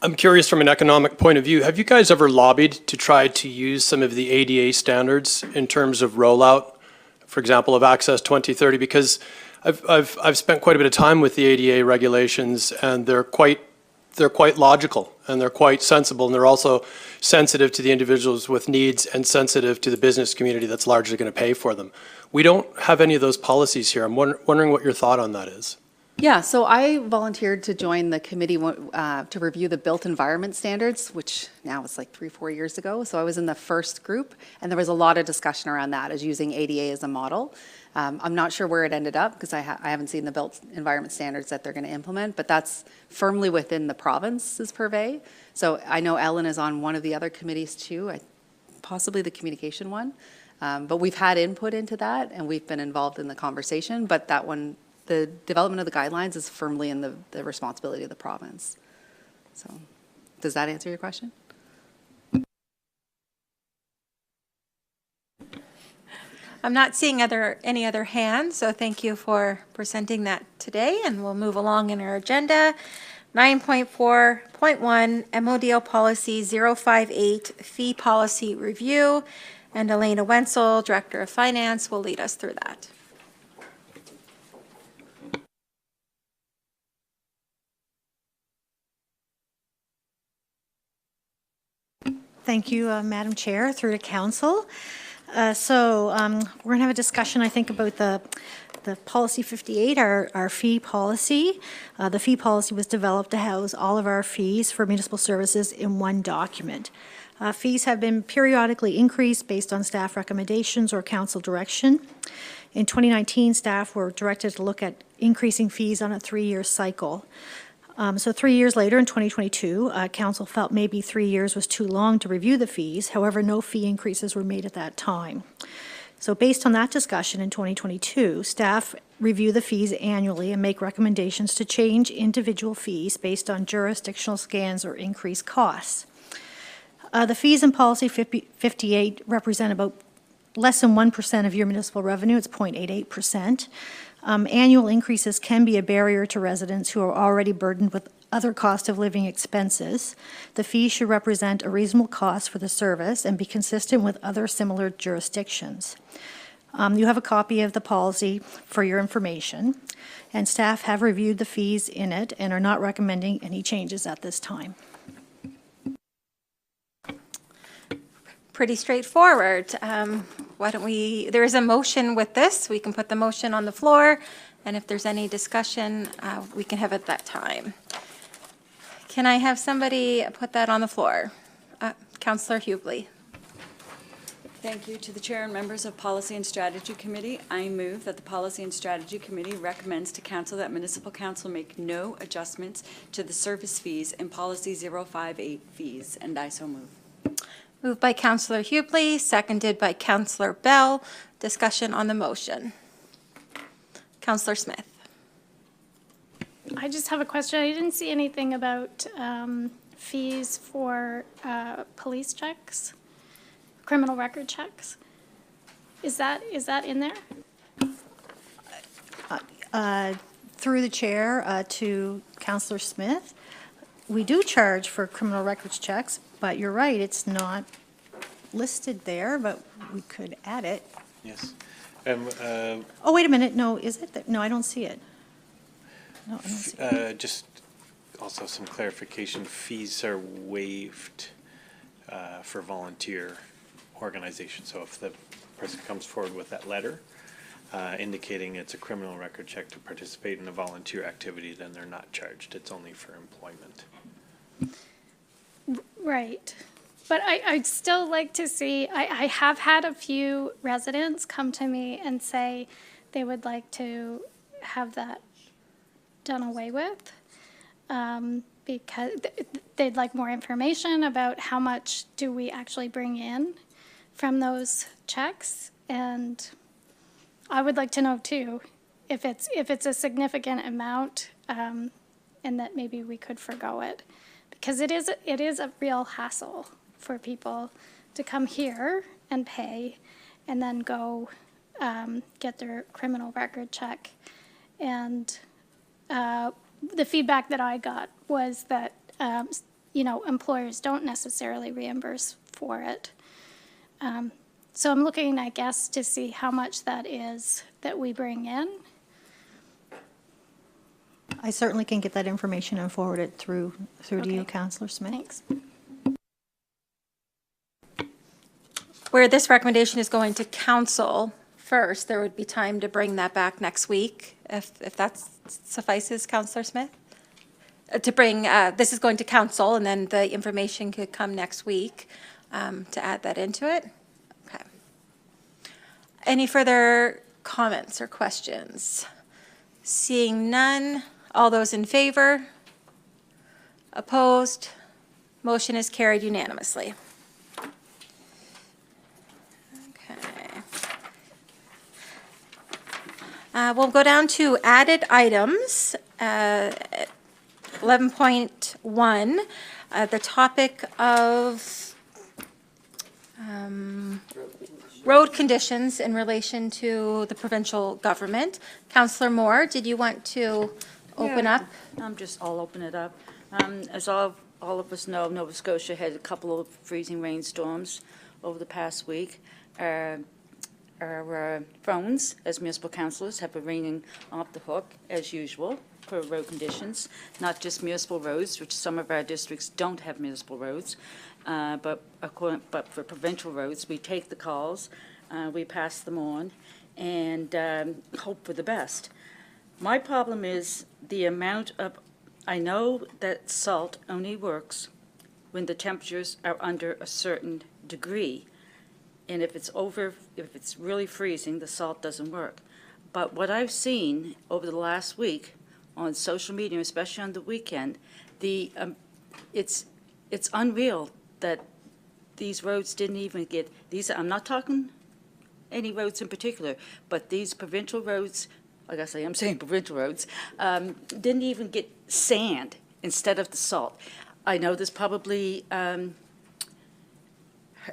I'm curious from an economic point of view, have you guys ever lobbied to try to use some of the ADA standards in terms of rollout, for example, of Access 2030? Because I've spent quite a bit of time with the ADA regulations, and they're quite logical, and they're quite sensible, and they're also sensitive to the individuals with needs and sensitive to the business community that's largely going to pay for them. We don't have any of those policies here. I'm wondering what your thought on that is. Yeah, so I volunteered to join the committee to review the built environment standards, which now it's like 3-4 years ago. So I was in the first group, and there was a lot of discussion around that, as using ADA as a model. I'm not sure where it ended up, because I haven't seen the built environment standards that they're going to implement, but that's firmly within the province's purvey. So I know Ellen is on one of the other committees too, possibly the communication one. But we've had input into that, and we've been involved in the conversation, but that one, the development of the guidelines is firmly in the responsibility of the province. So, does that answer your question? I'm not seeing any other hands, so thank you for presenting that today, and we'll move along in our agenda. 9.4.1 MODL Policy 058 Fee Policy Review, and Elena Wenzel, Director of Finance, will lead us through that. Thank you, Madam Chair, through to Council. So we're going to have a discussion, I think, about the Policy 58, our fee policy. The fee policy was developed to house all of our fees for municipal services in one document. Fees have been periodically increased based on staff recommendations or council direction. In 2019, staff were directed to look at increasing fees on a 3-year cycle. So 3 years later, in 2022, council felt maybe 3 years was too long to review the fees. However, no fee increases were made at that time. So based on that discussion in 2022, staff review the fees annually and make recommendations to change individual fees based on jurisdictional scans or increased costs. The fees in Policy 58 represent about less than 1% of your municipal revenue. It's 0.88%. Annual increases can be a barrier to residents who are already burdened with other cost of living expenses. The fee should represent a reasonable cost for the service and be consistent with other similar jurisdictions. You have a copy of the policy for your information, and staff have reviewed the fees in it and are not recommending any changes at this time. Pretty straightforward. Why don't there is a motion with this. We can put the motion on the floor, and if there's any discussion, we can have it at that time. Can I have somebody put that on the floor? Councillor Hubley. Thank you to the Chair and members of Policy and Strategy Committee. I move that the Policy and Strategy Committee recommends to Council that Municipal Council make no adjustments to the service fees in Policy 058 fees, and I so move. Moved by Councillor Hubley, seconded by Councillor Bell. Discussion on the motion. Councillor Smith. I just have a question. I didn't see anything about fees for police checks, criminal record checks. Is that in there? Through the chair to Councillor Smith, we do charge for criminal records checks, but you're right, it's not listed there, but we could add it. Yes. Oh, wait a minute, no, is it? No, I don't see it. No, I don't see it. Just also some clarification, fees are waived for volunteer organizations. So if the person comes forward with that letter indicating it's a criminal record check to participate in a volunteer activity, then they're not charged. It's only for employment. Right. But I'd still like to see, I have had a few residents come to me and say they would like to have that done away with, because they'd like more information about how much do we actually bring in from those checks. And I would like to know too, if it's a significant amount, and that maybe we could forgo it. Because it is a real hassle for people to come here and pay and then go get their criminal record check. And the feedback that I got was that, employers don't necessarily reimburse for it. So I'm looking, I guess, to see how much that is that we bring in. I certainly can get that information and forward it through to you, Councillor Smith. Thanks. Where this recommendation is going to council first, there would be time to bring that back next week, if that suffices, Councillor Smith? To bring, this is going to council, and then the information could come next week to add that into it. Okay. Any further comments or questions? Seeing none, all those in favor? Opposed? Motion is carried unanimously. Okay. We'll go down to added items. 11.1, the topic of road conditions in relation to the provincial government. Councillor Moore, did you want to open up? I'll open it up. As all of us know, Nova Scotia had a couple of freezing rainstorms over the past week. Our phones, as municipal councillors, have been ringing off the hook, as usual, for road conditions, not just municipal roads, which some of our districts don't have municipal roads, but for provincial roads, we take the calls, we pass them on, and hope for the best. My problem is the amount of, I know that salt only works when the temperatures are under a certain degree, and if it's really freezing, the salt doesn't work. But what I've seen over the last week on social media, especially on the weekend, it's unreal that these roads didn't even get, I'm not talking any roads in particular, but these provincial roads, like I say, I'm saying provincial roads, didn't even get sand instead of the salt. I know there's probably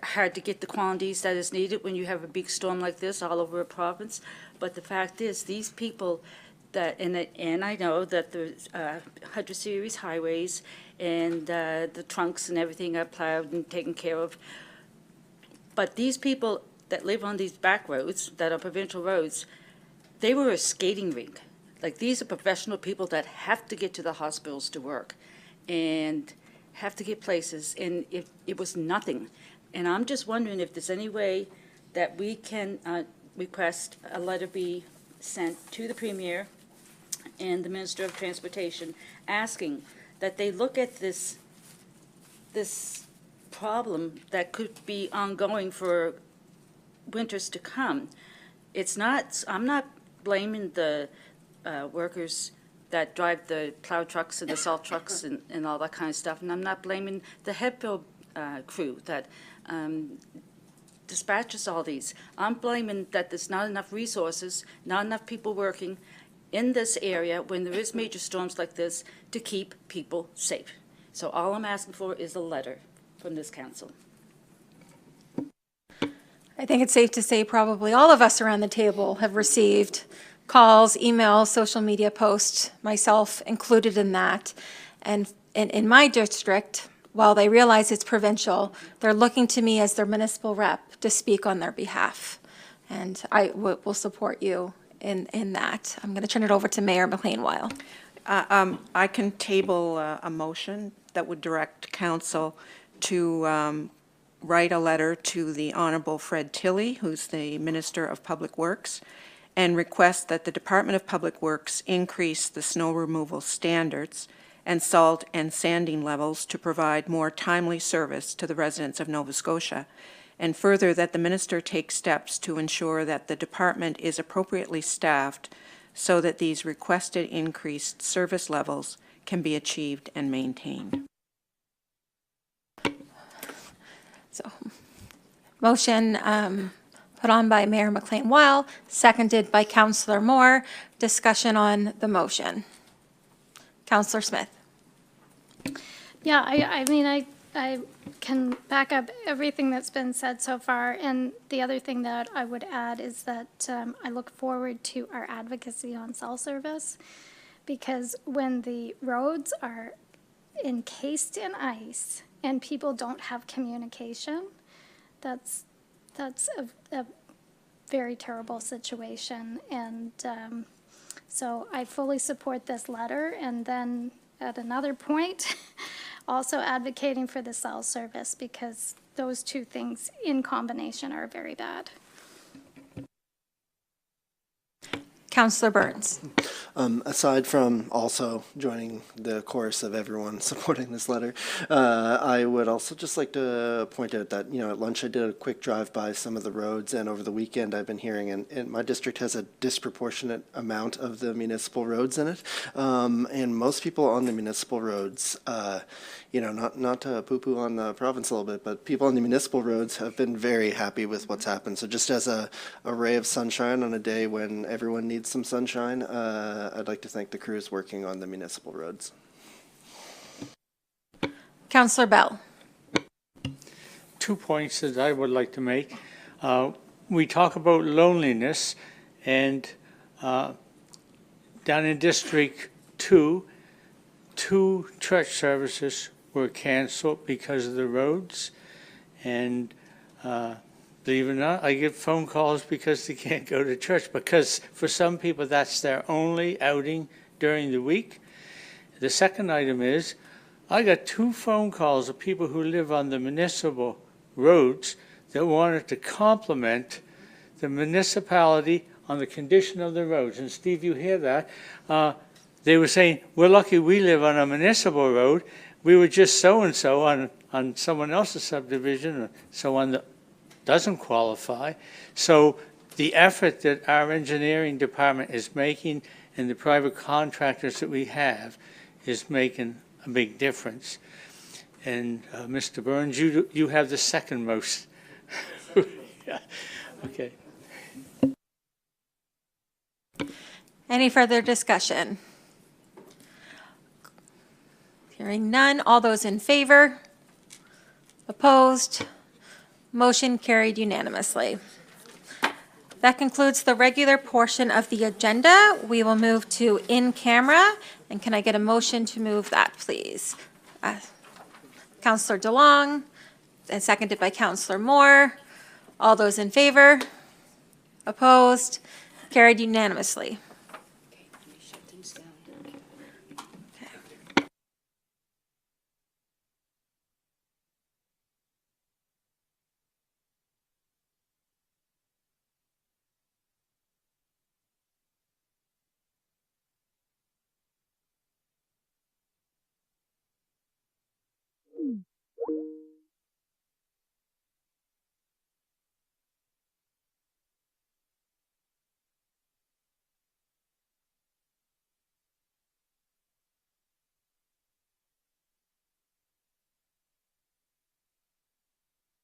hard to get the quantities that is needed when you have a big storm like this all over a province, but the fact is, these people that, and I know that the 100 series highways and the trunks and everything are plowed and taken care of, but these people that live on these back roads that are provincial roads, they were a skating rink. Like, these are professional people that have to get to the hospitals to work and have to get places, and it was nothing. And I'm just wondering if there's any way that we can request a letter be sent to the Premier and the Minister of Transportation asking that they look at this problem that could be ongoing for winters to come. I'm not blaming the workers that drive the plow trucks and the salt trucks and all that kind of stuff, and I'm not blaming the Hepville crew that dispatches all these. I'm blaming that there's not enough resources, not enough people working in this area when there is major storms like this to keep people safe. So all I'm asking for is a letter from this council. I think it's safe to say probably all of us around the table have received calls, emails, social media posts, myself included in that. And in my district, while they realize it's provincial, they're looking to me as their municipal rep to speak on their behalf. And I will support you in that. I'm going to turn it over to Mayor McLean-Weil. I can table a motion that would direct council to write a letter to the Honorable Fred Tilley, who's the Minister of Public Works, and request that the Department of Public Works increase the snow removal standards and salt and sanding levels to provide more timely service to the residents of Nova Scotia, and further that the minister take steps to ensure that the department is appropriately staffed so that these requested increased service levels can be achieved and maintained. So, motion put on by Mayor McLean-Weil, seconded by Councillor Moore. Discussion on the motion. Councillor Smith. Yeah, I mean, I can back up everything that's been said so far. And the other thing that I would add is that I look forward to our advocacy on cell service, because when the roads are encased in ice and people don't have communication, that's a very terrible situation. And so I fully support this letter, and then at another point, also advocating for the cell service, because those two things in combination are very bad. Councillor Burns. Aside from also joining the chorus of everyone supporting this letter, I would also just like to point out that, at lunch I did a quick drive by some of the roads, and over the weekend I've been hearing, and my district has a disproportionate amount of the municipal roads in it, and most people on the municipal roads, not to poo-poo on the province a little bit, but people on the municipal roads have been very happy with what's happened. So just as a ray of sunshine on a day when everyone needs some sunshine, I'd like to thank the crews working on the municipal roads. Councillor Bell. 2 points that I would like to make. We talk about loneliness, and down in District 2, 2 church services were canceled because of the roads, and believe it or not, I get phone calls because they can't go to church, because for some people that's their only outing during the week. The second item is, I got 2 phone calls of people who live on the municipal roads that wanted to compliment the municipality on the condition of the roads. And Steve, you hear that? They were saying, we're lucky we live on a municipal road. We were just so-and-so on someone else's subdivision or someone that doesn't qualify. So the effort that our engineering department is making and the private contractors that we have is making a big difference. And Mr. Burns, you have the second most. Yeah. Okay. Any further discussion? Hearing none. All those in favor? Opposed? Motion carried unanimously. That concludes the regular portion of the agenda. We will move to in camera. And can I get a motion to move that, please? Councillor DeLong, and seconded by Councillor Moore. All those in favor? Opposed? Carried unanimously.